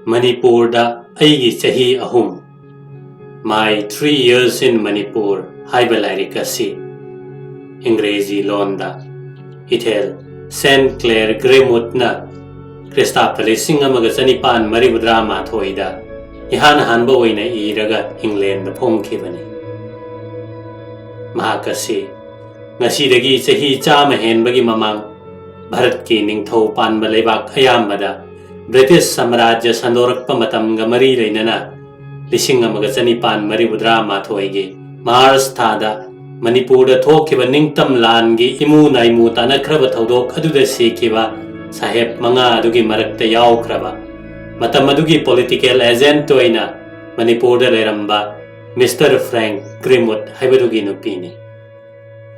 Manipurda aigi chahi ahum. My 3 years in Manipur haibalarikasi. Ingrezi londa. Ithel St. Clair Gremutna. Krista Palising Magasanipan Maribudrama Thoida. Ihan Hanbo in a iraga England the Pongkivani. Mahakasi. Nasidagi Sahi Chamahen Bagi Mamang. Bharat ki Ningtho Pan Balebak Ayamada. British Samrajya Sandorak Pamatam Gamari Rainana. Lising Magasanipan Maribudrama Thoige. Mars Tada. Manipur Thokiva Ningtam Langi Imu Naimu Tanakrava Thodok Aduda Sekiva Saheb Manga Dugi Marakta Yaukrava Matamadugi political agent Toina Manipur Leramba Mr. Frank Grimwood Haibadugi Nupini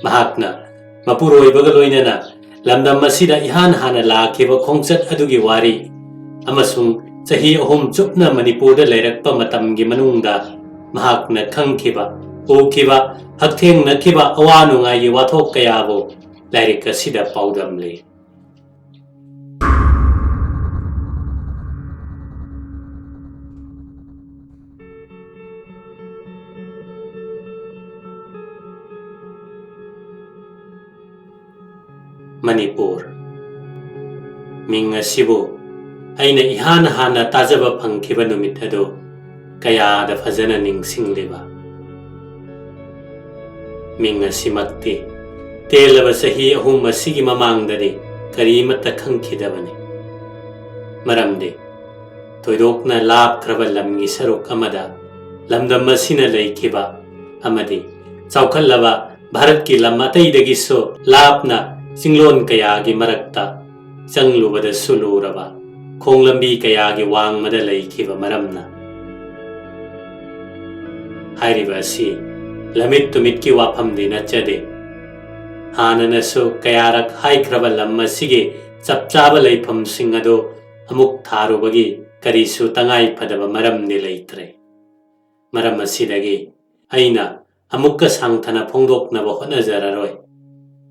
Mahakna Mapuro Ibagaloinana Lamdam Masida Ihan Hana La Kiva Kongsat Adugi Wari Amasung Sahi Ahum Chupna Manipur Lerakpa Matamgi Manungda Mahakna Kankiva Okiva Hakting Nakiva Awanunga Yiwato Kayabo Larika Sida Paudamli Manipur Minga Sibu Aina Ihan Hana Tazaba Pankiva Numitado Kaya da Fazana Ning Singliba Minga Simakti Telava Sahi Ahum Masigi Mamangdadi Karimata Kankidavani Maramde Toidokna Lab Kravalam Gisaruk Amada Lamda Masina Laikiba Amadi Saukalava Bharat ki Lamatai Dagiso Labna Singlon Kayagi Marakta Sanglubada Sulurava Konglambi Kayagi Wang Madalaikiva Maramna Hairivasi Lamit to Mitki Wapam de Nachade Hananaso Kayarak Hai Kravalam Masige Sapchaba Lapam Singado Amuk Tarubagi Karisu Tangai Padava Maram de Laitre Maramasidagi Aina Amukka Sangtana Pongdok Nabahona Zararoi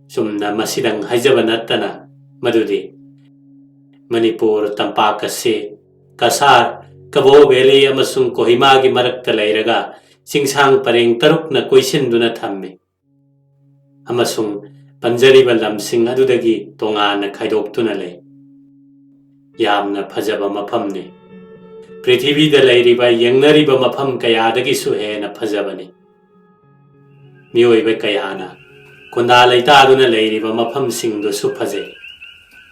Sumna Masidang Hajabanatana Madudi Manipur Tampakase Kasar Kabo Valley Amasung Kohimagi Marakta Lairaga Singsang Pareng Taruk na Kuisin Duna Thammi Amasung Panjari Balam Sing Adudagi Tonga na Kaidok Tunale Yam na Pajaba Mapamni Prithivi da Lairiba Yangnariba Mapam Kayadagi Suhe na Pajabani Mioiba Kayana Kunda Laita Duna Lairiba Mapam Sing do Supaze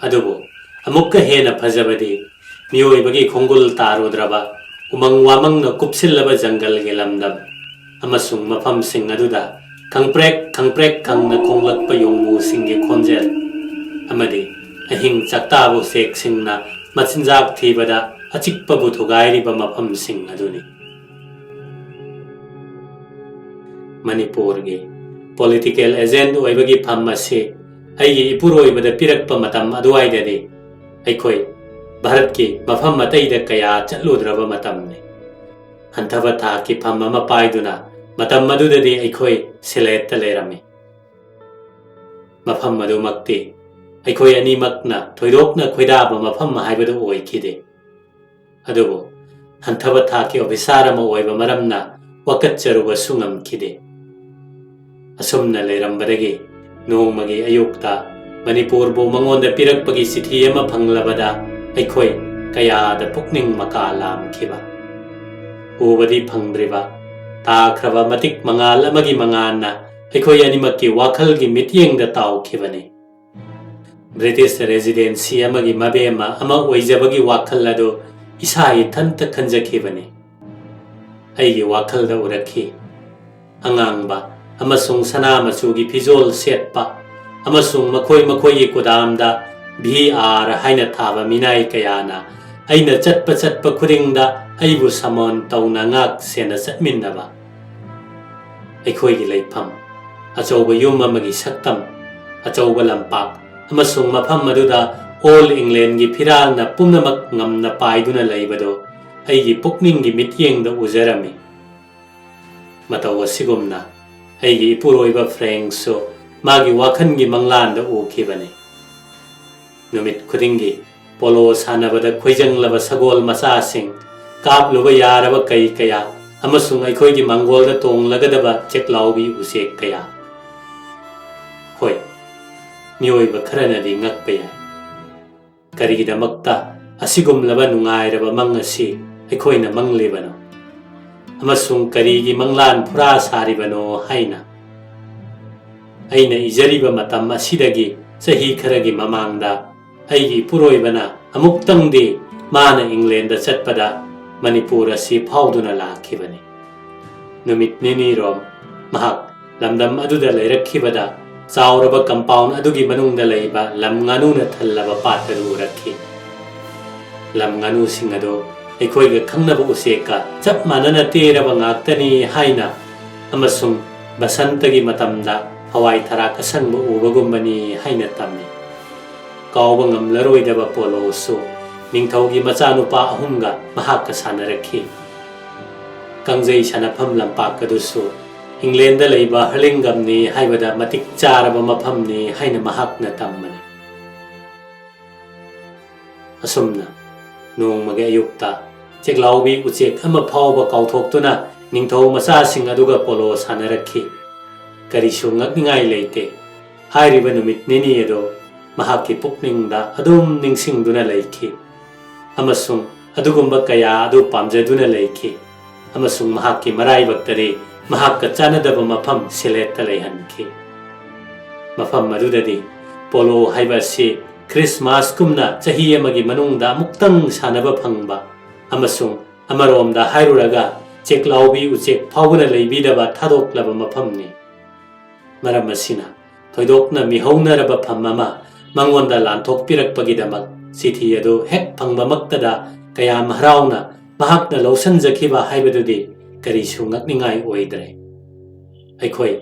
Adubo Amukka Hena Pajabadi Mioibagi Kongul Tarudraba Umang wamang na kupsilaba jungle gelamdam amasung mafam sing aduda kangprek kang na konglak pa yung musing ge konjel amadi ahing chakta bo sek sing na machinjak thibada achikpa bu thugai ri ba mafam sing aduni Manipur ge political agent oibagi phammase ai ipuroi bada pirakpa matam aduai dade aikoi Bharat ki mafam matai da kaya chatludraba matamne Hantava tha ki phamma mapaiduna matam madudadi aikoi siletta lerami Mafam madu makti aikoi animakna thoidokna khoidaba mafam haibadu oikide Adubo Hantava tha ki obisarama oiba maramna wakatcharuba sungam kide Asumna lerambadagi nongmagi ayukta Manipur bo mangonda pirakpagi sithi ama phanglabada Aikoi kaya da pukning makalam kiba Ubadi pangdriba Ta krava matik mangal amagi mangana Aikoi animaki wakal gi mityeng da tau kibani British residency amagi mabema ama oijabagi wakal lado Isai tanta kanja kibani Aigi wakal da uraki Angang ba amasung sana masugi pizol setpa Amasung makoi kudam da VR haina thaba minai kayana aina chatpa khuringda aibu samon tauna ngak sena satminnaba aikoi gi leifam achauba yum amagi saktam achauba lampak amasung mafam maduda all England gi phiral na pumnamak ngamna paiduna leibado aigi pukning gi mityeng da ujarami matawa sigumna aigi ipuroiba Frank so magi wakhan gi manglan da ukibani Numit Kudingi polo ꯁꯥꯟꯅꯕꯗ ꯈꯣꯏꯖꯪꯂꯕ ꯁꯒꯣꯜ ꯃꯆꯥꯁꯤꯡ, ꯀꯥꯞꯂꯨꯕ ꯌꯥꯔꯕ ꯀꯩ ꯀꯌꯥ, ꯑꯃꯁꯨꯡ ꯑꯩꯈꯣꯏꯒꯤ ꯃꯥꯡꯒꯣꯜꯗ ꯇꯣꯡꯂꯒꯗꯕ ꯆꯦꯛꯂꯥꯎꯕꯤ ꯎꯆꯦꯛ ꯀꯌꯥ. ꯍꯣꯏ, ꯃꯤꯑꯣꯏꯕ ꯈꯔꯅꯗꯤ ꯉꯛꯄ ꯌꯥꯏ. ꯀꯔꯤꯒꯤꯗꯃꯛꯇ ꯑꯁꯤꯒꯨꯝꯂꯕ ꯅꯨꯡꯉꯥꯏꯔꯕ ꯃꯪ ꯑꯁꯤ ꯑꯩꯈꯣꯏꯅ ꯃꯪꯂꯤꯕꯅꯣ, ꯑꯃꯁꯨꯡ ꯀꯔꯤꯒꯤ ꯃꯪꯂꯥꯟ ꯐꯨꯔꯥ ꯁꯥꯔꯤꯕꯅꯣ ꯍꯥꯏꯅ. ꯑꯩꯅ ꯏꯖꯔꯤꯕ ꯃꯇꯝ ꯑꯁꯤꯗꯒꯤ ꯆꯍꯤ ꯈꯔꯒꯤ ꯃꯃꯥꯡꯗ ꯑꯩꯒꯤ ꯏꯄꯨꯔꯣꯏꯕꯅ ꯑꯃꯨꯛꯇꯪꯗꯤ ꯃꯥꯅ ꯏꯪꯂꯦꯟꯗ ꯆꯠꯄꯗ ꯃꯅꯤꯄꯨꯔ ꯑꯁꯤ ꯐꯥꯎꯗꯨꯅ ꯂꯥꯛꯈꯤꯕꯅꯤ. ꯅꯨꯃꯤꯠ ꯅꯤꯅꯤꯔꯣꯝ ꯃꯍꯥꯛ ꯂꯝꯗꯝ ꯑꯗꯨꯗ ꯂꯩꯔꯛꯈꯤꯕꯗ ꯆꯥꯎꯔꯕ ꯀꯝꯄꯥꯎꯟ ꯑꯗꯨꯒꯤ ꯃꯅꯨꯡꯗ ꯂꯩꯕ ꯂꯝ ꯉꯥꯅꯨꯅ ꯊꯜꯂꯕ ꯄꯥꯠ ꯑꯗꯨ ꯎꯔꯛꯈꯤ. ꯂꯝ ꯉꯥꯅꯨꯁꯤꯡ ꯑꯗꯨ ꯑꯩꯈꯣꯏꯒ ꯈꯪꯅꯕ ꯎꯆꯦꯛꯀ ꯆꯞ ꯃꯥꯟꯅꯅ ꯇꯦꯔꯕ ꯉꯥꯛꯇꯅꯤ ꯍꯥꯏꯅ, ꯑꯃꯁꯨꯡ ꯕꯁꯟꯇꯒꯤ ꯃꯇꯝꯗ ꯍꯋꯥꯏ ꯊꯔꯥꯛ ꯑꯁꯪꯕ ꯎꯕꯒꯨꯝꯕꯅꯤ ꯍꯥꯏꯅ ꯇꯝꯃꯤ. ꯀꯥꯎꯕ ꯉꯝꯂꯔꯣꯏꯗꯕ ꯄꯣꯂꯣꯁꯨ ꯅꯤꯡꯊꯧꯒꯤ ꯃꯆꯥꯅꯨꯄꯥ ꯑꯍꯨꯝꯒ ꯃꯍꯥꯛꯀ ꯁꯥꯟꯅꯔꯛꯈꯤ. ꯀꯥꯡꯖꯩ ꯁꯥꯟꯅꯐꯝ ꯂꯝꯄꯥꯛ ꯑꯗꯨꯁꯨ ꯏꯪꯂꯦꯟꯗ ꯂꯩꯕ ꯍꯔꯂꯤꯡꯒꯝꯅꯤ ꯍꯥꯏꯕꯗ ꯃꯇꯤꯛ ꯆꯥꯔꯕ ꯃꯐꯝꯅꯤ ꯍꯥꯏꯅ ꯃꯍꯥꯛꯅ ꯇꯝꯕꯅꯤ. ꯑꯁꯨꯝꯅ ꯅꯣꯡꯃꯒꯤ ꯑꯌꯨꯛꯇ ꯆꯦꯛꯂꯥꯎꯕꯤ ꯎꯆꯦꯛ ꯑꯃ ꯐꯥꯎꯕ ꯀꯥꯎꯊꯣꯛꯇꯨꯅ ꯅꯤꯡꯊꯧ ꯃꯆꯥꯁꯤꯡ ꯑꯗꯨꯒ ꯄꯣꯂꯣ ꯁꯥꯟꯅꯔꯛꯈꯤ. ꯀꯔꯤꯁꯨ ꯉꯛꯅꯤꯡꯉꯥꯏ ꯂꯩꯇꯦ. ꯍꯥꯏꯔꯤꯕ ꯅꯨꯃꯤꯠ ꯅꯤꯅꯤ ꯑꯗꯨ ꯃꯍꯥꯛꯀꯤ ꯄꯨꯛꯅꯤꯡꯗ ꯑꯗꯨꯝ ꯅꯤꯡꯁꯤꯡꯗꯨꯅ ꯂꯩꯈꯤ, ꯑꯃꯁꯨꯡ ꯑꯗꯨꯒꯨꯝꯕ ꯀꯌꯥ ꯑꯗꯨ ꯄꯥꯝꯖꯗꯨꯅ ꯂꯩꯈꯤ, ꯑꯃꯁꯨꯡ ꯃꯍꯥꯛꯀꯤ ꯃꯔꯥꯏꯕꯛꯇꯗꯤ ꯃꯍꯥꯛꯀ ꯆꯥꯟꯅꯗꯕ ꯃꯐꯝ ꯁꯤꯂꯦꯠꯇ ꯂꯩꯍꯟꯈꯤ. ꯃꯐꯝ ꯑꯗꯨꯗꯗꯤ ꯄꯣꯂꯣ ꯍꯥꯏꯕ ꯑꯁꯤ ꯈ꯭ꯔꯤꯁꯃꯥꯁꯀꯨꯝꯅ ꯆꯍꯤ ꯑꯃꯒꯤ ꯃꯅꯨꯡꯗ ꯑꯃꯨꯛꯇꯪ ꯁꯥꯟꯅꯕ ꯐꯪꯕ, ꯑꯃꯁꯨꯡ ꯑꯃꯔꯣꯝꯗ ꯍꯥꯏꯔꯨꯔꯒ ꯆꯦꯛꯂꯥꯎꯕꯤ ꯎꯆꯦꯛ ꯐꯥꯎꯕꯅ ꯂꯩꯕꯤꯗꯕ ꯊꯥꯗꯣꯛꯂꯕ ꯃꯐꯝꯅꯤ. ꯃꯔꯝ ꯑꯁꯤꯅ ꯊꯣꯏꯗꯣꯛꯅ ꯃꯤꯍꯧꯅꯔꯕ ꯐꯝ ꯑꯃ ꯃꯉꯣꯟꯗ ꯂꯥꯟꯊꯣꯛꯄꯤꯔꯛꯄꯒꯤꯗꯃꯛ ꯆꯤꯊꯤ ꯑꯗꯨ ꯍꯦꯛ ꯐꯪꯕꯃꯛꯇꯗ ꯀꯌꯥꯝ ꯍꯔꯥꯎꯅ ꯃꯍꯥꯛꯅ ꯂꯧꯁꯟꯖꯈꯤꯕ ꯍꯥꯏꯕꯗꯨꯗꯤ ꯀꯔꯤꯁꯨ ꯉꯛꯅꯤꯡꯉꯥꯏ ꯑꯣꯏꯗ꯭ꯔꯦ. ꯑꯩꯈꯣꯏ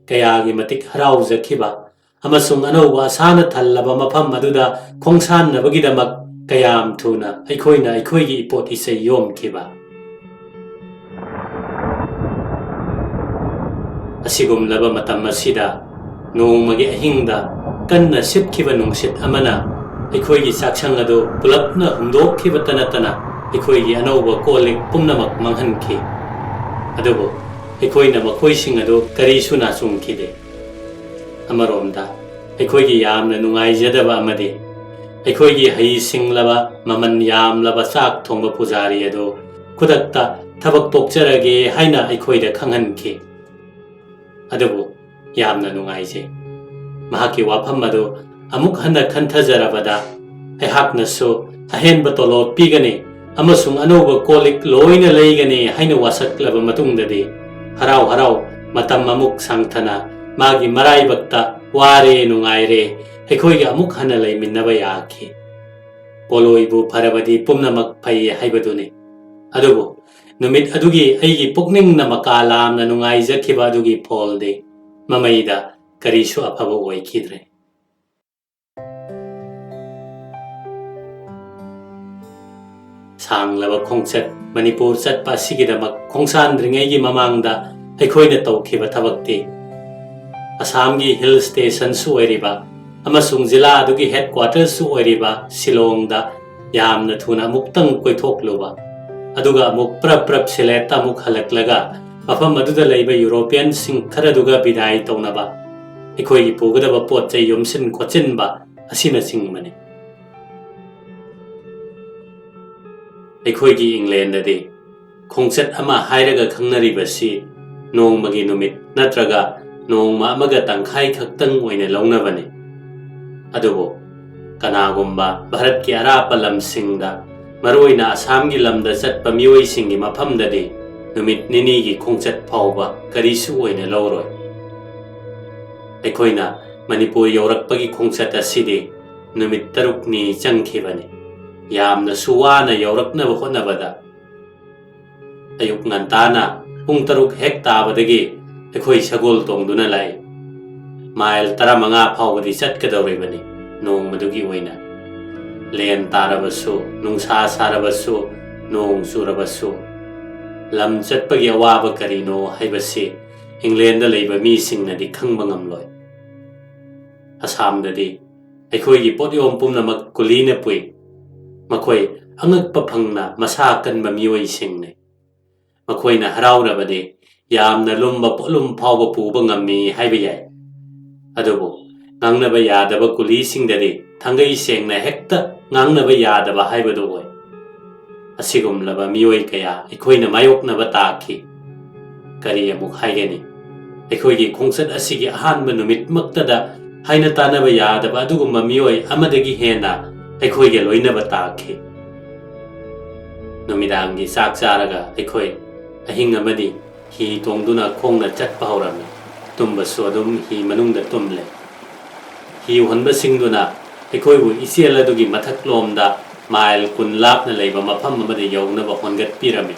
ꯀꯌꯥꯒꯤ ꯃꯇꯤꯛ ꯍꯔꯥꯎꯖꯈꯤꯕ ꯑꯃꯁꯨꯡ ꯑꯅꯧꯕ ꯑꯁꯥꯅ ꯊꯜꯂꯕ ꯃꯐꯝ ꯑꯗꯨꯗ ꯈꯣꯡꯁꯥꯟꯅꯕꯒꯤꯗꯃꯛ ꯀꯌꯥꯝ ꯊꯨꯅ ꯑꯩꯈꯣꯏꯅ ꯑꯩꯈꯣꯏꯒꯤ ꯏꯄꯣꯠ ꯏꯆꯩ ꯌꯣꯝꯈꯤꯕ. ꯑꯁꯤꯒꯨꯝꯂꯕ ꯃꯇꯝ ꯑꯁꯤꯗ ꯅꯣꯡꯃꯒꯤ ꯑꯍꯤꯡꯗ ꯀꯟꯅ ꯁꯤꯠꯈꯤꯕ ꯅꯨꯡꯁꯤꯠ ꯑꯃꯅ ꯑꯩꯈꯣꯏꯒꯤ ꯆꯥꯛꯁꯪ ꯑꯗꯨ ꯄꯨꯂꯞꯅ ꯍꯨꯝꯗꯣꯛꯈꯤꯕꯇ ꯅꯠꯇꯅ ꯑꯩꯈꯣꯏꯒꯤ ꯑꯅꯧꯕ ꯀꯣꯜꯂꯤꯛ ꯄꯨꯝꯅꯃꯛ ꯃꯥꯡꯍꯟꯈꯤ. ꯑꯗꯨꯕꯨ ꯑꯩꯈꯣꯏꯅ ꯃꯈꯣꯏꯁꯤꯡ ꯑꯗꯨ ꯀꯔꯤꯁꯨ ꯅꯥꯆꯨꯡꯈꯤꯗꯦ. ꯑꯃꯔꯣꯝꯗ ꯑꯩꯈꯣꯏꯒꯤ ꯌꯥꯝꯅ ꯅꯨꯡꯉꯥꯏꯖꯗꯕ ꯑꯃꯗꯤ ꯑꯩꯈꯣꯏꯒꯤ ꯍꯩꯁꯤꯡꯂꯕ ꯃꯃꯜ ꯌꯥꯝꯂꯕ ꯆꯥꯛ ꯊꯣꯡꯕ ꯄꯨꯖꯥꯔꯤ ꯑꯗꯨ ꯈꯨꯗꯛꯇ ꯊꯕꯛ ꯇꯣꯛꯆꯔꯒꯦ ꯍꯥꯏꯅ ꯑꯩꯈꯣꯏꯗ ꯈꯪꯍꯟꯈꯤ. ꯑꯗꯨꯕꯨ ꯌꯥꯝꯅ ꯅꯨꯡꯉꯥꯏꯖꯩ. ꯃꯍꯥꯛꯀꯤ ꯋꯥꯐꯝ ꯑꯗꯨ ꯑꯃꯨꯛ ꯍꯟꯅ ꯈꯟꯊꯖꯔꯕꯗ ꯑꯩꯍꯥꯛꯅꯁꯨ ꯑꯍꯦꯟꯕ ꯇꯣꯂꯣꯞ ꯄꯤꯒꯅꯤ ꯑꯃꯁꯨꯡ ꯑꯅꯧꯕ ꯀꯣꯜꯂꯤꯛ ꯂꯣꯏꯅ ꯂꯩꯒꯅꯤ ꯍꯥꯏꯅ ꯋꯥꯁꯛꯂꯕ ꯃꯇꯨꯡꯗꯗꯤ ꯍꯔꯥꯎ ꯍꯔꯥꯎ ꯃꯇꯝ ꯑꯃꯨꯛ ꯁꯥꯡꯊꯅ ꯃꯥꯒꯤ ꯃꯔꯥꯏꯕꯛꯇ ꯋꯥꯔꯦ ꯅꯨꯡꯉꯥꯏꯔꯦ ꯑꯩꯈꯣꯏꯒ ꯑꯃꯨꯛ ꯍꯟꯅ ꯂꯩꯃꯤꯟꯅꯕ ꯌꯥꯈꯤ. ꯄꯣꯂꯣꯏꯕꯨ ꯐꯔꯕꯗꯤ ꯄꯨꯝꯅꯃꯛ ꯐꯩ ꯍꯥꯏꯕꯗꯨꯅꯤ. ꯑꯗꯨꯕꯨ ꯅꯨꯃꯤꯠ ꯑꯗꯨꯒꯤ ꯑꯩꯒꯤ ꯄꯨꯛꯅꯤꯡꯅ ꯃꯀꯥ ꯂꯥꯝꯅ ꯅꯨꯡꯉꯥꯏꯖꯈꯤꯕ ꯑꯗꯨꯒꯤ ꯐꯣꯜꯗꯤ ꯃꯃꯩꯗ ꯀꯔꯤꯁꯨ ꯑꯐꯕ ꯑꯣꯏꯈꯤꯗ꯭ꯔꯦ. ꯁꯥꯡꯂꯕ ꯈꯣꯡꯆꯠ ꯃꯅꯤꯄꯨꯔ ꯆꯠꯄ ꯑꯁꯤꯒꯤꯗꯃꯛ ꯈꯣꯡꯁꯥꯟꯗ꯭ꯔꯤꯉꯩꯒꯤ ꯃꯃꯥꯡꯗ ꯑꯩꯈꯣꯏꯅ ꯇꯧꯈꯤꯕ ꯊꯕꯛꯇꯤ ꯑꯁꯥꯝꯒꯤ ꯍꯤꯜ ꯁ꯭ꯇꯦꯁꯟꯁꯨ ꯑꯣꯏꯔꯤꯕ ꯑꯃꯁꯨꯡ ꯖꯤꯂꯥ ꯑꯗꯨꯒꯤ ꯍꯦꯗꯀ꯭ꯋꯥꯔꯇꯔꯁꯨ ꯑꯣꯏꯔꯤꯕ ꯁꯤꯂꯣꯡꯗ ꯌꯥꯝꯅ ꯊꯨꯅ ꯑꯃꯨꯛꯇꯪ ꯀꯣꯏꯊꯣꯛꯂꯨꯕ, ꯑꯗꯨꯒ ꯑꯃꯨꯛ ꯄ꯭ꯔꯞ ꯁꯤꯂꯦꯠꯇ ꯑꯃꯨꯛ ꯍꯜꯂꯛꯂꯒ ꯃꯐꯝ ꯑꯗꯨꯗ ꯂꯩꯕ ꯌꯨꯔꯣꯄꯤꯌꯟꯁꯤꯡ ꯈꯔꯗꯨꯒ ꯕꯤꯗꯥꯏ ꯇꯧꯅꯕ, ꯑꯩꯈꯣꯏꯒꯤ ꯄꯨꯒꯗꯕ ꯄꯣꯠ ꯆꯩ ꯌꯣꯝꯁꯤꯟ ꯈꯣꯠꯆꯤꯟꯕ ꯑꯁꯤꯅꯆꯤꯡꯕꯅꯤ. ꯑꯩꯈꯣꯏꯒꯤ ꯏꯪꯂꯦꯟꯗꯗꯤ ꯈꯣꯡꯆꯠ ꯑꯃ ꯍꯥꯏꯔꯒ ꯈꯪꯅꯔꯤꯕꯁꯤ ꯅꯣꯡꯃꯒꯤ ꯅꯨꯃꯤꯠ ꯅꯠꯇ꯭ꯔꯒ ꯅꯣꯡꯃ ꯑꯃꯒ ꯇꯪꯈꯥꯏ ꯈꯛꯇꯪ ꯑꯣꯏꯅ ꯂꯧꯅꯕꯅꯤ. ꯑꯗꯨꯕꯨ ꯀꯅꯥꯒꯨꯝꯕ ꯚꯥꯔꯠꯀꯤ ꯑꯔꯥꯞꯄ ꯂꯝꯁꯤꯡꯗ, ꯃꯔꯨꯑꯣꯏꯅ ꯑꯁꯥꯝꯒꯤ ꯂꯝꯗ ꯆꯠꯄ ꯃꯤꯑꯣꯏꯁꯤꯡꯒꯤ ꯃꯐꯝꯗꯗꯤ ꯅꯨꯃꯤꯠ ꯅꯤꯅꯤꯒꯤ ꯈꯣꯡꯆꯠ ꯐꯥꯎꯕ ꯀꯔꯤꯁꯨ ꯑꯣꯏꯅ ꯂꯧꯔꯣꯏ. ꯑꯩꯈꯣꯏꯅ ꯃꯅꯤꯄꯨꯔ ꯌꯧꯔꯛꯄꯒꯤ ꯈꯣꯡꯆꯠ ꯑꯁꯤꯗꯤ ꯅꯨꯃꯤꯠ 6ꯅꯤ ꯆꯪꯈꯤꯕꯅꯤ. ꯌꯥꯝꯅꯁꯨ ꯋꯥꯅ ꯌꯧꯔꯛꯅꯕ ꯍꯣꯠꯅꯕꯗ. ꯑꯌꯨꯛ ꯉꯟꯇꯥꯅ ꯄꯨꯡ 6 ꯍꯦꯛ ꯇꯥꯕꯗꯒꯤ ꯑꯩꯈꯣꯏ ꯁꯒꯣꯜ ꯇꯣꯡꯗꯨꯅ ꯂꯥꯛꯏ. ꯃꯥꯏꯜ 15 ꯐꯥꯎꯕꯗꯤ ꯆꯠꯀꯗꯧꯔꯤꯕꯅꯤ ꯅꯣꯡꯃꯗꯨꯒꯤ ꯑꯣꯏꯅ. ꯂꯦꯟ ꯇꯥꯔꯕꯁꯨ, ꯅꯨꯡꯁꯥ ꯁꯥꯔꯕꯁꯨ, ꯅꯣꯡ ꯆꯨꯔꯕꯁꯨ. ꯂꯝ ꯆꯠꯄꯒꯤ ꯑꯋꯥꯕ ꯀꯔꯤꯅꯣ ꯍꯥꯏꯕꯁꯤ ꯏꯪꯂꯦꯟꯗ ꯂꯩꯕ ꯃꯤꯁꯤꯡꯅꯗꯤ ꯈꯪꯕ ꯉꯝꯂꯣꯏ. ꯑꯁꯥꯝꯗꯗꯤ ꯑꯩꯈꯣꯏꯒꯤ ꯄꯣꯠꯌꯣꯝ ꯄꯨꯝꯅꯃꯛ ꯀꯨꯂꯤꯅ ꯄꯨꯏ. Makhoi angakpa phangna masa kanba miyoisingni. Makhoina haraurabadi yamna lumba polum phawba puba ngammi haiba yai. Adubu ngangnaba yadaba kulisingdadi thangai sengna hekta ngangnaba yadaba haibadu oi. Asigumlaba miyoi kaya ikhoina mayoknaba taakhi. Kari amuk haigani. Ikhoigi khongsat asigi ahanba numit maktada haina tanaba yadaba adugumba miyoi amadagi hena ikhoige loinaba taakhi. Numidangi sak charaga ikhoi ahing amadi hi tongduna khongna chatpa haurami. Tumba sodum hi manungda tumle. Hi honba singduna ikhoibu isieladugi mathak lomda mail kun lapna leiba mafam amadi yawnaba hongat pirami.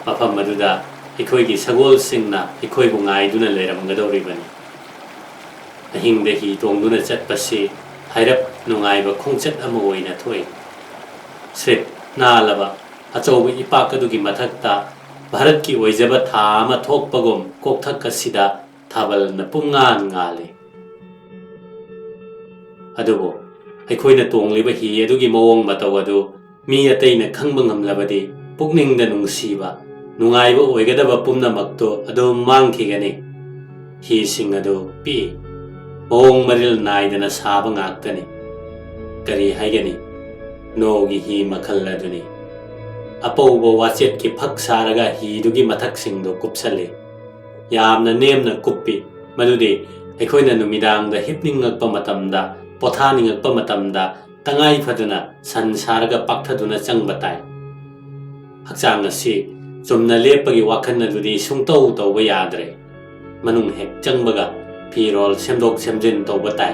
Mafam maduda ikhoigi sagol singna ikhoibu ngaiduna leiramgadoribani. Ahingda hi tongduna chatpasi hairap nungaiba khongchat ama oina thoi. Srit nalaba achauba ipakadugi mathakta Bharat ki oijaba tha ama thokpagom kokthak asida thabal na pungan ngale. Adubo aikhoina tongliba hi adugi mawong mataw adu mi ataina khangba ngamlabadi pukningda nungsiba nungaiba oigadaba pumnamakto adu mangkhigani. Hi sing adu pi mawong maril naidana saba ngaktani. Kari haigani nogi hi makhal aduni. Apauba wachet ki phak saraga hi dugi mathak singdo kupsale. Yamna nemna kuppi madudi aikhoina numidangda hipningakpa matamda pothaningakpa matamda tangai phaduna san saraga pakthaduna changbatai. Hakchang asi chumna lepagi wakhan adudi sungtau tawba yadre. Manung hek changbaga phirol semdok semjin tawbatai.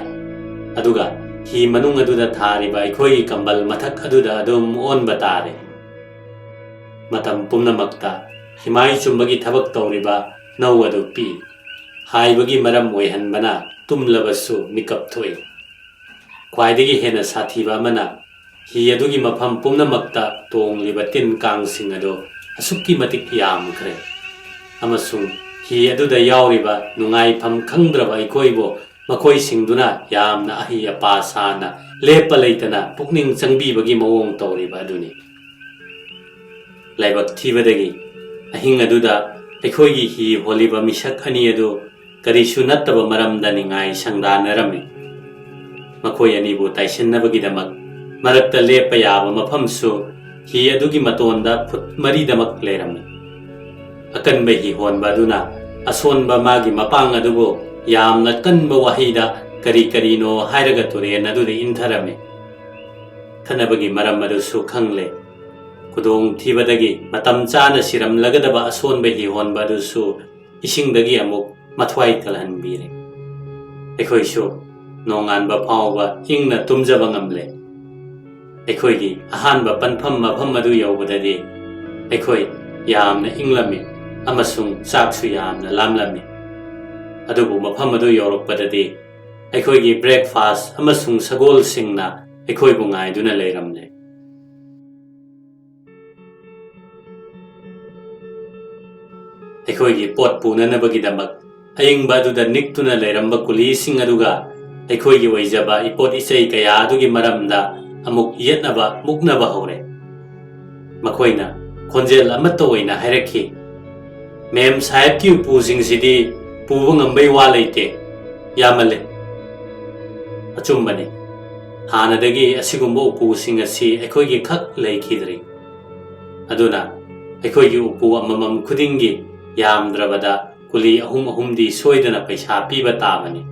Aduga hi manung aduda thariba aikhoigi kambal mathak aduda adum onba tare. Matam pumnamakta himai chumbagi thabak tawriba nau adu pi. Haibagi maram oihanbana tumlabasu mikap thoi. Khwaidagi hena sathiba amana hi adugi mafam pumnamakta tongliba tin kangsing adu asukki matik yamkhre. Amasung hi aduda yauriba nungai pham khangdraba aikhoibo makhoi singduna yamna ahi apa sana lepa leitana pukning changbibagi mawong tawriba aduni. Laibak thibadagi ahing aduda aikhoigi hi holiba misak ani adu karisu nattaba maramda ningai sangdanarami. Makhoi anibu taisinnabagi-damak marakta lepa yaba mafamsu hi adugi matonda phut mari-damak leirami. Akanba hi honba aduna asonba magi mapang adubu yamna kanba wahida kari-karino hairaga turen aduda intharami. Thanabagi maram adusu khangle. Kudong thibadagi matam chana siram lagadaba asonba hi honba adusu isingdagi amuk mathwai kalhanbire. Aikhoisu nonganba phawba ingna tumjaba ngamle. Aikhoigi ahanba panpham mafam adu yaubadadi aikhoi yamna inglami amasung chaksu yamna lamlami. Adubu mafam adu yaurokpadadi aikhoigi breakfast amasung sagol singna aikhoibu ngaiduna leiramle. Aikhoigi pot punanabagi-damak ayingba aduda niktuna leiramba kulising aduga aikhoigi oijaba ipot isai kaya adugi maramda amuk yetnaba muknaba hore. Makhoina khonjel amatta oina hairakhi. Mem sahibki upusingsidi puba ngambai wa leite yamale. Achumbani hanadagi asigumba upusing asi aikhoigi khak leikhidri. Aduna aikhoigi upu amamam khudingi yamdrabada kuli ahum-ahumdi soidana paisa piba tabani.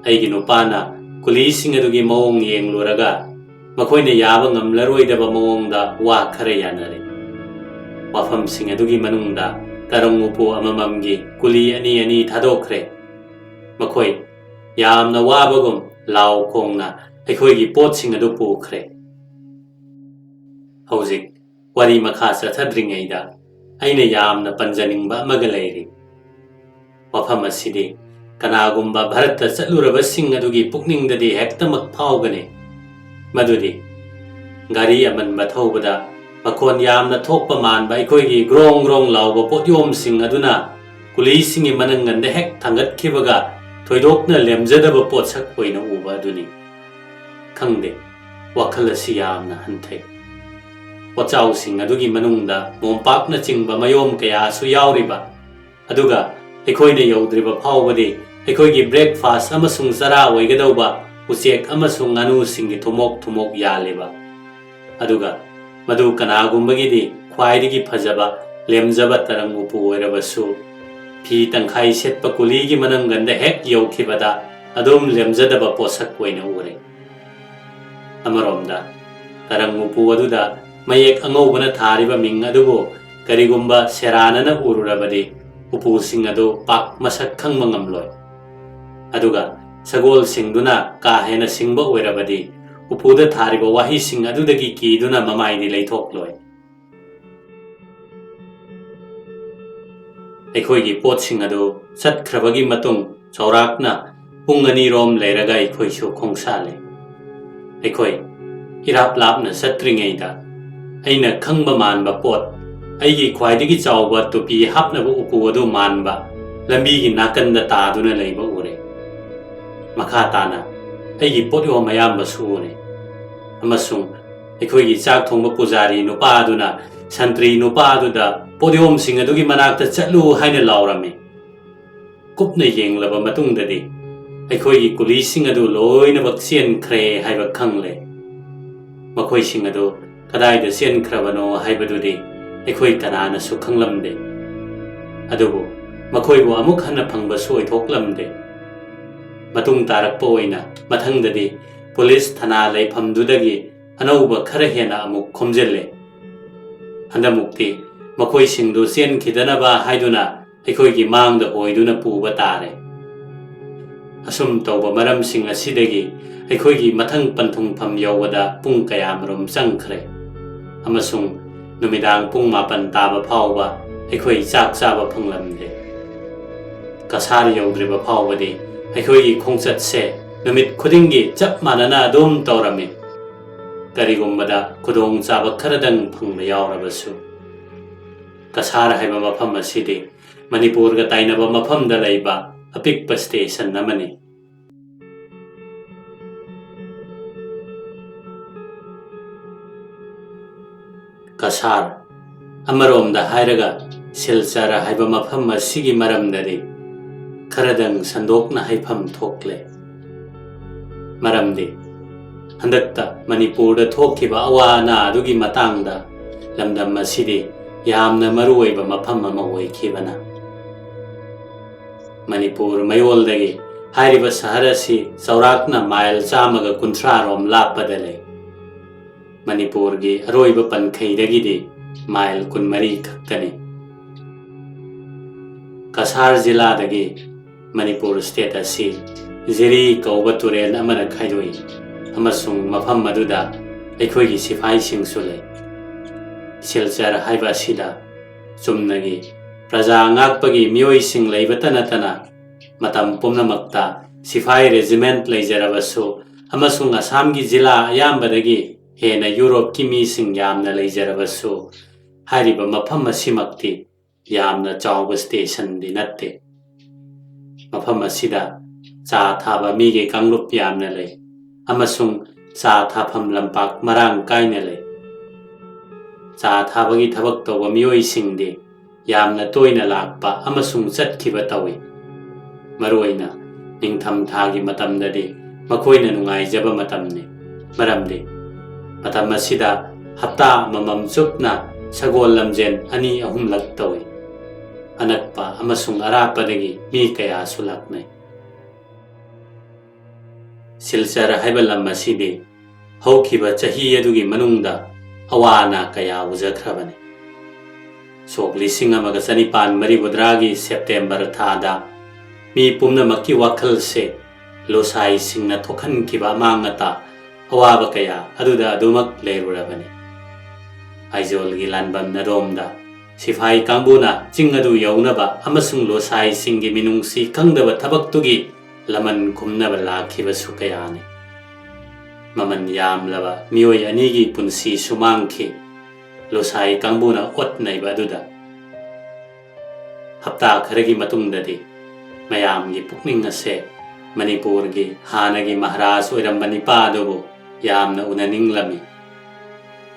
Aigi nupana kuli singadugi mawong yengluraga makhoina yaba ngamlaroidaba mawongda wa khare yanare. Wafam singadugi manungda tarong upu amamamgi kuli ani thadokre. Makhoi yamna wabagum lau kongna aikhoigi pot singadu pukhre. Haujik wari makha chathadringaida aina yamna panjaningba amaga leiri. Wafam asidi kanagumba Bharata chatluraba sing adugi pukningdadi hektamak phawgani. Madudi gari amanba thaubada makhon yamna thokpa manba aikhoigi grong grong lauba potyom sing aduna kuli singi mananganda hek thangatkhibaga thoidokna lemjadaba potsak oina uba aduni. Khangde ꯋꯥꯈꯜ ꯑꯁꯤ ꯌꯥꯝꯅ ꯍꯟꯊꯩ ꯄꯣꯠꯆꯥꯎꯁꯤꯡ ꯑꯗꯨꯒꯤ ꯃꯅꯨꯡꯗ ꯃꯣꯝꯄꯥꯛꯅꯆꯤꯡꯕ ꯃꯌꯣꯝ ꯀꯌꯥꯁꯨ ꯌꯥꯎꯔꯤꯕ ꯑꯗꯨꯒ ꯑꯩꯈꯣꯏꯅ ꯌꯧꯗ꯭ꯔꯤꯕ ꯐꯥꯎꯕꯗꯤ ꯑꯩꯈꯣꯏꯒꯤ ꯕ꯭ꯔꯦꯛꯐꯥꯁ ꯑꯃꯁꯨꯡ ꯆꯔꯥ ꯑꯣꯏꯒꯗꯧꯕ ꯎꯆꯦꯛ ꯑꯃꯁꯨꯡ ꯉꯥꯅꯨꯁꯤꯡꯒꯤ ꯊꯨꯃꯣꯛ ꯌꯥꯜꯂꯤꯕ ꯑꯗꯨꯒ ꯃꯗꯨ ꯀꯅꯥꯒꯨꯝꯕꯒꯤꯗꯤ ꯈ꯭ꯋꯥꯏꯗꯒꯤ ꯐꯖꯕ ꯂꯦꯝꯖꯕ ꯇꯔꯪ ꯎꯄꯨ ꯑꯣꯏꯔꯕꯁꯨ ꯐꯤ ꯇꯪꯈꯥꯏ ꯁꯦꯠꯄ ꯀꯨꯂꯤꯒꯤ ꯃꯅꯪꯒꯟꯗ ꯍꯦꯛ ꯌꯧꯈꯤꯕꯗ ꯑꯗꯨꯝ ꯂꯦꯝꯖꯗꯕ ꯄꯣꯠꯁꯛ ꯑꯣꯏꯅ ꯎꯔꯦ ꯑꯃꯔꯣꯝꯗ ꯇꯔꯪ ꯎꯄꯨ ꯑꯗꯨꯗ ꯃꯌꯦꯛ ꯑꯉꯧꯕꯅ ꯊꯥꯔꯤꯕ ꯃꯤꯡ ꯑꯗꯨꯕꯨ ꯀꯔꯤꯒꯨꯝꯕ ꯁꯦꯔꯥꯅꯅ ꯎꯔꯨꯔꯕꯗꯤ ꯎꯄꯨꯁꯤꯡ ꯑꯗꯨ ꯄꯥꯛ ꯃꯁꯛ ꯈꯪꯕ ꯉꯝꯂꯣꯏ ꯑꯗꯨꯒ ꯁꯒꯣꯜꯁꯤꯡꯗꯨꯅ ꯀꯥ ꯍꯦꯟꯅ ꯁꯤꯡꯕ ꯑꯣꯏꯔꯕꯗꯤ ꯎꯄꯨꯗ ꯊꯥꯔꯤꯕ ꯋꯥꯍꯩꯁꯤꯡ ꯑꯗꯨꯗꯒꯤ ꯀꯤꯗꯨꯅ ꯃꯃꯥꯏꯗꯤ ꯂꯩꯊꯣꯛꯂꯣꯏ ꯑꯩꯈꯣꯏꯒꯤ ꯄꯣꯠꯁꯤꯡ ꯑꯗꯨ ꯆꯠꯈ꯭ꯔꯕꯒꯤ ꯃꯇꯨꯡ ꯆꯥꯎꯔꯥꯛꯅ ꯄꯨꯡ 2ꯔꯣꯝ ꯂꯩꯔꯒ ꯑꯩꯈꯣꯏꯁꯨ ꯈꯣꯡꯁꯥꯜꯂꯦ ꯑꯩꯈꯣꯏ ꯏꯔꯥꯞ ꯂꯥꯞꯅ ꯆꯠꯇ꯭ꯔꯤꯉꯩꯗ ꯑꯩꯅ ꯈꯪꯕ ꯃꯥꯟꯕ ꯄꯣꯠ ꯑꯩꯒꯤ ꯈ꯭ꯋꯥꯏꯗꯒꯤ ꯆꯥꯎꯕ ꯇꯨꯄꯤ ꯍꯥꯞꯅꯕ ꯎꯄꯨ ꯑꯗꯨ ꯃꯥꯟꯕ ꯂꯝꯕꯤꯒꯤ ꯅꯥꯀꯟꯗ ꯇꯥꯗꯨꯅ ꯂꯩꯕ ꯎꯔꯦ ꯃꯈꯥ ꯇꯥꯅ ꯑꯩꯒꯤ ꯄꯣꯠꯌꯣꯝ ꯑꯌꯥꯝꯕꯁꯨ ꯎꯔꯦ ꯑꯃꯁꯨꯡ ꯑꯩꯈꯣꯏꯒꯤ ꯆꯥꯛ ꯊꯣꯡꯕ ꯄꯨꯖꯥꯔꯤ ꯅꯨꯄꯥ ꯑꯗꯨꯅ ꯁꯟꯇ꯭ꯔꯤ ꯅꯨꯄꯥ ꯑꯗꯨꯗ ꯄꯣꯠꯌꯣꯝꯁꯤꯡ ꯑꯗꯨꯒꯤ ꯃꯅꯥꯛꯇ ꯆꯠꯂꯨ ꯍꯥꯏꯅ ꯂꯥꯎꯔꯝꯃꯤ ꯀꯨꯞꯅ ꯌꯦꯡꯂꯕ ꯃꯇꯨꯡꯗꯗꯤ ꯑꯩꯈꯣꯏꯒꯤ ꯀꯨꯂꯤꯁꯤꯡ ꯑꯗꯨ ꯂꯣꯏꯅꯃꯛ ꯆꯦꯟꯈ꯭ꯔꯦ ꯍꯥꯏꯕ ꯈꯪꯂꯦ ꯃꯈꯣꯏꯁꯤꯡ ꯑꯗꯨ ꯀꯗꯥꯏꯗ ꯆꯦꯟꯈ꯭ꯔꯕꯅꯣ ꯍꯥꯏꯕꯗꯨꯗꯤ ꯑꯩꯈꯣꯏ ꯀꯅꯥꯅꯁꯨ ꯈꯪꯂꯝꯗꯦ ꯑꯗꯨꯕꯨ ꯃꯈꯣꯏꯕꯨ ꯑꯃꯨꯛ ꯍꯟꯅ ꯐꯪꯕꯁꯨ ꯑꯣꯏꯊꯣꯛꯂꯝꯗꯦ ꯃꯇꯨꯡ ꯇꯥꯔꯛꯄ ꯑꯣꯏꯅ ꯃꯊꯪꯗꯗꯤ ꯄꯨꯂꯤꯁ ꯊꯅꯥ ꯂꯩꯐꯝꯗꯨꯗꯒꯤ ꯑꯅꯧꯕ ꯈꯔ ꯍꯦꯟꯅ ꯑꯃꯨꯛ ꯈꯣꯝꯖꯤꯜꯂꯦ ꯍꯟꯗꯛꯃꯨꯛꯇꯤ ꯃꯈꯣꯏꯁꯤꯡꯗꯨ ꯆꯦꯟꯈꯤꯗꯅꯕ ꯍꯥꯏꯗꯨꯅ ꯑꯩꯈꯣꯏꯒꯤ ꯃꯥꯡꯗ ꯑꯣꯏꯗꯨꯅ ꯄꯨꯕ ꯇꯥꯔꯦ ꯑꯁꯨꯝ ꯇꯧꯕ ꯃꯔꯝꯁꯤꯡ ꯑꯁꯤꯗꯒꯤ ꯑꯩꯈꯣꯏꯒꯤ ꯃꯊꯪ ꯄꯟꯊꯨꯡꯐꯝ ꯌꯧꯕꯗ ꯄꯨꯡ ꯀꯌꯥꯃꯔꯨꯝ ꯆꯪꯈ꯭ꯔꯦ ꯑꯃꯁꯨꯡ ꯅꯨꯃꯤꯗꯥꯡ ꯄꯨꯡ 9 ꯇꯥꯕ ꯐꯥꯎꯕ ꯑꯩꯈꯣꯏ ꯆꯥꯛ ꯆꯥꯕ ꯐꯪꯂꯝꯗꯦ ꯀꯁꯥꯔ ꯌꯧꯗ꯭ꯔꯤꯕ ꯐꯥꯎꯕꯗꯤ ꯑꯩꯈꯣꯏꯒꯤ ꯈꯣꯡꯆꯠꯁꯦ ꯅꯨꯃꯤꯠ ꯈꯨꯗꯤꯡꯒꯤ ꯆꯞ ꯃꯥꯟꯅꯅ ꯑꯗꯨꯝ ꯇꯧꯔꯝꯃꯤ ꯀꯔꯤꯒꯨꯝꯕꯗ ꯈꯨꯗꯣꯡꯆꯥꯕ ꯈꯔꯗꯪ ꯐꯪꯕ ꯌꯥꯎꯔꯕꯁꯨ ꯀꯁꯥꯔ ꯍꯥꯏꯕ ꯃꯐꯝ ꯑꯁꯤꯗꯤ ꯃꯅꯤꯄꯨꯔꯒ ꯇꯥꯏꯅꯕ ꯃꯐꯝꯗ ꯂꯩꯕ ꯑꯄꯤꯛꯄ ꯁ꯭ꯇꯦꯁꯟ ꯑꯃꯅꯤ ꯀꯁꯥꯔ ꯑꯃꯔꯣꯝꯗ ꯍꯥꯏꯔꯒ ꯁꯤꯜꯆꯔ ꯍꯥꯏꯕ ꯃꯐꯝ ꯑꯁꯤꯒꯤ ꯃꯔꯝꯗꯗꯤ खरदंग संदोकना हाइफम थोकले मरमदि हंदक्ता मणिपुर थोकिबा अवाना अदुगी मतांगदा लमदम असिदि यामना मरुओइबा मफम अमा ओइखिबना मणिपुर मयोलदगी हाइरिबा शहर असि चौराकना माइल 130 रोम लापदा ले मणिपुरगी अरोइबा पनखैदगिदि माइल 13 खक्तनि कसार जिलादगी मणिपुर स्टेट असि जिरी कौबा तुरेन अमना खाइदोइ अमसुंग मफम मदुदा अखोइगी सिफाई सिंगसु ले सिलचर हाइबा सिदा चुमनगी प्रजा ngaakpagi मियोइ सिंग लैबता नतना मतम पुमनमक्ता सिफाई रेजिमेंट लैजरबसु अमसुंग असम की जिला अयाम्बदगी हेना यूरोप की मी सिंग यामना लैजरबसु हारिबा मफम असिमक्ति यामना चाउबा स्टेशन दि नत्ते मफम असिदा चा थाबा मीगे कांगलुप यामना लै अमसुंग चा थाफम लंपाक मरांग कायना लै चा थाबगी थबक तौबा मियोइ सिंगदि यामना तोइना लाकपा अमसुंग चटखिबा तौइ मरुइना निंगथम थागी मतमददि मखोइना नुंगाइजबा मतमने मरमदि मतम असिदा हप्ता ममम चुपना सगोल लमजेन अनि अहुम लक तौइ अनक्पा अमसुंग अरापदगी मी कया सुलकनै सिलचर हाइबा लम असिदि हौखिबा चही अदुगी मनुंगदा अवाना कया उजख्रबने सोक 1974 सेप्टेम्बर थादा मी पुमनमक्की वखल से लोसाई सिंगना थोखनखिबा मांगता अवाबा कया अदुदा अदुमक लेरुरबने आइजोलगी लानबम नरोमदा सिफाई कांबुना चिंगदु यौनबा अमसुंग लोसाई सिंगी मिनुंगसी खंगदबा थबक्तुगी लमन खुमनबा लाखिबसु कयाने ममन यामलबा मियोइ अनिगी पुंसी सुमांगखि लोसाई कांबुना ओतनैबा अदुदा हप्ता खरगी मतुंगददि मयामगी पुकनिंग असे मणिपुरगी हानगी महाराज ओइरंबा निपा अदुबु ꯌꯥꯝꯅ ꯎꯅꯅꯤꯡꯂꯝꯃꯤ꯫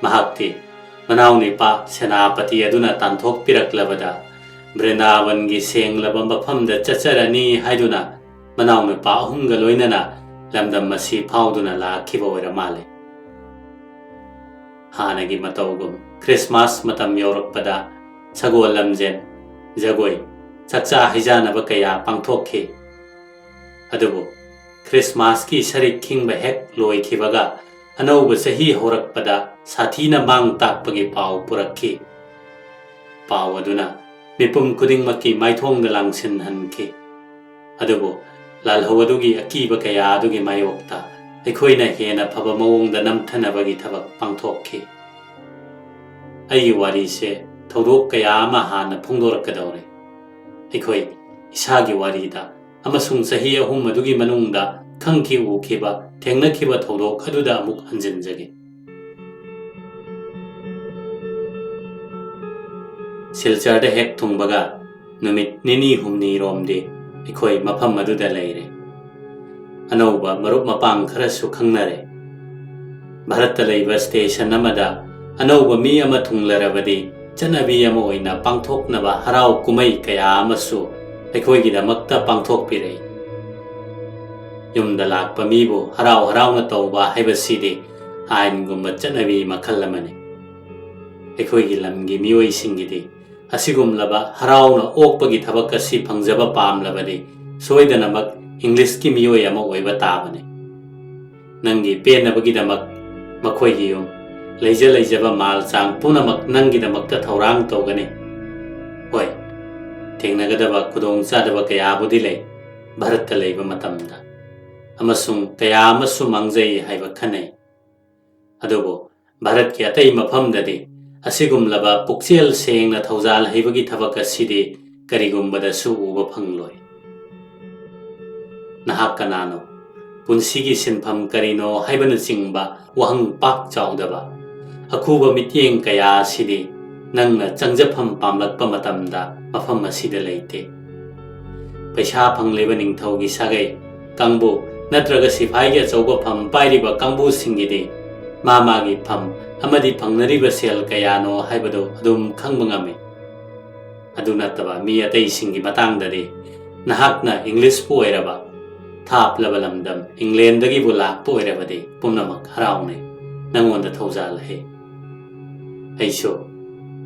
ꯃꯍꯥꯛꯇꯤ ꯃꯅꯥꯎꯅꯤꯄꯥ ꯁꯦꯅꯥꯄꯇꯤ ꯑꯗꯨꯅ ꯇꯥꯟꯊꯣꯛꯄꯤꯔꯛꯂꯕꯗ ꯕ꯭ꯔꯤꯟꯗꯥꯕꯟꯒꯤ ꯁꯦꯡꯂꯕ ꯃꯐꯝꯗ ꯆꯠꯆꯔꯅꯤ ꯍꯥꯏꯗꯨꯅ ꯃꯅꯥꯎꯅꯤꯄꯥ ꯑꯍꯨꯝꯒ ꯂꯣꯏꯅꯅ ꯂꯝꯗꯝ ꯑꯁꯤ ꯐꯥꯎꯗꯨꯅ ꯂꯥꯛꯈꯤꯕ ꯑꯣꯏꯔ ꯃꯥꯜꯂꯦ꯫ ꯍꯥꯟꯅꯒꯤ ꯃꯇꯧꯒꯨꯝ ꯈ꯭ꯔꯤꯁꯃꯥꯁ ꯃꯇꯝ ꯌꯧꯔꯛꯄꯗ ꯁꯒꯣꯜ ꯂꯝꯖꯦꯟ, ꯖꯒꯣꯏ, ꯆꯥꯛꯆꯥ ꯍꯩꯖꯥꯅꯕ ꯀꯌꯥ ꯄꯥꯡꯊꯣꯛꯈꯤ꯫ ꯑꯗꯨꯕꯨ ꯈ꯭ꯔꯤꯁꯃꯥꯁꯀꯤ ꯁꯔꯤꯛ ꯈꯤꯡꯕ ꯍꯦꯛ ꯂꯣꯏꯈꯤꯕꯒ ꯑꯅꯧꯕ ꯆꯍꯤ ꯍꯧꯔꯛꯄꯗ ꯁꯥꯊꯤꯅ ꯃꯥꯡ ꯇꯥꯛꯄꯒꯤ ꯄꯥꯎ ꯄꯨꯔꯛꯈꯤ꯫ ꯄꯥꯎ ꯑꯗꯨꯅ ꯃꯤꯄꯨꯝ ꯈꯨꯗꯤꯡꯃꯛꯀꯤ ꯃꯥꯏꯊꯣꯡꯗ ꯂꯥꯡꯁꯤꯟꯍꯟꯈꯤ꯫ ꯑꯗꯨꯕꯨ ꯂꯥꯜꯍꯧ ꯑꯗꯨꯒꯤ ꯑꯀꯤꯕ ꯀꯌꯥ ꯑꯗꯨꯒꯤ ꯃꯥꯌꯣꯛꯇ ꯑꯩꯈꯣꯏꯅ ꯍꯦꯟꯅ ꯐꯕ ꯃꯑꯣꯡꯗ ꯅꯝꯊꯅꯕꯒꯤ ꯊꯕꯛ ꯄꯥꯡꯊꯣꯛꯈꯤ꯫ ꯑꯩꯒꯤ ꯋꯥꯔꯤꯁꯦ ꯊꯧꯗꯣꯛ ꯀꯌꯥ ꯑꯃ ꯍꯥꯟꯅ ꯐꯣꯡꯗꯣꯔꯛꯀꯗꯧꯔꯦ꯫ ꯑꯩꯈꯣꯏ ꯏꯁꯥꯒꯤ ꯋꯥꯔꯤꯗ ꯑꯃꯁꯨꯡ ꯆꯍꯤ 3 ꯑꯗꯨꯒꯤ ꯃꯅꯨꯡꯗ ꯈꯪꯈꯤ ꯎꯈꯤꯕ ꯊꯦꯡꯅꯈꯤꯕ ꯊꯧꯗꯣꯛ ꯑꯗꯨꯗ ꯑꯃꯨꯛ ꯍꯟꯖꯤꯟꯖꯒꯦ꯫ ꯁꯤꯜꯆꯔꯗ ꯍꯦꯛ ꯊꯨꯡꯕꯒ ꯅꯨꯃꯤꯠ 2-3ꯔꯣꯝꯗꯤ ꯑꯩꯈꯣꯏ ꯃꯐꯝ ꯑꯗꯨꯗ ꯂꯩꯔꯦ꯫ ꯑꯅꯧꯕ ꯃꯔꯨꯞ ꯃꯄꯥꯡ ꯈꯔꯁꯨ ꯈꯪꯅꯔꯦ꯫ ꯚꯥꯔꯠꯇ ꯂꯩꯕ ꯁ꯭ꯇꯦꯁꯟ ꯑꯃꯗ ꯑꯅꯧꯕ ꯃꯤ ꯑꯃ ꯊꯨꯡꯂꯔꯕꯗꯤ ꯆꯠꯅꯕꯤ ꯑꯃ ꯑꯣꯏꯅ ꯄꯥꯡꯊꯣꯛꯅꯕ ꯍꯔꯥꯎ ꯀꯨꯝꯍꯩ ꯀꯌꯥ ꯑꯃꯁꯨ ꯑꯩꯈꯣꯏꯒꯤꯗꯃꯛꯇ ꯄꯥꯡꯊꯣꯛꯄꯤꯔꯛꯏ꯫ ꯌꯨꯝꯗ ꯂꯥꯛꯄ ꯃꯤꯕꯨ ꯍꯔꯥꯎ ꯍꯔꯥꯎꯅ ꯇꯧꯕ ꯍꯥꯏꯕꯁꯤꯗꯤ ꯑꯥꯏꯟꯒꯨꯝꯕ ꯆꯠꯅꯕꯤ ꯃꯈꯜ ꯑꯃꯅꯤ꯫ ꯑꯩꯈꯣꯏꯒꯤ ꯂꯝꯒꯤ ꯃꯤꯑꯣꯏꯁꯤꯡꯒꯤꯗꯤ ꯑꯁꯤꯒꯨꯝꯂꯕ ꯍꯔꯥꯎꯅ ꯑꯣꯛꯄꯒꯤ ꯊꯕꯛ ꯑꯁꯤ ꯐꯪꯖꯕ ꯄꯥꯝꯂꯕꯗꯤ ꯁꯣꯏꯗꯅꯃꯛ ꯏꯪꯂꯤꯁꯀꯤ ꯃꯤꯑꯣꯏ ꯑꯃ ꯑꯣꯏꯕ ꯇꯥꯕꯅꯤ꯫ ꯅꯪꯒꯤ ꯄꯦꯟꯅꯕꯒꯤꯗꯃꯛ ꯃꯈꯣꯏꯒꯤ ꯌꯨꯝ, ꯂꯩꯖꯕ ꯃꯥꯜ ꯆꯥꯡ ꯄꯨꯝꯅꯃꯛ ꯅꯪꯒꯤꯗꯃꯛꯇ ꯊꯧꯔꯥꯡ ꯇꯧꯒꯅꯤ꯫ ꯍꯣꯏ, ꯊꯦꯡꯅꯒꯗꯕ ꯈꯨꯗꯣꯡꯆꯥꯗꯕ ꯀꯌꯥꯕꯨꯗꯤ ꯂꯩ ꯚꯥꯔꯠꯇ ꯂꯩꯕ ꯃꯇꯝꯗ, ꯑꯃꯁꯨꯡ ꯀꯌꯥ ꯑꯃꯁꯨ ꯃꯥꯡꯖꯩ ꯍꯥꯏꯕ ꯈꯟꯅꯩ꯫ ꯑꯗꯨꯕꯨ ꯚꯥꯔꯠꯀꯤ ꯑꯇꯩ ꯃꯐꯝꯗꯗꯤ ꯑꯁꯤꯒꯨꯝꯂꯕ ꯄꯨꯛꯆꯦꯜ ꯁꯦꯡꯅ ꯊꯧꯖꯥꯜ ꯍꯩꯕꯒꯤ ꯊꯕꯛ ꯑꯁꯤꯗꯤ ꯀꯔꯤꯒꯨꯝꯕꯗꯁꯨ ꯎꯕ ꯐꯪꯂꯣꯏ꯫ ꯅꯍꯥꯛ ꯀꯅꯥꯅꯣ, ꯄꯨꯟꯁꯤꯒꯤ ꯁꯤꯟꯐꯝ ꯀꯔꯤꯅꯣ ꯍꯥꯏꯕꯅꯆꯤꯡꯕ ꯋꯥꯍꯪ ꯄꯥꯛ ꯆꯥꯎꯗꯕ ꯑꯈꯨꯕ ꯃꯤꯠꯌꯦꯡ ꯀꯌꯥ ꯑꯁꯤꯗꯤ ꯅꯪꯅ ꯆꯪꯖꯐꯝ ꯄꯥꯝꯂꯛꯄ ꯃꯇꯝꯗ ꯃꯐꯝ ꯑꯁꯤꯗ ꯂꯩꯇꯦ꯫ ꯄꯩꯁꯥ ꯐꯪꯂꯤꯕ ꯅꯤꯡꯊꯧꯒꯤ ꯁꯥꯒꯩ ꯀꯥꯡꯕꯨ ꯅꯠꯇ꯭ꯔꯒ ꯁꯤꯐꯥꯏꯒꯤ ꯑꯆꯧꯕ ꯐꯝ ꯄꯥꯏꯔꯤꯕ ꯀꯥꯡꯕꯨꯁꯤꯡꯒꯤꯗꯤ ꯃꯥꯒꯤ ꯐꯝ ꯑꯃꯗꯤ ꯐꯪꯅꯔꯤꯕ ꯁꯦꯜ ꯀꯌꯥꯅꯣ ꯍꯥꯏꯕꯗꯨ ꯑꯗꯨꯝ ꯈꯪꯕ ꯉꯝꯃꯤ꯫ ꯑꯗꯨ ꯅꯠꯇꯕ ꯃꯤ ꯑꯇꯩꯁꯤꯡꯒꯤ ꯃꯇꯥꯡꯗꯗꯤ ꯅꯍꯥꯛꯅ ꯏꯪꯂꯤꯁꯄꯨ ꯑꯣꯏꯔꯕ, ꯊꯥꯞꯂꯕ ꯂꯝꯗꯝ ꯏꯪꯂꯦꯟꯗꯒꯤꯕꯨ ꯂꯥꯛꯄ ꯑꯣꯏꯔꯕꯗꯤ ꯄꯨꯝꯅꯃꯛ ꯍꯔꯥꯎꯅꯩ, ꯅꯪꯉꯣꯟꯗ ꯊꯧꯖꯥꯜ ꯍꯩ꯫ ꯑꯩꯁꯨ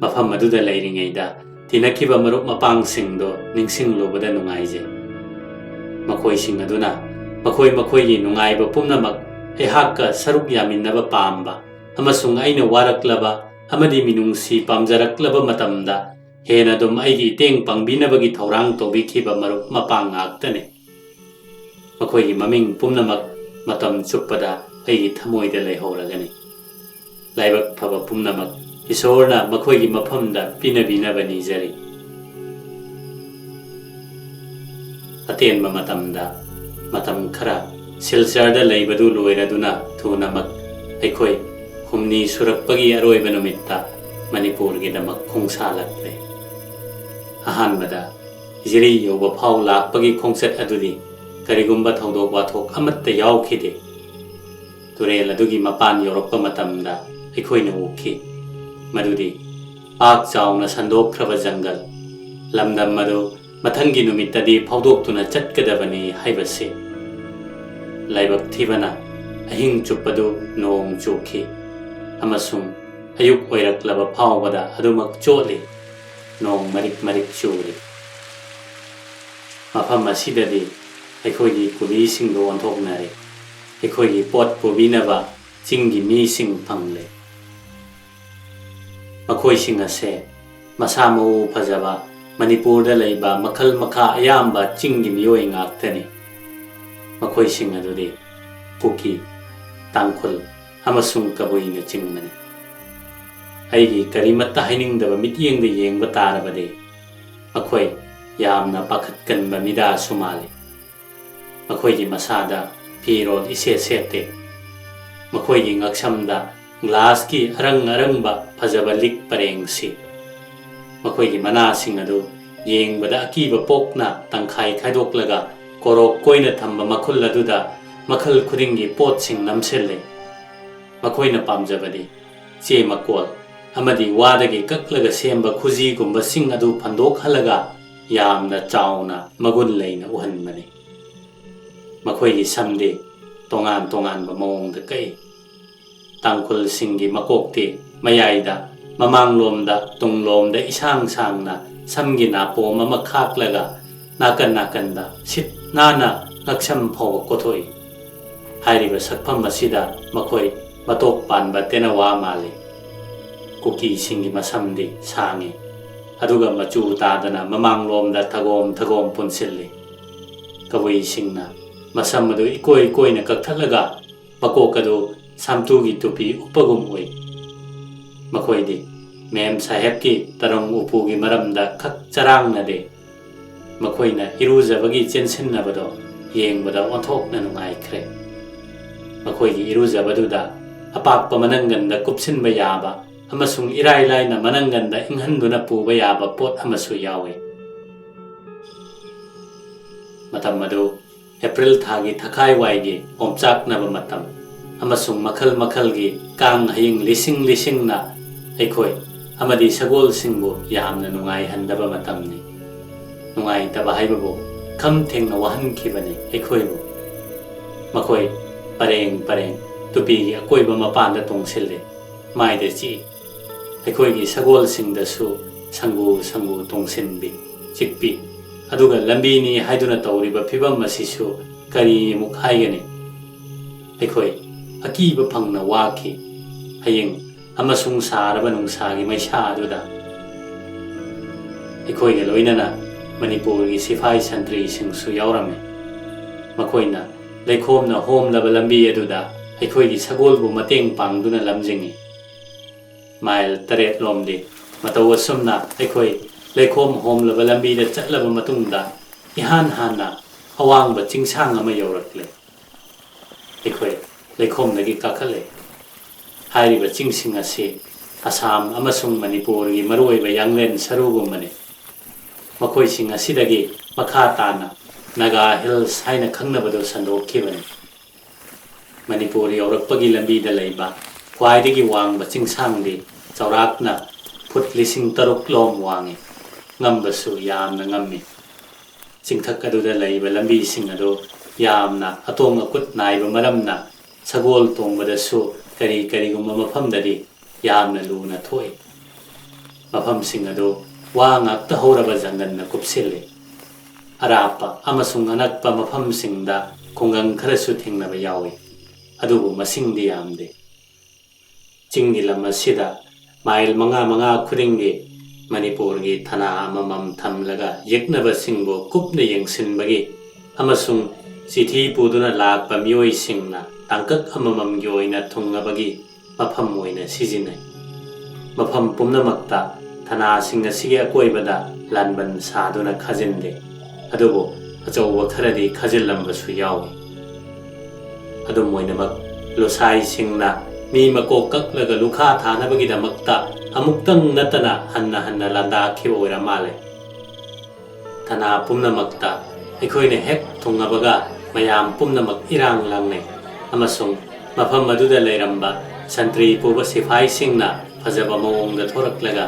ꯃꯐꯝ ꯑꯗꯨꯗ ꯂꯩꯔꯤꯉꯩꯗ ꯇꯤꯟꯅꯈꯤꯕ ꯃꯔꯨꯞ ꯃꯄꯥꯡꯁꯤꯡꯗꯣ ꯅꯤꯡꯁꯤꯡꯂꯨꯕꯗ ꯅꯨꯡꯉꯥꯏꯖꯩ꯫ ꯃꯈꯣꯏꯁꯤꯡ ꯑꯗꯨꯅ ꯃꯈꯣꯏꯒꯤ ꯅꯨꯡꯉꯥꯏꯕ ꯄꯨꯝꯅꯃꯛ ꯑꯩꯍꯥꯛꯀ ꯁꯔꯨꯛ ꯌꯥꯃꯤꯟꯅꯕ ꯄꯥꯝꯕ ꯑꯃꯁꯨꯡ ꯑꯩꯅ ꯋꯥꯔꯛꯂꯕ ꯑꯃꯗꯤ ꯃꯤꯅꯨꯡꯁꯤ ꯄꯥꯝꯖꯔꯛꯂꯕ ꯃꯇꯝꯗ ꯍꯦꯟꯅ ꯑꯗꯨꯝ ꯑꯩꯒꯤ ꯏꯇꯦꯡ ꯄꯥꯡꯕꯤꯅꯕꯒꯤ ꯊꯧꯔꯥꯡ ꯇꯧꯕꯤꯈꯤꯕ ꯃꯔꯨꯞ ꯃꯄꯥꯡ ꯉꯥꯛꯇꯅꯤ꯫ ꯃꯈꯣꯏꯒꯤ ꯃꯃꯤꯡ ꯄꯨꯝꯅꯃꯛ ꯃꯇꯝ ꯆꯨꯞꯄꯗ ꯑꯩꯒꯤ ꯊꯃꯣꯏꯗ ꯂꯩꯍꯧꯔꯒꯅꯤ꯫ ꯂꯥꯏꯕꯛ ꯐꯕ ꯄꯨꯝꯅꯃꯛ ꯏꯁꯣꯔꯅ ꯃꯈꯣꯏꯒꯤ ꯃꯐꯝꯗ ꯄꯤꯅꯕꯤꯅꯕ ꯅꯤꯖꯔꯤ꯫ ꯑꯇꯦꯟꯕ ꯃꯇꯝ ꯈꯔ ꯁꯤꯜꯆꯔꯗ ꯂꯩꯕꯗꯨ ꯂꯣꯏꯔꯗꯨꯅ ꯊꯨꯅꯃꯛ ꯑꯩꯈꯣꯏ 6 ꯁꯨꯔꯛꯄꯒꯤ ꯑꯔꯣꯏꯕ ꯅꯨꯃꯤꯠꯇ ꯃꯅꯤꯄꯨꯔꯒꯤꯗꯃꯛ ꯈꯣꯡꯁꯥꯜꯂꯛꯂꯦ꯫ ꯑꯍꯥꯟꯕꯗ ꯖꯤꯔꯤ ꯌꯧꯕ ꯐꯥꯎ ꯂꯥꯛꯄꯒꯤ ꯈꯣꯡꯆꯠ ꯑꯗꯨꯗꯤ ꯀꯔꯤꯒꯨꯝꯕ ꯊꯧꯗꯣꯛ ꯋꯥꯊꯣꯛ ꯑꯃꯠꯇ ꯌꯥꯎꯈꯤꯗꯦ꯫ ꯇꯨꯔꯦꯜ ꯑꯗꯨꯒꯤ ꯃꯄꯥꯟ ꯌꯧꯔꯛꯄ ꯃꯇꯝꯗ ꯑꯩꯈꯣꯏꯅ ꯎꯈꯤ ꯃꯗꯨꯗꯤ ꯄꯥꯛ ꯆꯥꯎꯅ ꯁꯟꯗꯣꯛꯈ꯭ꯔꯕ ꯖꯪꯒꯜ, ꯂꯝꯗꯝ ꯑꯗꯨ ꯃꯊꯪꯒꯤ ꯅꯨꯃꯤꯠꯇꯗꯤ ꯐꯥꯎꯗꯣꯛꯇꯨꯅ ꯆꯠꯀꯗꯕꯅꯤ ꯍꯥꯏꯕꯁꯤ꯫ ꯂꯥꯏꯕꯛ ꯊꯤꯕꯅ ꯑꯍꯤꯡ ꯆꯨꯞꯄꯗꯨ ꯅꯣꯡ ꯆꯨꯈꯤ ꯑꯃꯁꯨꯡ ꯑꯌꯨꯛ ꯑꯣꯏꯔꯛꯂꯕ ꯐꯥꯎꯕꯗ ꯑꯗꯨꯃꯛ ꯆꯣꯠꯂꯤ, ꯅꯣꯡ ꯃꯔꯤꯛ ꯃꯔꯤꯛ ꯆꯨꯔꯤ꯫ ꯃꯐꯝ ꯑꯁꯤꯗꯗꯤ ꯑꯩꯈꯣꯏꯒꯤ ꯀꯨꯂꯤꯁꯤꯡꯗꯨ ꯑꯣꯟꯊꯣꯛꯅꯔꯦ꯫ ꯑꯩꯈꯣꯏꯒꯤ ꯄꯣꯠ ꯄꯨꯕꯤꯅꯕ ꯆꯤꯡꯒꯤ ꯃꯤꯁꯤꯡ ꯐꯪꯂꯦ꯫ ꯃꯈꯣꯏꯁꯤꯡ ꯑꯁꯦ ꯃꯁꯥ ꯃꯎ ꯐꯖꯕ ꯃꯅꯤꯄꯨꯔꯗ ꯂꯩꯕ ꯃꯈꯜ ꯃꯈꯥ ꯑꯌꯥꯝꯕ ꯆꯤꯡꯒꯤ ꯃꯤꯑꯣꯏ ꯉꯥꯛꯇꯅꯤ꯫ ꯃꯈꯣꯏꯁꯤꯡ ꯑꯗꯨꯗꯤ ꯀꯨꯀꯤ, ꯇꯥꯡꯈꯨꯜ ꯑꯃꯁꯨꯡ ꯀꯕꯨꯏꯅꯆꯤꯡꯕꯅꯤ꯫ ꯑꯩꯒꯤ ꯀꯔꯤꯃꯠꯇ ꯍꯥꯏꯅꯤꯡꯗꯕ ꯃꯤꯠꯌꯦꯡꯗ ꯌꯦꯡꯕ ꯇꯥꯔꯕꯗꯤ ꯃꯈꯣꯏ ꯌꯥꯝꯅ ꯄꯥꯈꯠꯀꯟꯕ ꯃꯤꯗꯥꯁꯨ ꯃꯥꯜꯂꯤ꯫ ꯃꯈꯣꯏꯒꯤ ꯃꯁꯥꯗ ꯐꯤꯔꯣꯜ ꯏꯁꯦꯠ ꯁꯦꯠꯇꯦ꯫ ꯃꯈꯣꯏꯒꯤ ꯉꯛꯁꯝꯗ ꯒ꯭ꯂꯥꯁꯀꯤ ꯑꯔꯪꯕ ꯐꯖꯕ ꯂꯤꯛ ꯄꯔꯦꯡꯁꯤ꯫ ꯃꯈꯣꯏꯒꯤ ꯃꯅꯥꯁꯤꯡ ꯑꯗꯨ ꯌꯦꯡꯕꯗ ꯑꯀꯤꯕ ꯄꯣꯛꯅ ꯇꯪꯈꯥꯏ ꯈꯥꯏꯗꯣꯛꯂꯒ ꯀꯣꯔꯣꯛ ꯀꯣꯏꯅ ꯊꯝꯕ ꯃꯈꯨꯜ ꯑꯗꯨꯗ ꯃꯈꯜ ꯈꯨꯗꯤꯡꯒꯤ ꯄꯣꯠꯁꯤꯡ ꯅꯝꯁꯤꯜꯂꯤ꯫ ꯃꯈꯣꯏꯅ ꯄꯥꯝꯖꯕꯗꯤ ꯆꯦ ꯃꯀꯣꯜ ꯑꯃꯗꯤ ꯋꯥꯗꯒꯤ ꯀꯛꯂꯒ ꯁꯦꯝꯕ ꯈꯨꯖꯤꯒꯨꯝꯕꯁꯤꯡ ꯑꯗꯨ ꯐꯟꯗꯣꯛꯍꯜꯂꯒ ꯌꯥꯝꯅ ꯆꯥꯎꯅ ꯃꯒꯨꯟ ꯂꯩꯅ ꯎꯍꯟꯕꯅꯤ꯫ ꯃꯈꯣꯏꯒꯤ ꯁꯝꯗꯤ ꯇꯣꯉꯥꯟ ꯇꯣꯉꯥꯟꯕ ꯃꯑꯣꯡꯗ ꯀꯛꯏ꯫ ꯇꯥꯡꯈꯨꯜꯁꯤꯡꯒꯤ ꯃꯀꯣꯛꯇꯤ ꯃꯌꯥꯏꯗ ꯃꯃꯥꯡꯂꯣꯝꯗ ꯇꯨꯡꯂꯣꯝꯗ ꯏꯁꯥꯡ ꯁꯥꯡꯅ ꯁꯝꯒꯤ ꯅꯥꯄꯣꯝ ꯑꯃ ꯈꯥꯛꯂꯒ ꯅꯥꯀꯟ ꯅꯥꯀꯟꯗ ꯁꯤꯠ ꯅꯥꯟꯅ ꯉꯛꯁꯝ ꯐꯥꯎꯕ ꯀꯣꯊꯣꯛꯏ꯫ ꯍꯥꯏꯔꯤꯕ ꯁꯛꯐꯝ ꯑꯁꯤꯗ ꯃꯈꯣꯏ ꯃꯇꯣꯛ ꯄꯥꯟꯕ ꯇꯦꯅꯋꯥ ꯃꯥꯜꯂꯤ꯫ ꯀꯨꯀꯤꯁꯤꯡꯒꯤ ꯃꯁꯝꯗꯤ ꯁꯥꯡꯏ ꯑꯗꯨꯒ ꯃꯆꯨ ꯇꯥꯗꯅ ꯃꯃꯥꯡꯂꯣꯝꯗ ꯊꯒꯣꯝ ꯊꯒꯣꯝ ꯄꯨꯟꯁꯤꯜꯂꯤ꯫ ꯀꯕꯨꯏꯁꯤꯡꯅ ꯃꯁꯝ ꯑꯗꯨ ꯏꯀꯣꯏ ꯀꯣꯏꯅ ꯀꯛꯊꯠꯂꯒ ꯃꯀꯣꯛ ꯑꯗꯨ ꯁꯥꯝꯇꯨꯒꯤ ꯇꯨꯄꯤ ꯎꯞꯄꯒꯨꯝ ꯑꯣꯏ꯫ ꯃꯈꯣꯏꯗꯤ ꯃꯦꯝ ꯁꯥꯍꯦꯕꯀꯤ ꯇꯔꯪ ꯎꯄꯨꯒꯤ ꯃꯔꯝꯗ ꯈꯛ ꯆꯔꯥꯡꯅꯗꯦ꯫ ꯃꯈꯣꯏꯅ ꯏꯔꯨꯖꯕꯒꯤ ꯆꯦꯟꯁꯤꯟꯅꯕꯗꯣ ꯌꯦꯡꯕꯗ ꯑꯣꯟꯊꯣꯛꯅ ꯅꯨꯡꯉꯥꯏꯈ꯭ꯔꯦ꯫ ꯃꯈꯣꯏꯒꯤ ꯏꯔꯨꯖꯕꯗꯨꯗ ꯑꯄꯥꯛꯄ ꯃꯅꯪꯒꯟꯗ ꯀꯨꯞꯁꯤꯟꯕ ꯌꯥꯕ ꯑꯃꯁꯨꯡ ꯏꯔꯥꯏ ꯂꯥꯏꯅ ꯃꯅꯪꯒꯟꯗ ꯏꯪꯍꯟꯗꯨꯅ ꯄꯨꯕ ꯌꯥꯕ ꯄꯣꯠ ꯑꯃꯁꯨ ꯌꯥꯎꯏ꯫ ꯃꯇꯝ ꯑꯗꯨ ꯑꯦꯄ꯭ꯔꯤꯜ ꯊꯥꯒꯤ ꯊꯈꯥꯏꯋꯥꯏꯒꯤ ꯑꯣꯝꯆꯥꯛꯅꯕ ꯃꯇꯝ ꯑꯃꯁꯨꯡ ꯃꯈꯜ ꯃꯈꯜꯒꯤ ꯀꯥꯡ ꯍꯌꯤꯡ ꯂꯤꯁꯤꯡ ꯂꯤꯁꯤꯡꯅ ꯑꯩꯈꯣꯏ ꯑꯃꯗꯤ ꯁꯒꯣꯜꯁꯤꯡꯕꯨ ꯌꯥꯝꯅ ꯅꯨꯡꯉꯥꯏꯍꯟꯗꯕ ꯃꯇꯝꯅꯤ꯫ ꯅꯨꯡꯉꯥꯏꯇꯕ ꯍꯥꯏꯕꯕꯨ ꯈꯝ ꯊꯦꯡꯅ ꯋꯥꯍꯟꯈꯤꯕꯅꯤ ꯑꯩꯈꯣꯏꯕꯨ꯫ ꯃꯈꯣꯏ ꯄꯔꯦꯡ ꯄꯔꯦꯡ ꯇꯨꯄꯤꯒꯤ ꯑꯀꯣꯏꯕ ꯃꯄꯥꯟꯗ ꯇꯣꯡꯁꯤꯜꯂꯤ, ꯃꯥꯏꯗ ꯆꯤꯛꯏ꯫ ꯑꯩꯈꯣꯏꯒꯤ ꯁꯒꯣꯜꯁꯤꯡꯗꯁꯨ ꯁꯪꯒꯨ ꯁꯪꯒꯨ ꯇꯣꯡꯁꯤꯟꯕꯤ, ꯆꯤꯛꯄꯤ꯫ ꯑꯗꯨꯒ ꯂꯝꯕꯤꯅꯤ ꯍꯥꯏꯗꯨꯅ ꯇꯧꯔꯤꯕ ꯐꯤꯕꯝ ꯑꯁꯤꯁꯨ ꯀꯔꯤꯃꯨꯛ ꯍꯥꯏꯒꯅꯤ? ꯑꯩꯈꯣꯏ ꯑꯀꯤꯕ ꯐꯪꯅ ꯋꯥꯈꯤ ꯍꯌꯤꯡ ꯑꯃꯁꯨꯡ ꯁꯥꯔꯕ ꯅꯨꯡꯁꯥꯒꯤ ꯃꯩꯁꯥ ꯑꯗꯨꯗ꯫ ꯑꯩꯈꯣꯏꯒ ꯂꯣꯏꯅꯅ ꯃꯅꯤꯄꯨꯔꯒꯤ ꯁꯤꯐꯥꯏ ꯁꯟꯇ꯭ꯔꯤꯁꯤꯡꯁꯨ ꯌꯥꯎꯔꯝꯃꯤ꯫ ꯃꯈꯣꯏꯅ ꯂꯩꯈꯣꯝꯅ ꯍꯣꯝꯂꯕ ꯂꯝꯕꯤ ꯑꯗꯨꯗ ꯑꯩꯈꯣꯏꯒꯤ ꯁꯒꯣꯜꯕꯨ ꯃꯇꯦꯡ ꯄꯥꯡꯗꯨꯅ ꯂꯝꯖꯤꯡꯏ꯫ ꯃꯥꯏꯜ 8 ꯂꯣꯝꯗꯤ ꯃꯇꯧ ꯑꯁꯨꯝꯅ ꯑꯩꯈꯣꯏ ꯂꯩꯈꯣꯝ ꯍꯣꯝꯂꯕ ꯂꯝꯕꯤꯗ ꯆꯠꯂꯕ ꯃꯇꯨꯡꯗ इहान हाना अवांग चिंसांग यौरक्ले अखोई लेखोमदगी काखले हाइरिबा चिंसिंग असे असम अमसुंग मणिपुर की मरुओइबा यांगलेन सरुगुमने मखोइसिंग असिदगी मखा ताना नागा हिल्स हाइना खंगनबदो संदोखिबने मणिपुर यौरक्पगी लंबीदा लैबा ख्वाइदगी वांगबा चिंसांगदी चौराकना फुट 6,000 लोम वांगे ngambasу yamna ngammi chingthak aduda leiba lambi sing ado yamna atong akut naiba maramna sagol tongbadasu kari kari gumma mafamdadi yamna luna thoi mafam sing ado wa ngakta horaba janganna kupsille arapa amasung anakpa mafam singda khongang kharasu thengnaba yawi adubu masingdi yamde chingni lamasida mail manga khuringi Manipur की थाना अमम थमलगा यक्नबा सिंगबो कुपने यंगसिनबगी अमसुंग चिठी पुदुना लाकपा मियोइ सिंगना तांकक अममम गी ओइना थुंगबगी मफम ओइना सिजिनै मफम पुमनमक्ता थाना सिंग असिगे अकोइबदा लानबन सादुना खजिनदे अदुबो अचौबा खरदी खजिललंबसु यावि अदुम ओइनमक loci सिंगना मी मको कक्लगा लुखा थानबगीदमक्ता अमुक्तंग नतना हन्ना हन्ना लांदा खिब ओइरा माले थाना पुमनमक्ता अखोइने हेक थुंगबगा मयाम पुमनमक इरांग लांगने अमसुंग मफम मदुदा लेरंबा संतरी पुबा सिफाई सिंगना फजबा मओंगदा थोरक्लगा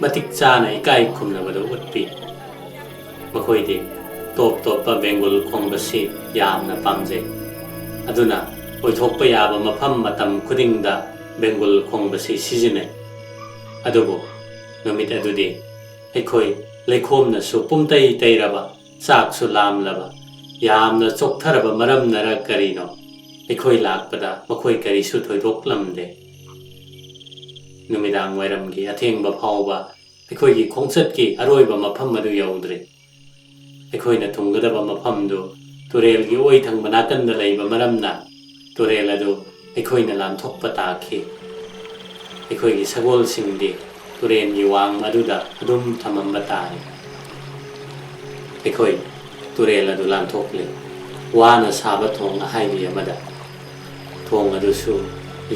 मतिक चाना इकाई खुमनबदो उत्पि मखोइदे टॉप टॉप बेंगोल खोंगबसी यामना पामजे अदुना ओइथोकपा याबा मफम मतम खुदिंगदा बेंगोल खोंगबसी सिजिने अदुबो नुमित अदुदे अखोई लेखोमनसु पुमतै तैरबा चाकसु लामलबा यामना चोकथरबा मरमनरा करिनो अखोई लाकपदा मखोई करिसु थोइदोकलमदे नुमिदांग वैरमगी अथेंगबा फावबा अखोईगी खोंगचतकी अरोइबा मफम अदु यौद्रे अखोइना थुंगदबा मफमदु तुरेलगी ओइथंगबा नाकंदा लैबा मरमना तुरेल अदु अखोइना लांथोकपा ताखि अखोईगी सगोल सिंगदी तुरेन की वांग अदुदा अदुम थमंबा तारे अखोई तुरेल अदु लांथोकले वाना साबा थोंग हाइबी अमदा थोंग अदुसु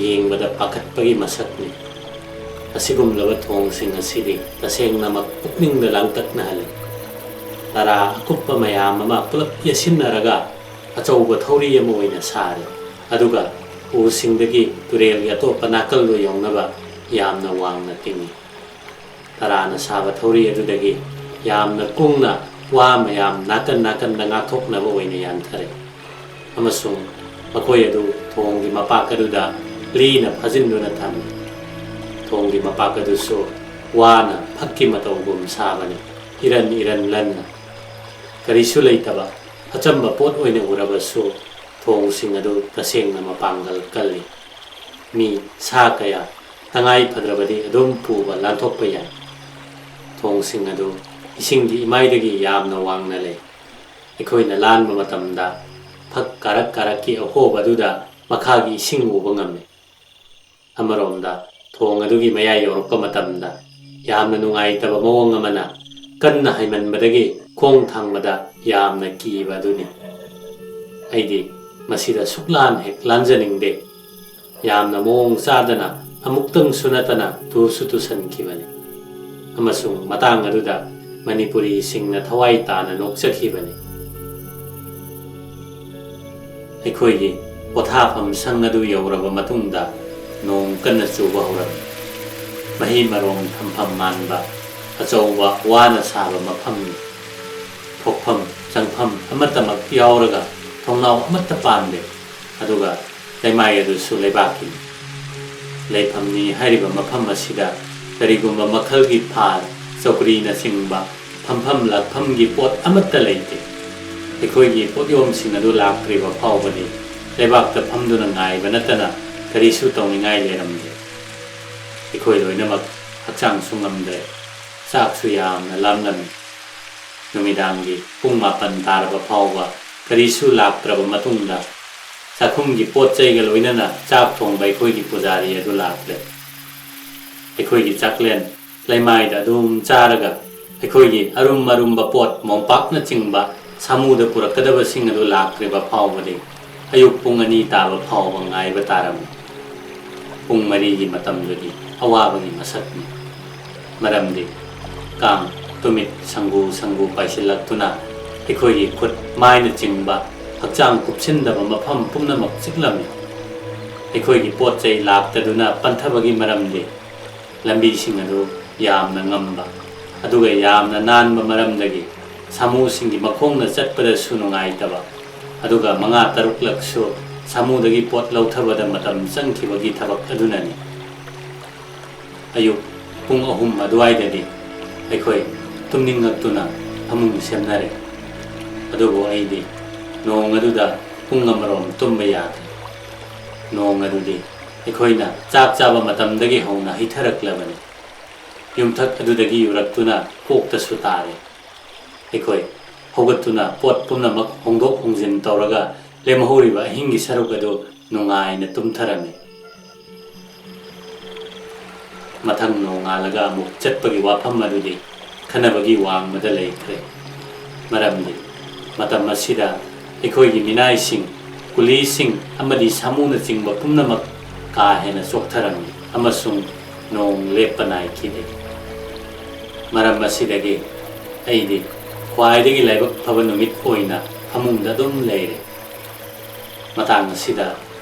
येंगबदा पाखतपगी मसकनी असिगुमलबा थोंग सिंग असिदि तसेंगनमक पुकनिंगदा लांगतकनाहले तरा अकुप्पा मयाम अमा पुलप यसिन्नरगा अचौबा थौरी अमा ओइना सारे अदुगा ꯎꯁꯤꯡꯗꯒꯤ ꯇꯨꯔꯦꯜꯒꯤ ꯑꯇꯣꯞꯄ ꯅꯥꯀꯜꯗꯨ ꯌꯧꯅꯕ ꯌꯥꯝꯅ ꯋꯥꯡꯅ ꯇꯤꯡꯏ꯫ ꯇꯔꯥꯅ ꯁꯥꯕ ꯊꯧꯔꯤ ꯑꯗꯨꯗꯒꯤ ꯌꯥꯝꯅ ꯀꯨꯡꯅ ꯋꯥ ꯃꯌꯥꯝ ꯅꯥꯀꯟ ꯅꯥꯀꯟꯗ ꯉꯥꯛꯊꯣꯛꯅꯕ ꯑꯣꯏꯅ ꯌꯥꯟꯊꯔꯦ, ꯑꯃꯁꯨꯡ ꯃꯈꯣꯏ ꯑꯗꯨ ꯊꯣꯡꯒꯤ ꯃꯄꯥꯛ ꯑꯗꯨꯗ ꯂꯤꯅ ꯐꯥꯖꯤꯟꯗꯨꯅ ꯊꯝꯃꯤ꯫ ꯊꯣꯡꯒꯤ ꯃꯄꯥꯛ ꯑꯗꯨꯁꯨ ꯋꯥꯅ ꯐꯛꯀꯤ ꯃꯇꯧꯒꯨꯝ ꯁꯥꯕꯅꯤ, ꯏꯔꯟ ꯏꯔꯟ ꯂꯟꯅ꯫ ꯀꯔꯤꯁꯨ ꯂꯩꯇꯕ ꯑꯆꯝꯕ ꯄꯣꯠ ꯑꯣꯏꯅ ꯎꯔꯕꯁꯨ ꯊꯣꯡꯁꯤꯡ ꯑꯗꯨ ꯇꯁꯦꯡꯅ ꯃꯄꯥꯡꯒꯜ ꯀꯜꯂꯤ꯫ ꯃꯤ ꯁꯥ ꯀꯌꯥ ꯇꯉꯥꯏ ꯐꯗ꯭ꯔꯕꯗꯤ ꯑꯗꯨꯝ ꯄꯨꯕ ꯂꯥꯟꯊꯣꯛꯄ ꯌꯥꯏ꯫ ꯊꯣꯡꯁꯤꯡ ꯑꯗꯨ ꯏꯁꯤꯡꯒꯤ ꯏꯃꯥꯏꯗꯒꯤ ꯌꯥꯝꯅ ꯋꯥꯡꯅ ꯂꯩ꯫ ꯑꯩꯈꯣꯏꯅ ꯂꯥꯟꯕ ꯃꯇꯝꯗ ꯐꯛ ꯀꯥꯔꯛ ꯀꯥꯔꯛꯀꯤ ꯑꯍꯣꯕ ꯑꯗꯨꯗ ꯃꯈꯥꯒꯤ ꯏꯁꯤꯡ ꯎꯕ ꯉꯝꯃꯤ꯫ ꯑꯃꯔꯣꯝꯗ ꯊꯣꯡ ꯑꯗꯨꯒꯤ ꯃꯌꯥꯏ ꯌꯧꯔꯛꯄ ꯃꯇꯝꯗ ꯌꯥꯝꯅ ꯅꯨꯡꯉꯥꯏꯇꯕ ꯃꯑꯣꯡ ꯑꯃꯅ ꯀꯟꯅ ꯍꯥꯏꯃꯟꯕꯗꯒꯤ ꯈꯣꯡ ꯊꯥꯡꯕꯗ ꯌꯥꯝꯅ ꯀꯤꯕ ꯑꯗꯨꯅꯤ꯫ ꯑꯩꯗꯤ ꯃꯁꯤꯗ ꯁꯨꯛꯂꯥꯟ ꯍꯦꯛ ꯂꯥꯟꯖꯅꯤꯡꯗꯦ꯫ ꯌꯥꯝꯅ ꯃꯑꯣꯡ ꯆꯥꯗꯅ ꯑꯃꯨꯛꯇꯪꯁꯨ ꯅꯠꯇꯅ ꯇꯨꯁꯨ ꯇꯨꯁꯟꯈꯤꯕꯅꯤ, ꯑꯃꯁꯨꯡ ꯃꯇꯥꯡ ꯑꯗꯨꯗ ꯃꯅꯤꯄꯨꯔꯤꯁꯤꯡꯅ ꯊꯋꯥꯏ ꯇꯥꯅ ꯅꯣꯛꯆꯈꯤꯕꯅꯤ꯫ ꯑꯩꯈꯣꯏꯒꯤ ꯄꯣꯊꯥꯐꯝ ꯁꯪ ꯑꯗꯨ ꯌꯧꯔꯕ ꯃꯇꯨꯡꯗ ꯅꯣꯡ ꯀꯟꯅ ꯆꯨꯕ ꯍꯧꯔꯝꯃꯤ꯫ ꯃꯍꯩ ꯃꯔꯣꯡ ꯊꯝꯐꯝ ꯃꯥꯟꯕ ꯑꯆꯧꯕ ꯋꯥꯅ ꯁꯥꯕ ꯃꯐꯝꯅꯤ꯫ ꯊꯣꯛꯐꯝ ꯆꯪꯐꯝ ꯑꯃꯠꯇꯃꯛ ꯌꯥꯎꯔꯒ ꯊꯣꯡꯅꯥꯎ ꯑꯃꯠꯇ ꯄꯥꯟꯗꯦ, ꯑꯗꯨꯒ ꯂꯩꯃꯥꯏ ꯑꯗꯨꯁꯨ ꯂꯩꯕꯥꯛꯀꯤꯅꯤ꯫ ꯂꯩꯐꯝꯅꯤ ꯍꯥꯏꯔꯤꯕ ꯃꯐꯝ ꯑꯁꯤꯗ ꯀꯔꯤꯒꯨꯝꯕ ꯃꯈꯜꯒꯤ ꯐꯥꯟ, ꯆꯧꯀ꯭ꯔꯤꯅꯆꯤꯡꯕ ꯐꯝꯐꯝ ꯂꯥꯛꯐꯝꯒꯤ ꯄꯣꯠ ꯑꯃꯠꯇ ꯂꯩꯇꯦ꯫ ꯑꯩꯈꯣꯏꯒꯤ ꯄꯣꯠꯌꯣꯝꯁꯤꯡ ꯑꯗꯨ ꯂꯥꯛꯇ꯭ꯔꯤꯕ ꯐꯥꯎꯕꯗꯤ ꯂꯩꯕꯥꯛꯇ ꯐꯝꯗꯨꯅ ꯉꯥꯏꯕ ꯅꯠꯇꯅ ꯀꯔꯤꯁꯨ ꯇꯧꯅꯤꯡꯉꯥꯏ ꯂꯩꯔꯝꯗꯦ꯫ ꯑꯩꯈꯣꯏ ꯂꯣꯏꯅꯃꯛ ꯍꯛꯆꯥꯡꯁꯨ ꯉꯝꯗ꯭ꯔꯦ, ꯆꯥꯛꯁꯨ ꯌꯥꯝꯅ ꯂꯥꯝꯂꯝꯃꯤ꯫ ꯅꯨꯃꯤꯗꯥꯡꯒꯤ ꯄꯨꯡ 9 ꯇꯥꯔꯕ ꯐꯥꯎꯕ ꯀꯔꯤꯁꯨ ꯂꯥꯛꯇ꯭ꯔꯕ ꯃꯇꯨꯡꯗ ꯆꯥꯛꯈꯨꯝꯒꯤ ꯄꯣꯠ ꯆꯩꯒ ꯂꯣꯏꯅꯅ ꯆꯥꯛ ꯊꯣꯡꯕ ꯑꯩꯈꯣꯏꯒꯤ ꯄꯨꯖꯥꯔꯤ ꯑꯗꯨ ꯂꯥꯛꯂꯦ꯫ ꯑꯩꯈꯣꯏꯒꯤ ꯆꯥꯛꯂꯦꯟ ꯂꯩꯃꯥꯏꯗ ꯑꯗꯨꯝ ꯆꯥꯔꯒ ꯑꯩꯈꯣꯏꯒꯤ ꯑꯔꯨꯝ ꯑꯔꯨꯝꯕ ꯄꯣꯠ ꯃꯣꯝꯄꯥꯛꯅꯆꯤꯡꯕ ꯁꯥꯃꯨꯗ ꯄꯨꯔꯛꯀꯗꯕꯁꯤꯡ ꯑꯗꯨ ꯂꯥꯛꯇ꯭ꯔꯤꯕ ꯐꯥꯎꯕꯗꯤ ꯑꯌꯨꯛ ꯄꯨꯡ 2 ꯇꯥꯕ ꯐꯥꯎꯕ ꯉꯥꯏꯕ ꯇꯥꯔꯝꯃꯤ꯫ ꯄꯨꯡ 4ꯒꯤ ꯃꯇꯝꯗꯨꯗꯤ ꯑꯋꯥꯕꯒꯤ ꯃꯁꯛꯅꯤ, ꯃꯔꯝꯗꯤ ꯀꯥꯡ, ꯇꯨꯃꯤꯠ, ꯁꯪꯒꯨ ꯄꯥꯏꯁꯤꯜꯂꯛꯇꯨꯅ ꯑꯩꯈꯣꯏꯒꯤ ꯈꯨꯠ ꯃꯥꯏꯅꯆꯤꯡꯕ ꯍꯛꯆꯥꯡ ꯀꯨꯞꯁꯤꯟꯗꯕ ꯃꯐꯝ ꯄꯨꯝꯅꯃꯛ ꯆꯤꯛꯂꯝꯃꯤ꯫ ꯑꯩꯈꯣꯏꯒꯤ ꯄꯣꯠ ꯆꯩ ꯂꯥꯛꯇꯗꯨꯅ ꯄꯟꯊꯕꯒꯤ ꯃꯔꯝꯗꯤ ꯂꯝꯕꯤꯁꯤꯡ ꯑꯗꯨ ꯌꯥꯝꯅ ꯉꯝꯕ, ꯑꯗꯨꯒ ꯌꯥꯝꯅ ꯅꯥꯟꯕ ꯃꯔꯝꯗꯒꯤ ꯁꯥꯃꯨꯁꯤꯡꯒꯤ ꯃꯈꯣꯡꯅ ꯆꯠꯄꯗꯁꯨ ꯅꯨꯡꯉꯥꯏꯇꯕ, ꯑꯗꯨꯒ 5-6ꯂꯛꯁꯨ ꯁꯥꯃꯨꯗꯒꯤ ꯄꯣꯠ ꯂꯧꯊꯕꯗ ꯃꯇꯝ ꯆꯪꯈꯤꯕꯒꯤ ꯊꯕꯛ ꯑꯗꯨꯅꯅꯤ꯫ ꯑꯌꯨꯛ ꯄꯨꯡ 3 ꯑꯗꯨꯋꯥꯏꯗꯗꯤ ꯑꯩꯈꯣই ꯇꯨꯝꯅꯤꯡꯉꯛꯇꯨꯅ ꯐꯃꯨꯡ ꯁꯦꯝꯅꯔꯦ, ꯑꯗꯨꯕꯨ ꯑꯩꯗꯤ ꯅꯣꯡ ꯑꯗꯨꯗ ꯄꯨꯡ ꯑꯃꯔꯣꯝ ꯇꯨꯝꯕ ꯌꯥꯗ꯭ꯔꯦ꯫ ꯅꯣꯡ ꯑꯗꯨꯗꯤ ꯑꯩꯈꯣꯏꯅ ꯆꯥꯛ ꯆꯥꯕ ꯃꯇꯝꯗꯒꯤ ꯍꯧꯅ ꯍꯩꯊꯔꯛꯂꯕꯅꯤ꯫ ꯌꯨꯝꯊꯛ ꯑꯗꯨꯗꯒꯤ ꯌꯨꯔꯛꯇꯨꯅ ꯀꯣꯛꯇꯁꯨ ꯇꯥꯔꯦ꯫ ꯑꯩꯈꯣই ꯍꯧꯒꯠꯇꯨꯅ ꯄꯣꯠ ꯄꯨꯝꯅꯃꯛ ꯍꯣꯡꯗꯣꯛ ꯍꯣꯡꯖꯤꯟ ꯇꯧꯔꯒ ꯂꯦꯝꯍꯧꯔꯤꯕ ꯑꯍꯤꯡꯒꯤ ꯁꯔꯨꯛ ꯑꯗꯨ ꯅꯨꯡꯉꯥꯏꯅ ꯇꯨꯝꯊꯔꯝꯃꯤ꯫ ꯃꯊꯪ ꯅꯣꯡꯉꯥꯜꯂꯒ ꯑꯃꯨꯛ ꯆꯠꯄꯒꯤ ꯋꯥꯐꯝ ꯑꯗꯨꯗꯤ ꯈꯟꯅꯕꯒꯤ ꯋꯥꯡꯃꯗ ꯂꯩꯈ꯭ꯔꯦ, ꯃꯔꯝꯗꯤ ꯃꯇꯝ ꯑꯁꯤꯗ ꯑꯩꯈꯣꯏꯒꯤ ꯃꯤꯅꯥꯏꯁꯤꯡ, ꯀꯨꯂꯤꯁꯤꯡ ꯑꯃꯗꯤ ꯁꯥꯃꯨꯅꯆꯤꯡꯕ ꯄꯨꯝꯅꯃꯛ ꯀꯥ ꯍꯦꯟꯅ ꯆꯣꯛꯊꯔꯝꯃꯤ ꯑꯃꯁꯨꯡ ꯅꯣꯡ ꯂꯦꯞꯄ ꯅꯥꯏꯈꯤꯗꯦ꯫ ꯃꯔꯝ ꯑꯁꯤꯗꯒꯤ ꯑꯩꯗꯤ ꯈ꯭ꯋꯥꯏꯗꯒꯤ ꯂꯥꯏꯕꯛ ꯐꯕ ꯅꯨꯃꯤꯠ ꯑꯣꯏꯅ ꯐꯃꯨꯡꯗ ꯑꯗꯨꯝ ꯂꯩꯔꯦ꯫ ꯃꯇꯥꯡ ꯑꯁꯤꯗ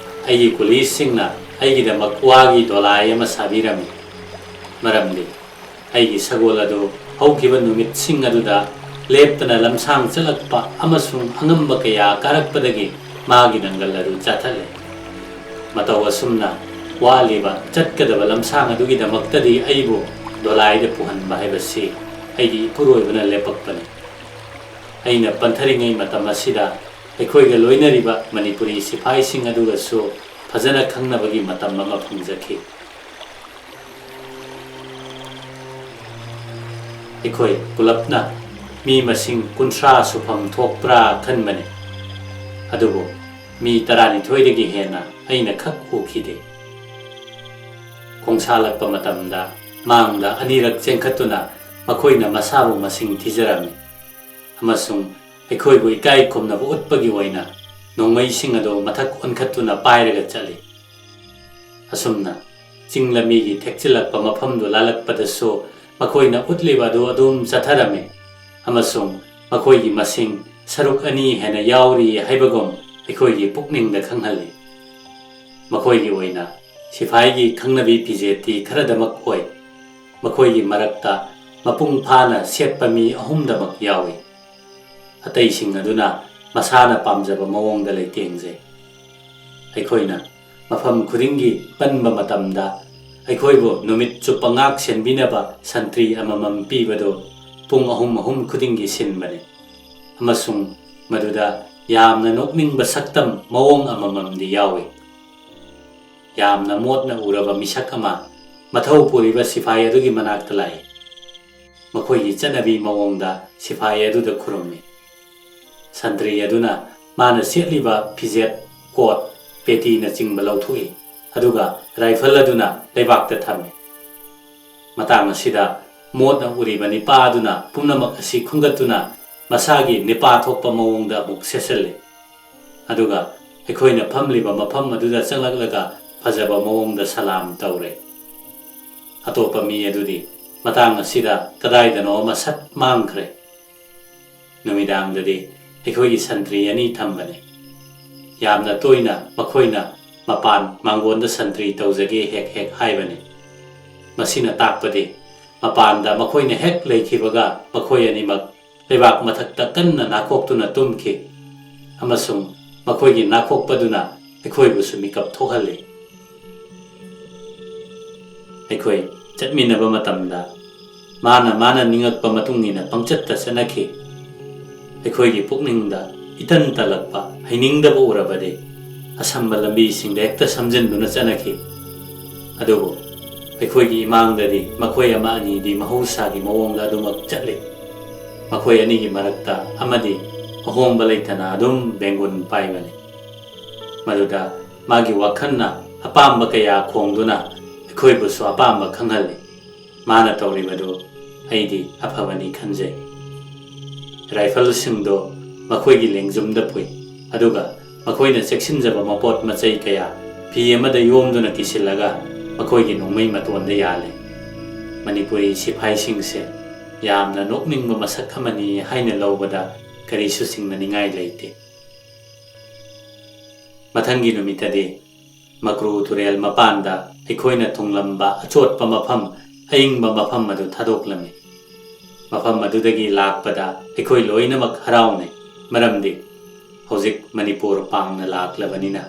ꯑꯩꯒꯤ ꯀꯨꯂꯤꯁꯤꯡꯅ ꯑꯩꯒꯤꯗꯃꯛ ꯋꯥꯒꯤ ꯗꯣꯂꯥꯏ ꯑꯃ ꯁꯥꯕꯤꯔꯝꯃꯤ, ꯃꯔꯝꯗꯤ ꯑꯩꯒꯤ ꯁꯒꯣꯜ ꯑꯗꯨ ꯍꯧꯈꯤꯕ ꯅꯨꯃꯤꯠꯁꯤꯡ ꯑꯗꯨꯗ ꯂꯦꯞꯇꯅ ꯂꯝꯁꯥꯡ ꯆꯠꯂꯛꯄ ꯑꯃꯁꯨꯡ ꯑꯉꯝꯕ ꯀꯌꯥ ꯀꯥꯔꯛꯄꯗꯒꯤ ꯃꯥꯒꯤ ꯅꯪꯒꯜ ꯑꯗꯨ ꯆꯥꯊꯠꯂꯦ꯫ ꯃꯇꯧ ꯑꯁꯨꯝꯅ ꯋꯥꯠꯂꯤꯕ ꯆꯠꯀꯗꯕ ꯂꯝꯁꯥꯡ ꯑꯗꯨꯒꯤꯗꯃꯛꯇꯗꯤ ꯑꯩꯕꯨ ꯗꯣꯂꯥꯏꯗ ꯄꯨꯍꯟꯕ ꯍꯥꯏꯕꯁꯤ ꯑꯩꯒꯤ ꯏꯄꯨꯔꯣꯏꯕꯅ ꯂꯦꯞꯄꯛꯄꯅꯤ꯫ ꯑꯩꯅ ꯄꯟꯊꯔꯤꯉꯩ ꯃꯇꯝ ꯑꯁꯤꯗ ꯑꯩꯈꯣꯏꯒ ꯂꯣꯏꯅꯔꯤꯕ ꯃꯅꯤꯄꯨꯔꯤ ꯁꯤꯐꯥꯏꯁꯤꯡ ꯑꯗꯨꯒꯁꯨ ꯐꯖꯅ ꯈꯪꯅꯕꯒꯤ ꯃꯇꯝ ꯑꯃ ꯐꯪꯖꯈꯤ꯫ ꯑꯩꯈꯣই ꯄꯨꯂꯞꯅ ꯃꯤ ꯃꯁꯤꯡ 30 ꯁꯨꯐꯝ ꯊꯣꯛꯄ꯭ꯔꯥ ꯈꯟꯕꯅꯤ, ꯑꯗꯨꯕꯨ ꯃꯤ 12ꯗꯒꯤ ꯍꯦꯟꯅ ꯑꯩꯅ ꯈꯛ ꯎꯈꯤꯗꯦ꯫ ꯈꯣꯡꯁꯥꯜꯂꯛꯄ ꯃꯇꯝꯗ ꯃꯥꯡꯗ 2ꯔꯛ ꯆꯦꯟꯈꯠꯇꯨꯅ ꯃꯈꯣꯏꯅ ꯃꯁꯥꯕꯨ ꯃꯁꯤꯡ ꯊꯤꯖꯔꯝꯃꯤ, ꯑꯃꯁꯨꯡ ꯑꯩꯈꯣꯏꯕꯨ ꯏꯀꯥꯏ ꯈꯨꯝꯅꯕ ꯎꯠꯄꯒꯤ ꯑꯣꯏꯅ ꯅꯣꯡꯃꯩꯁꯤꯡ ꯑꯗꯨ ꯃꯊꯛ ꯑꯣꯟꯈꯠꯇꯨꯅ ꯄꯥꯏꯔꯒ ꯆꯠꯂꯤ꯫ ꯑꯁꯨꯝꯅ ꯆꯤꯡ ꯂꯝꯕꯤꯒꯤ ꯊꯦꯛꯆꯤꯜꯂꯛꯄ ꯃꯐꯝꯗꯨ ꯂꯥꯜꯂꯛꯄꯗꯁꯨ ꯃꯈꯣꯏꯅ ꯎꯠꯂꯤꯕ ꯑꯗꯨ ꯑꯗꯨꯝ ꯆꯠꯊꯔꯝꯃꯤ, ꯑꯃꯁꯨꯡ ꯃꯈꯣꯏꯒꯤ ꯃꯁꯤꯡ ꯁꯔꯨꯛ 2 ꯍꯦꯟꯅ ꯌꯥꯎꯔꯤ ꯍꯥꯏꯕꯒꯨꯝ ꯑꯩꯈꯣꯏꯒꯤ ꯄꯨꯛꯅꯤꯡꯗ ꯈꯪꯍꯜꯂꯤ꯫ ꯃꯈꯣꯏꯒꯤ ꯑꯣꯏꯅ ꯁꯤꯐꯥꯏꯒꯤ ꯈꯪꯅꯕꯤ ꯐꯤꯖꯦꯠꯇꯤ ꯈꯔꯗꯃꯛ ꯑꯣꯏ꯫ ꯃꯈꯣꯏꯒꯤ ꯃꯔꯛꯇ ꯃꯄꯨꯡ ꯐꯥꯅ ꯁꯦꯠꯄ ꯃꯤ 3ꯗꯃꯛ ꯌꯥꯎꯏ꯫ ꯑꯇꯩꯁꯤꯡ ꯑꯗꯨꯅ ꯃꯁꯥꯅ ꯄꯥꯝꯖꯕ ꯃꯑꯣꯡꯗ ꯂꯩꯇꯦꯡꯖꯩ꯫ ꯑꯩꯈꯣꯏꯅ ꯃꯐꯝ ꯈꯨꯗꯤꯡꯒꯤ ꯄꯟꯕ ꯃꯇꯝꯗ ꯑꯩꯈꯣꯏꯕꯨ ꯅꯨꯃꯤꯠ ꯆꯨꯞꯄ ꯉꯥꯛ ꯁꯦꯟꯕꯤꯅꯕ ꯁꯟꯇ꯭ꯔꯤ ꯑꯃꯃꯝ ꯄꯤꯕꯗꯨ ꯄꯨꯡ 3 ꯈꯨꯗꯤꯡꯒꯤ ꯁꯤꯟꯕꯅꯤ꯫ ꯑꯃꯁꯨꯡ ꯃꯗꯨꯗ ꯌꯥꯝꯅ ꯅꯣꯛꯅꯤꯡꯕ ꯁꯛꯇꯝ ꯃꯑꯣꯡ ꯑꯃꯃꯝꯗꯤ ꯌꯥꯎꯏ꯫ ꯌꯥꯝꯅ ꯃꯣꯠꯅ ꯎꯔꯕ ꯃꯤꯁꯛ ꯑꯃ ꯃꯊꯧ ꯄꯨꯔꯤꯕ ꯁꯤꯐꯥꯏ ꯑꯗꯨꯒꯤ ꯃꯅꯥꯛꯇ ꯂꯥꯛꯏ꯫ ꯃꯈꯣꯏꯒꯤ ꯆꯠꯅꯕꯤ ꯃꯑꯣꯡꯗ ꯁꯤꯐꯥꯏ ꯑꯗꯨꯗ ꯈꯨꯔꯨꯝꯃꯤ꯫ ꯁꯟꯇ꯭ꯔꯤ ꯑꯗꯨꯅ ꯃꯥꯅ ꯁꯦꯠꯂꯤꯕ ꯐꯤꯖꯦꯠ, ꯀꯣꯠ, ꯄꯦꯇꯤꯅꯆꯤꯡꯕ ꯂꯧꯊꯣꯛꯏ ꯑꯗꯨꯒ ꯔꯥꯏꯐꯜ ꯑꯗꯨꯅ ꯂꯩꯕꯥꯛꯇ ꯊꯝꯃꯤ꯫ ꯃꯇꯥꯡ ꯑꯁꯤꯗ ꯃꯣꯠꯅ ꯎꯔꯤꯕ ꯅꯤꯄꯥ ꯑꯗꯨꯅ ꯄꯨꯝꯅꯃꯛ ꯑꯁꯤ ꯈꯨꯝꯒꯠꯇꯨꯅ ꯃꯁꯥꯒꯤ ꯅꯤꯄꯥ ꯊꯣꯛꯄ ꯃꯑꯣꯡꯗ ꯑꯃꯨꯛ ꯁꯦꯠꯆꯜꯂꯤ꯫ ꯑꯗꯨꯒ ꯑꯩꯈꯣꯏꯅ ꯐꯝꯂꯤꯕ ꯃꯐꯝ ꯑꯗꯨꯗ ꯆꯪꯂꯛꯂꯒ ꯐꯖꯕ ꯃꯑꯣꯡꯗ ꯁꯂꯥꯝ ꯇꯧꯔꯦ꯫ ꯑꯇꯣꯞꯄ ꯃꯤ ꯑꯗꯨꯗꯤ ꯃꯇꯥꯡ ꯑꯁꯤꯗ ꯀꯗꯥꯏꯗꯅꯣ ꯑꯃ ꯁꯠ ꯃꯥꯡꯈ꯭ꯔꯦ꯫ ꯅꯨꯃꯤꯗꯥꯡꯗꯗꯤ ꯑꯩꯈꯣꯏꯒꯤ ꯁꯟꯇ꯭ꯔꯤ 2 ꯊꯝꯕꯅꯤ꯫ ꯌꯥꯝꯅ ꯇꯣꯏꯅ ꯃꯈꯣꯏꯅ ꯃꯄꯥꯟ ꯃꯥꯡꯒꯣꯟꯗ ꯁꯟꯇ꯭ꯔꯤ ꯇꯧꯖꯒꯦ ꯍꯦꯛ ꯍꯦꯛ ꯍꯥꯏꯕꯅꯤ꯫ ꯃꯁꯤꯅ ꯇꯥꯛꯄꯗꯤ ꯃꯄꯥꯟꯗ ꯃꯈꯣꯏꯅ ꯍꯦꯛ ꯂꯩꯈꯤꯕꯒ ꯃꯈꯣꯏ ꯑꯅꯤꯃꯛ ꯂꯩꯕꯥꯛ ꯃꯊꯛꯇ ꯀꯟꯅ ꯅꯥꯈꯣꯛꯇꯨꯅ ꯇꯨꯝꯈꯤ ꯑꯃꯁꯨꯡ ꯃꯈꯣꯏꯒꯤ ꯅꯥꯈꯣꯛꯄꯗꯨꯅ ꯑꯩꯈꯣꯏꯕꯨꯁꯨ ꯃꯤꯀꯞ ꯊꯣꯛꯍꯜꯂꯤ꯫ ꯑꯩꯈꯣꯏ ꯆꯠꯃꯤꯟꯅꯕ ꯃꯇꯝꯗ ꯃꯥꯅ ꯅꯤꯡꯉꯛꯄ ꯃꯇꯨꯡ ꯏꯟꯅ ꯄꯪꯆꯠꯇ ꯆꯠꯅꯈꯤ꯫ ꯑꯩꯈꯣꯏꯒꯤ ꯄꯨꯛꯅꯤꯡꯗ ꯏꯇꯟ ꯇꯜꯂꯛꯄ ꯍꯩꯅꯤꯡꯗꯕ ꯎꯔꯕꯗꯤ ꯑꯁꯝꯕ ꯂꯝꯕꯤꯁꯤꯡꯗ ꯍꯦꯛꯇ ꯁꯝꯖꯤꯟꯗꯨꯅ ꯆꯠꯅꯈꯤ꯫ ꯑꯗꯨꯕꯨ ꯑꯩꯈꯣꯏꯒꯤ ꯏꯃꯥꯡꯗꯗꯤ ꯃꯈꯣꯏ 1-2ꯗꯤ ꯃꯍꯧꯁꯥꯒꯤ ꯃꯑꯣꯡꯗ ꯑꯗꯨꯃꯛ ꯆꯠꯂꯤ꯫ ꯃꯈꯣꯏ ꯑꯅꯤꯒꯤ ꯃꯔꯛꯇ ꯑꯃꯗꯤ ꯑꯍꯣꯡꯕ ꯂꯩꯇꯅ ꯑꯗꯨꯝ ꯕꯦꯡꯒꯨꯟ ꯄꯥꯏꯕꯅꯤ꯫ ꯃꯗꯨꯗ ꯃꯥꯒꯤ ꯋꯥꯈꯜꯅ ꯑꯄꯥꯝꯕ ꯀꯌꯥ ꯈꯣꯡꯗꯨꯅ ꯑꯩꯈꯣꯏꯕꯨꯁꯨ ꯑꯄꯥꯝꯕ ꯈꯪꯍꯜꯂꯤ꯫ ꯃꯥꯅ ꯇꯧꯔꯤꯕꯗꯨ ꯑꯩꯗꯤ ꯑꯐꯕꯅꯤ ꯈꯟꯖꯩ꯫ ꯔꯥꯏꯐꯜꯁꯤꯡꯗꯣ ꯃꯈꯣꯏꯒꯤ ꯂꯦꯡꯖꯨꯝꯗ ꯄꯨꯏ ꯑꯗꯨꯒ ꯃꯈꯣꯏꯅ ꯆꯦꯛꯁꯤꯟꯖꯕ ꯃꯄꯣꯠ ꯃꯆꯩ ꯀꯌꯥ ꯐꯤ ꯑꯃꯗ ꯌꯣꯝꯗꯨꯅ ꯀꯤꯁꯤꯜꯂꯒ ꯃꯈꯣꯏꯒꯤ ꯅꯣꯡꯃꯩ ꯃꯇꯣꯟꯗ ꯌꯥꯜꯂꯤ꯫ ꯃꯅꯤꯄꯨꯔꯤ ꯁꯤꯐꯥꯏꯁꯤꯡꯁꯦ ꯌꯥꯝꯅ ꯅꯣꯛꯅꯤꯡꯕ ꯃꯁꯛ ꯑꯃꯅꯤ ꯍꯥꯏꯅ ꯂꯧꯕꯗ ꯀꯔꯤꯁꯨ ꯆꯤꯡꯅꯅꯤꯡꯉꯥꯏ ꯂꯩꯇꯦ꯫ ꯃꯊꯪꯒꯤ ꯅꯨꯃꯤꯠꯇꯗꯤ ꯃꯀ꯭ꯔꯨ ꯇꯨꯔꯦꯜ ꯃꯄꯥꯟꯗ ꯑꯩꯈꯣꯏꯅ ꯊꯨꯡꯂꯝꯕ ꯑꯆꯣꯠꯄ ꯃꯐꯝ ꯑꯏꯪꯕ ꯃꯐꯝ ꯑꯗꯨ ꯊꯥꯗꯣꯛꯂꯝꯃꯤ꯫ ꯃꯐꯝ ꯑꯗꯨꯗꯒꯤ ꯂꯥꯛꯄꯗ ꯑꯩꯈꯣꯏ ꯂꯣꯏꯅꯃꯛ ꯍꯔꯥꯎꯅꯩ ꯃꯔꯝꯗꯤ ꯍꯧꯖꯤꯛ ꯃꯅꯤꯄꯨꯔ ꯄꯥꯡꯅ ꯂꯥꯛꯂꯕꯅꯤꯅ꯫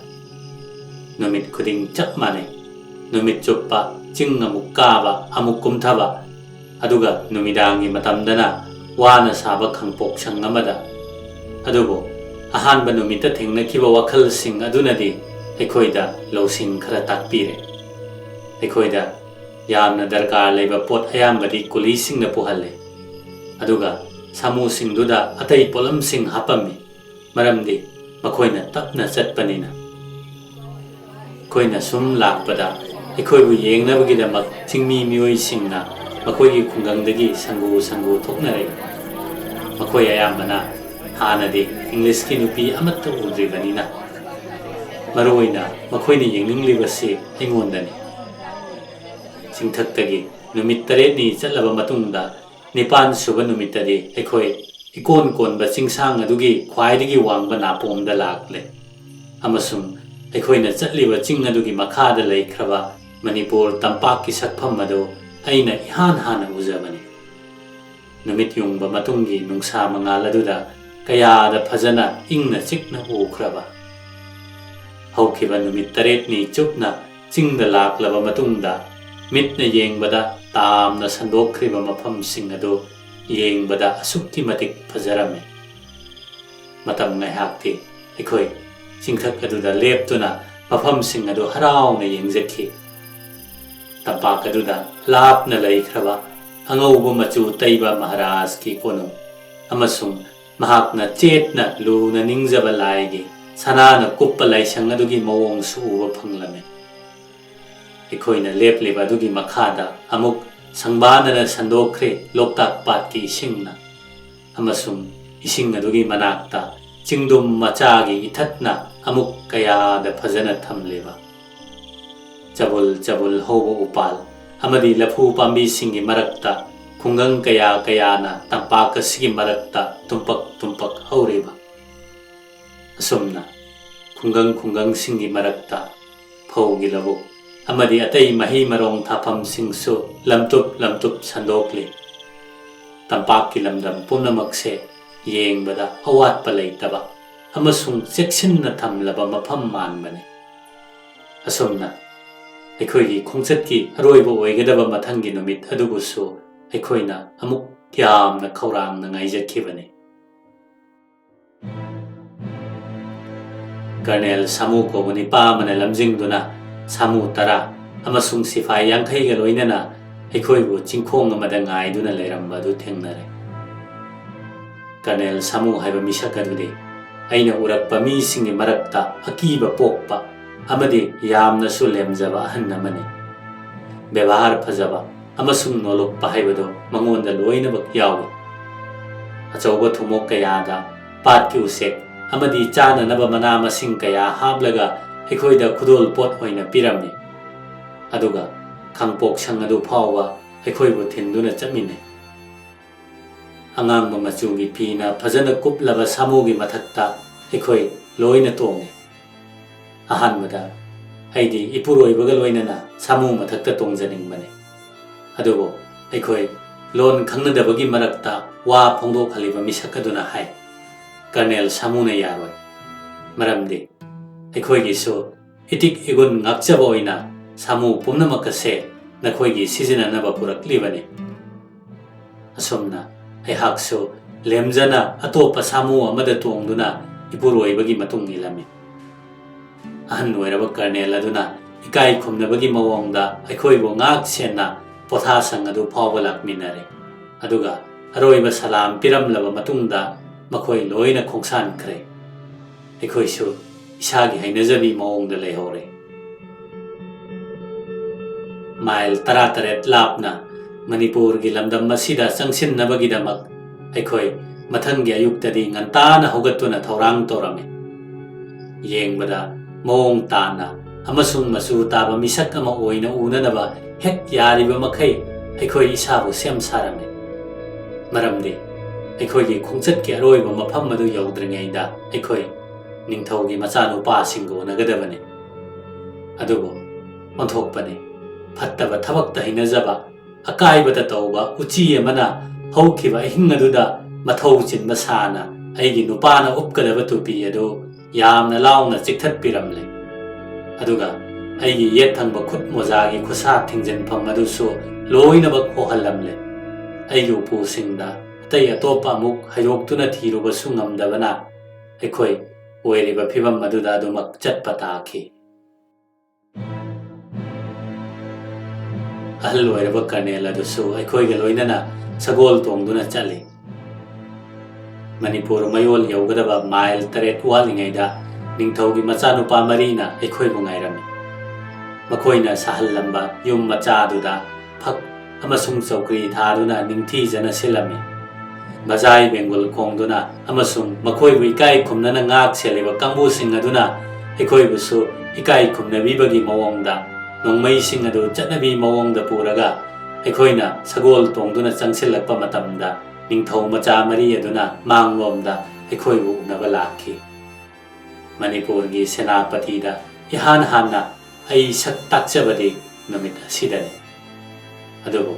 ꯅꯨꯃꯤꯠ ꯈꯨꯗꯤꯡ ꯆꯞ ꯃꯥꯟꯅꯩ꯫ ꯅꯨꯃꯤꯠ ꯆꯨꯞꯄ ꯆꯤꯡ ꯑꯃꯨꯛ ꯀꯥꯕ ꯑꯃꯨꯛ ꯀꯨꯝꯊꯕ ꯑꯗꯨꯒ ꯅꯨꯃꯤꯗꯥꯡꯒꯤ ꯃꯇꯝꯗꯅ ꯋꯥꯅ ꯁꯥꯕ ꯈꯪꯄꯣꯛꯁꯪ ꯑꯃꯗ꯫ ꯑꯗꯨꯕꯨ ꯑꯍꯥꯟꯕ ꯅꯨꯃꯤꯠꯇ ꯊꯦꯡꯅꯈꯤꯕ ꯋꯥꯈꯜꯁꯤꯡ ꯑꯗꯨꯅꯗꯤ ꯑꯩꯈꯣꯏꯗ ꯂꯧꯁꯤꯡ ꯈꯔ ꯇꯥꯛꯄꯤꯔꯦ꯫ ꯑꯩꯈꯣꯏꯗ ꯌꯥꯝꯅ ꯗꯔꯀꯥꯔ ꯂꯩꯕ ꯄꯣꯠ ꯑꯌꯥꯝꯕꯗꯤ ꯀꯨꯂꯤꯁꯤꯡꯅ ꯄꯨꯍꯜꯂꯤ ꯑꯗꯨꯒ ꯁꯥꯃꯨꯁꯤꯡꯗꯨꯗ ꯑꯇꯩ ꯄꯣꯠꯂꯝꯁꯤꯡ ꯍꯥꯞꯄꯝꯃꯤ ꯃꯔꯝꯗꯤ ꯃꯈꯣꯏꯅ ꯇꯞꯅ ꯆꯠꯄꯅꯤꯅ꯫ ꯑꯩꯈꯣꯏꯅ ꯁꯨꯝ ꯂꯥꯛꯄꯗ ꯑꯩꯈꯣꯏꯕꯨ ꯌꯦꯡꯅꯕꯒꯤꯗꯃꯛ ꯆꯤꯡꯃꯤ ꯃꯤꯑꯣꯏꯁꯤꯡꯅ ꯃꯈꯣꯏꯒꯤ ꯈꯨꯡꯒꯪꯗꯒꯤ ꯁꯪꯒꯨ ꯊꯣꯛꯅꯔꯛꯏ꯫ ꯃꯈꯣꯏ ꯑꯌꯥꯝꯕꯅ ꯍꯥꯟꯅꯗꯤ ꯏꯪꯂꯤꯁꯀꯤ ꯅꯨꯄꯤ ꯑꯃꯠꯇ ꯎꯗ꯭ꯔꯤꯕꯅꯤꯅ꯫ ꯃꯔꯨꯑꯣꯏꯅ ꯃꯈꯣꯏꯅ ꯌꯦꯡꯅꯤꯡꯂꯤꯕꯁꯤ ꯑꯩꯉꯣꯟꯗꯅꯤ꯫ ꯆꯤꯡꯊꯛꯇꯒꯤ ꯅꯨꯃꯤꯠ 9ꯅꯤ ꯆꯠꯂꯕ ꯃꯇꯨꯡꯗ 9ꯁꯨꯕ ꯅꯨꯃꯤꯠꯇꯗꯤ ꯑꯩꯈꯣꯏ ꯏꯀꯣꯟ ꯀꯣꯟꯕ ꯆꯤꯡꯁꯥꯡ ꯑꯗꯨꯒꯤ ꯈ꯭ꯋꯥꯏꯗꯒꯤ ꯋꯥꯡꯕ ꯅꯥꯄꯣꯝꯗ ꯂꯥꯛꯂꯦ ꯑꯃꯁꯨꯡ ꯑꯩꯈꯣꯏꯅ ꯆꯠꯂꯤꯕ ꯆꯤꯡ ꯑꯗꯨꯒꯤ ꯃꯈꯥꯗ ꯂꯩꯈ꯭ꯔꯕ ꯃꯅꯤꯄꯨꯔ ꯇꯝꯄꯥꯛꯀꯤ ꯁꯛꯐꯝ ꯑꯗꯨ ꯑꯩꯅ ꯏꯍꯥꯟ ꯍꯥꯟꯅ ꯎꯖꯕꯅꯤ꯫ ꯅꯨꯃꯤꯠ ꯌꯨꯡꯕ ꯃꯇꯨꯡꯒꯤ ꯅꯨꯡꯁꯥ ꯃꯉꯥꯜ ꯑꯗꯨꯗ ꯀꯌꯥꯗ ꯐꯖꯅ ꯏꯪꯅ ꯆꯤꯛꯅ ꯎꯈ꯭ꯔꯕ꯫ ꯍꯧꯈꯤꯕ ꯅꯨꯃꯤꯠ 8ꯅꯤ ꯆꯨꯞꯅ ꯆꯤꯡꯗ ꯂꯥꯛꯂꯕ ꯃꯇꯨꯡꯗ ꯃꯤꯠꯅ ꯌꯦꯡꯕꯗ ꯇꯥꯝꯅ ꯁꯟꯗꯣꯛꯈ꯭ꯔꯤꯕ ꯃꯐꯝꯁꯤꯡ ꯑꯗꯨ ꯌꯦꯡꯕꯗ ꯑꯁꯨꯛꯀꯤ ꯃꯇꯤꯛ ꯐꯖꯔꯝꯃꯤ꯫ ꯃꯇꯝ ꯉꯥꯏꯍꯥꯛꯇꯤ ꯑꯩꯈꯣꯏ ꯆꯤꯡꯊꯛ ꯑꯗꯨꯗ ꯂꯦꯞꯇꯨꯅ ꯃꯐꯝꯁꯤꯡ ꯑꯗꯨ ꯍꯔꯥꯎꯅ ꯌꯦꯡꯖꯈꯤ꯫ ꯇꯝꯄꯥꯛ ꯑꯗꯨꯗ ꯂꯥꯞꯅ ꯂꯩꯈ꯭ꯔꯕ ꯑꯉꯧꯕ ꯃꯆꯨ ꯇꯩꯕ ꯃꯍꯥꯔꯥꯖꯀꯤ ꯀꯣꯅꯨꯡ ꯑꯃꯁꯨꯡ ꯃꯍꯥꯛꯅ ꯆꯦꯠꯅ ꯂꯨꯅ ꯅꯤꯡꯖꯕ ꯂꯥꯏꯒꯤ ꯁꯅꯥꯅ ꯀꯨꯞꯄ ꯂꯥꯏꯁꯪ ꯑꯗꯨꯒꯤ ꯃꯑꯣꯡꯁꯨ ꯎꯕ ꯐꯪꯂꯝꯃꯤ꯫ ꯑꯩꯈꯣꯏꯅ ꯂꯦꯞꯂꯤꯕ ꯑꯗꯨꯒꯤ ꯃꯈꯥꯗ ꯑꯃꯨꯛ ꯁꯪꯕꯥꯅꯅ ꯁꯟꯗꯣꯛꯈ꯭ꯔꯦ ꯂꯣꯛꯇꯥꯛ ꯄꯥꯠꯀꯤ ꯏꯁꯤꯡꯅ ꯑꯃꯁꯨꯡ ꯏꯁꯤꯡ ꯑꯗꯨꯒꯤ ꯃꯅꯥꯛꯇ ꯆꯤꯡꯗꯨꯝ ꯃꯆꯥꯒꯤ ꯏꯊꯠꯅ ꯑꯃꯨꯛ ꯀꯌꯥꯗ ꯐꯖꯅ ꯊꯝꯂꯤꯕ ꯆꯕꯨꯜ ꯍꯧꯕ ꯎꯄꯥꯜ ꯑꯃꯗꯤ ꯂꯐꯨ ꯄꯥꯝꯕꯤꯁꯤꯡꯒꯤ ꯃꯔꯛꯇ ꯈꯨꯡꯒꯪ ꯀꯌꯥꯅ ꯇꯝꯄꯥꯛ ꯑꯁꯤꯒꯤ ꯃꯔꯛꯇ ꯇꯨꯝꯄꯛ ꯍꯧꯔꯤꯕ꯫ ꯑꯁꯨꯝꯅ ꯈꯨꯡꯒꯪꯁꯤꯡꯒꯤ ꯃꯔꯛꯇ ꯐꯧꯒꯤ ꯂꯧꯕꯨꯛ ꯑꯃꯗꯤ ꯑꯇꯩ ꯃꯍꯩ ꯃꯔꯣꯡ ꯊꯥꯐꯝꯁꯤꯡꯁꯨ ꯂꯝꯇꯨꯞ ꯁꯟꯗꯣꯛꯂꯤ ꯇꯝꯄꯥꯛꯀꯤ ꯂꯝꯗꯝ ꯄꯨꯝꯅꯃꯛꯁꯦ ꯌꯦꯡꯕꯗ ꯑꯋꯥꯠꯄ ꯂꯩꯇꯕ ꯑꯃꯁꯨꯡ ꯆꯦꯛꯁꯤꯟꯅ ꯊꯝꯂꯕ ꯃꯐꯝ ꯃꯥꯟꯕꯅꯤ ꯑꯁꯨꯝꯅ ꯑꯩꯈꯣꯏꯒꯤ ꯈꯣꯡꯆꯠꯀꯤ ꯑꯔꯣꯏꯕ ꯑꯣꯏꯒꯗꯕ ꯃꯊꯪꯒꯤ ꯅꯨꯃꯤꯠ ꯑꯗꯨꯕꯨꯁꯨ ꯑꯩꯈꯣꯏꯅ ꯑꯃꯨꯛ ꯌꯥꯝꯅ ꯈꯧꯔꯥꯡꯅ ꯉꯥꯏꯖꯈꯤꯕꯅꯤ ꯀꯔꯅꯦꯜ ꯁꯥꯃꯨ ꯀꯧꯕ ꯅꯤꯄꯥ ꯑꯃꯅ ꯂꯝꯖꯤꯡꯗꯨꯅ ꯁꯥꯃꯨ 10 ꯑꯃꯁꯨꯡ ꯁꯤꯐꯥꯏ 50ꯒ ꯂꯣꯏꯅꯅ ꯑꯩꯈꯣꯏꯕꯨ ꯆꯤꯡꯈꯣꯡ ꯑꯃꯗ ꯉꯥꯏꯗꯨꯅ ꯂꯩꯔꯝꯕ ꯑꯗꯨ ꯊꯦꯡꯅꯔꯦ ꯀꯔꯅꯦꯜ ꯁꯥꯃꯨ ꯍꯥꯏꯕ ꯃꯤꯁꯛ ꯑꯗꯨꯗꯤ ꯑꯩꯅ ꯎꯔꯛꯄ ꯃꯤꯁꯤꯡꯒꯤ ꯃꯔꯛꯇ ꯑꯀꯤꯕ ꯄꯣꯛꯄ ꯑꯃꯗꯤ ꯌꯥꯝꯅꯁꯨ ꯂꯦꯝꯖꯕ ꯑꯍꯟ ꯑꯃꯅꯤ ꯕꯦꯕꯥꯔ ꯐꯖꯕ ꯑꯃꯁꯨꯡ ꯅꯣꯂꯨꯛꯄ ꯍꯥꯏꯕꯗꯨ ꯃꯉꯣꯟꯗ ꯂꯣꯏꯅꯃꯛ ꯌꯥꯎꯏ ꯑꯆꯧꯕ ꯊꯨꯝꯃꯣꯛ ꯀꯌꯥꯗ ꯄꯥꯠꯀꯤ ꯎꯆꯦꯛ ꯑꯃꯗꯤ ꯆꯥꯅꯅꯕ ꯃꯅꯥ ꯃꯁꯤꯡ ꯀꯌꯥ ꯍꯥꯞꯂꯒ ꯑꯩꯈꯣꯏꯗ ꯈꯨꯗꯣꯜ ꯄꯣꯠ ꯑꯣꯏꯅ ꯄꯤꯔꯝꯃꯤ ꯑꯗꯨꯒ ꯈꯪꯄꯣꯛꯁꯪ ꯑꯗꯨ ꯐꯥꯎꯕ ꯑꯩꯈꯣꯏꯕꯨ ꯊꯤꯟꯗꯨꯅ ꯆꯠꯃꯤꯟꯅꯩ ꯑꯉꯥꯡꯕ ꯃꯆꯨꯒꯤ ꯐꯤꯅ ꯐꯖꯅ ꯀꯨꯞꯂꯕ ꯁꯥꯃꯨꯒꯤ ꯃꯊꯛꯇ ꯑꯩꯈꯣꯏ ꯂꯣꯏꯅ ꯇꯣꯡꯉꯤ ꯑꯍꯥꯟꯕꯗ ꯑꯩꯗꯤ ꯏꯄꯨꯔꯣꯏꯕꯒ ꯂꯣꯏꯅꯅ ꯁꯥꯃꯨ ꯃꯊꯛꯇ ꯇꯣꯡꯖꯅꯤꯡꯕꯅꯤ ꯑꯗꯨꯕꯨ ꯑꯩꯈꯣꯏ ꯂꯣꯟ ꯈꯪꯅꯗꯕꯒꯤ ꯃꯔꯛꯇ ꯋꯥ ꯐꯣꯡꯗꯣꯛꯍꯜꯂꯤꯕ ꯃꯤꯁꯛ ꯑꯗꯨꯅ ꯍꯥꯏ ꯀꯔꯅꯦꯜ ꯁꯥꯃꯨꯅ ꯌꯥꯔꯣꯏ ꯃꯔꯝꯗꯤ ꯑꯩꯈꯣꯏꯒꯤꯁꯨ ꯏꯇꯤꯛ ꯏꯒꯨꯟ ꯉꯥꯛꯆꯕ ꯑꯣꯏꯅ ꯁꯥꯃꯨ ꯄꯨꯝꯅꯃꯛ ꯑꯁꯦ ꯅꯈꯣꯏꯒꯤ ꯁꯤꯖꯤꯟꯅꯅꯕ ꯄꯨꯔꯛꯂꯤꯕꯅꯤ ꯑꯁꯨꯝꯅ ꯑꯩꯍꯥꯛꯁꯨ ꯂꯦꯝꯖꯅ ꯑꯇꯣꯞꯄ ꯁꯥꯃꯨ ꯑꯃꯗ ꯇꯣꯡꯗꯨꯅ ꯏꯄꯨꯔꯣꯏꯕꯒꯤ ꯃꯇꯨꯡ ꯏꯜꯂꯝꯃꯤ ꯑꯍꯟ ꯑꯣꯏꯔꯕ ꯀꯔꯅꯦꯜ ꯑꯗꯨꯅ ꯏꯀꯥꯏ ꯈꯨꯝꯅꯕꯒꯤ ꯃꯑꯣꯡꯗ ꯑꯩꯈꯣꯏꯕꯨ ꯉꯥꯛ ꯁꯦꯟꯅ ꯄꯣꯊꯥꯁꯪ ꯑꯗꯨ ꯐꯥꯎꯕ ꯂꯥꯛꯃꯤꯟꯅꯔꯦ ꯑꯗꯨꯒ ꯑꯔꯣꯏꯕ ꯁꯂꯥꯝ ꯄꯤꯔꯝꯂꯕ ꯃꯇꯨꯡꯗ ꯃꯈꯣꯏ ꯂꯣꯏꯅ ꯈꯣꯡꯁꯥꯟꯈ꯭ꯔꯦ ꯑꯩꯈꯣꯏꯁꯨ ꯏꯁꯥꯒꯤ ꯍꯩꯅꯖꯕꯤ ꯃꯑꯣꯡꯗ ꯂꯩꯍꯧꯔꯦ ꯃꯥꯏꯜ 18 ꯂꯥꯞꯅ ꯃꯅꯤꯄꯨꯔꯒꯤ ꯂꯝꯗꯝ ꯑꯁꯤꯗ ꯆꯪꯁꯤꯟꯅꯕꯒꯤꯗꯃꯛ ꯑꯩꯈꯣꯏ ꯃꯊꯪꯒꯤ ꯑꯌꯨꯛꯇꯗꯤ ꯉꯟꯇꯥꯅ ꯍꯧꯒꯠꯇꯨꯅ ꯊꯧꯔꯥꯡ ꯇꯧꯔꯝꯃꯤ ꯌꯦꯡꯕꯗ ꯃꯑꯣꯡ ꯇꯥꯅ ꯑꯃꯁꯨꯡ ꯃꯆꯨ ꯇꯥꯕ ꯃꯤꯁꯛ ꯑꯃ ꯑꯣꯏꯅ ꯎꯅꯅꯕ ꯍꯦꯛ ꯌꯥꯔꯤꯕ ꯃꯈꯩ ꯑꯩꯈꯣꯏ ꯏꯁꯥꯕꯨ ꯁꯦꯝ ꯁꯥꯔꯝꯃꯤ ꯃꯔꯝꯗꯤ ꯑꯩꯈꯣꯏꯒꯤ ꯈꯣꯡꯆꯠꯀꯤ ꯑꯔꯣꯏꯕ ꯃꯐꯝ ꯑꯗꯨ ꯌꯧꯗ꯭ꯔꯤꯉꯩꯗ ꯑꯩꯈꯣꯏ ꯅꯤꯡꯊꯧꯒꯤ ꯃꯆꯥꯅꯨꯄꯥꯁꯤꯡꯒ ꯎꯅꯒꯗꯕꯅꯤ ꯑꯗꯨꯕꯨ ꯑꯣꯟꯊꯣꯛꯄꯅꯤ ꯐꯠꯇꯕ ꯊꯕꯛꯇ ꯍꯩꯅꯖꯕ ꯑꯀꯥꯏꯕꯇ ꯇꯧꯕ ꯎꯆꯤ ꯑꯃꯅ ꯍꯧꯈꯤꯕ ꯑꯍꯤꯡ ꯑꯗꯨꯗ ꯃꯊꯧ ꯆꯤꯟꯕ ꯁꯥꯅ ꯑꯩꯒꯤ ꯅꯨꯄꯥꯅ ꯎꯞꯀꯗꯕ ꯇꯨꯄꯤ ꯑꯗꯨ ꯌꯥꯝꯅ ꯂꯥꯎꯅ ꯆꯤꯛꯊꯠꯄꯤꯔꯝꯂꯦ ꯑꯗꯨꯒ ꯑꯩꯒꯤ ꯌꯦꯠ ꯊꯪꯕ ꯈꯨꯠ ꯃꯣꯖꯥꯒꯤ ꯈꯨꯠꯁꯥ ꯊꯤꯡꯖꯤꯟꯐꯝ ꯑꯗꯨꯁꯨ ꯂꯣꯏꯅꯃꯛ ꯍꯣꯍꯜꯂꯝꯂꯦ ꯑꯩꯒꯤ ꯎꯄꯨꯁꯤꯡꯗ ꯑꯇꯩ ꯑꯇꯣꯞꯄ ꯑꯃꯨꯛ ꯍꯩꯗꯣꯛꯇꯨꯅ ꯊꯤꯔꯨꯕꯁꯨ ꯉꯝꯗꯕꯅ ꯑꯩꯈꯣꯏ ꯑꯣꯏꯔꯤꯕ ꯐꯤꯕꯝ ꯑꯗꯨꯗ ꯑꯗꯨꯃꯛ ꯆꯠꯄ ꯇꯥꯈꯤ ꯑꯍꯜ ꯑꯣꯏꯔꯕ ꯀꯔꯅꯦꯜ ꯑꯗꯨꯁꯨ ꯑꯩꯈꯣꯏꯒ ꯂꯣꯏꯅꯅ ꯁꯒꯣꯜ ꯇꯣꯡꯗꯨꯅ ꯆꯠꯂꯤ ꯃꯅꯤꯄꯨꯔ ꯃꯌꯣꯜ ꯌꯧꯒꯗꯕ ꯃꯥꯏꯜ 9 ꯋꯥꯠꯂꯤꯉꯩꯗ ꯅꯤꯡꯊꯧꯒꯤ ꯃꯆꯥꯅꯨꯄꯥ ꯃꯔꯤꯅ ꯑꯩꯈꯣꯏꯕꯨ ꯉꯥꯏꯔꯝꯃꯤ ꯃꯈꯣꯏꯅ ꯁꯥꯍꯜꯂꯝꯕ ꯌꯨꯝ ꯃꯆꯥꯗꯨꯗ ꯐꯛ ꯑꯃꯁꯨꯡ ꯆꯧꯀ꯭ꯔꯤ ꯊꯥꯗꯨꯅ ꯅꯤꯡꯊꯤꯖꯅ ꯁꯤꯜꯂꯝꯃꯤ ꯕꯖꯥꯏ ꯕꯦꯡꯒꯨꯜ ꯈꯣꯡꯗꯨꯅ ꯑꯃꯁꯨꯡ ꯃꯈꯣꯏꯕꯨ ꯏꯀꯥꯏ ꯈꯨꯝꯅꯅ ꯉꯥꯛ ꯁꯦꯜꯂꯤꯕ ꯀꯥꯡꯕꯨꯁꯤꯡ ꯑꯗꯨꯅ ꯑꯩꯈꯣꯏꯕꯨꯁꯨ ꯏꯀꯥꯏ ꯈꯨꯝꯅꯕꯤꯕꯒꯤ ꯃꯑꯣꯡꯗ ꯅꯣꯡꯃꯩꯁꯤꯡ ꯑꯗꯨ ꯆꯠꯅꯕꯤ ꯃꯑꯣꯡꯗ ꯄꯨꯔꯒ ꯑꯩꯈꯣꯏꯅ ꯁꯒꯣꯜ ꯇꯣꯡꯗꯨꯅ ꯆꯪꯁꯤꯜꯂꯛꯄ ꯃꯇꯝꯗ ꯅꯤꯡꯊꯧ ꯃꯆꯥ ꯃꯔꯤ ꯑꯗꯨꯅ ꯃꯥꯡꯂꯣꯝꯗ ꯑꯩꯈꯣꯏꯕꯨ ꯎꯅꯕ ꯂꯥꯛꯈꯤ ꯃꯅꯤꯄꯨꯔꯒꯤ ꯁꯦꯅꯥꯄꯇꯤꯗ ꯏꯍꯥꯟ ꯍꯥꯟꯅ ꯑꯩ ꯁꯛ ꯇꯥꯛꯆꯕꯗꯤ ꯅꯨꯃꯤꯠ ꯑꯁꯤꯗꯅꯤ ꯑꯗꯨꯕꯨ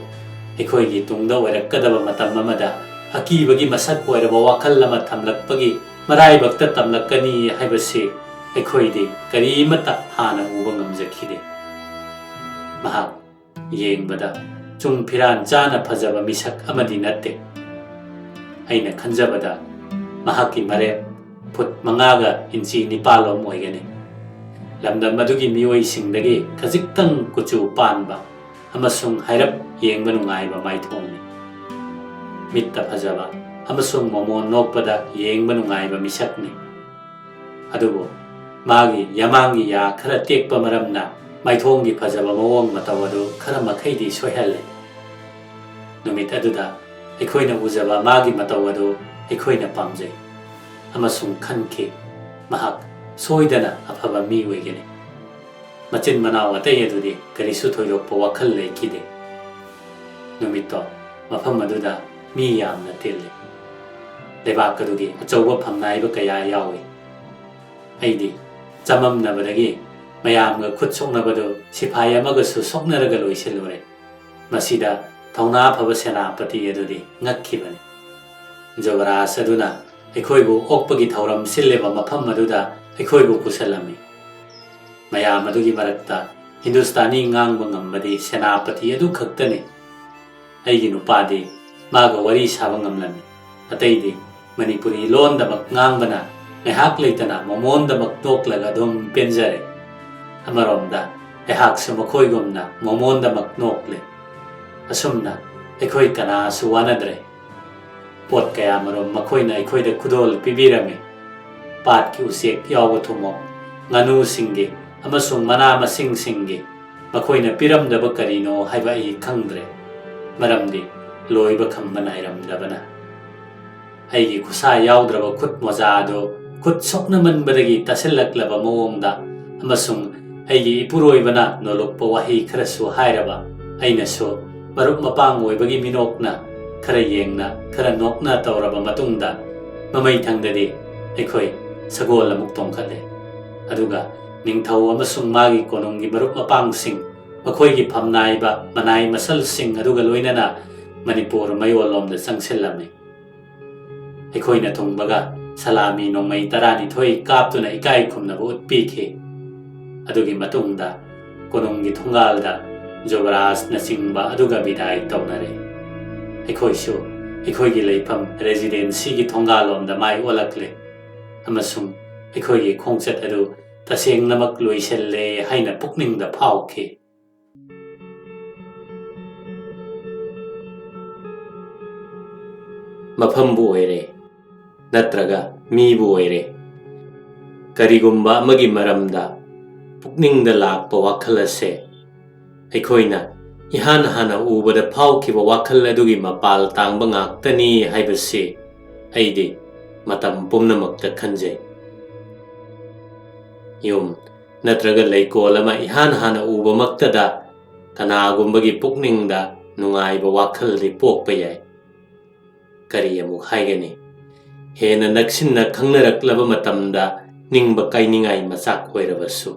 ꯑꯩꯈꯣꯏꯒꯤ ꯇꯨꯡꯗ ꯑꯣꯏꯔꯛꯀꯗꯕ ꯃꯇꯝ ꯑꯃꯗ ꯑꯀꯤꯕꯒꯤ ꯃꯁꯛ ꯑꯣꯏꯔꯕ ꯋꯥꯈꯜ ꯑꯃ ꯊꯝꯂꯛꯄꯒꯤ ꯃꯔꯥꯏꯕꯛꯇ ꯇꯝꯂꯛꯀꯅꯤ ꯍꯥꯏꯕꯁꯤ ꯑꯩꯈꯣꯏꯗꯤ ꯀꯔꯤꯃꯠꯇ ꯍꯥꯟꯅ ꯎꯕ ꯉꯝꯖꯈꯤꯗꯦ ꯃꯍꯥꯛ ꯌꯦꯡꯕꯗ ꯆꯨꯡ ꯐꯤꯔꯥꯟ ꯆꯥꯅ ꯐꯖꯕ ꯃꯤꯁꯛ ꯑꯃꯗꯤ ꯅꯠꯇꯦ ꯑꯩꯅ ꯈꯟꯖꯕꯗ ꯃꯍꯥꯛꯀꯤ ꯃꯔꯦꯞ ꯐꯨꯠ 5ꯒ ꯏꯟꯆꯤ 9 ꯂꯣꯝ ꯑꯣꯏꯒꯅꯤ ꯂꯝꯗꯝ ꯑꯗꯨꯒꯤ ꯃꯤꯑꯣꯏꯁꯤꯡꯗꯒꯤ ꯈꯖꯤꯛꯇꯪ ꯀꯨꯆꯨ ꯄꯥꯟꯕ ꯑꯃꯁꯨꯡ ꯍꯥꯏꯔꯞ ꯌꯦꯡꯕ ꯅꯨꯡꯉꯥꯏꯕ ꯃꯥꯏꯊꯣꯡꯅꯤ ꯃꯤꯠꯇ ꯐꯖꯕ ꯑꯃꯁꯨꯡ ꯃꯃꯣꯟ ꯅꯣꯛꯄꯗ ꯌꯦꯡꯕ ꯅꯨꯡꯉꯥꯏꯕ ꯃꯤꯁꯛꯅꯤ ꯑꯗꯨꯕꯨ ꯃꯥꯒꯤ ꯌꯥꯃꯥꯡꯒꯤ ꯌꯥ ꯈꯔ ꯇꯦꯛꯄ ꯃꯔꯝꯅ ꯃꯥꯏꯊꯣꯡꯒꯤ ꯐꯖꯕ ꯃꯑꯣꯡ ꯃꯇꯧ ꯑꯗꯨ ꯈꯔ ꯃꯈꯩꯗꯤ ꯁꯣꯏꯍꯜꯂꯦ ꯅꯨꯃꯤꯠ ꯑꯗꯨꯗ ꯑꯩꯈꯣꯏꯅ ꯎꯖꯕ ꯃꯥꯒꯤ ꯃꯇꯧ ꯑꯗꯨ ꯑꯩꯈꯣꯏꯅ ꯄꯥꯝꯖꯩ ꯑꯃꯁꯨꯡ ꯈꯟꯈꯤ ꯃꯍꯥꯛ ꯁꯣꯏꯗꯅ ꯑꯐꯕ ꯃꯤ ꯑꯣꯏꯒꯅꯤ ꯃꯆꯤꯟ ꯃꯅꯥꯎ ꯑꯇꯩ ꯑꯗꯨꯗꯤ ꯀꯔꯤꯁꯨ ꯊꯣꯏꯗꯣꯛꯄ ꯋꯥꯈꯜ ꯂꯩꯈꯤꯗꯦ ꯅꯨꯃꯤꯠꯇꯣ ꯃꯐꯝ ꯑꯗꯨꯗ ꯃꯤ ꯌꯥꯝꯅ ꯇꯤꯜꯂꯤ ꯂꯩꯕꯥꯛ ꯑꯗꯨꯒꯤ ꯑꯆꯧꯕ ꯐꯝꯅꯥꯏꯕ ꯀꯌꯥ ꯌꯥꯎꯏ ꯑꯩꯗꯤ ꯆꯃꯝꯅꯕꯗꯒꯤ ꯃꯌꯥꯝꯒ ꯈꯨꯠ ꯁꯣꯛꯅꯕꯗꯨ ꯁꯤꯐꯥꯏ ꯑꯃꯒꯁꯨ ꯁꯣꯛꯅꯔꯒ ꯂꯣꯏꯁꯤꯜꯂꯨꯔꯦ꯫ ꯃꯁꯤꯗ ꯊꯧꯅꯥ ꯐꯕ ꯁꯦꯅꯥꯄꯇꯤ ꯑꯗꯨꯗꯤ ꯉꯛꯈꯤꯕꯅꯤ꯫ ꯖꯨꯕꯔꯥꯖ ꯑꯗꯨꯅ ꯑꯩꯈꯣꯏꯕꯨ ꯑꯣꯛꯄꯒꯤ ꯊꯧꯔꯝ ꯁꯤꯜꯂꯤꯕ ꯃꯐꯝ ꯑꯗꯨꯗ ꯑꯩꯈꯣꯏꯕꯨ ꯄꯨꯁꯜꯂꯝꯃꯤ꯫ ꯃꯌꯥꯝ ꯑꯗꯨꯒꯤ ꯃꯔꯛꯇ ꯍꯤꯟꯗꯨꯁꯇꯥꯅꯤ ꯉꯥꯡꯕ ꯉꯝꯕꯗꯤ ꯁꯦꯅꯥꯄꯇꯤ ꯑꯗꯨ ꯈꯛꯇꯅꯤ꯫ ꯑꯩꯒꯤ ꯅꯨꯄꯥꯗꯤ ꯃꯥꯒ ꯋꯥꯔꯤ ꯁꯥꯕ ꯉꯝꯂꯝꯃꯤ꯫ ꯑꯇꯩꯗꯤ ꯃꯅꯤꯄꯨꯔꯤ ꯂꯣꯟꯗꯃꯛ ꯉꯥꯡꯕꯅ ꯉꯥꯏꯍꯥꯛ ꯂꯩꯇꯅ ꯃꯣꯃꯣꯟꯗꯃꯛ ꯅꯣꯛꯂꯒ ꯑꯗꯨꯝ ꯄꯦꯟꯖꯔꯦ꯫ ꯑꯃꯔꯣꯝꯗ ꯑꯩꯍꯥꯛꯁꯨ ꯃꯈꯣꯏꯒꯨꯝꯅ ꯃꯣꯃꯣꯟꯗꯃꯛ ꯅꯣꯛꯂꯦ꯫ ꯑꯁꯨꯝꯅ ꯑꯩꯈꯣꯏ ꯀꯅꯥꯁꯨ ꯋꯥꯅꯗ꯭ꯔꯦ꯫ ꯄꯣꯠ ꯀꯌꯥꯃꯔꯨꯝ ꯃꯈꯣꯏꯅ ꯑꯩꯈꯣꯏꯗ ꯈꯨꯗꯣꯜ ꯄꯤꯕꯤꯔꯝꯃꯤ꯫ ꯄꯥꯠꯀꯤ ꯎꯆꯦꯛ ꯌꯥꯎꯕ ꯊꯨꯝꯃꯣꯛ, ꯉꯥꯅꯨꯁꯤꯡꯒꯤ ꯑꯃꯁꯨꯡ ꯃꯅꯥ ꯃꯁꯤꯡꯁꯤꯡꯒꯤ ꯃꯈꯣꯏꯅ ꯄꯤꯔꯝꯗꯕ ꯀꯔꯤꯅꯣ ꯍꯥꯏꯕ ꯑꯩ ꯈꯪꯗ꯭ꯔꯦ, ꯃꯔꯝꯗꯤ ꯂꯣꯏꯕ ꯈꯝꯕ ꯅꯥꯏꯔꯝꯗꯕꯅ꯫ ꯑꯩꯒꯤ ꯈꯨꯠꯁꯥ ꯌꯥꯎꯗ꯭ꯔꯕ ꯈꯨꯠ ꯃꯣꯖꯥ ꯑꯗꯨ ꯈꯨꯠ ꯁꯣꯛꯅꯃꯟꯕꯗꯒꯤ ꯇꯥꯁꯤꯜꯂꯛꯂꯕ ꯃꯑꯣꯡꯗ ꯑꯃꯁꯨꯡ ꯑꯩꯒꯤ ꯏꯄꯨꯔꯣꯏꯕꯅ ꯅꯣꯂꯨꯛꯄ ꯋꯥꯍꯩ ꯈꯔꯁꯨ ꯍꯥꯏꯔꯕ ꯑꯩꯅꯁꯨ ꯃꯔꯨꯞ ꯃꯄꯥꯡ ꯑꯣꯏꯕꯒꯤ ꯃꯤꯅꯣꯛꯅ ꯈꯔ ꯌꯦꯡꯅ ꯈꯔ ꯅꯣꯛꯅ ꯇꯧꯔꯕ ꯃꯇꯨꯡꯗ ꯃꯃꯩꯊꯪꯗꯗꯤ ꯑꯩꯈꯣꯏ ꯁꯒꯣꯜ ꯑꯃꯨꯛ ꯇꯣꯡꯈꯠꯂꯦ꯫ ꯑꯗꯨꯒ ꯅꯤꯡꯊꯧ ꯑꯃꯁꯨꯡ ꯃꯥꯒꯤ ꯀꯣꯅꯨꯡꯒꯤ ꯃꯔꯨꯞ ꯃꯄꯥꯡꯁꯤꯡ, ꯃꯈꯣꯏꯒꯤ ꯐꯝꯅꯥꯏꯕ ꯃꯅꯥꯏ ꯃꯁꯜꯁꯤꯡ ꯑꯗꯨꯒ ꯂꯣꯏꯅꯅ ꯃꯅꯤꯄꯨꯔ ꯃꯌꯣꯜꯂꯣꯝꯗ ꯆꯪꯁꯤꯜꯂꯝꯃꯤ꯫ ꯑꯩꯈꯣꯏꯅ ꯊꯨꯡꯕꯒ ꯁꯂꯥꯃꯤ ꯅꯣꯡꯃꯩ 12 ꯀꯥꯞꯇꯨꯅ ꯏꯀꯥꯏ ꯈꯨꯝꯅꯕ ꯎꯠꯄꯤꯈꯤ꯫ ꯑꯗꯨꯒꯤ ꯃꯇꯨꯡꯗ ꯀꯣꯅꯨꯡꯒꯤ ꯊꯣꯡꯒꯥꯜꯗ ꯖꯨꯕꯔꯥꯖꯅꯆꯤꯡꯕ ꯑꯗꯨꯒ ꯕꯤꯗꯥꯏ ꯇꯧꯅꯔꯦ꯫ ꯑꯩꯈꯣꯏꯁꯨ ꯑꯩꯈꯣꯏꯒꯤ ꯂꯩꯐꯝ ꯔꯦꯁꯤꯗꯦꯟꯁꯤꯒꯤ ꯊꯣꯡꯒꯥꯜꯂꯣꯝꯗ ꯃꯥꯏ ꯑꯣꯜꯂꯛꯂꯦ ꯑꯃꯁꯨꯡ ꯑꯩꯈꯣꯏꯒꯤ ꯈꯣꯡꯆꯠ ꯑꯗꯨ ꯇꯁꯦꯡꯅꯃꯛ ꯂꯣꯏꯁꯤꯜꯂꯦ ꯍꯥꯏꯅ ꯄꯨꯛꯅꯤꯡꯗ ꯐꯥꯎꯈꯤ꯫ ꯃꯐꯝꯕꯨ ꯑꯣꯏꯔꯦ ꯅꯠꯇ꯭ꯔꯒ ꯃꯤꯕꯨ ꯑꯣꯏꯔꯦ, ꯀꯔꯤꯒꯨꯝꯕ ꯑꯃꯒꯤ ꯃꯔꯝꯗ ꯄꯨꯛꯅꯤꯡꯗ ꯂꯥꯛꯄ ꯋꯥꯈꯜ ꯑꯁꯦ ꯑꯩꯈꯣꯏꯅ इहान हाना उबदा फाउखिबा वाखल अदुगी मपाल तांगबा ngaktani haibasi aidi matam pumnamakta khanjai yum natraga leikol ama ihan hana uba maktada kanagumbagi pukningda nungaiba wakhal ri pokpa yai kari amuk haigani hena naksinna khangnaraklaba matamda ningba kainingai machak oirabasu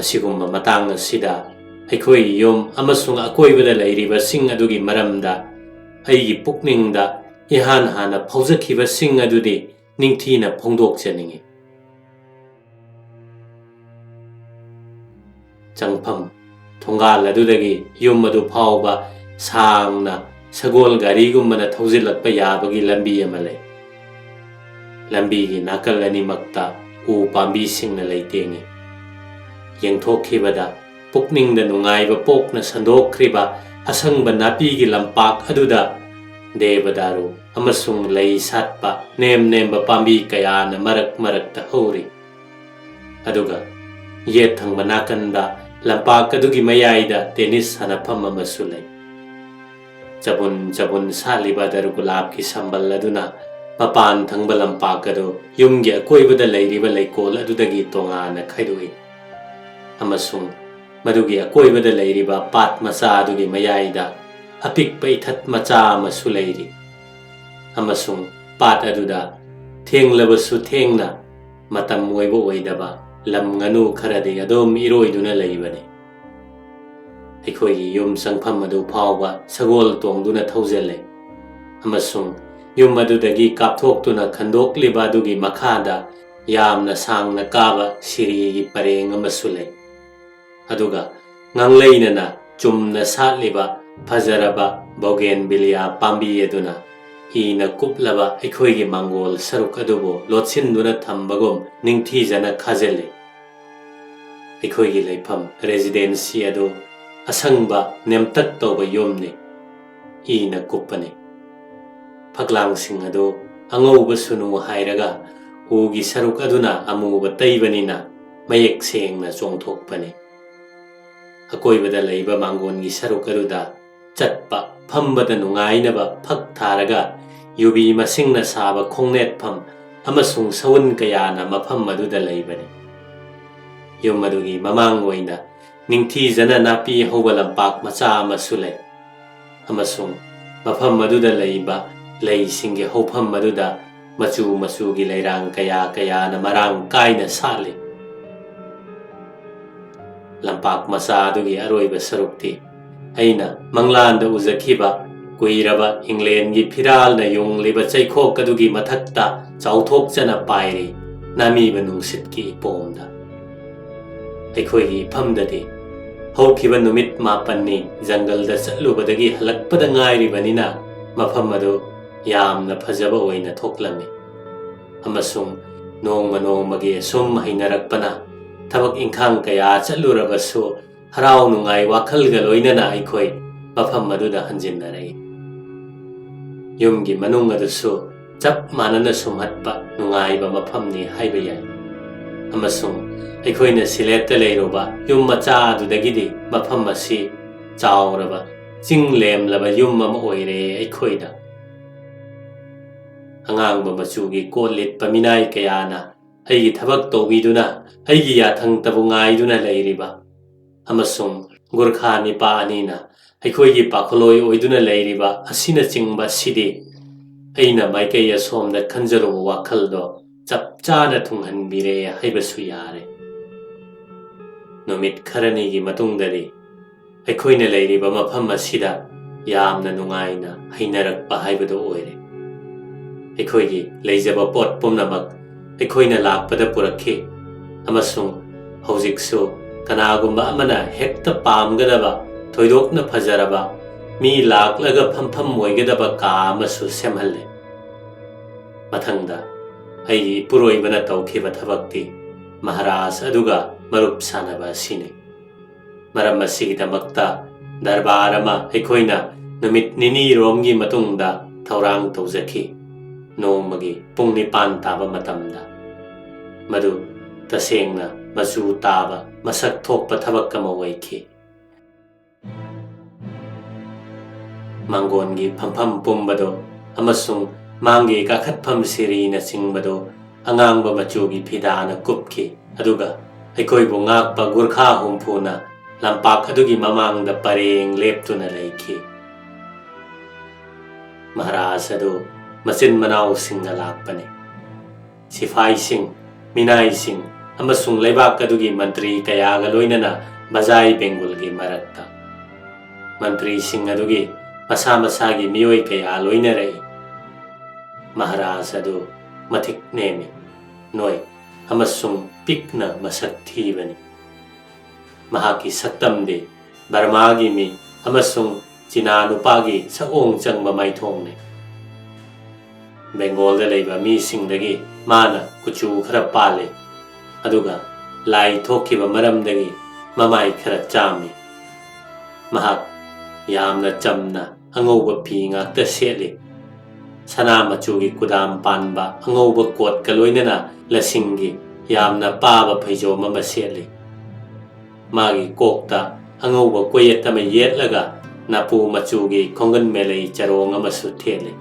asigumba matang asida ꯑꯩꯈꯣꯏ ꯌꯨꯝ ꯑꯃꯁꯨꯡ ꯑꯀꯣꯏꯕꯗ ꯂꯩꯔꯤꯕꯁꯤꯡ ꯑꯗꯨꯒꯤ ꯃꯔꯝꯗ ꯑꯩꯒꯤ ꯄꯨꯛꯅꯤꯡꯗ ꯏꯍꯥꯟ ꯍꯥꯟꯅ ꯐꯥꯎꯖꯈꯤꯕꯁꯤꯡ ꯑꯗꯨꯗꯤ ꯅꯤꯡꯊꯤꯅ ꯐꯣꯡꯗꯣꯛꯆꯅꯤꯡꯏ꯫ ꯆꯪꯐꯝ ꯊꯣꯡꯒꯥꯜ ꯑꯗꯨꯗꯒꯤ ꯌꯨꯝ ꯑꯗꯨ ꯐꯥꯎꯕ ꯁꯥꯡꯅ ꯁꯒꯣꯜ ꯒꯥꯔꯤꯒꯨꯝꯕꯅ ꯊꯧꯖꯤꯜꯂꯛꯄ ꯌꯥꯕꯒꯤ ꯂꯝꯕꯤ ꯑꯃ ꯂꯩ꯫ ꯂꯝꯕꯤꯒꯤ ꯅꯥꯀꯜ ꯑꯅꯤꯃꯛꯇ ꯎ ꯄꯥꯝꯕꯤꯁꯤꯡꯅ ꯂꯩꯇꯦꯡꯏ꯫ ꯌꯦꯡꯊꯣꯛꯈꯤꯕꯗ ꯄꯨꯛꯅꯤꯡꯗ ꯅꯨꯡꯉꯥꯏꯕ ꯄꯣꯛꯅ ꯁꯟꯗꯣꯛꯈ꯭ꯔꯤꯕ ꯑꯁꯪꯕ ꯅꯥꯄꯤꯒꯤ ꯂꯝꯄꯥꯛ ꯑꯗꯨꯗ ꯗꯦꯕꯗꯥꯔꯨ ꯑꯃꯁꯨꯡ ꯂꯩ ꯁꯥꯠꯄ ꯅꯦꯝ ꯅꯦꯝꯕ ꯄꯥꯝꯕꯤ ꯀꯌꯥꯅ ꯃꯔꯛ ꯃꯔꯛꯇ ꯍꯧꯔꯤ꯫ ꯑꯗꯨꯒ ꯌꯦꯠ ꯊꯪꯕ ꯅꯥꯀꯟꯗ ꯂꯝꯄꯥꯛ ꯑꯗꯨꯒꯤ ꯃꯌꯥꯏꯗ ꯇꯦꯅꯤꯁ ꯁꯥꯟꯅꯐꯝ ꯑꯃꯁꯨ ꯂꯩ꯫ ꯆꯕꯨꯟ ꯆꯕꯨꯟ ꯁꯥꯠꯂꯤꯕ ꯗꯔꯒꯨꯂꯥꯞꯀꯤ ꯁꯝꯕꯜ ꯑꯗꯨꯅ ꯃꯄꯥꯟ ꯊꯪꯕ ꯂꯝꯄꯥꯛ ꯑꯗꯨ ꯌꯨꯝꯒꯤ ꯑꯀꯣꯏꯕꯗ ꯂꯩꯔꯤꯕ ꯂꯩꯀꯣꯜ ꯑꯗꯨꯗꯒꯤ ꯇꯣꯉꯥꯟꯅ ꯈꯥꯏꯗꯣꯛꯏ ꯑꯃꯁꯨꯡ ꯃꯗꯨꯒꯤ ꯑꯀꯣꯏꯕꯗ ꯂꯩꯔꯤꯕ ꯄꯥꯠ ꯃꯆꯥ ꯑꯗꯨꯒꯤ ꯃꯌꯥꯏꯗ ꯑꯄꯤꯛꯄ ꯏꯊꯠ ꯃꯆꯥ ꯑꯃꯁꯨ ꯂꯩꯔꯤ ꯑꯃꯁꯨꯡ ꯄꯥꯠ ꯑꯗꯨꯗ ꯊꯦꯡꯂꯕꯁꯨ ꯊꯦꯡꯅ ꯃꯇꯝ ꯑꯣꯏꯕ ꯑꯣꯏꯗꯕ ꯂꯝ ꯉꯥꯅꯨ ꯈꯔꯗꯤ ꯑꯗꯨꯝ ꯏꯔꯣꯏꯗꯨꯅ ꯂꯩꯕꯅꯤ꯫ ꯑꯩꯈꯣꯏꯒꯤ ꯌꯨꯝ ꯆꯪꯐꯝ ꯑꯗꯨ ꯐꯥꯎꯕ ꯁꯒꯣꯜ ꯇꯣꯡꯗꯨꯅ ꯊꯧꯖꯤꯜꯂꯦ ꯑꯃꯁꯨꯡ ꯌꯨꯝ ꯑꯗꯨꯗꯒꯤ ꯀꯥꯞꯊꯣꯛꯇꯨꯅ ꯈꯟꯗꯣꯛꯂꯤꯕ ꯑꯗꯨꯒꯤ ꯃꯈꯥꯗ ꯌꯥꯝꯅ ꯁꯥꯡꯅ ꯀꯥꯕ ꯁꯤꯔꯤꯒꯤ ꯄꯔꯦꯡ ꯑꯃꯁꯨ ꯂꯩ꯫ ꯑꯗꯨꯒ ꯉꯥꯡꯂꯩꯅꯅ ꯆꯨꯝꯅ ꯁꯥꯠꯂꯤꯕ ꯐꯖꯔꯕ ꯕꯣꯒꯦꯟꯚꯤꯂꯤꯌꯥ ꯄꯥꯝꯕꯤ ꯑꯗꯨꯅ ꯏꯅ ꯀꯨꯞꯂꯕ ꯑꯩꯈꯣꯏꯒꯤ ꯃꯥꯡꯒꯣꯜ ꯁꯔꯨꯛ ꯑꯗꯨꯕꯨ ꯂꯣꯠꯁꯤꯟꯗꯨꯅ ꯊꯝꯕꯒꯨꯝ ꯅꯤꯡꯊꯤꯖꯅ ꯈꯥꯖꯤꯜꯂꯤ꯫ ꯑꯩꯈꯣꯏꯒꯤ ꯂꯩꯐꯝ ꯔꯦꯁꯤꯗꯦꯟꯁꯤ ꯑꯗꯨ ꯑꯁꯪꯕ ꯅꯦꯝꯇꯛ ꯇꯧꯕ ꯌꯨꯝꯅꯤ, ꯏꯅ ꯀꯨꯞꯄꯅꯤ꯫ ꯐꯛꯂꯥꯡꯁꯤꯡ ꯑꯗꯨ ꯑꯉꯧꯕ ꯁꯨꯅꯨ ꯍꯥꯏꯔꯒ ꯎꯒꯤ ꯁꯔꯨꯛ ꯑꯗꯨꯅ ꯑꯃꯨꯕ ꯇꯩꯕꯅꯤꯅ ꯃꯌꯦꯛ ꯁꯦꯡꯅ ꯆꯣꯡꯊꯣꯛꯄꯅꯤ꯫ ꯑꯀꯣꯏꯕꯗ ꯂꯩꯕ ꯃꯥꯡꯒꯣꯟꯒꯤ ꯁꯔꯨꯛ ꯑꯗꯨꯗ ꯆꯠꯄ ꯐꯝꯕꯗ ꯅꯨꯡꯉꯥꯏꯅꯕ ꯐꯛ ꯊꯥꯔꯒ ꯌꯨꯕꯤ ꯃꯁꯤꯡꯅ ꯁꯥꯕ ꯈꯣꯡꯅꯦꯠꯐꯝ ꯑꯃꯁꯨꯡ ꯁꯎꯟ ꯀꯌꯥꯅ ꯃꯐꯝ ꯑꯗꯨꯗ ꯂꯩꯕꯅꯤ꯫ ꯌꯨꯝ ꯑꯗꯨꯒꯤ ꯃꯃꯥꯡ ꯑꯣꯏꯅ ꯅꯤꯡꯊꯤꯖꯅ ꯅꯥꯄꯤ ꯍꯧꯕ ꯂꯝꯄꯥꯛ ꯃꯆꯥ ꯑꯃꯁꯨ ꯂꯩ ꯑꯃꯁꯨꯡ ꯃꯐꯝ ꯑꯗꯨꯗ ꯂꯩꯕ ꯂꯩꯁꯤꯡꯒꯤ ꯍꯧꯐꯝ ꯑꯗꯨꯗ ꯃꯆꯨ ꯃꯆꯨꯒꯤ ꯂꯩꯔꯥꯡ ꯀꯌꯥ ꯀꯌꯥꯅ ꯃꯔꯥꯡ ꯀꯥꯏꯅ ꯁꯥꯠꯂꯤ꯫ lampak masa adugi aroiba sarukti aina manglanda uzakhiba kuiraba England gi phiral na yung liba chaikho kadugi mathakta chauthok chana pairi nami banungsit ki ipomda aikhoi gi phamdadi hokhiba numit mapanni jungle da chatlubadagi halakpada ngairi banina mafam adu yamna phajaba oina thoklami amasung nongma nongmagi sum hainarakpana tabak ingkhang kaya chatlurabasu harau nungai wakhalga loinana aikhoi mafam aduda hanjinnarei yumgi manung adusu chap manana sumhatpa nungaiba mafamni haiba yai amasung aikhoi na siletta leiroba yum macha adudagidi mafam asi chauraba chinglem yum ama oire aikhoi da angang machugi kolit paminai kayana aigi thabak tobiduna aigi yathang tabungai duna leiriba amasung gurkha nipa anina aikhoi gi pakholoi oiduna leiriba asina chingba sidi aina maikai asomda khanjaro wakhaldo chap chana thunghanbire haibasu yare numit kharani gi matungdari aikhoi na leiriba mafam asida yamna nungaina hainarakpa haibado oire aikhoi gi leijaba pot pumnamak aikhoi na lakpada purakhi amasung hojiksu kanagumba amana hekta pamgadaba thoidokna phajaraba mi laklaga phampham moigadaba ka amasu semhalle mathangda ai puroibana tawkhiba thabakti maharaj aduga marup sanaba sine maram asigidamakta darbarama aikoina numit nini romgi matungda thaurang tawjakhi nongmagi pung nipan taba matamda madu tasengna masu taba masak thokpa thabak kama waikhi mangongi phampham pumbado amasung mangi kakhatpham siri na singbado angangba machugi phidana kupki aduga aikoi bu ngakpa gurkha humphuna lampak adugi mamangda pareng leptuna leikhi maharaj adu machin manau singna lakpane sifai sing minai sing amasung leibak adugi mantri kayaga loinana bazai bengal gi marakta mantri sing adugi masa masagi miyoi kaya loinarei maharaj adu mathik nemi noi amasung pikna masak thibani mahaki saktamde barmagi mi amasung china nupagi saong changba maithongne bengal da leiba mi singdagi mana kuchu khara pale aduga lai thokhiba maramdagi mamai khara chami mahak yamna chamna angauba phi ngakta sele sana machugi kudam panba angauba kot kaloinana lasingi yamna paba phaijo mama sele magi kokta angauba koyeta me yetlaga napu machugi khongan melei charong amasu thele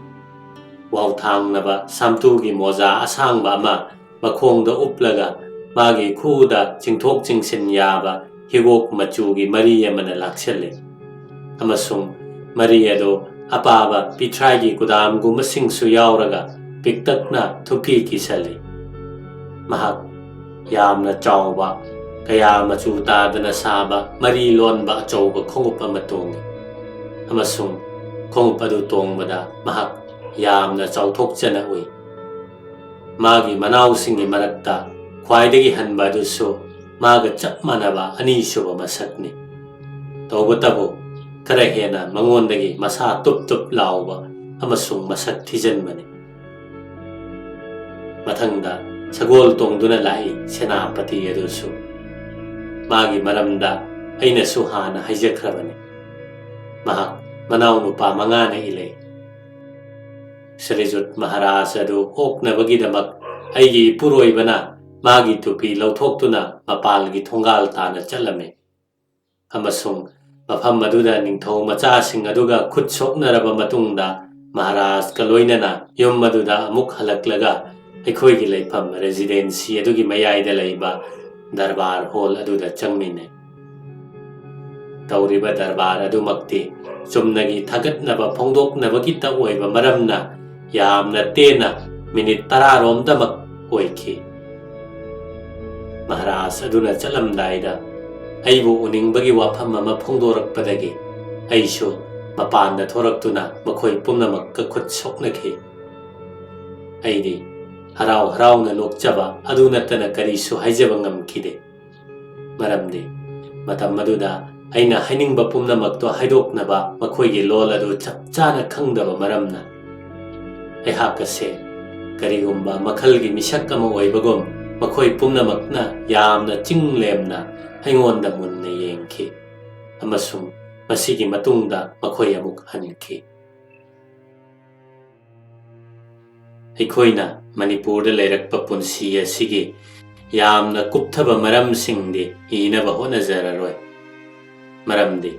wau thang naba samtugi moza asangba ama makhongda uplaga magi khuda chingthok chingsin yaba higok machugi mari amana lakselle amasung mari ado apaba pithragi kudam gu masingsu yauraga piktakna thupi kisali mahak yamna chawba kaya machu tadana saba mari lonba chawba khongupa matongi amasung khongupa du tongbada mahak yamna chawthok chana ui magi manau singi marakta khwaidagi hanba dusu maga chap manaba ani suba masakni tawbatabu kara hena mangondagi masa tup tup lauba amasung masak thijanmani mathangda sagol tongduna lai senapati adusu magi maramda aina suhana haijakhrabani mahak manau nupa mangana ile Srijut Maharaj adu oknabagidamak aigi puroibana magi tupi lauthokhtuna mapalgi thongal tana chalame amasung mafam aduda ningthau macha sing aduga khut soknaraba matungda Maharaj kaloinana yum aduda amuk halaklaga aikhoi gi leifam residency adugi mayaida leiba darbar hall aduda changmine tawriba darbar adumakti chumnagi thagatnaba phongdoknabagi ta oiba maramna yamna tena minute 10 romdamak oikhi Maharaj aduna chalamdaida ꯑꯩꯕꯨ ꯎꯅꯤꯡꯕꯒꯤ ꯋꯥꯐꯝ ꯑꯃ ꯐꯣꯡꯗꯣꯔꯛꯄꯗꯒꯤ ꯑꯩꯁꯨ ꯃꯄꯥꯟꯗ ꯊꯣꯔꯛꯇꯨꯅ ꯃꯈꯣꯏ ꯄꯨꯝꯅꯃꯛꯀ ꯈꯨꯠ ꯁꯣꯛꯅꯈꯤ꯫ ꯑꯩꯗꯤ ꯍꯔꯥꯎ ꯍꯔꯥꯎꯅ ꯅꯣꯛꯆꯕ ꯑꯗꯨ ꯅꯠꯇꯅ ꯀꯔꯤꯁꯨ ꯍꯥꯏꯖꯕ ꯉꯝꯈꯤꯗꯦ꯫ ꯃꯔꯝꯗꯤ ꯃꯇꯝ ꯑꯗꯨꯗ ꯑꯩꯅ ꯍꯥꯏꯅꯤꯡꯕ ꯄꯨꯝꯅꯃꯛꯇꯣ ꯍꯥꯏꯗꯣꯛꯅꯕ ꯃꯈꯣꯏꯒꯤ ꯂꯣꯜ ꯑꯗꯨ ꯆꯞ ꯆꯥꯅ ꯈꯪꯗꯕ ꯃꯔꯝꯅ ꯑꯩꯍꯥꯛ ꯑꯁꯦ ꯀꯔꯤꯒꯨꯝꯕ ꯃꯈꯜꯒꯤ ꯃꯤꯁꯛ ꯑꯃ ꯑꯣꯏꯕꯒꯨꯝ ꯃꯈꯣꯏ ꯄꯨꯝꯅꯃꯛꯅ ꯌꯥꯝꯅ ꯆꯤꯡꯂꯦꯝꯅ ꯑꯩꯉꯣꯟꯗ ꯃꯨꯟꯅ ꯌꯦꯡꯈꯤ ꯑꯃꯁꯨꯡ ꯃꯁꯤꯒꯤ ꯃꯇꯨꯡꯗ ꯃꯈꯣꯏ ꯑꯃꯨꯛ ꯍꯟꯈꯤ꯫ ꯑꯩꯈꯣꯏꯅ ꯃꯅꯤꯄꯨꯔꯗ ꯂꯩꯔꯛꯄ ꯄꯨꯟꯁꯤ ꯑꯁꯤꯒꯤ ꯌꯥꯝꯅ ꯀꯨꯞꯊꯕ ꯃꯔꯝꯁꯤꯡꯗꯤ ꯏꯅꯕ ꯍꯣꯠꯅꯖꯔꯔꯣꯏ꯫ ꯃꯔꯝꯗꯤ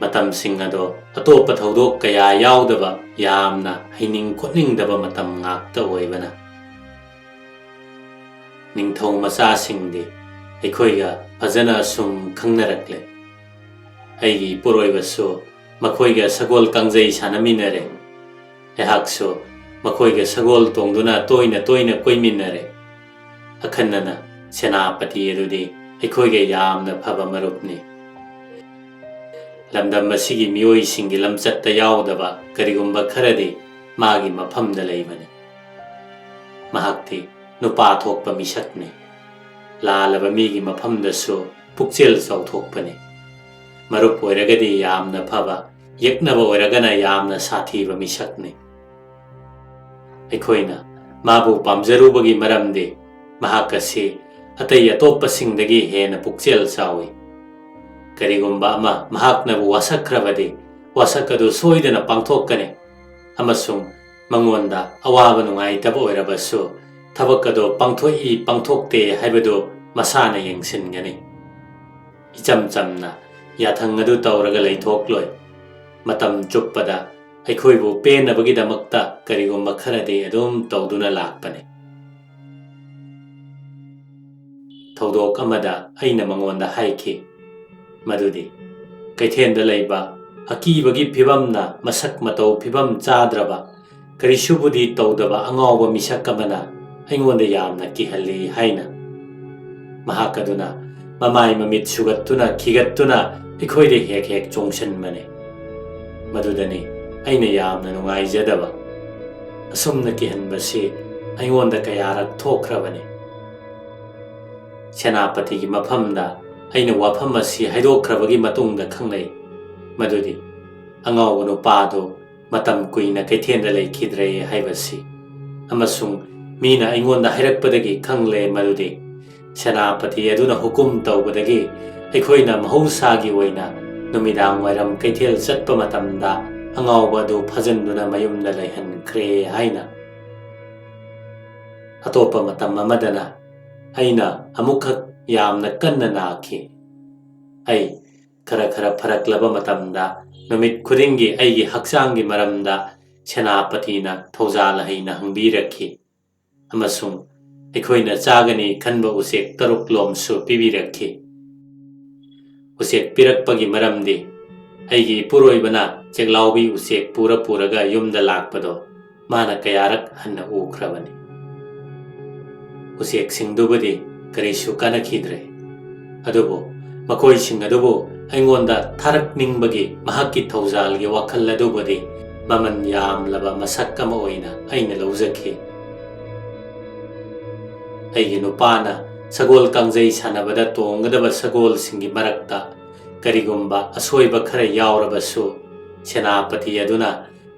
ꯃꯇꯝꯁꯤꯡ ꯑꯗꯣ ꯑꯇꯣꯞꯄ ꯊꯧꯗꯣꯛ ꯀꯌꯥ ꯌꯥꯎꯗꯕ ꯌꯥꯝꯅ ꯍꯩꯅꯤꯡ ꯈꯣꯠꯅꯤꯡꯗꯕ ꯃꯇꯝ ꯉꯥꯛꯇ ꯑꯣꯏꯕꯅ ꯅꯤꯡꯊꯧ ꯃꯆꯥꯁꯤꯡꯗꯤ ꯑꯩꯈꯣꯏꯒ ꯐꯖꯅ ꯁꯨꯝ ꯈꯪꯅꯔꯛꯂꯦ꯫ ꯑꯩꯒꯤ ꯏꯄꯨꯔꯣꯏꯕꯁꯨ ꯃꯈꯣꯏꯒ ꯁꯒꯣꯜ ꯀꯥꯡꯖꯩ ꯁꯥꯟꯅꯃꯤꯟꯅꯔꯦ꯫ ꯑꯩꯍꯥꯛꯁꯨ ꯃꯈꯣꯏꯒ ꯁꯒꯣꯜ ꯇꯣꯡꯗꯨꯅ ꯇꯣꯏꯅ ꯇꯣꯏꯅ ꯀꯣꯏꯃꯤꯟꯅꯔꯦ꯫ ꯑꯈꯟꯅꯅ ꯁꯦꯅꯥꯄꯇꯤ ꯑꯗꯨꯗꯤ ꯑꯩꯈꯣꯏꯒ ꯌꯥꯝꯅ ꯐꯕ ꯃꯔꯨꯞꯅꯤ꯫ ꯂꯝꯗꯝ ꯑꯁꯤꯒꯤ ꯃꯤꯑꯣꯏꯁꯤꯡꯒꯤ ꯂꯝꯆꯠꯇ ꯌꯥꯎꯗꯕ ꯀꯔꯤꯒꯨꯝꯕ ꯈꯔꯗꯤ ꯃꯥꯒꯤ ꯃꯐꯝꯗ ꯂꯩꯕꯅꯤ꯫ ꯃꯍꯥꯛꯇꯤ ꯅꯨꯄꯥ ꯊꯣꯛꯄ ꯃꯤꯁꯛꯅꯤ꯫ ꯂꯥꯜꯂꯕ ꯃꯤꯒꯤ ꯃꯐꯝꯗꯁꯨ ꯄꯨꯛꯆꯦꯜ ꯆꯥꯎꯊꯣꯛꯄꯅꯤ꯫ ꯃꯔꯨꯞ ꯑꯣꯏꯔꯒꯗꯤ ꯌꯥꯝꯅ ꯐꯕ, ꯌꯦꯛꯅꯕ ꯑꯣꯏꯔꯒꯅ ꯌꯥꯝꯅ ꯁꯥꯊꯤꯕ ꯃꯤꯁꯛꯅꯤ꯫ ꯑꯩꯈꯣꯏꯅ ꯃꯥꯕꯨ ꯄꯥꯝꯖꯔꯨꯕꯒꯤ ꯃꯔꯝꯗꯤ ꯃꯍꯥꯛ ꯑꯁꯤ ꯑꯇꯩ ꯑꯇꯣꯞꯄꯁꯤꯡꯗꯒꯤ ꯍꯦꯟꯅ ꯄꯨꯛꯆꯦꯜ ꯆꯥꯎꯏ꯫ ꯀꯔꯤꯒꯨꯝꯕ ꯑꯃ ꯃꯍꯥꯛꯅꯕꯨ ꯋꯥꯁꯛꯈ꯭ꯔꯕꯗꯤ ꯋꯥꯁꯛ ꯑꯗꯨ ꯁꯣꯏꯗꯅ ꯄꯥꯡꯊꯣꯛꯀꯅꯤ ꯑꯃꯁꯨꯡ ꯃꯉꯣꯟꯗ ꯑꯋꯥꯕ ꯅꯨꯡꯉꯥꯏꯇꯕ ꯑꯣꯏꯔꯕꯁꯨ ꯊꯕꯛ ꯑꯗꯨ ꯄꯥꯡꯊꯣꯛꯏ ꯄꯥꯡꯊꯣꯛꯇꯦ ꯍꯥꯏꯕꯗꯨ ꯃꯁꯥꯅ ꯌꯦꯡꯁꯤꯟꯒꯅꯤ꯫ ꯏꯆꯝ ꯆꯝꯅ ꯌꯥꯊꯪ ꯑꯗꯨ ꯇꯧꯔꯒ ꯂꯩꯊꯣꯛꯂꯣꯏ꯫ ꯃꯇꯝ ꯆꯨꯞꯄꯗ ꯑꯩꯈꯣꯏꯕꯨ ꯄꯦꯟꯅꯕꯒꯤꯗꯃꯛꯇ ꯀꯔꯤꯒꯨꯝꯕ ꯈꯔꯗꯤ ꯑꯗꯨꯝ ꯇꯧꯗꯨꯅ ꯂꯥꯛꯄꯅꯤ꯫ ꯊꯧꯗꯣꯛ ꯑꯃꯗ ꯑꯩꯅ ꯃꯉꯣꯟꯗ ꯍꯥꯏꯈꯤ ꯃꯗꯨꯗꯤ ꯀꯩꯊꯦꯜꯗ ꯂꯩꯕ ꯑꯀꯤꯕꯒꯤ ꯐꯤꯚꯝꯅ ꯃꯁꯛ ꯃꯇꯧ ꯐꯤꯚꯝ ꯆꯥꯗ꯭ꯔꯕ ꯀꯔꯤꯁꯨꯕꯨꯗꯤ ꯇꯧꯗꯕ ꯑꯉꯥꯎꯕ ꯃꯤꯁꯛ ꯑꯃꯅ ꯑꯩꯉꯣꯟꯗ ꯌꯥꯝꯅ ꯀꯤꯍꯜꯂꯤ ꯍꯥꯏꯅ꯫ ꯃꯍꯥꯛ ꯑꯗꯨꯅ ꯃꯃꯥꯏ ꯃꯃꯤꯠ ꯁꯨꯒꯠꯇꯨꯅ ꯈꯤꯒꯠꯇꯨꯅ ꯑꯩꯈꯣꯏꯗ ꯍꯦꯛ ꯍꯦꯛ ꯆꯣꯡꯁꯤꯟꯕꯅꯤ꯫ ꯃꯗꯨꯗꯅꯤ ꯑꯩꯅ ꯌꯥꯝꯅ ꯅꯨꯡꯉꯥꯏꯖꯗꯕ꯫ ꯑꯁꯨꯝꯅ ꯀꯤꯍꯟꯕꯁꯤ ꯑꯩꯉꯣꯟꯗ ꯀꯌꯥꯔꯛ ꯊꯣꯛꯈ꯭ꯔꯕꯅꯤ꯫ ꯁꯦꯅꯥꯄꯇꯤꯒꯤ ꯃꯐꯝꯗ ꯑꯩꯅ ꯋꯥꯐꯝ ꯑꯁꯤ ꯍꯥꯏꯗꯣꯛꯈ꯭ꯔꯕꯒꯤ ꯃꯇꯨꯡꯗ ꯈꯪꯂꯩ ꯃꯗꯨꯗꯤ ꯑꯉꯥꯎꯕ ꯅꯨꯄꯥꯗꯨ ꯃꯇꯝ ꯀꯨꯏꯅ ꯀꯩꯊꯦꯜꯗ ꯂꯩꯈꯤꯗ꯭ꯔꯦ ꯍꯥꯏꯕꯁꯤ ꯑꯃꯁꯨꯡ ꯃꯤꯅ ꯑꯩꯉꯣꯟꯗ ꯍꯥꯏꯔꯛꯄꯗꯒꯤ ꯈꯪꯂꯦ ꯃꯗꯨꯗꯤ ꯁꯦꯅꯥꯄꯇꯤ ꯑꯗꯨꯅ ꯍꯨꯀꯨꯝ ꯇꯧꯕꯗꯒꯤ ꯑꯩꯈꯣꯏꯅ ꯃꯍꯧꯁꯥꯒꯤ ꯑꯣꯏꯅ ꯅꯨꯃꯤꯗꯥꯡ ꯋꯥꯏꯔꯝ ꯀꯩꯊꯦꯜ ꯆꯠꯄ ꯃꯇꯝꯗ ꯑꯉꯥꯎꯕ ꯑꯗꯨ ꯐꯥꯖꯤꯟꯗꯨꯅ ꯃꯌꯨꯝꯗ ꯂꯩꯍꯟꯈ꯭ꯔꯦ ꯍꯥꯏꯅ꯫ ꯑꯇꯣꯞꯄ ꯃꯇꯝ ꯑꯃꯗꯅ ꯑꯩꯅ ꯑꯃꯨꯛꯈꯛ ꯌꯥꯝꯅ ꯀꯟꯅ ꯅꯥꯈꯤ꯫ ꯑꯩ ꯈꯔ ꯐꯔꯛꯂꯕ ꯃꯇꯝꯗ ꯅꯨꯃꯤꯠ ꯈꯨꯗꯤꯡꯒꯤ ꯑꯩꯒꯤ ꯍꯛꯆꯥꯡꯒꯤ ꯃꯔꯝꯗ ꯁꯦꯅꯥꯄꯇꯤꯅ ꯊꯧꯖꯥꯜ ꯍꯩꯅ ꯍꯪꯕꯤꯔꯛꯈꯤ ꯑꯃꯁꯨꯡ ꯑꯩꯈꯣꯏꯅ ꯆꯥꯒꯅꯤ ꯈꯟꯕ ꯎꯆꯦꯛ 6 ꯂꯣꯝꯁꯨ ꯄꯤꯕꯤꯔꯛꯈꯤ꯫ ꯎꯆꯦꯛ ꯄꯤꯔꯛꯄꯒꯤ ꯃꯔꯝꯗꯤ ꯑꯩꯒꯤ ꯏꯄꯨꯔꯣꯏꯕꯅ ꯆꯦꯛꯂꯥꯎꯕꯤ ꯎꯆꯦꯛ ꯄꯨꯔꯒ ꯌꯨꯝꯗ ꯂꯥꯛꯄꯗꯣ ꯃꯥꯅ ꯀꯌꯥꯔꯛ ꯍꯟꯅ ꯎꯈ꯭ꯔꯕꯅꯤ꯫ ꯎꯆꯦꯛꯁꯤꯡꯗꯨꯕꯨꯗꯤ ꯀꯔꯤꯁꯨ ꯀꯥꯟꯅꯈꯤꯗ꯭ꯔꯦ ꯑꯗꯨꯕꯨ ꯃꯈꯣꯏꯁꯤꯡ ꯑꯗꯨꯕꯨ ꯑꯩꯉꯣꯟꯗ ꯊꯥꯔꯛꯅꯤꯡꯕꯒꯤ ꯃꯍꯥꯛꯀꯤ ꯊꯧꯖꯥꯜꯒꯤ ꯋꯥꯈꯜ ꯑꯗꯨꯕꯨꯗꯤ ꯃꯃꯜ ꯌꯥꯝꯂꯕ ꯃꯁꯛ ꯑꯃ ꯑꯣꯏꯅ ꯑꯩꯅ ꯂꯧꯖꯈꯤ꯫ ꯑꯩꯒꯤ ꯅꯨꯄꯥꯅ ꯁꯒꯣꯜ ꯀꯥꯡꯖꯩ ꯁꯥꯟꯅꯕꯗ ꯇꯣꯡꯒꯗꯕ ꯁꯒꯣꯜꯁꯤꯡꯒꯤ ꯃꯔꯛꯇ ꯀꯔꯤꯒꯨꯝꯕ ꯑꯁꯣꯏꯕ ꯈꯔ ꯌꯥꯎꯔꯕꯁꯨ ꯁꯦꯅꯥꯄꯇꯤ ꯑꯗꯨꯅ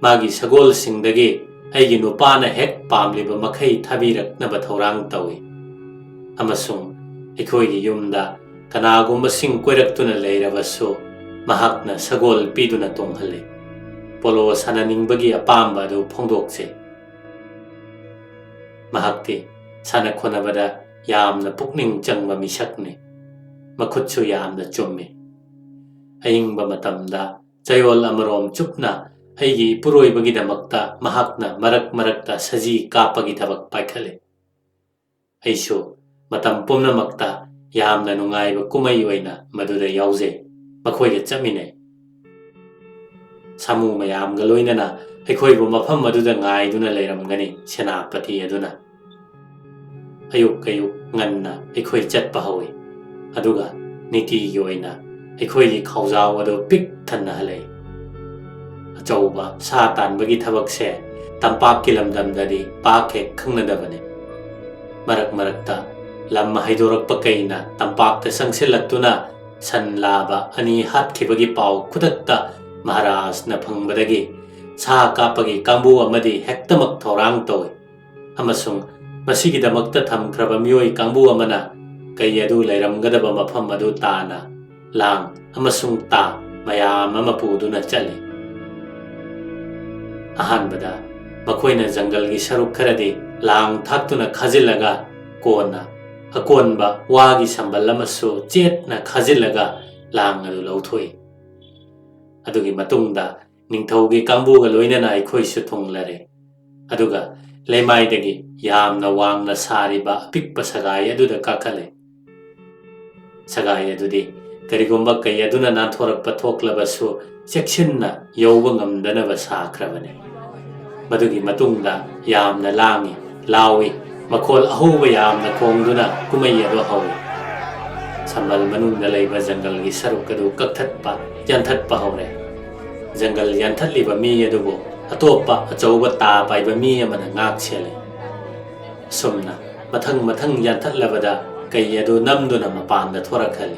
ꯃꯥꯒꯤ ꯁꯒꯣꯜꯁꯤꯡꯗꯒꯤ ꯑꯩꯒꯤ ꯅꯨꯄꯥꯅ ꯍꯦꯛ ꯄꯥꯝꯂꯤꯕ ꯃꯈꯩ ꯊꯥꯕꯤꯔꯛꯅꯕ ꯊꯧꯔꯥꯡ ꯇꯧꯏ ꯑꯃꯁꯨꯡ ꯑꯩꯈꯣꯏꯒꯤ ꯌꯨꯝꯗ ꯀꯅꯥꯒꯨꯝꯕꯁꯤꯡ ꯀꯣꯏꯔꯛꯇꯨꯅ ꯂꯩꯔꯕꯁꯨ ꯃꯍꯥꯛꯅ ꯁꯒꯣꯜ ꯄꯤꯗꯨꯅ ꯇꯣꯡꯍꯜꯂꯤ꯫ ꯄꯣꯂꯣ ꯁꯥꯟꯅꯅꯤꯡꯕꯒꯤ ꯑꯄꯥꯝꯕ ꯑꯗꯨ ꯐꯣꯡꯗꯣꯛꯆꯩ꯫ ꯃꯍꯥꯛꯇꯤ ꯁꯥꯟꯅ ꯈꯣꯠꯅꯕꯗ ꯌꯥꯝꯅ ꯄꯨꯛꯅꯤꯡ ꯆꯪꯕ ꯃꯤꯁꯛꯅꯤ꯫ ꯃꯈꯨꯠꯁꯨ ꯌꯥꯝꯅ ꯆꯨꯝꯃꯤ꯫ ꯑꯏꯪꯕ ꯃꯇꯝꯗ ꯆꯌꯣꯜ ꯑꯃꯔꯣꯝ ꯆꯨꯞꯅ ꯑꯩꯒꯤ ꯏꯄꯨꯔꯣꯏꯕꯒꯤꯗꯃꯛꯇ ꯃꯍꯥꯛꯅ ꯃꯔꯛꯇ ꯁꯖꯤ ꯀꯥꯞꯄꯒꯤ ꯊꯕꯛ ꯄꯥꯏꯈꯠꯂꯤ꯫ ꯑꯩꯁꯨ ꯃꯇꯝ ꯄꯨꯝꯅꯃꯛꯇ ꯌꯥꯝꯅ ꯅꯨꯡꯉꯥꯏꯕ ꯀꯨꯝꯍꯩ ꯑꯣꯏꯅ ꯃꯗꯨꯗ ꯌꯥꯎꯖꯩ, ꯃꯈꯣꯏꯒ ꯆꯠꯃꯤꯟꯅꯩ꯫ ꯁꯥꯃꯨ ꯃꯌꯥꯝꯒ ꯂꯣꯏꯅꯅ ꯑꯩꯈꯣꯏꯕꯨ ꯃꯐꯝ ꯑꯗꯨꯗ ꯉꯥꯏꯗꯨꯅ ꯂꯩꯔꯝꯒꯅꯤ ꯁꯦꯅꯥꯄꯇꯤ ꯑꯗꯨꯅ꯫ ꯑꯌꯨꯛ ꯉꯟꯅ ꯑꯩꯈꯣꯏ ꯆꯠꯄ ꯍꯧꯏ ꯑꯗꯨꯒ ꯅꯤꯇꯤꯒꯤ ꯑꯣꯏꯅ ꯑꯩꯈꯣꯏꯒꯤ ꯈꯥꯎꯖꯥꯎ ꯑꯗꯨ ꯄꯤꯛ ꯊꯟꯅ ꯍꯜꯂꯛꯏ꯫ ꯑꯆꯧꯕ ꯁꯥ ꯇꯥꯟꯕꯒꯤ ꯊꯕꯛꯁꯦ ꯇꯝꯄꯥꯛꯀꯤ ꯂꯝꯗꯝꯗꯗꯤ ꯄꯥꯛ ꯍꯦꯛ ꯈꯪꯅꯗꯕꯅꯤ꯫ ꯃꯔꯛ ꯃꯔꯛꯇ ꯂꯝ ꯍꯩꯗꯣꯔꯛꯄ ꯀꯩꯅ ꯇꯝꯄꯥꯛꯇ ꯆꯪꯁꯤꯜꯂꯛꯇꯨꯅ ꯁꯟ ꯂꯥꯕ ꯑꯅꯤ ꯍꯥꯠꯈꯤꯕꯒꯤ ꯄꯥꯎ ꯈꯨꯗꯛꯇ ꯃꯍꯥꯔꯥꯖꯅ ꯐꯪꯕꯗꯒꯤ ꯁꯥ ꯀꯥꯞꯄꯒꯤ ꯀꯥꯡꯕꯨ ꯑꯃꯗꯤ ꯍꯦꯛꯇꯃꯛ ꯊꯧꯔꯥꯡ ꯇꯧꯏ ꯑꯃꯁꯨꯡ ꯃꯁꯤꯒꯤꯗꯃꯛꯇ ꯊꯝꯈ꯭ꯔꯕ ꯃꯤꯑꯣꯏ ꯀꯥꯡꯕꯨ ꯑꯃꯅ ꯀꯩ ꯑꯗꯨ ꯂꯩꯔꯝꯒꯗꯕ ꯃꯐꯝ ꯑꯗꯨ ꯇꯥꯅ ꯂꯥꯡ ꯑꯃꯁꯨꯡ ꯇꯥ ꯃꯌꯥꯝ ꯑꯃ ꯄꯨꯗꯨꯅ ꯆꯠꯂꯤ꯫ ꯑꯍꯥꯟꯕꯗ ꯃꯈꯣꯏꯅ ꯖꯪꯒꯜꯒꯤ ꯁꯔꯨꯛ ꯈꯔꯗꯤ ꯂꯥꯡ ꯊꯥꯛꯇꯨꯅ ꯈꯥꯖꯤꯜꯂꯒ ꯀꯣꯟꯅ ꯑꯀꯣꯟꯕ ꯋꯥꯒꯤ ꯁꯝꯕꯜ ꯑꯃꯁꯨ ꯆꯦꯠꯅ ꯈꯥꯖꯤꯜꯂꯒ ꯂꯥꯡ ꯑꯗꯨ ꯂꯧꯊꯣꯛꯏ꯫ ꯑꯗꯨꯒꯤ ꯃꯇꯨꯡꯗ ꯅꯤꯡꯊꯧꯒꯤ ꯀꯥꯡꯕꯨꯒ ꯂꯣꯏꯅꯅ ꯑꯩꯈꯣꯏꯁꯨ ꯊꯨꯡꯂꯔꯦ꯫ ꯑꯗꯨꯒ ꯂꯩꯃꯥꯏꯗꯒꯤ ꯌꯥꯝꯅ ꯋꯥꯡꯅ ꯁꯥꯔꯤꯕ ꯑꯄꯤꯛꯄ ꯁꯒꯥꯏ ꯑꯗꯨꯗ ꯀꯥꯈꯠꯂꯦ꯫ ꯁꯒꯥꯏ ꯑꯗꯨꯗꯤ ꯀꯔꯤꯒꯨꯝꯕ ꯀꯩ ꯑꯗꯨꯅ ꯅꯥꯟꯊꯣꯔꯛꯄ ꯊꯣꯛꯂꯕꯁꯨ ꯆꯦꯛꯁꯤꯟꯅ ꯌꯧꯕ ꯉꯝꯗꯅꯕ ꯁꯥꯈ꯭ꯔꯕꯅꯤ꯫ ꯃꯗꯨꯒꯤ ꯃꯇꯨꯡꯗ ꯌꯥꯝꯅ ꯂꯥꯡꯏ, ꯂꯥꯎꯏ, ꯃꯈꯣꯜ ꯑꯍꯧꯕ ꯌꯥꯝꯅ ꯈꯣꯡꯗꯨꯅ ꯀꯨꯝꯃꯩ ꯑꯗꯨ ꯍꯧꯏ꯫ ꯁꯝꯕꯜ ꯃꯅꯨꯡꯗ ꯂꯩꯕ ꯖꯪꯒꯜꯒꯤ ꯁꯔꯨꯛ ꯑꯗꯨ ꯀꯛꯊꯠꯄ, ꯌꯥꯟꯊꯠꯄ ꯍꯧꯔꯦ꯫ ꯖꯪꯒꯜ ꯌꯥꯟꯊꯠꯂꯤꯕ ꯃꯤ ꯑꯗꯨꯕꯨ ꯑꯇꯣꯞꯄ ꯑꯆꯧꯕ ꯇꯥ ꯄꯥꯏꯕ ꯃꯤ ꯑꯃꯅ ꯉꯥꯛ ꯁꯦꯜꯂꯤ꯫ ꯑꯁꯨꯝꯅ ꯃꯊꯪ ꯃꯊꯪ ꯌꯥꯟꯊꯠꯂꯕꯗ ꯀꯩ ꯑꯗꯨ ꯅꯝꯗꯨꯅ ꯃꯄꯥꯟꯗ ꯊꯣꯔꯛꯍꯜꯂꯤ꯫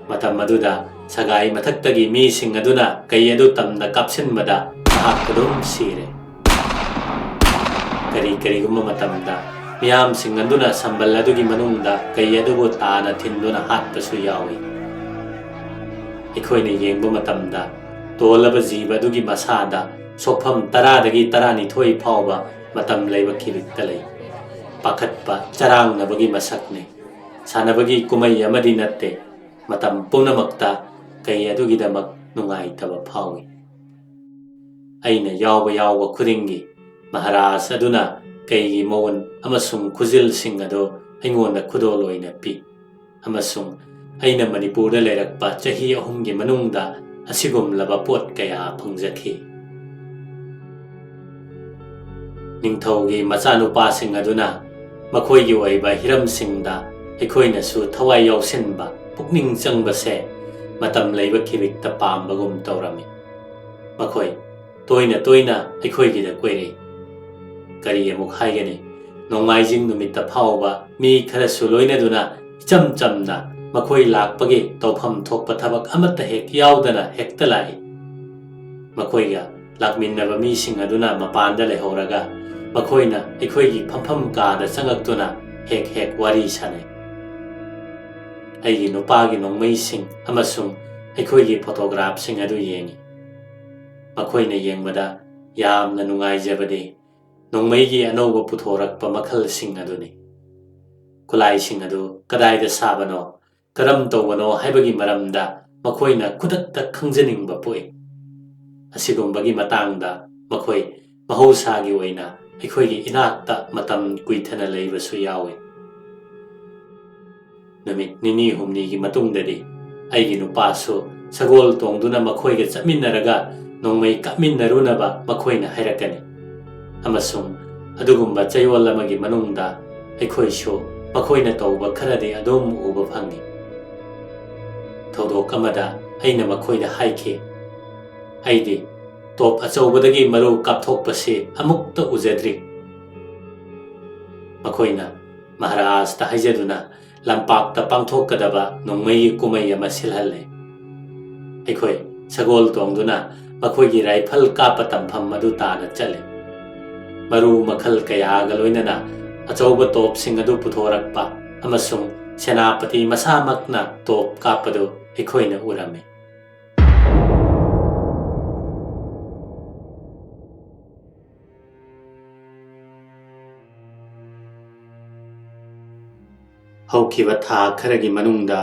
ꯃꯇꯝ ꯑꯗꯨꯗ ꯁꯒꯥꯏ ꯃꯊꯛꯇꯒꯤ ꯃꯤꯁꯤꯡ ꯑꯗꯨꯅ ꯀꯩ ꯑꯗꯨ ꯇꯝꯅ ꯀꯥꯞꯁꯤꯟꯕꯗ ꯃꯍꯥꯛ ꯑꯗꯨꯝ ꯁꯤꯔꯦ꯫ ꯀꯔꯤꯒꯨꯝꯕ ꯃꯇꯝꯗ ꯃꯤꯌꯥꯝꯁꯤꯡ ꯑꯗꯨꯅ ꯁꯝꯕꯜ ꯑꯗꯨꯒꯤ ꯃꯅꯨꯡꯗ ꯀꯩ ꯑꯗꯨꯕꯨ ꯇꯥꯅ ꯊꯤꯟꯗꯨꯅ ꯍꯥꯠꯄꯁꯨ ꯌꯥꯎꯏ꯫ ꯑꯩꯈꯣꯏꯅ ꯌꯦꯡꯕ ꯃꯇꯝꯗ ꯇꯣꯜꯂꯕ ꯖꯤꯕ ꯑꯗꯨꯒꯤ ꯃꯁꯥꯗ ꯁꯣꯛꯐꯝ 10ꯗꯒꯤ 12 ꯐꯥꯎꯕ ꯃꯇꯝ ꯂꯩꯕ ꯈꯤꯕꯤꯛꯇ ꯂꯩ꯫ ꯄꯥꯈꯠꯄ, ꯆꯔꯥꯡꯅꯕꯒꯤ ꯃꯁꯛꯅꯤ, ꯁꯥꯟꯅꯕꯒꯤ ꯀꯨꯝꯃꯩ ꯑꯃꯗꯤ ꯅꯠꯇꯦ꯫ ꯃꯇꯝ ꯄꯨꯝꯅꯃꯛꯇ ꯀꯩ ꯑꯗꯨꯒꯤꯗꯃꯛ ꯅꯨꯡꯉꯥꯏꯇꯕ ꯐꯥꯎꯏ꯫ ꯑꯩꯅ ꯌꯥꯎꯕ ꯈꯨꯗꯤꯡꯒꯤ ꯃꯍꯥꯔꯥꯖ ꯑꯗꯨꯅ ꯀꯩꯒꯤ ꯃꯑꯣꯟ ꯑꯃꯁꯨꯡ ꯈꯨꯖꯤꯜꯁꯤꯡ ꯑꯗꯨ ꯑꯩꯉꯣꯟꯗ ꯈꯨꯗꯣꯜ ꯑꯣꯏꯅ ꯄꯤ ꯑꯃꯁꯨꯡ ꯑꯩꯅ ꯃꯅꯤꯄꯨꯔꯗ ꯂꯩꯔꯛꯄ ꯆꯍꯤ 3ꯒꯤ ꯃꯅꯨꯡꯗ ꯑꯁꯤꯒꯨꯝꯂꯕ ꯄꯣꯠ ꯀꯌꯥ ꯐꯪꯖꯈꯤ꯫ ꯅꯤꯡꯊꯧꯒꯤ ꯃꯆꯥꯅꯨꯄꯥꯁꯤꯡ ꯑꯗꯨꯅ ꯃꯈꯣꯏꯒꯤ ꯑꯣꯏꯕ ꯍꯤꯔꯝꯁꯤꯡꯗ ꯑꯩꯈꯣꯏꯅꯁꯨ ꯊꯋꯥꯏ ꯌꯥꯎꯁꯤꯟꯕ, ꯄꯨꯛꯅꯤꯡ ꯆꯪꯕꯁꯦ ꯃꯇꯝ ꯂꯩꯕ ꯈꯤꯕꯤꯛꯇ ꯄꯥꯝꯕꯒꯨꯝ ꯇꯧꯔꯝꯃꯤ꯫ ꯃꯈꯣꯏ ꯇꯣꯏꯅ ꯑꯩꯈꯣꯏꯒꯤꯗ ꯀꯣꯏꯔꯛꯏ꯫ ꯀꯔꯤ ꯑꯃꯨꯛ ꯍꯥꯏꯒꯅꯤ, ꯅꯣꯡꯃꯥꯏꯖꯤꯡ ꯅꯨꯃꯤꯠꯇ ꯐꯥꯎꯕ ꯃꯤ ꯈꯔꯁꯨ ꯂꯣꯏꯅꯗꯨꯅ ꯏꯆꯝ ꯆꯝꯅ ꯃꯈꯣꯏ ꯂꯥꯛꯄꯒꯤ ꯇꯧꯐꯝ ꯊꯣꯛꯄ ꯊꯕꯛ ꯑꯃꯠꯇ ꯍꯦꯛ ꯌꯥꯎꯗꯅ ꯍꯦꯛꯇ ꯂꯥꯛꯏ꯫ ꯃꯈꯣꯏꯒ ꯂꯥꯛꯃꯤꯟꯅꯕ ꯃꯤꯁꯤꯡ ꯑꯗꯨꯅ ꯃꯄꯥꯟꯗ ꯂꯩꯍꯧꯔꯒ ꯃꯈꯣꯏꯅ ꯑꯩꯈꯣꯏꯒꯤ ꯐꯝꯐꯝ ꯀꯥꯗ ꯆꯪꯉꯛꯇꯨꯅ ꯍꯦꯛ ꯋꯥꯔꯤ ꯁꯥꯅꯩ꯫ ꯑꯩꯒꯤ ꯅꯨꯄꯥꯒꯤ ꯅꯣꯡꯃꯩꯁꯤꯡ ꯑꯃꯁꯨꯡ ꯑꯩꯈꯣꯏꯒꯤ ꯐꯣꯇꯣꯒ꯭ꯔꯥꯐꯁꯤꯡ ꯑꯗꯨ ꯌꯦꯡꯉꯤ꯫ ꯃꯈꯣꯏꯅ ꯌꯦꯡꯕꯗ ꯌꯥꯝꯅ ꯅꯨꯡꯉꯥꯏꯖꯕꯗꯤ ꯅꯣꯡꯃꯩꯒꯤ ꯑꯅꯧꯕ ꯄꯨꯊꯣꯔꯛꯄ ꯃꯈꯜꯁꯤꯡ ꯑꯗꯨꯅꯤ꯫ ꯈꯨꯠꯂꯥꯏꯁꯤꯡ ꯑꯗꯨ ꯀꯗꯥꯏꯗ ꯁꯥꯕꯅꯣ, ꯀꯔꯝ ꯇꯧꯕꯅꯣ ꯍꯥꯏꯕꯒꯤ ꯃꯔꯝꯗ ꯃꯈꯣꯏꯅ ꯈꯨꯗꯛꯇ ꯈꯪꯖꯅꯤꯡꯕ ꯄꯣꯛꯏ꯫ ꯑꯁꯤꯒꯨꯝꯕꯒꯤ ꯃꯇꯥꯡꯗ ꯃꯈꯣꯏ ꯃꯍꯧꯁꯥꯒꯤ ꯑꯣꯏꯅ ꯑꯩꯈꯣꯏꯒꯤ ꯏꯅꯥꯛꯇ ꯃꯇꯝ ꯀꯨꯏꯊꯅ ꯂꯩꯕꯁꯨ ꯌꯥꯎꯏ꯫ ꯅꯨꯃꯤꯠ 2-3ꯒꯤ ꯃꯇꯨꯡꯗꯗꯤ ꯑꯩꯒꯤ ꯅꯨꯄꯥꯁꯨ ꯁꯒꯣꯜ ꯇꯣꯡꯗꯨꯅ ꯃꯈꯣꯏꯒ ꯆꯠꯃꯤꯟꯅꯔꯒ ꯅꯣꯡꯃꯩ ꯀꯥꯞꯃꯤꯟꯅꯔꯨꯅꯕ ꯃꯈꯣꯏꯅ ꯍꯥꯏꯔꯛꯀꯅꯤ꯫ ꯑꯃꯁꯨꯡ ꯑꯗꯨꯒꯨꯝꯕ ꯆꯌꯣꯜ ꯑꯃꯒꯤ ꯃꯅꯨꯡꯗ ꯑꯩꯈꯣꯏꯁꯨ ꯃꯈꯣꯏꯅ ꯇꯧꯕ ꯈꯔꯗꯤ ꯑꯗꯨꯝ ꯎꯕ ꯐꯪꯏ꯫ ꯊꯧꯗꯣꯛ ꯑꯃꯗ ꯑꯩꯅ ꯃꯈꯣꯏꯗ ꯍꯥꯏꯈꯤ, ꯑꯩꯗꯤ ꯇꯣꯞ ꯑꯆꯧꯕꯗꯒꯤ ꯃꯔꯨ ꯀꯥꯞꯊꯣꯛꯄꯁꯤ ꯑꯃꯨꯛꯇ ꯎꯖꯗ꯭ꯔꯤ꯫ ꯃꯈꯣꯏꯅ ꯃꯍꯥꯔꯥꯖꯇ ꯍꯥꯏꯖꯗꯨꯅ ꯂꯝꯄꯥꯛꯇ ꯄꯥꯡꯊꯣꯛꯀꯗꯕ ꯅꯣꯡꯃꯩꯒꯤ ꯀꯨꯝꯃꯩ ꯑꯃ ꯁꯤꯜꯍꯜꯂꯦ꯫ ꯑꯩꯈꯣꯏ ꯁꯒꯣꯜ ꯇꯣꯡꯗꯨꯅ ꯃꯈꯣꯏꯒꯤ ꯔꯥꯏꯐꯜ ꯀꯥꯞꯄ ꯇꯝꯐꯝ ꯑꯗꯨ ꯇꯥꯅ ꯆꯠꯂꯤ꯫ ꯃꯔꯨ ꯃꯈꯜ ꯀꯌꯥꯒ ꯂꯣꯏꯅꯅ ꯑꯆꯧꯕ ꯇꯣꯞꯁꯤꯡ ꯑꯗꯨ ꯄꯨꯊꯣꯔꯛꯄ ꯑꯃꯁꯨꯡ ꯁꯦꯅꯥꯄꯇꯤ ꯃꯁꯥꯃꯛꯅ ꯇꯣꯞ ꯀꯥꯞꯄꯗꯨ ꯑꯩꯈꯣꯏꯅ ꯎꯔꯝꯃꯤ꯫ ꯍꯧꯈꯤꯕ ꯊꯥ ꯈꯔꯒꯤ ꯃꯅꯨꯡꯗ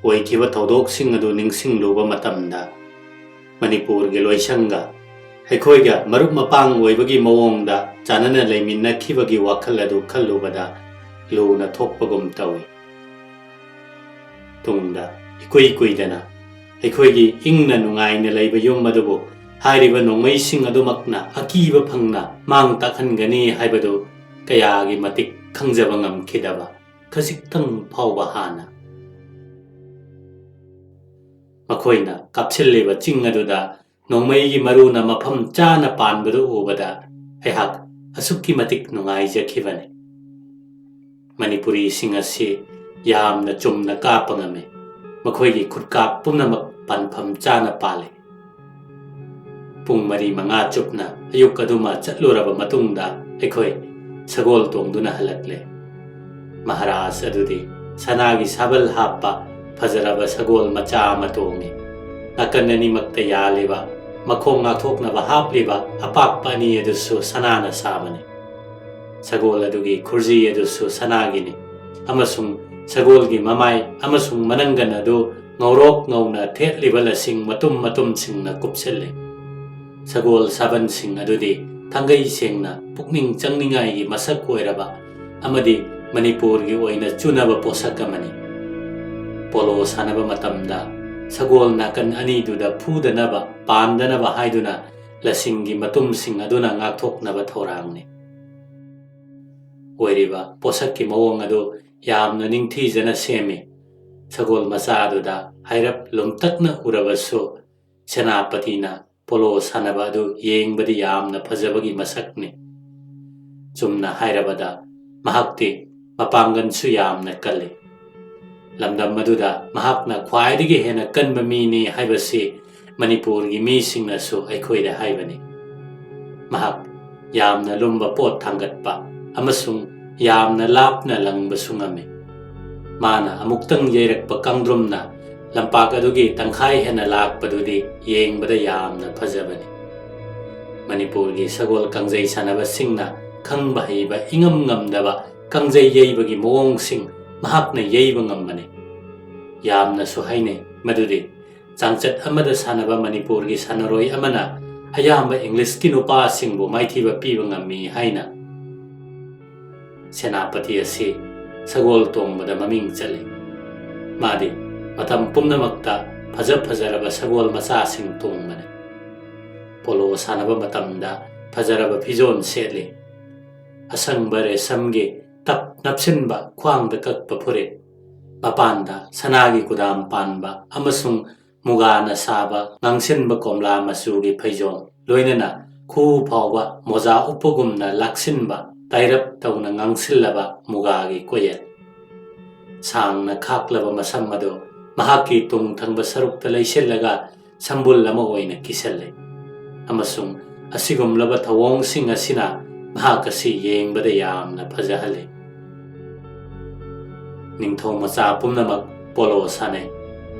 ꯑꯣꯏꯈꯤꯕ ꯊꯧꯗꯣꯛꯁꯤꯡ ꯑꯗꯨ ꯅꯤꯡꯁꯤꯡꯂꯨꯕ ꯃꯇꯝꯗ ꯃꯅꯤꯄꯨꯔꯒꯤ ꯂꯣꯏꯁꯪꯒ ꯑꯩꯈꯣꯏꯒ ꯃꯔꯨꯞ ꯃꯄꯥꯡ ꯑꯣꯏꯕꯒꯤ ꯃꯑꯣꯡꯗ ꯆꯥꯟꯅꯅ ꯂꯩꯃꯤꯟꯅꯈꯤꯕꯒꯤ ꯋꯥꯈꯜ ꯑꯗꯨ ꯈꯜꯂꯨꯕꯗ ꯂꯨꯅ ꯊꯣꯛꯄꯒꯨꯝ ꯇꯧꯏ꯫ ꯇꯨꯡꯗ ꯏꯀꯨꯏ ꯀꯨꯏꯗꯅ ꯑꯩꯈꯣꯏꯒꯤ ꯏꯪꯅ ꯅꯨꯡꯉꯥꯏꯅ ꯂꯩꯕ ꯌꯨꯝ ꯑꯗꯨꯕꯨ ꯍꯥꯏꯔꯤꯕ ꯅꯣꯡꯃꯩꯁꯤꯡ ꯑꯗꯨꯃꯛꯅ ꯑꯀꯤꯕ ꯐꯪꯅ ꯃꯥꯡ ꯇꯥꯛꯍꯟꯒꯅꯤ ꯍꯥꯏꯕꯗꯨ ꯀꯌꯥꯒꯤ ꯃꯇꯤꯛ ꯈꯪꯖꯕ ꯉꯝꯈꯤꯗꯕ ꯈꯖꯤꯛꯇꯪ ꯐꯥꯎꯕ ꯍꯥꯟꯅ ꯃꯈꯣꯏꯅ ꯀꯥꯞꯁꯤꯜꯂꯤꯕ ꯆꯤꯡ ꯑꯗꯨꯗ ꯅꯣꯡꯃꯩꯒꯤ ꯃꯔꯨꯅ ꯃꯐꯝ ꯆꯥꯅ ꯄꯥꯟꯕꯗꯨ ꯎꯕꯗ ꯑꯩꯍꯥꯛ ꯑꯁꯨꯛꯀꯤ ꯃꯇꯤꯛ ꯅꯨꯡꯉꯥꯏꯖꯈꯤꯕꯅꯤ꯫ ꯃꯅꯤꯄꯨꯔꯤꯁꯤꯡ ꯑꯁꯤ ꯌꯥꯝꯅ ꯆꯨꯝꯅ ꯀꯥꯞꯄ ꯉꯝꯃꯤ꯫ ꯃꯈꯣꯏꯒꯤ ꯈꯨꯠꯀꯥꯞ ꯄꯨꯝꯅꯃꯛ ꯄꯥꯟꯐꯝ ꯆꯥꯅ ꯄꯥꯜꯂꯤ꯫ ꯄꯨꯡ 4-5 ꯆꯨꯞꯅ ꯑꯌꯨꯛ ꯑꯗꯨꯃ ꯆꯠꯂꯨꯔꯕ ꯃꯇꯨꯡꯗ ꯑꯩꯈꯣꯏ ꯁꯒꯣꯜ ꯇꯣꯡꯗꯨꯅ ꯍꯜꯂꯛꯂꯦ꯫ ꯃꯍꯥꯔꯥꯖ ꯑꯗꯨꯗꯤ ꯁꯅꯥꯒꯤ ꯁꯥꯕꯜ ꯍꯥꯞꯄ ꯐꯖꯔꯕ ꯁꯒꯣꯜ ꯃꯆꯥ ꯑꯃ ꯇꯣꯡꯉꯤ꯫ ꯅꯥꯀꯟ ꯑꯅꯤꯃꯛꯇ ꯌꯥꯜꯂꯤꯕ ꯃꯈꯣꯡ ꯉꯥꯛꯊꯣꯛꯅꯕ ꯍꯥꯞꯂꯤꯕ ꯑꯄꯥꯛꯄ ꯑꯅꯤ ꯑꯗꯨꯁꯨ ꯁꯅꯥꯅ ꯁꯥꯕꯅꯤ꯫ ꯁꯒꯣꯜ ꯑꯗꯨꯒꯤ ꯈꯨꯔꯖꯤ ꯑꯗꯨꯁꯨ ꯁꯅꯥꯒꯤꯅꯤ ꯑꯃꯁꯨꯡ ꯁꯒꯣꯜꯒꯤ ꯃꯃꯥꯏ ꯑꯃꯁꯨꯡ ꯃꯅꯪꯒꯟ ꯑꯗꯨ ꯉꯧꯔꯣꯛ ꯉꯧꯅ ꯊꯦꯠꯂꯤꯕ ꯂꯁꯤꯡ ꯃꯇꯨꯝ ꯃꯇꯨꯝꯁꯤꯡꯅ ꯀꯨꯞꯁꯤꯜꯂꯤ꯫ ꯁꯒꯣꯜ ꯁꯥꯕꯟꯁꯤꯡ ꯑꯗꯨꯗꯤ ꯊꯥꯡꯒꯩ ꯁꯦꯡꯅ ꯄꯨꯛꯅꯤꯡ ꯆꯪꯅꯤꯡꯉꯥꯏꯒꯤ ꯃꯁꯛ ꯑꯣꯏꯔꯕ ꯑꯃꯗꯤ ꯃꯅꯤꯄꯨꯔꯒꯤ ꯑꯣꯏꯅ ꯆꯨꯅꯕ ꯄꯣꯠꯁꯛ ꯑꯃꯅꯤ꯫ ꯄꯣꯂꯣ ꯁꯥꯟꯅꯕ ꯃꯇꯝꯗ ꯁꯒꯣꯜ ꯅꯥꯀꯟ ꯑꯅꯤꯗꯨꯗ ꯐꯨꯗꯅꯕ ꯄꯥꯟꯗꯅꯕ ꯍꯥꯏꯗꯨꯅ ꯂꯁꯤꯡꯒꯤ ꯃꯇꯨꯝꯁꯤꯡ ꯑꯗꯨꯅ ꯉꯥꯛꯊꯣꯛꯅꯕ ꯊꯧꯔꯥꯡꯅꯤ꯫ ꯑꯣꯏꯔꯤꯕ ꯄꯣꯠꯁꯛꯀꯤ ꯃꯑꯣꯡ ꯑꯗꯨ ꯌꯥꯝꯅ ꯅꯤꯡꯊꯤꯖꯅ ꯁꯦꯝꯃꯤ꯫ ꯁꯒꯣꯜ ꯃꯆꯥꯗꯨꯗ ꯍꯥꯏꯔꯞ ꯂꯨꯝꯇꯛꯅ ꯎꯔꯕꯁꯨ ꯁꯦꯅꯥꯄꯇꯤꯅ ꯄꯣꯂꯣ ꯁꯥꯟꯅꯕ ꯑꯗꯨ ꯌꯦꯡꯕꯗꯤ ꯌꯥꯝꯅ ꯐꯖꯕꯒꯤ ꯃꯁꯛꯅꯤ꯫ ꯆꯨꯝꯅ ꯍꯥꯏꯔꯕꯗ ꯃꯍꯥꯛꯇꯤ ꯃꯄꯥꯡꯒꯜꯁꯨ ꯌꯥꯝꯅ ꯀꯜꯂꯤ꯫ ꯂꯝꯗꯝ ꯑꯗꯨꯗ ꯃꯍꯥꯛꯅ ꯈ꯭ꯋꯥꯏꯗꯒꯤ ꯍꯦꯟꯅ ꯀꯟꯕ ꯃꯤꯅꯤ ꯍꯥꯏꯕꯁꯤ ꯃꯅꯤꯄꯨꯔꯒꯤ ꯃꯤꯁꯤꯡꯅꯁꯨ ꯑꯩꯈꯣꯏꯗ ꯍꯥꯏꯕꯅꯤ꯫ ꯃꯍꯥꯛ ꯌꯥꯝꯅ lumba ꯄꯣꯠ ꯊꯥꯡꯒꯠꯄ ꯑꯃꯁꯨꯡ ꯌꯥꯝꯅ ꯂꯥꯞꯅ ꯂꯪꯕꯁꯨ ꯉꯝꯃꯤ꯫ ꯃꯥꯅ ꯑꯃꯨꯛꯇꯪ ꯌꯩꯔꯛꯄ ꯀꯥꯡꯗ꯭ꯔꯨꯝꯅ ꯂꯝꯄꯥꯛ ꯑꯗꯨꯒꯤ ꯇꯪꯈꯥꯏ ꯍꯦꯟꯅ ꯂꯥꯛꯄꯗꯨꯗꯤ ꯌꯦꯡꯕꯗ ꯌꯥꯝꯅ ꯐꯖꯕꯅꯤ꯫ ꯃꯅꯤꯄꯨꯔꯒꯤ ꯁꯒꯣꯜ ꯀꯥꯡꯖꯩ ꯁꯥꯟꯅꯕꯁꯤꯡꯅ ꯈꯪꯕ ꯍꯩꯕ ꯏꯉꯝ ꯉꯝꯗꯕ ꯀꯥꯡꯖꯩ ꯌꯩꯕꯒꯤ ꯃꯑꯣꯡꯁꯤꯡ ꯃꯍꯥꯛꯅ ꯌꯩꯕ ꯉꯝꯕꯅꯤ꯫ ꯌꯥꯝꯅꯁꯨ ꯍꯥꯏꯅꯩ ꯃꯗꯨꯗꯤ ꯆꯥꯡꯆꯠ ꯑꯃꯗ ꯁꯥꯟꯅꯕ ꯃꯅꯤꯄꯨꯔꯒꯤ ꯁꯥꯟꯅꯔꯣꯏ ꯑꯃꯅ ꯑꯌꯥꯝꯕ ꯏꯪꯂꯤꯁꯀꯤ ꯅꯨꯄꯥꯁꯤꯡꯕꯨ ꯃꯥꯏꯊꯤꯕ ꯄꯤꯕ ꯉꯝꯃꯤ ꯍꯥꯏꯅ꯫ ꯁꯦꯅꯥꯄꯇꯤ ꯑꯁꯤ ꯁꯒꯣꯜ ꯇꯣꯡꯕꯗ ꯃꯃꯤꯡ ꯆꯠꯂꯤ꯫ ꯃꯥꯗꯤ ꯃꯇꯝ ꯄꯨꯝꯅꯃꯛꯇ ꯐꯖꯔꯕ ꯁꯒꯣꯜ ꯃꯆꯥꯁꯤꯡ ꯇꯣꯡꯕꯅꯤ꯫ ꯄꯣꯂꯣ ꯁꯥꯟꯅꯕ ꯃꯇꯝꯗ ꯐꯖꯔꯕ ꯐꯤꯖꯣꯜ ꯁꯦꯠꯂꯤ꯫ ꯑꯁꯪꯕ ꯔꯦꯁꯝꯒꯤ ꯇꯞ ꯅꯞꯁꯤꯟꯕ ꯈ꯭ꯋꯥꯡꯗ ꯀꯛꯄ ꯐꯨꯔꯤꯠ, ꯃꯄꯥꯟꯗ ꯁꯅꯥꯒꯤ ꯀꯨꯗꯥꯝ ꯄꯥꯟꯕ ꯑꯃꯁꯨꯡ ꯃꯨꯒꯥꯅ ꯁꯥꯕ ꯉꯥꯡꯁꯤꯟꯕ ꯀꯣꯝꯂꯥ ꯃꯆꯨꯒꯤ ꯐꯩꯖꯣꯝ, ꯂꯣꯏꯅꯅ ꯈꯨꯎ ꯐꯥꯎꯕ ꯃꯣꯖꯥ ꯎꯞꯄꯒꯨꯝꯅ ꯂꯥꯛꯁꯤꯟꯕ ꯇꯥꯏꯔꯞ ꯇꯧꯅ ꯉꯥꯡꯁꯤꯜꯂꯕ ꯃꯨꯒꯥꯒꯤ ꯀꯣꯌꯦꯜ꯫ ꯁꯥꯡꯅ ꯈꯥꯛꯂꯕ ꯃꯁꯝ ꯑꯗꯨ ꯃꯍꯥꯛꯀꯤ ꯇꯨꯡ ꯊꯪꯕ ꯁꯔꯨꯛꯇ ꯂꯩꯁꯤꯜꯂꯒ ꯁꯝꯕꯨꯜ ꯑꯃ ꯑꯣꯏꯅ ꯀꯤꯁꯜꯂꯤ꯫ ꯑꯃꯁꯨꯡ ꯑꯁꯤꯒꯨꯝꯂꯕ ꯊꯧꯑꯣꯡꯁꯤꯡ ꯑꯁꯤꯅ ꯃꯍꯥꯛ ꯑꯁꯤ ꯌꯦꯡꯕꯗ ꯌꯥꯝꯅ ꯐꯖꯍꯜꯂꯤ꯫ ꯅꯤꯡꯊꯧ ꯃꯆꯥ ꯄꯨꯝꯅꯃꯛ ꯄꯣꯂꯣ ꯁꯥꯟꯅꯩ꯫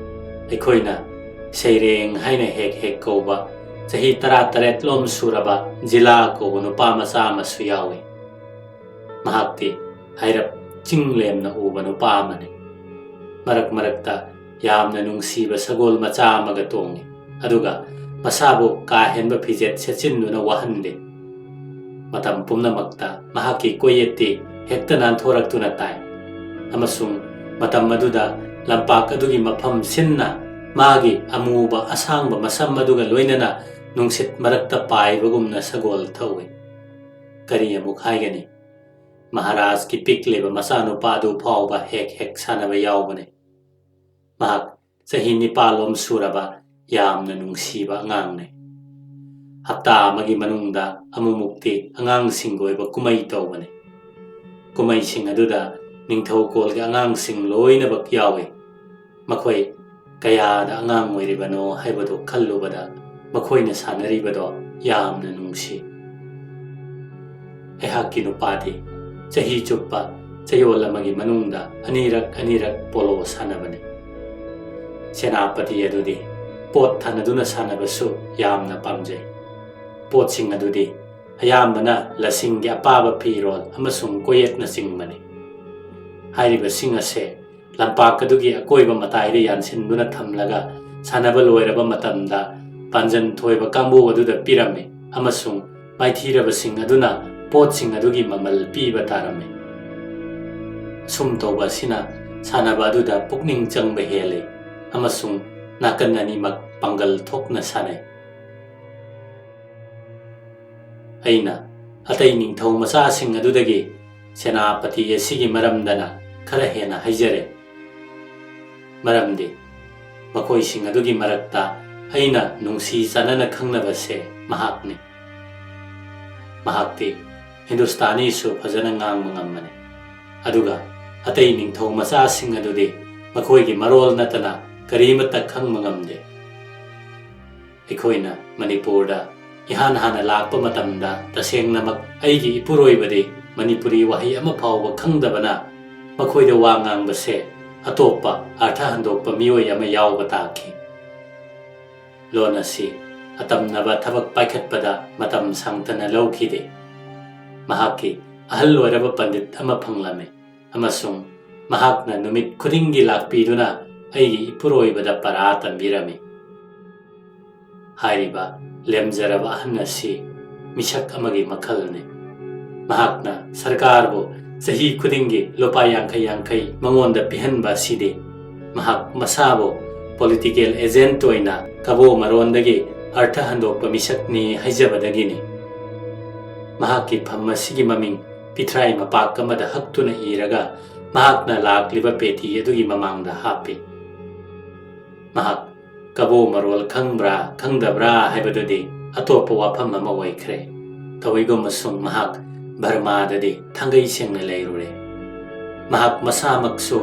ꯑꯩꯈꯣꯏꯅ ꯁꯩꯔꯦꯡ ꯍꯥꯏꯅ ꯍꯦꯛ ꯀꯧꯕ ꯆꯍꯤ 18 ꯁꯨꯔꯕ ꯖꯤꯂꯥ ꯀꯧꯕ ꯅꯨꯄꯥ ꯃꯆꯥ ꯑꯃꯁꯨ ꯌꯥꯎꯏ꯫ ꯃꯍꯥꯛꯇꯤ ꯍꯥꯏꯔꯞ ꯆꯤꯡꯂꯦꯝꯅ ꯎꯕ ꯅꯨꯄꯥ ꯑꯃꯅꯤ꯫ ꯃꯔꯛ ꯃꯔꯛꯇ ꯌꯥꯝꯅ ꯅꯨꯡꯁꯤꯕ ꯁꯒꯣꯜ ꯃꯆꯥ ꯑꯃꯒ ꯇꯣꯡꯉꯤ ꯑꯗꯨꯒ ꯃꯁꯥꯕꯨ ꯀꯥ ꯍꯦꯟꯕ ꯐꯤꯖꯦꯠ ꯁꯦꯠꯆꯤꯟꯗꯨꯅ ꯋꯥꯍꯟꯗꯦ꯫ ꯃꯇꯝ ꯄꯨꯝꯅꯃꯛꯇ ꯃꯍꯥꯛꯀꯤ ꯀꯣꯌꯦꯠꯇꯤ ꯍꯦꯛꯇ ꯅꯥꯟꯊꯣꯔꯛꯇꯨꯅ ꯇꯥꯏ ꯑꯃꯁꯨꯡ ꯃꯇꯝ ꯑꯗꯨꯗ ꯂꯝꯄꯥꯛ ꯑꯗꯨꯒꯤ ꯃꯐꯝ ꯁꯤꯟꯅ ꯃꯥꯒꯤ ꯑꯃꯨꯕ ꯑꯁꯥꯡꯕ ꯃꯁꯝ ꯑꯗꯨꯒ ꯂꯣꯏꯅꯅ ꯅꯨꯡꯁꯤꯠ ꯃꯔꯛꯇ ꯄꯥꯏꯕꯒꯨꯝꯅ ꯁꯒꯣꯜ ꯊꯧꯏ꯫ ꯀꯔꯤ ꯑꯃꯨꯛ ꯍꯥꯏꯒꯅꯤ? ꯃꯍꯥꯔꯥꯖꯀꯤ ꯄꯤꯛꯂꯤꯕ ꯃꯆꯥꯅꯨꯄꯥꯗꯨ ꯐꯥꯎꯕ ꯍꯦꯛ ꯁꯥꯟꯅꯕ ꯌꯥꯎꯕꯅꯤ꯫ ꯃꯍꯥꯛ ꯆꯍꯤ 9 ꯁꯨꯔꯕ ꯌꯥꯝꯅ ꯅꯨꯡꯁꯤꯕ ꯑꯉꯥꯡꯅꯤ꯫ ꯍꯞꯇꯥ ꯑꯃꯒꯤ ꯃꯅꯨꯡꯗ ꯑꯃꯨꯛꯃꯨꯛꯇꯤ ꯑꯉꯥꯡꯁꯤꯡꯒꯤ ꯑꯣꯏꯕ ꯀꯨꯝꯍꯩ ꯇꯧꯕꯅꯤ꯫ ꯀꯨꯝꯍꯩꯁꯤꯡ ꯑꯗꯨꯗ ꯅꯤꯡꯊꯧꯀꯣꯜꯒꯤ ꯑꯉꯥꯡꯁꯤꯡ ꯂꯣꯏꯅꯃꯛ ꯌꯥꯎꯏ꯫ ꯃꯈꯣꯏ ꯀꯌꯥꯗ ꯑꯉꯥꯡ ꯑꯣꯏꯔꯤꯕꯅꯣ ꯍꯥꯏꯕꯗꯨ ꯈꯜꯂꯨꯕꯗ ꯃꯈꯣꯏꯅ ꯁꯥꯟꯅꯔꯤꯕꯗꯣ ꯌꯥꯝꯅ ꯅꯨꯡꯁꯤ꯫ ꯑꯩꯍꯥꯛꯀꯤ ꯅꯨꯄꯥꯗꯤ ꯆꯍꯤ ꯆꯨꯞꯄ ꯆꯌꯣꯜ ꯑꯃꯒꯤ ꯃꯅꯨꯡꯗ ꯑꯅꯤꯔꯛ ꯄꯣꯂꯣ ꯁꯥꯟꯅꯕꯅꯤ꯫ ꯁꯦꯅꯥꯄꯇꯤ ꯑꯗꯨꯗꯤ ꯄꯣꯠ ꯊꯥꯅꯗꯨꯅ ꯁꯥꯟꯅꯕꯁꯨ ꯌꯥꯝꯅ ꯄꯥꯝꯖꯩ꯫ ꯄꯣꯠꯁꯤꯡ ꯑꯗꯨꯗꯤ ꯑꯌꯥꯝꯕꯅ ꯂꯁꯤꯡꯒꯤ ꯑꯄꯥꯕ ꯐꯤꯔꯣꯜ ꯑꯃꯁꯨꯡ ꯀꯣꯌꯦꯠꯅꯆꯤꯡꯕꯅꯤ꯫ ꯍꯥꯏꯔꯤꯕꯁꯤꯡ ꯑꯁꯦ ꯂꯝꯄꯥꯛ ꯑꯗꯨꯒꯤ ꯑꯀꯣꯏꯕ ꯃꯇꯥꯏꯗ ꯌꯥꯟꯁꯤꯟꯗꯨꯅ ꯊꯝꯂꯒ ꯁꯥꯟꯅꯕ ꯂꯣꯏꯔꯕ ꯃꯇꯝꯗ ꯄꯥꯟꯖꯟ ꯊꯣꯏꯕ ꯀꯥꯡꯕꯨ ꯑꯗꯨꯗ ꯄꯤꯔꯝꯃꯤ ꯑꯃꯁꯨꯡ ꯃꯥꯏꯊꯤꯔꯕꯁꯤꯡ ꯑꯗꯨꯅ ꯄꯣꯠꯁꯤꯡ ꯑꯗꯨꯒꯤ ꯃꯃꯜ ꯄꯤꯕ ꯇꯥꯔꯝꯃꯤ꯫ ꯑꯁꯨꯝ ꯇꯧꯕ ꯑꯁꯤꯅ ꯁꯥꯟꯅꯕ ꯑꯗꯨꯗ ꯄꯨꯛꯅꯤꯡ ꯆꯪꯕ ꯍꯦꯜꯂꯤ ꯑꯃꯁꯨꯡ ꯅꯥꯀꯟ ꯑꯅꯤꯃꯛ ꯄꯥꯡꯒꯜ ꯊꯣꯛꯅ ꯁꯥꯟꯅꯩ꯫ ꯑꯩꯅ ꯑꯇꯩ ꯅꯤꯡꯊꯧ ꯃꯆꯥꯁꯤꯡ ꯑꯗꯨꯗꯒꯤ ꯁꯦꯅꯥꯄꯇꯤ ꯑꯁꯤꯒꯤ ꯃꯔꯝꯗꯅ ꯈꯔ ꯍꯦꯟꯅ ꯍꯥꯏꯖꯔꯦ꯫ ꯃꯔꯝꯗꯤ ꯃꯈꯣꯏꯁꯤꯡ ꯑꯗꯨꯒꯤ ꯃꯔꯛꯇ ꯑꯩꯅ ꯅꯨꯡꯁꯤ ꯆꯥꯟꯅꯅ ꯈꯪꯅꯕꯁꯦ ꯃꯍꯥꯛꯅꯤ꯫ ꯃꯍꯥꯛꯇꯤ ꯍꯤꯟꯗꯨꯁꯇꯥꯅꯤꯁꯨ ꯐꯖꯅ ꯉꯥꯡꯕ ꯉꯝꯕꯅꯤ, ꯑꯗꯨꯒ ꯑꯇꯩ ꯅꯤꯡꯊꯧ ꯃꯆꯥꯁꯤꯡ ꯑꯗꯨꯗꯤ ꯃꯈꯣꯏꯒꯤ ꯃꯔꯣꯜ ꯅꯠꯇꯅ ꯀꯔꯤꯃꯠꯇ ꯈꯪꯕ ꯉꯝꯗꯦ꯫ ꯑꯩꯈꯣꯏꯅ ꯃꯅꯤꯄꯨꯔꯗ ꯏꯍꯥꯟ ꯍꯥꯟꯅ ꯂꯥꯛꯄ ꯃꯇꯝꯗ ꯇꯁꯦꯡꯅꯃꯛ ꯑꯩꯒꯤ ꯏꯄꯨꯔꯣꯏꯕꯗꯤ ꯃꯅꯤꯄꯨꯔꯤ ꯋꯥꯍꯩ ꯑꯃ ꯐꯥꯎꯕ ꯈꯪꯗꯕꯅ ꯃꯈꯣꯏꯗ ꯋꯥ ꯉꯥꯡꯕꯁꯦ ꯑꯇꯣꯞꯄ ꯑꯔꯊ ꯍꯟꯗꯣꯛꯄ ꯃꯤꯑꯣꯏ ꯑꯃ ꯌꯥꯎꯕ ꯇꯥꯈꯤ꯫ ꯂꯣꯟ ꯑꯁꯤ ꯑꯇꯝꯅꯕ ꯊꯕꯛ ꯄꯥꯏꯈꯠꯄꯗ ꯃꯇꯝ ꯁꯥꯡꯇꯅ ꯂꯧꯈꯤꯗꯦ꯫ ꯃꯍꯥꯛꯀꯤ ꯑꯍꯜ ꯑꯣꯏꯔꯕ ꯄꯟꯗꯤꯠ ꯑꯃ ꯐꯪꯂꯝꯃꯤ, ꯑꯃꯁꯨꯡ ꯃꯍꯥꯛꯅ ꯅꯨꯃꯤꯠ ꯈꯨꯗꯤꯡꯒꯤ ꯂꯥꯛꯄꯤꯗꯨꯅ ꯑꯩꯒꯤ ꯏꯄꯨꯔꯣꯏꯕꯗ ꯄꯔꯥ ꯇꯝꯕꯤꯔꯝꯃꯤ꯫ ꯍꯥꯏꯔꯤꯕ ꯂꯦꯝꯖꯔꯕ ꯑꯍꯟ ꯑꯁꯤ ꯃꯤꯁꯛ ꯑꯃꯒꯤ ꯃꯈꯜꯅꯤ꯫ ꯃꯍꯥꯛꯅ ꯁꯔꯀꯥꯔꯕꯨ ꯆꯍꯤ ꯈꯨꯗꯤꯡꯒꯤ ꯂꯨꯄꯥ ꯌꯥꯡꯈꯩ ꯃꯉꯣꯟꯗ ꯄꯤꯍꯟꯕ ꯑꯁꯤꯗꯤ ꯃꯍꯥꯛ ꯃꯁꯥꯕꯨ ꯄꯣꯂꯤꯇꯤꯀꯦꯜ ꯑꯦꯖꯦꯟꯠ ꯑꯣꯏꯅ ꯀꯕꯣ ꯃꯔꯣꯟꯗꯒꯤ ꯑꯔꯊ ꯍꯟꯗꯣꯛꯄ ꯃꯤꯁꯛꯅꯤ ꯍꯥꯏꯖꯕꯗꯒꯤꯅꯤ꯫ ꯃꯍꯥꯛꯀꯤ ꯐꯝ ꯑꯁꯤꯒꯤ ꯃꯃꯤꯡ ꯄꯤꯊ꯭ꯔꯥꯏ ꯃꯄꯥꯛ ꯑꯃꯗ ꯍꯛꯇꯨꯅ ꯏꯔꯒ ꯃꯍꯥꯛꯅ ꯂꯥꯛꯂꯤꯕ ꯄꯦꯇꯤ ꯑꯗꯨꯒꯤ ꯃꯃꯥꯡꯗ ꯍꯥꯞꯄꯤ꯫ ꯃꯍꯥꯛ ꯀꯕꯣ ꯃꯔꯣꯜ ꯈꯪꯕ꯭ꯔꯥ ꯈꯪꯗꯕ꯭ꯔꯥ ꯍꯥꯏꯕꯗꯨꯗꯤ ꯑꯇꯣꯞꯄ ꯋꯥꯐꯝ ꯑꯃ ꯑꯣꯏꯈ꯭ꯔꯦ꯫ ꯇꯧꯏꯒꯨꯝꯕꯁꯨꯡ ꯃꯍꯥꯛ ꯕꯔꯃꯥꯗꯗꯤ ꯊꯥꯡꯒꯩ ꯁꯦꯡꯅ ꯂꯩꯔꯨꯔꯦ꯫ ꯃꯍꯥꯛ ꯃꯁꯥꯃꯛꯁꯨ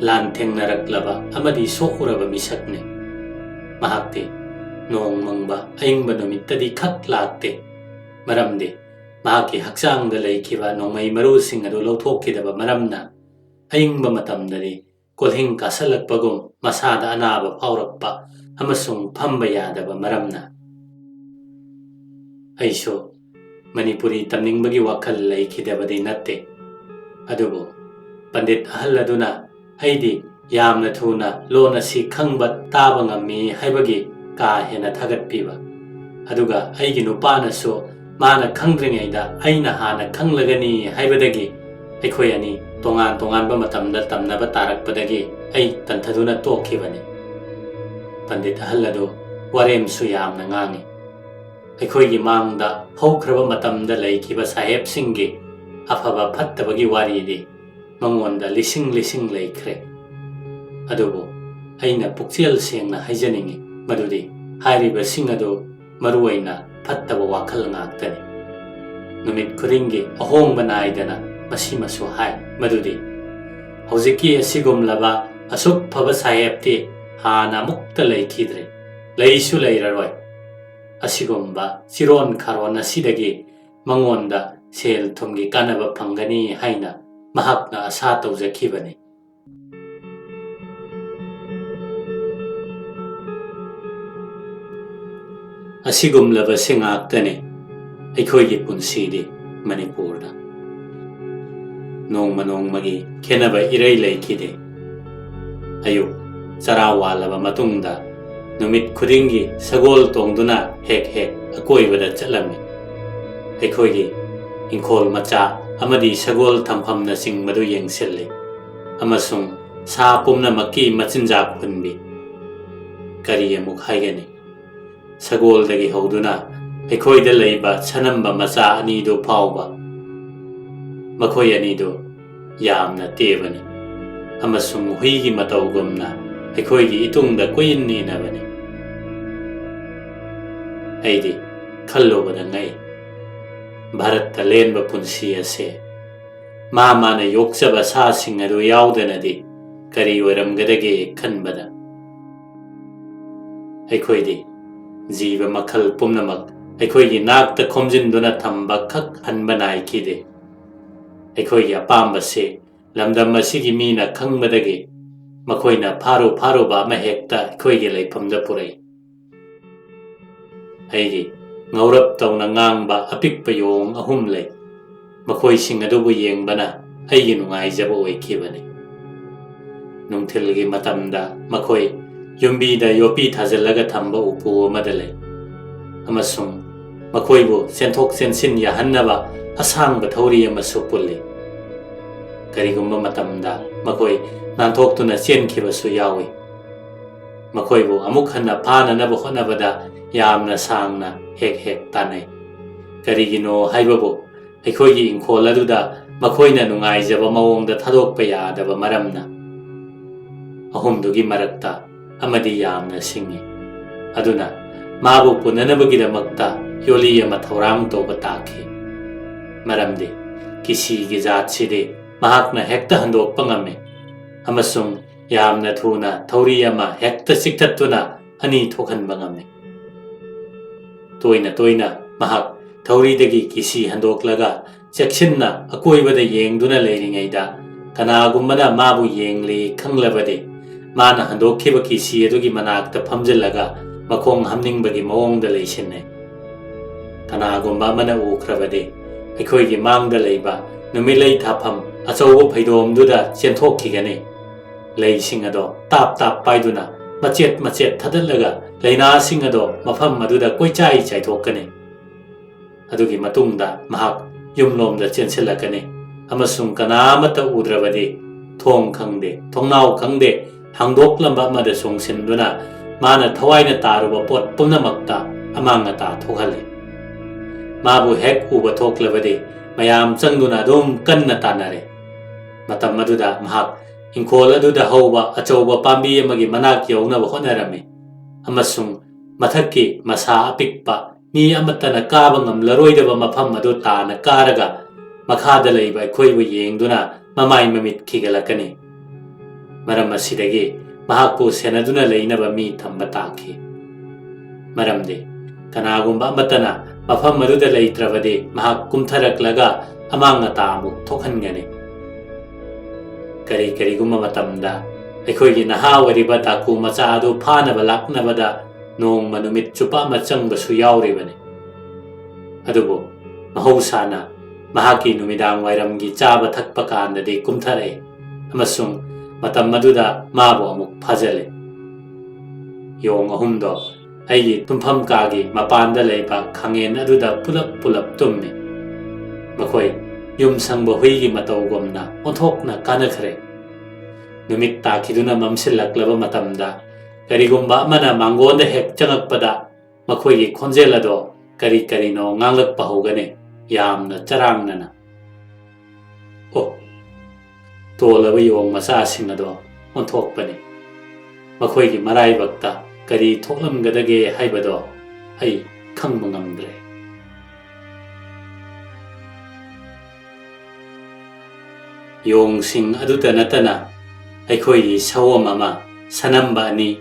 ꯂꯥꯟ ꯊꯦꯡꯅꯔꯛꯂꯕ ꯑꯃꯗꯤ ꯁꯣꯛꯎꯔꯕ ꯃꯤꯁꯛꯅꯤ꯫ ꯃꯍꯥꯛꯇꯤ ꯅꯣꯡ ꯃꯪꯕ ꯑꯏꯪꯕ ꯅꯨꯃꯤꯠꯇꯗꯤ ꯈꯛ ꯂꯥꯛꯇꯦ, ꯃꯔꯝꯗꯤ ꯃꯍꯥꯛꯀꯤ ꯍꯛꯆꯥꯡꯗ ꯂꯩꯈꯤꯕ ꯅꯣꯡꯃꯩ ꯃꯔꯨꯁꯤꯡ ꯑꯗꯨ ꯂꯧꯊꯣꯛꯈꯤꯗꯕ ꯃꯔꯝꯅ ꯑꯏꯪꯕ ꯃꯇꯝꯗꯗꯤ ꯀꯣꯜꯍꯤꯡ ꯀꯥꯁꯜꯂꯛꯄꯒꯨꯝ ꯃꯁꯥꯗ ꯑꯅꯥꯕ ꯐꯥꯎꯔꯛꯄ ꯑꯃꯁꯨꯡ ꯐꯝꯕ ꯌꯥꯗꯕ ꯃꯔꯝꯅ꯫ ꯑꯩꯁꯨ ꯃꯅꯤꯄꯨꯔꯤ ꯇꯝꯅꯤꯡꯕꯒꯤ ꯋꯥꯈꯜ ꯂꯩꯈꯤꯗꯕꯗꯤ ꯅꯠꯇꯦ, ꯑꯗꯨꯕꯨ ꯄꯟꯗꯤꯠ ꯑꯍꯜ ꯑꯗꯨꯅ ꯑꯩꯗꯤ ꯌꯥꯝꯅ ꯊꯨꯅ ꯂꯣꯟ ꯑꯁꯤ ꯈꯪꯕ ꯇꯥꯕ ꯉꯝꯃꯤ ꯍꯥꯏꯕꯒꯤ ꯀꯥ ꯍꯦꯟꯅ ꯊꯥꯒꯠꯄꯤꯕ, ꯑꯗꯨꯒ ꯑꯩꯒꯤ ꯅꯨꯄꯥꯅꯁꯨ ꯃꯥꯅ ꯈꯪꯗ꯭ꯔꯤꯉꯩꯗ ꯑꯩꯅ ꯍꯥꯟꯅ ꯈꯪꯂꯒꯅꯤ ꯍꯥꯏꯕꯗꯒꯤ ꯑꯩꯈꯣꯏ ꯑꯅꯤ ꯇꯣꯉꯥꯟ ꯇꯣꯉꯥꯟꯕ ꯃꯇꯝꯗ ꯇꯝꯅꯕ ꯇꯥꯔꯛꯄꯗꯒꯤ ꯑꯩ ꯇꯟꯊꯗꯨꯅ ꯇꯣꯛꯈꯤꯕꯅꯤ꯫ ꯄꯟꯗꯤꯠ ꯑꯍꯜ ꯑꯗꯨ ꯋꯥꯔꯦꯝꯁꯨ ꯌꯥꯝꯅ ꯉꯥꯡꯉꯤ꯫ ꯑꯩꯈꯣꯏꯒꯤ ꯃꯥꯡꯗ ꯍꯧꯈ꯭ꯔꯕ ꯃꯇꯝꯗ ꯂꯩꯈꯤꯕ ꯁꯥꯍꯦꯕꯁꯤꯡꯒꯤ ꯑꯐꯕ ꯐꯠꯇꯕꯒꯤ ꯋꯥꯔꯤꯗꯤ ꯃꯉꯣꯟꯗ ꯂꯤꯁꯤꯡ ꯂꯩꯈ꯭ꯔꯦ꯫ ꯑꯗꯨꯕꯨ ꯑꯩꯅ ꯄꯨꯛꯆꯦꯜ ꯁꯦꯡꯅ ꯍꯥꯏꯖꯅꯤꯡꯉꯤ ꯃꯗꯨꯗꯤ ꯍꯥꯏꯔꯤꯕꯁꯤꯡ ꯑꯗꯨ ꯃꯔꯨꯑꯣꯏꯅ ꯐꯠꯇꯕ ꯋꯥꯈꯜ ꯉꯥꯛꯇꯅꯤ꯫ ꯅꯨꯃꯤꯠ ꯈꯨꯗꯤꯡꯒꯤ ꯑꯍꯣꯡꯕ ナꯏꯗꯅ ꯃꯁꯤꯃꯁꯨ ꯍꯥꯏ ꯃꯗꯨꯗꯤ ꯍꯧꯖꯤꯛꯀꯤ ꯑꯁꯤꯒꯨꯝꯂꯕ ꯑꯁꯨꯛ ꯐꯕ ꯁꯥꯍꯦꯕꯇꯤ ꯍꯥꯟꯅ ꯑꯃꯨꯛꯇ ꯂꯩꯈꯤꯗ꯭ꯔꯦ, ꯂꯩꯁꯨ ꯂꯩꯔꯔꯣꯏ꯫ ꯑꯁꯤꯒꯨꯝꯕ ꯆꯤꯔꯣꯟ ꯈꯥꯔꯣꯟ ꯑꯁꯤꯗꯒꯤ ꯃꯉꯣꯟꯗ ꯁꯦꯜ ꯊꯨꯝꯒꯤ ꯀꯥꯟꯅꯕ ꯐꯪꯒꯅꯤ ꯍꯥꯏꯅ ꯃꯍꯥꯛꯅ ꯑꯁꯥ ꯇꯧꯖꯈꯤꯕꯅꯤ꯫ ꯑꯁꯤꯒꯨꯝꯂꯕꯁꯤ ꯉꯥꯛꯇꯅꯤ ꯑꯩꯈꯣꯏꯒꯤ ꯄꯨꯟꯁꯤꯗꯤ ꯃꯅꯤꯄꯨꯔꯗ꯫ ꯅꯣꯡꯃ ꯅꯣꯡꯃꯒꯤ ꯈꯦꯟꯅꯕ ꯏꯔꯩ ꯂꯩꯈꯤꯗꯦ꯫ ꯑꯌꯨꯛ ꯆꯔꯥ ꯋꯥꯜꯂꯕ ꯃꯇꯨꯡꯗ ꯅꯨꯃꯤꯠ ꯈꯨꯗꯤꯡꯒꯤ ꯁꯒꯣꯜ ꯇꯣꯡꯗꯨꯅ ꯍꯦꯛ ꯑꯀꯣꯏꯕꯗ ꯆꯠꯂꯝꯃꯤ꯫ ꯑꯩꯈꯣꯏꯒꯤ ꯏꯪꯈꯣꯜ ꯃꯆꯥ ꯑꯃꯗꯤ ꯁꯒꯣꯜ ꯊꯝꯐꯝꯅꯆꯤꯡꯕꯗꯨ ꯌꯦꯡꯁꯤꯜꯂꯤ, ꯑꯃꯁꯨꯡ ꯁꯥ ꯄꯨꯝꯅꯃꯛꯀꯤ ꯃꯆꯤꯟꯖꯥꯛ ꯍꯨꯟꯕꯤ꯫ ꯀꯔꯤ ꯑꯃꯨꯛ ꯍꯥꯏꯒꯅꯤ? ꯁꯒꯣꯜꯗꯒꯤ ꯍꯧꯗꯨꯅ ꯑꯩꯈꯣꯏꯗ ꯂꯩꯕ ꯁꯅꯝꯕ ꯃꯆꯥ ꯑꯅꯤꯗꯨ ꯐꯥꯎꯕ, ꯃꯈꯣꯏ ꯑꯅꯤꯗꯨ ꯌꯥꯝꯅ ꯇꯦꯕꯅꯤ, ꯑꯃꯁꯨꯡ ꯍꯨꯏꯒꯤ ꯃꯇꯧꯒꯨꯝꯅ ꯑꯩꯈꯣꯏꯒꯤ ꯏꯇꯨꯡꯗ ꯀꯣꯏꯏꯟ ꯏꯟꯅꯕꯅꯤ꯫ ꯑꯩꯗꯤ ꯈꯜꯂꯨꯕꯗ ꯉꯛꯏ꯫ ꯚꯥꯔꯠꯇ ꯂꯦꯟꯕ ꯄꯨꯟꯁꯤ ꯑꯁꯦ ꯃꯥꯅ ꯌꯣꯛꯆꯕ ꯁꯥꯁꯤꯡ ꯑꯗꯨ ꯌꯥꯎꯗꯅꯗꯤ ꯀꯔꯤ ꯑꯣꯏꯔꯝꯒꯗꯒꯦ ꯈꯟꯕꯗ꯫ ꯑꯩꯈꯣꯏꯗꯤ ꯖꯤꯕ ꯃꯈꯜ ꯄꯨꯝꯅꯃꯛ ꯑꯩꯈꯣꯏꯒꯤ ꯅꯥꯛꯇ ꯈꯣꯝꯖꯤꯟꯗꯨꯅ ꯊꯝꯕ ꯈꯛ ꯍꯟꯕ ꯅꯥꯏꯈꯤꯗꯦ꯫ ꯑꯩꯈꯣꯏꯒꯤ ꯑꯄꯥꯝꯕꯁꯤ ꯂꯝꯗꯝ ꯑꯁꯤꯒꯤ ꯃꯤꯅ ꯈꯪꯕꯗꯒꯤ ꯃꯈꯣꯏꯅ ꯐꯥꯔꯨꯕ ꯑꯃꯍꯦꯛꯇ ꯑꯩꯈꯣꯏꯒꯤ ꯂꯩꯐꯝꯗ ꯄꯨꯔꯛꯏ꯫ ꯑꯩꯒꯤ ꯉꯧꯔꯞ ꯇꯧꯅ ꯉꯥꯡꯕ ꯑꯄꯤꯛꯄ ꯌꯣꯡ 3 ꯂꯩ꯫ ꯃꯈꯣꯏꯁꯤꯡ ꯑꯗꯨꯕꯨ ꯌꯦꯡꯕꯅ ꯑꯩꯒꯤ ꯅꯨꯡꯉꯥꯏꯖꯕ ꯑꯣꯏꯈꯤꯕꯅꯤ꯫ ꯅꯨꯡꯊꯤꯜꯒꯤ ꯃꯇꯝꯗ ꯃꯈꯣꯏ ꯌꯨꯝꯕꯤꯗ ꯌꯣꯄꯤ ꯊꯥꯖꯤꯜꯂꯒ ꯊꯝꯕ ꯎꯄꯨ ꯑꯃꯗ ꯂꯩ, ꯑꯃꯁꯨꯡ ꯃꯈꯣꯏꯕꯨ ꯆꯦꯟꯊꯣꯛ ꯆꯦꯟꯁꯤꯟ ꯌꯥꯍꯟꯅꯕ ꯑꯁꯥꯡꯕ ꯊꯧꯔꯤ ꯑꯃꯁꯨ ꯄꯨꯜꯂꯤ꯫ ꯀꯔꯤꯒꯨꯝꯕ ꯃꯇꯝꯗ ꯃꯈꯣꯏ ꯅꯥꯟꯊꯣꯛꯇꯨꯅ ꯆꯦꯟꯈꯤꯕꯁꯨ ꯌꯥꯎꯏ꯫ ꯃꯈꯣꯏꯕꯨ ꯑꯃꯨꯛ ꯍꯟꯅ ꯐꯥꯅꯅꯕ ꯍꯣꯠꯅꯕꯗ ꯌꯥꯝꯅ ꯁꯥꯡꯅ ꯍꯦꯛ ꯇꯥꯟꯅꯩ꯫ ꯀꯔꯤꯒꯤꯅꯣ ꯍꯥꯏꯕꯕꯨ ꯑꯩꯈꯣꯏꯒꯤ ꯏꯪꯈꯣꯜ ꯑꯗꯨꯗ ꯃꯈꯣꯏꯅ ꯅꯨꯡꯉꯥꯏꯖꯕ ꯃꯑꯣꯡꯗ ꯊꯥꯗꯣꯛꯄ ꯌꯥꯗꯕ ꯃꯔꯝꯅ꯫ 3ꯗꯨꯒꯤ ꯃꯔꯛꯇ amadi yamna singi aduna mabu punanabagidamagta yoli ama thorang toba takhi maramdi kisi gi jatside mahakna hekta handokpa ngame amasung yamna thuna thori ama hekta siktatuna ani thokhanba ngame toina mahak thori dagi kisi handoklaga cheksinna akoibada yengduna leiringaida kanagumana mabu yengli khanglabade mana handokhiba kisi adugi manakta phamjillaga makhong hamningbagi mawongda leisinne kanagumba mana ukhrabade aikhoigi mangda leiba numilei thapam achoubo phaidom-duda chenthokkhigani leising ado tap paiduna machet thadallaga leina sing ado mafam maduda koichai chaithokani adugi matungda mahak yumlomda chensilakani amasung kanamata udrabadi thong khangde thongnau khangde hangdoklamba mada songsinduna mana thawaina taruba pot pumnamakta amanga ta thokhale mabu hek uba thoklabadi mayam changduna dum kanna tanare matam maduda mahak ingkol aduda hauba achouba pambi amagi manak yaunaba honarame amasung mathakki masa apikpa mi amatana kaba ngamlaroidaba mafam adu tana karaga makhada leiba aikhoibu yengduna mamai mamit khigalakani maram asidagi mahakpu senaduna leinaba mi thamba takhi maramde kanagumba amatana mafam aduda leitrabadi mahak kumtharaklaga amanga tamuk thokhangani kari gumma matamda aikhoigi naha wariba taku macha adu phanaba laknabada nong manumit chupa machangba su yauribani adubo mahausana mahaki numidang wairamgi chaba thakpa kandadi kumthare amasung matam maduda mabu amuk phajale yong ahumdo aigi tumpham kagi mapanda leiba khangen aduda pulap tummi makhoi yum sangba huigi matawgomna onthokna kanakhre numit takhiduna mamsillaklaba matamda karigumba amana mangonda hek changakpada makhoigi khonjelado kari no nganglakpa hogane yamna charangnana o tolaba yong macha singado onthokpani makhoigi marai bakta kari thoklamgadage haibado ai khangba ngamdre yong sing aduta natana aikhoigi sawam ama sanamba ani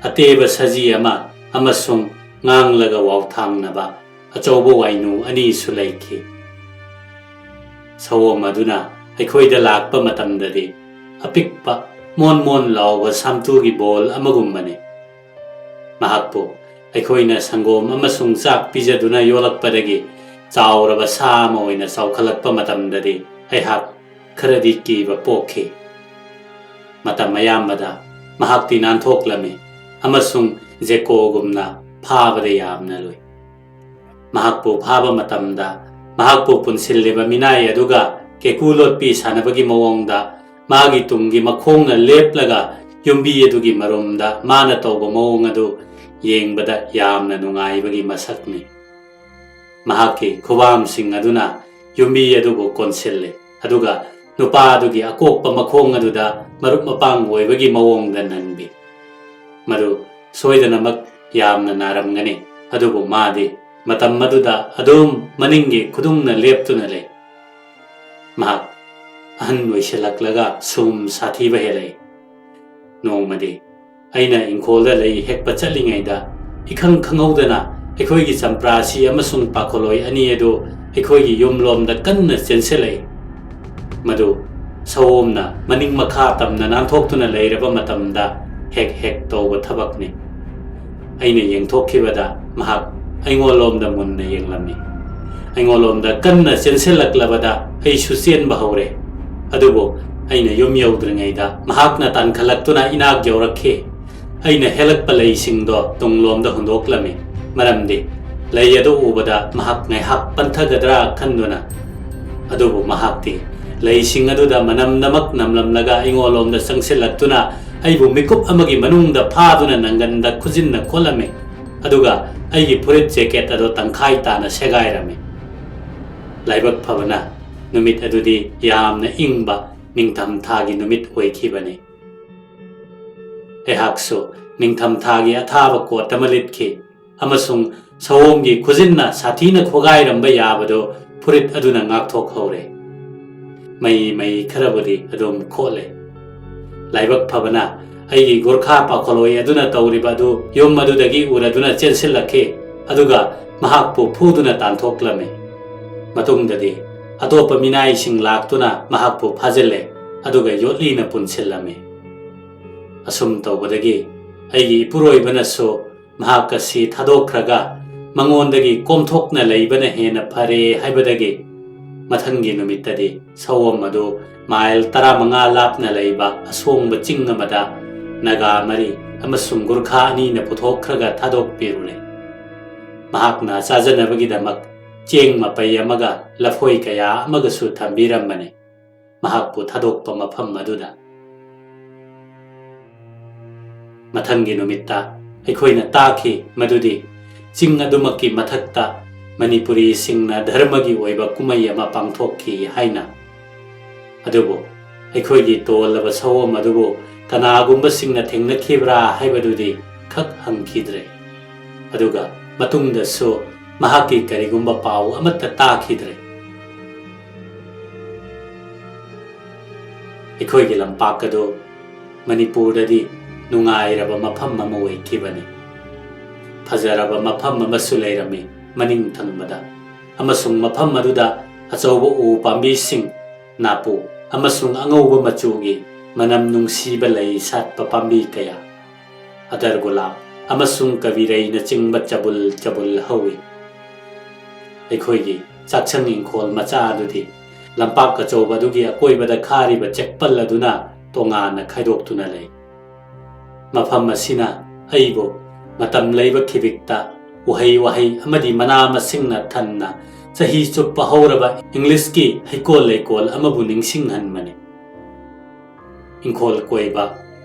ateba saji ama amasung nganglaga wawthangnaba achoubo wainu ani sulaiki sawam aduna aikhoida lakpa matamdadi apikpa mon lawba samtugi bol amagummane mahakpo aikhoina sangom amasung chak pijaduna yolakpadagi chauraba sama oina saukhalakpa matamdadi aihak kharadi kiba pokhi matam mayambada mahakti nanthokhlame amasung jekogumna phabada yamna loi mahakpo phaba matamda mahakpo punsilliba minai aduga kekulot pi sanabagi mawongda magi tungi makhongna leplaga yumbi adugi marumda mana tawba mawong adu yengbada yamna nungaibagi masakni mahaki khubam sing aduna yumbi adubu konsille aduga nupa adugi akokpa makhong aduda marup mapang oibagi mawongda nanbi maru soidanamak yamna naramngani adubu madi matam maduda adum maningi khudungna leptuna le mahak ahan oisalaklaga sum sathiba hele nongmadi aina ingkholda lei hekpa chalingaida ikhang khangaudana aikhoigi champrasi amasung pakholoi ani edu aikhoigi yumlomda kanna chenselai madu sawomna maning makha tamna nanthokhtuna leiraba matamda hek tawba thabakni aina yengthokhibada mahak aingolomda munna yenglami aingolomda kanna chenselak-labada ai susen bahore adubo aina yum yaudringaida mahakna tankhalak-tuna inak yaurakhe aina helakpa leisingdo tunglomda hundoklami maramdi leiyadu ubada mahak ngaihak panthagadra khanduna adubo mahakti leising aduda manamnamak namlamlaga aingolomda sangsilak-tuna aibu mikup amagi manungda phaduna nanganda khujinna kholame aduga aigi purit jacket ado tangkhai tana segairame laibak phabana numit adudi yamna ingba ningtham thagi numit oikhibani ehakso ꯅꯤꯡꯊꯝꯊꯥꯒꯤ ꯑꯊꯥꯕ code ꯑꯃ ꯂꯤꯠꯈꯤ ꯑꯃꯁꯨꯡ ꯁꯑꯣꯝꯒꯤ ꯈꯨꯖꯤꯟꯅ ꯁꯥꯊꯤꯅ ꯈꯣꯒꯥꯏꯔꯝꯕ ꯌꯥꯕꯗꯨ ꯐꯨꯔꯤꯠ ꯑꯗꯨꯅ ꯉꯥꯛꯊꯣꯛꯍꯧꯔꯦ꯫ ꯃꯩ ꯈꯔꯕꯨꯗꯤ ꯑꯗꯨꯝ ꯈꯣꯠꯂꯦ꯫ ꯂꯥꯏꯕꯛ ꯐꯕꯅ ꯑꯩꯒꯤ ꯒꯣꯔꯈꯥ ꯄꯥꯈꯣꯜꯂꯣꯏ ꯑꯗꯨꯅ ꯇꯧꯔꯤꯕ ꯑꯗꯨ ꯌꯨꯝ ꯑꯗꯨꯗꯒꯤ ꯎꯔꯗꯨꯅ ꯆꯦꯟꯁꯤꯜꯂꯛꯈꯤ ꯑꯗꯨꯒ ꯃꯍꯥꯛꯄꯨ ꯐꯨꯗꯨꯅ ꯇꯥꯟꯊꯣꯛꯂꯝꯃꯤ꯫ ꯃꯇꯨꯡꯗꯗꯤ ꯑꯇꯣꯞꯄ ꯃꯤꯅꯥꯏꯁꯤꯡ ꯂꯥꯛꯇꯨꯅ ꯃꯍꯥꯛꯄꯨ ꯐꯥꯖꯤꯜꯂꯦ ꯑꯗꯨꯒ ꯌꯣꯠꯂꯤꯅ ꯄꯨꯟꯁꯤꯜꯂꯝꯃꯤ꯫ ꯑꯁꯨꯝ ꯇꯧꯕꯗꯒꯤ ꯑꯩꯒꯤ ꯏꯄꯨꯔꯣꯏꯕꯅꯁꯨ ꯃꯍꯥꯛ ꯑꯁꯤ ꯊꯥꯗꯣꯛꯈ꯭ꯔꯒ ꯃꯉꯣꯟꯗꯒꯤ ꯀꯣꯝꯊꯣꯛꯅ ꯂꯩꯕꯅ ꯍꯦꯟꯅ ꯐꯔꯦ ꯍꯥꯏꯕꯗꯒꯤ ꯃꯊꯪꯒꯤ ꯅꯨꯃꯤꯠꯇꯗꯤ ꯁꯑꯣꯝ ꯑꯗꯨ ꯃꯥꯏꯜ 15 ꯂꯥꯞꯅ ꯂꯩꯕ ꯑꯁꯣꯡꯕ ꯆꯤꯡ ꯑꯃꯗ ꯅꯥꯒꯥ 4 ꯑꯃꯁꯨꯡ ꯒꯨꯔꯈꯥ 2ꯅ ꯄꯨꯊꯣꯛꯈ꯭ꯔꯒ ꯊꯥꯗꯣꯛꯄꯤꯔꯨꯔꯦ꯫ ꯃꯍꯥꯛꯅ ꯆꯥꯖꯅꯕꯒꯤꯗꯃꯛ ꯆꯦꯡ ꯃꯄꯩ ꯑꯃꯒ ꯂꯐꯣꯏ ꯀꯌꯥ ꯑꯃꯒꯁꯨ ꯊꯝꯕꯤꯔꯝꯕꯅꯤ ꯃꯍꯥꯛꯄꯨ ꯊꯥꯗꯣꯛꯄ ꯃꯐꯝ ꯑꯗꯨꯗ꯫ ꯃꯊꯪꯒꯤ ꯅꯨꯃꯤꯠꯇ ꯑꯩꯈꯣꯏꯅ ꯇꯥꯈꯤ ꯃꯗꯨꯗꯤ ꯆꯤꯡ ꯑꯗꯨꯃꯛꯀꯤ ꯃꯊꯛꯇ ꯃꯅꯤꯄꯨꯔꯤꯁꯤꯡꯅ ꯙꯔꯃꯒꯤ ꯑꯣꯏꯕ ꯀꯨꯝꯃꯩ ꯑꯃ ꯄꯥꯡꯊꯣꯛꯈꯤ ꯍꯥꯏꯅ꯫ ꯑꯗꯨꯕꯨ ꯑꯩꯈꯣꯏꯒꯤ ꯇꯣꯜꯂꯕ ꯁꯑꯣꯝ ꯑꯗꯨꯕꯨ ꯀꯅꯥꯒꯨꯝꯕꯁꯤꯡꯅ ꯊꯦꯡꯅꯈꯤꯕ꯭ꯔꯥ ꯍꯥꯏꯕꯗꯨꯗꯤ ꯈꯛ ꯍꯪꯈꯤꯗ꯭ꯔꯦ ꯑꯗꯨꯒ ꯃꯇꯨꯡꯗꯁꯨ ꯃꯍꯥꯛꯀꯤ ꯀꯔꯤꯒꯨꯝꯕ ꯄꯥꯎ ꯑꯃꯠꯇ ꯇꯥꯈꯤꯗ꯭ꯔꯦ꯫ ꯑꯩꯈꯣꯏꯒꯤ ꯂꯝꯄꯥꯛ ꯑꯗꯨ ꯃꯅꯤꯄꯨꯔꯗꯗꯤ ꯅꯨꯡꯉꯥꯏꯔꯕ ꯃꯐꯝ ꯑꯃ ꯑꯣꯏꯈꯤꯕꯅꯤ꯫ ꯐꯖꯔꯕ ꯃꯐꯝ ꯑꯃꯁꯨ ꯂꯩꯔꯝꯃꯤ ꯃꯅꯤꯡ ꯊꯪꯕꯗ ꯑꯃꯁꯨꯡ ꯃꯐꯝ ꯑꯗꯨꯗ ꯑꯆꯧꯕ ꯎ ꯄꯥꯝꯕꯤꯁꯤꯡ, ꯅꯥꯄꯨ ꯑꯃꯁꯨꯡ ꯑꯉꯧꯕ ꯃꯆꯨꯒꯤ ꯃꯅꯝ ꯅꯨꯡꯁꯤꯕ ꯂꯩ ꯁꯥꯠꯄ ꯄꯥꯝꯕꯤ ꯀꯌꯥ, ꯑꯗꯔꯒꯨꯂꯥꯞ ꯑꯃꯁꯨꯡ ꯀꯕꯤꯔꯩꯅ ꯆꯤꯡꯕ ꯆꯕꯨꯜ ꯍꯧꯏ꯫ ꯑꯩꯈꯣꯏꯒꯤ ꯆꯥꯛꯁꯪ ꯏꯪꯈꯣꯜ ꯃꯆꯥ ꯑꯗꯨꯗꯤ ꯂꯝꯄꯥꯛ ꯑꯆꯧꯕ ꯑꯗꯨꯒꯤ ꯑꯀꯣꯏꯕꯗ ꯈꯥꯔꯤꯕ ꯆꯦꯛꯄꯜ ꯑꯗꯨꯅ ꯇꯣꯉꯥꯟꯅ ꯈꯥꯏꯗꯣꯛꯇꯨꯅ ꯂꯩ꯫ ꯃꯐꯝ ꯑꯁꯤꯅ ꯑꯩꯕꯨ ꯃꯇꯝ ꯂꯩꯕ ꯈꯤꯕꯤꯛꯇ ꯎꯍꯩ ꯋꯥꯍꯩ ꯑꯃꯗꯤ ꯃꯅꯥ ꯃꯁꯤꯡꯅ ꯊꯟꯅ ꯆꯍꯤ ꯆꯨꯞꯄ ꯍꯧꯔꯕ ꯏꯪꯂꯤꯁꯀꯤ ꯍꯩꯀꯣꯜ ꯂꯩꯀꯣꯜ ꯑꯃꯕꯨ ꯅꯤꯡꯁꯤꯡꯍꯟꯕꯅꯤ꯫ ꯏꯪꯈꯣꯜ ꯀꯣꯏꯕ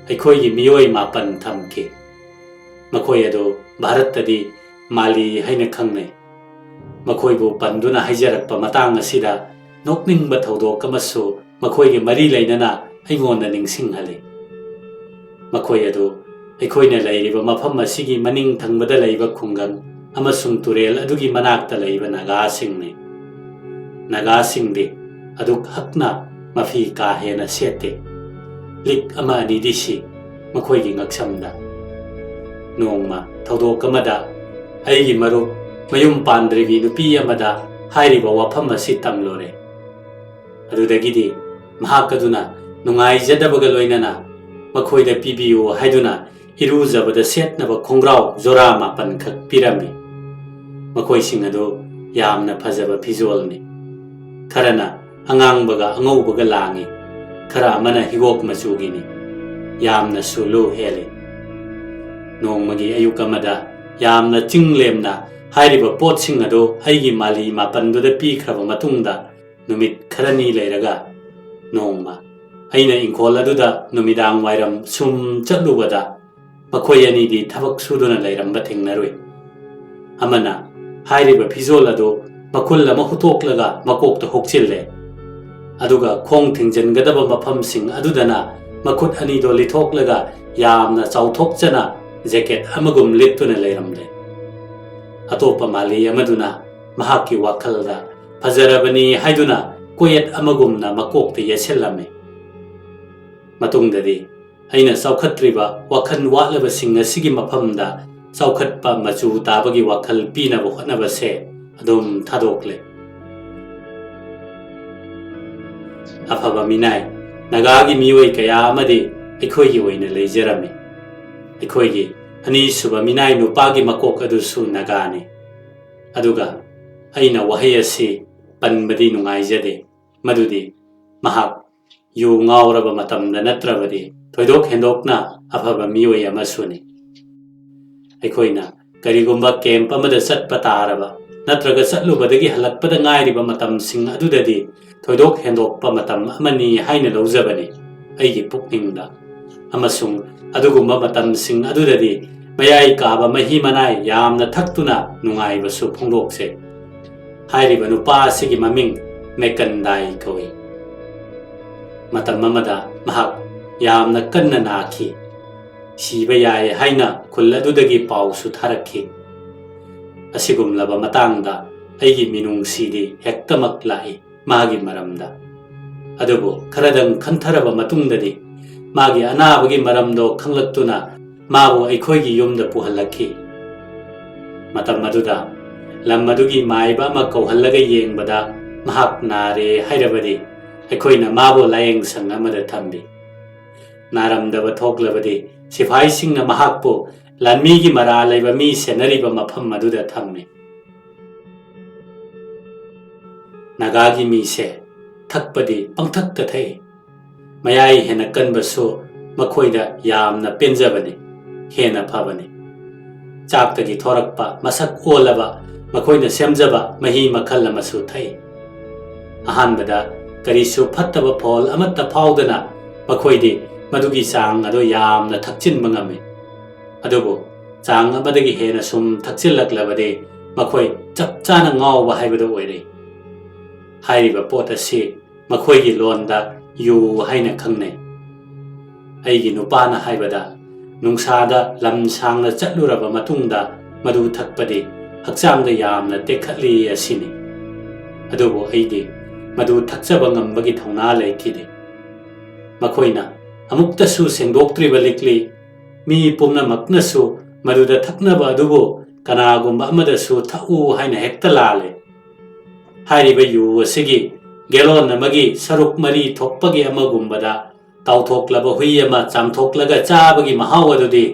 ꯑꯩꯈꯣꯏꯒꯤ ꯃꯤꯑꯣꯏ 9 ꯊꯝꯈꯤ꯫ ꯃꯈꯣꯏ ꯑꯗꯨ ꯚꯥꯔꯠꯇꯗꯤ ꯃꯥꯂꯤ ꯍꯥꯏꯅ ꯈꯪꯅꯩ꯫ ꯃꯈꯣꯏꯕꯨ ꯄꯟꯗꯨꯅ ꯍꯥꯏꯖꯔꯛꯄ ꯃꯇꯥꯡ ꯑꯁꯤꯗ ꯅꯣꯛꯅꯤꯡꯕ ꯊꯧꯗꯣꯛ ꯑꯃꯁꯨ ꯃꯈꯣꯏꯒꯤ ꯃꯔꯤ ꯂꯩꯅꯅ ꯑꯩꯉꯣꯟꯗ ꯅꯤꯡꯁꯤꯡꯍꯜꯂꯤ꯫ ꯃꯈꯣꯏ ꯑꯗꯨ ꯑꯩꯈꯣꯏꯅ ꯂꯩꯔꯤꯕ ꯃꯐꯝ ꯑꯁꯤꯒꯤ ꯃꯅꯤꯡ ꯊꯪꯕꯗ ꯂꯩꯕ ꯈꯨꯡꯒꯪ ꯑꯃꯁꯨꯡ ꯇꯨꯔꯦꯜ ꯑꯗꯨꯒꯤ ꯃꯅꯥꯛꯇ ꯂꯩꯕ ꯅꯥꯒꯥꯁꯤꯡꯅꯤ꯫ ꯅꯥꯒꯥꯁꯤꯡꯗꯤ ꯑꯗꯨꯛ ꯍꯛꯅ ꯃꯐꯤ ꯀꯥ ꯍꯦꯟꯅ ꯁꯦꯠꯇꯦ꯫ ꯂꯤꯛ ꯑꯃ ꯑꯅꯤꯗꯤ ꯁꯤ ꯃꯈꯣꯏꯒꯤ ꯉꯛꯁꯝꯗ꯫ ꯅꯣꯡꯃ ꯊꯧꯗꯣꯛ ꯑꯃꯗ ꯑꯩꯒꯤ ꯃꯔꯨꯞ ꯃꯌꯨꯝ ꯄꯥꯟꯗ꯭ꯔꯤꯕꯤ ꯅꯨꯄꯤ ꯑꯃꯗ ꯍꯥꯏꯔꯤꯕ ꯋꯥꯐꯝ ꯑꯁꯤ ꯇꯝꯂꯨꯔꯦ꯫ ꯑꯗꯨꯗꯒꯤꯗꯤ ꯃꯍꯥꯛ ꯑꯗꯨꯅ ꯅꯨꯡꯉꯥꯏꯖꯗꯕꯒ ꯂꯣꯏꯅꯅ ꯃꯈꯣꯏꯗ ꯄꯤꯕꯤꯌꯨ ꯍꯥꯏꯗꯨꯅ ꯏꯔꯨꯖꯕꯗ ꯁꯦꯠꯅꯕ ꯈꯣꯡꯒ꯭ꯔꯥꯎ ꯖꯣꯔꯥ 9 ꯈꯛ ꯄꯤꯔꯝꯃꯤ꯫ ꯃꯈꯣꯏꯁꯤꯡ ꯑꯗꯨ ꯌꯥꯝꯅ ꯐꯖꯕ ꯐꯤꯖꯣꯜꯅꯤ꯫ ꯈꯔꯅ ꯑꯉꯥꯡꯕꯒ ꯑꯉꯧꯕꯒ ꯂꯥꯡꯏ, ꯈꯔ ꯑꯃꯅ ꯍꯤꯒꯣꯛ ꯃꯆꯨꯒꯤꯅꯤ, ꯌꯥꯝꯅꯁꯨ ꯂꯨ ꯍꯦꯜꯂꯤ꯫ ꯅꯣꯡꯃꯒꯤ ꯑꯌꯨꯛ ꯑꯃꯗ ꯌꯥꯝꯅ ꯆꯤꯡꯂꯦꯝꯅ ꯍꯥꯏꯔꯤꯕ ꯄꯣꯠꯁꯤꯡ ꯑꯗꯨ ꯑꯩꯒꯤ ꯃꯥꯂꯤ 9ꯗꯨꯗ ꯄꯤꯈ꯭ꯔꯕ ꯃꯇꯨꯡꯗ ꯅꯨꯃꯤꯠ ꯈꯔꯅꯤ ꯂꯩꯔꯒ ꯅꯣꯡꯃ ꯑꯩꯅ ꯏꯪꯈꯣꯜ ꯑꯗꯨꯗ ꯅꯨꯃꯤꯗꯥꯡ ꯋꯥꯏꯔꯝ ꯁꯨꯝ ꯆꯠꯂꯨꯕꯗ ꯃꯈꯣꯏ ꯑꯅꯤꯗꯤ ꯊꯕꯛ ꯁꯨꯗꯨꯅ ꯂꯩꯔꯝꯕ ꯊꯦꯡꯅꯔꯨꯏ꯫ ꯑꯃꯅ ꯍꯥꯏꯔꯤꯕ ꯐꯤꯖꯣꯜ ꯑꯗꯨ ꯃꯈꯨꯜ ꯑꯃ ꯍꯨꯠꯇꯣꯛꯂꯒ ꯃꯀꯣꯛꯇ ꯍꯨꯛꯆꯤꯜꯂꯦ ꯑꯗꯨꯒ ꯈꯣꯡ ꯊꯤꯡꯖꯤꯟꯒꯗꯕ ꯃꯐꯝꯁꯤꯡ ꯑꯗꯨꯗꯅ ꯃꯈꯨꯠ ꯑꯅꯤꯗꯣ ꯂꯤꯊꯣꯛꯂꯒ ꯌꯥꯝꯅ ꯆꯥꯎꯊꯣꯛꯆꯅ ꯖꯦꯀꯦꯠ ꯑꯃꯒꯨꯝ ꯂꯤꯠꯇꯨꯅ ꯂꯩꯔꯝꯂꯦ꯫ ꯑꯇꯣꯞꯄ ꯃꯥꯂꯤ ꯑꯃꯗꯨꯅ ꯃꯍꯥꯛꯀꯤ ꯋꯥꯈꯜꯗ ꯐꯖꯔꯕꯅꯤ ꯍꯥꯏꯗꯨꯅ ꯀꯣꯌꯦꯠ ꯑꯃꯒꯨꯝꯅ ꯃꯀꯣꯛꯇ ꯌꯦꯠꯁꯤꯜꯂꯝꯃꯤ꯫ ꯃꯇꯨꯡꯗꯗꯤ ꯑꯩꯅ ꯆꯥꯎꯈꯠꯇ꯭ꯔꯤꯕ ꯋꯥꯈꯜ ꯋꯥꯠꯂꯕꯁꯤꯡ ꯑꯁꯤꯒꯤ ꯃꯐꯝꯗ ꯆꯥꯎꯈꯠꯄ ꯃꯆꯨ ꯇꯥꯕꯒꯤ ꯋꯥꯈꯜ ꯄꯤꯅꯕ ꯍꯣꯠꯅꯕꯁꯦ ꯑꯗꯨꯝ ꯊꯥꯗꯣꯛꯂꯦ꯫ ꯑꯐꯕ ꯃꯤꯅꯥꯏ ꯅꯥꯒꯥꯒꯤ ꯃꯤꯑꯣꯏ ꯀꯌꯥ ꯑꯃꯗꯤ ꯑꯩꯈꯣꯏꯒꯤ ꯑꯣꯏꯅ ꯂꯩꯖꯔꯝꯃꯤ꯫ ꯑꯩꯈꯣꯏꯒꯤ ꯑꯅꯤꯁꯨꯕ ꯃꯤꯅꯥꯏ ꯅꯨꯄꯥꯒꯤ ꯃꯀꯣꯛ ꯑꯗꯨꯁꯨ ꯅꯥꯒꯥꯅꯤ꯫ ꯑꯗꯨꯒ ꯑꯩꯅ ꯋꯥꯍꯩ ꯑꯁꯤ ꯄꯟꯕꯗꯤ ꯅꯨꯡꯉꯥꯏꯖꯗꯦ ꯃꯗꯨꯗꯤ ꯃꯍꯥꯛ ꯌꯨ ꯉꯥꯎꯔꯕ ꯃꯇꯝꯗ ꯅꯠꯇ꯭ꯔꯕꯗꯤ ꯊꯣꯏꯗꯣꯛ ꯍꯦꯟꯗꯣꯛꯅ ꯑꯐꯕ ꯃꯤꯑꯣꯏ ꯑꯃꯁꯨꯅꯤ꯫ ꯑꯩꯈꯣꯏꯅ ꯀꯔꯤꯒꯨꯝꯕ ꯀꯦꯝꯞ ꯑꯃꯗ ꯆꯠꯄ ꯇꯥꯔꯕ ꯅꯠꯇ꯭ꯔꯒ ꯆꯠꯂꯨꯕꯗꯒꯤ ꯍꯜꯂꯛꯄꯗ ꯉꯥꯏꯔꯤꯕ ꯃꯇꯝꯁꯤꯡ ꯑꯗꯨꯗꯗꯤ ꯊꯣꯏꯗꯣꯛ ꯍꯦꯟꯗꯣꯛꯄ ꯃꯇꯝ ꯑꯃꯅꯤ ꯍꯥꯏꯅ ꯂꯧꯖꯕꯅꯤ ꯑꯩꯒꯤ ꯄꯨꯛꯅꯤꯡꯗ, ꯑꯃꯁꯨꯡ ꯑꯗꯨꯒꯨꯝꯕ ꯃꯇꯝꯁꯤꯡ ꯑꯗꯨꯗꯗꯤ ꯃꯌꯥꯏ ꯀꯥꯕ ꯃꯍꯤ ꯃꯅꯥꯏ ꯌꯥꯝꯅ ꯊꯛꯇꯨꯅ ꯅꯨꯡꯉꯥꯏꯕꯁꯨ ꯐꯣꯡꯗꯣꯛꯆꯩ꯫ ꯍꯥꯏꯔꯤꯕ ꯅꯨꯄꯥ ꯑꯁꯤꯒꯤ ꯃꯃꯤꯡ ꯃꯦꯀꯟꯗꯥꯏ ꯀꯧꯏ꯫ ꯃꯇꯝ ꯑꯃꯗ ꯃꯍꯥꯛ ꯌꯥꯝꯅ ꯀꯟꯅ ꯅꯥꯈꯤ꯫ siba yai haina kulladudagi pausu tharakhi asigumlaba matangda aigi minung sidi hektamak lai magi maramda adubu kharadang khantaraba matungdadi magi anabagi maramdo khanglaktuna mabu aikhoigi yumda puhallakhi matam maduda lam madugi maiba ma kauhallaga yengbada mahak nare hairabadi aikhoina mabu layeng sang amada thambi naramdaba thoklabadi sifai singna mahakpu lanmigi mara laiba mi senariba mafam maduda thammi nagagi mi se thakpadi pangthakta thai mayai hena kanbasu makhoida yamna penjabani hena phabani chaktagi thorakpa masak olaba makhoina semjaba mahi makhal amasu thai ahanbada karisu phattaba phol amatta phaudana makhoidi madugi sang ado yamna thakchin mangame adubu chang amadagi hena sum thakchillaklabade makhoi chapchana ngawba haibado oire hairiba pot asi makhoigi londa yu haina khangne aigi nupana haibada nungsada lam sangna chatluraba matungda madu thakpade hakchangda yamna tekhatli asini adubu aigi madu thakchaba ngambagi thongna laikide makhoina amuktasu sengdoktriba likli mi pumna maknasu maduda thaknaba adubu kanagumba amadasu thau haina hektalale hairiba yu asigi gelon namagi saruk mari thokpagi amagumbada tauthokklaba hui ama chamthoklaga chabagi mahau adudi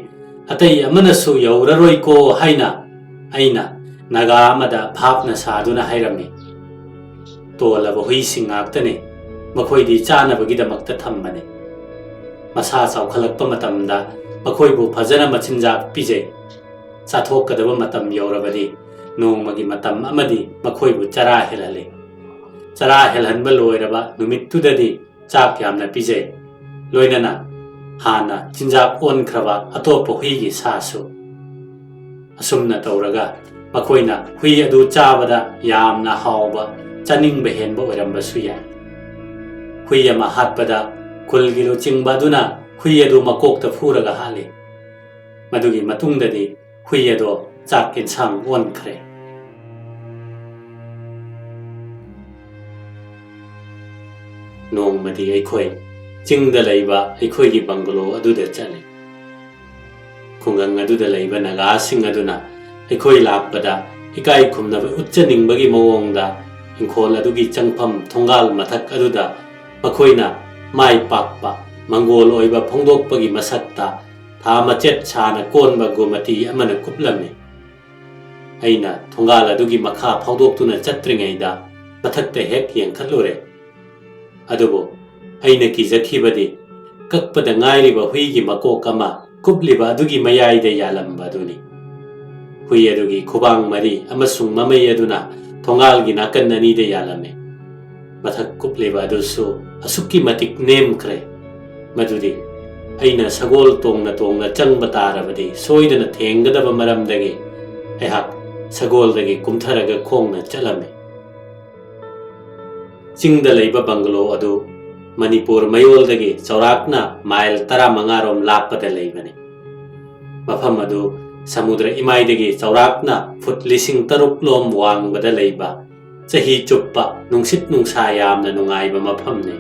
atai amanasu yauraroi ko haina aina naga amada bhapna saduna hairami tolaba hui singaktane makhoidi chanabagi damakta thambane masa chawkhalakpa matamda makhoibu phajana machinjak pije chathokadaba matam yaurabadi nongmagi matam amadi makhoibu chara helale chara helhanba loiraba numittudadi chak yamna pije loinana hana chinjak on khraba atopa huigi sasu asumna tawraga makhoina hui adu chabada yamna hawba chaningba henba oiramba suya hui ama hatpada kulgilo chingbaduna hui adu makokta phuraga hale madugi matungdadi hui adu chak insang on khre nongmadi aikhoi chingda laiba aikhoi gi bangalo aduda chale khungang aduda laiba naga sing aduna aikhoi lakpada ikai khumnaba utchaningbagi mawongda ingkhol adugi changpham thongal mathak aduda makhoina mai pakpa mangol oiba phongdokpagi masakta tha machet chana konba gomati amana kuplame aina thongal adugi makha phawdoktuna chatringaida mathakta hek yengkhatlure adubo aina kijakhibadi kakpada ngairiba huigi makokama kupliba adugi mayaida yalamba aduni hui adugi khubang mari amasung mamai aduna thongalgi nakan nani de yalame mathak kupliba adusu asukki matik nem kre madudi aina sagol tongna changba tarabadi soidana thengadaba maramdagi aihak sagoldagi kumtharaga khongna chalame chingda leiba bangalo adu manipur mayoldagi chaurakna mile 15 rom lappada leibane mafam adu samudra imaidagi chaurakna foot 6,000 lom wangbada leiba chahi chuppa nungsit nungsa yamna nungaiba mafamne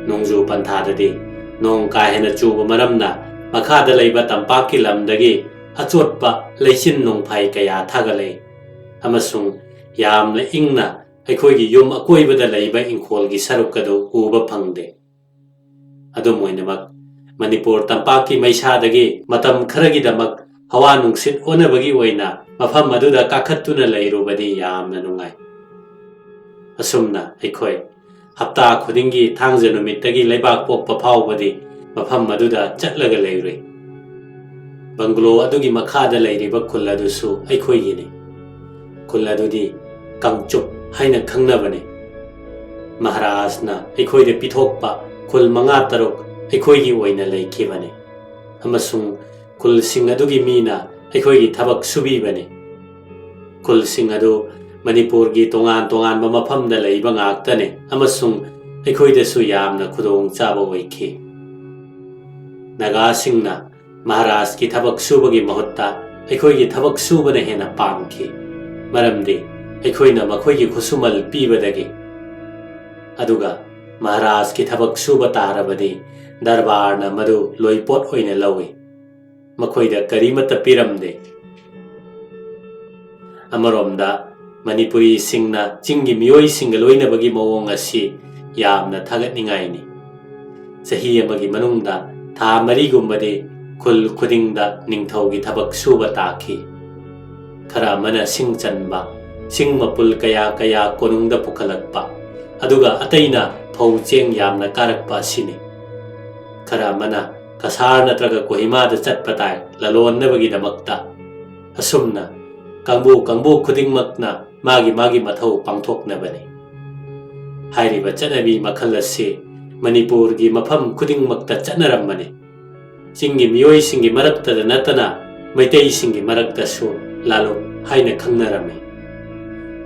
nongju panthadadi nong ka hena chuba maramna makhada leiba tampaki lamdagi achotpa leisin nongphai kaya thagale amasung yamna ingna aikhoi yum akoibada leiba ingkhol gi sarukadu uba phangde adum oinamak manipur tampaki maisha-dagi matam kharagi damak hawa nungsit onabagi oina mafam aduda kakhattuna leirubadi yamna nungai asumna aikhoi hapta khudingi thangja numittagi leibak pokpa phawbadi mafam aduda chatlaga leirui banglo adugi makhada leiriba khulladusu aikhoi gini khulladudi kangchup haina khangnabane maharajna aikhoi de pithokpa khul manga taruk aikhoi gi oina leikhibane amasung khul sing adugi mina aikhoi gi thabak subi bane khul sing adu manipur gi tongan mafamda leiba ngaktane amasung aikhoi de su yamna khudong chaba oikhi naga singna महाराज की थबक सूबगी महत्ता अखोई की थबक सूबने हेना पामखी मरमदे अखोइना मखोई खुसुमल पीबदगी अदुगा महाराज की थबक सूब तारबदी दरबारना मदु लोइपोट ओइने लौई मखोइदा करीमत पिरमदे अमरोमदा मणिपुरी सिंगना चिंगी मियोई सिंग लोइनबगी मवोंग असि यामना थागतनिंगाइनी चही अमगी मनुंगदा था मरीगुंबदे खुल खुदिंगदा निंगथौगी थबक सूबा ताखी खरा मना सिंग चनबा सिंग मपुल कया कया कोनुंगदा पुखलकपा अदुगा अतैना फौ चेंग यामना कारकपा सिने खरा मना कसार नत्रगा कोहिमादा चटपताय ललोन्नबगी दमक्ता असुमना कांबू कांबू खुदिंगमकना मागी मागी मथौ पांथोकनबने हाइरिबा चनबी मखल असे मणिपुर की मफम खुदिंगमक्ता चनरमने चिंगी मियोई सिंगी मरक्तदा नतना मैतै सिंगी मरक्तसु लालो हाइना खंगनरमे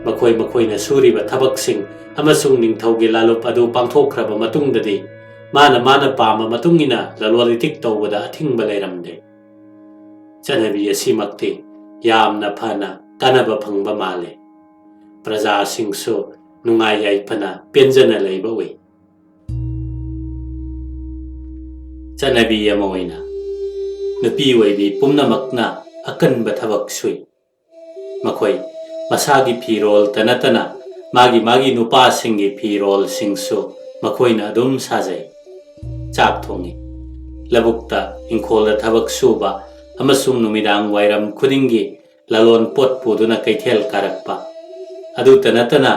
मखोई मखोइना सूरिबा थबकसिंग अमसुंग निंगथौगी लालोप अदु पांथोखरबा मतुंगददी माना माना पामा मतुंगिना ललोलितिक तौबदा अथिंगबा लेरमदे चनबी असिमक्ति यामना फना कानबा फंगबा माले प्रजा सिंगसु नुंगाई याइफना पेंजना लैबा वे चनबी अमोइना नुपी वैबी पुमनमकना अकनबा थबक सुई मखोई मसागी फिरोल तनतना मागी मागी नुपा सिंगी फिरोल सिंगसु मखोइना अदुम साजै चाक थोंगी लबुक्ता इंखोलदा थबक सुबा अमसुंग नुमिदांग वाइरम खुदिंगी ललोन पोट पुदुना कैथेल कारकपा अदु तनतना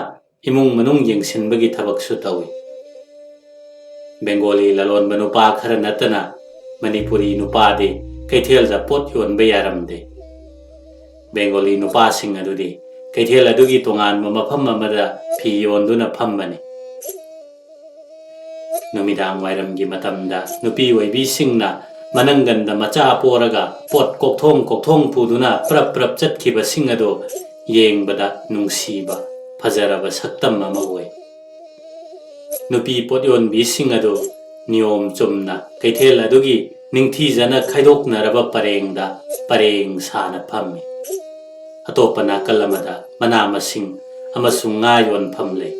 इमुंग मनुंग येंगसिनबगी थबकसु तौई बेंगोली ललोन बनुपा खर नतना मणिपुरी नुपादे कैथेल जा पोट योनबे यारमदे बेंगोली नुपा सिंग अदुदी कैथेल अदुगी तोंगान मफम अमदा फी योनदुना फम्बने नुमिदांग वाइरमगी मतमदा नुपी वैबी सिंगना मनंगंदा मचा पोरगा पोट कोकथोंग पुदुना प्रप प्रप चटखिबा सिंग अदो येंगबदा नुंगसीबा फजरबा सक्तम अमा ओय नुपी पोटयोन बी सिंग अदो नियम चुमना कैथेल अदुगी निंगथीजना खाइदोकनरबा परेंगदा परेंग साना फम्मी अतोपा नाकल अमदा मना मसिंग अमसुंग nga yon famle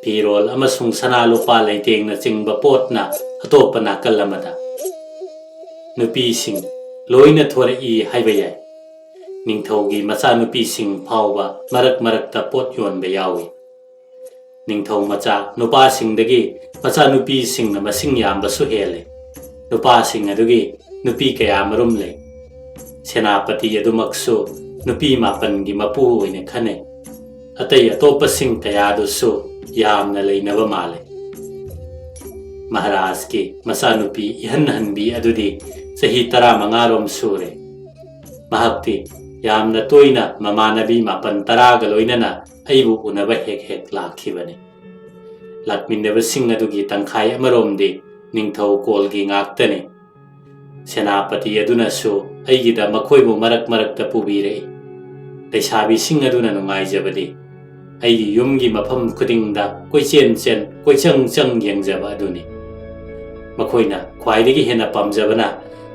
pirol amasung sana lupa leiteng na chingba potna atopa nakal amada nupi sing loina thore i haiba yai ningthaugi macha nupi sing phawba marak marakta pot yon be yawi ningthau macha nupa sing dagi macha nupi sing na masing yamba su hele nupa sing adugi nupi kaya marum le senapati adumaksu nupi mapan gi mapu oine khane अतई अतोप सिंह कयादुसु यामना लेनबा माले महाराज की मसानुपी इहन हनबी अदुदी सही 15 रोम सूरे महक्ति यामना तोइना ममानबी मापन 10 गलोइनना अइबु उनबा हेक हेक लाखिबने लाकमिनबा Singh अदुगी तंखाय अमरोमदि Ningthou कोलगी ngaktane सेनापति अदुनसु अइगिदा मखोइबु मरक मरकता पुबीरे लेसाबी Singh अदुना नुंगाइजबदि अइगी युमगी मफम खुदिंगदा कोइचेन chain कोइचंग चंग येंगजबा अदुनी मखोइना ख्वाइदगी हेना पामजबना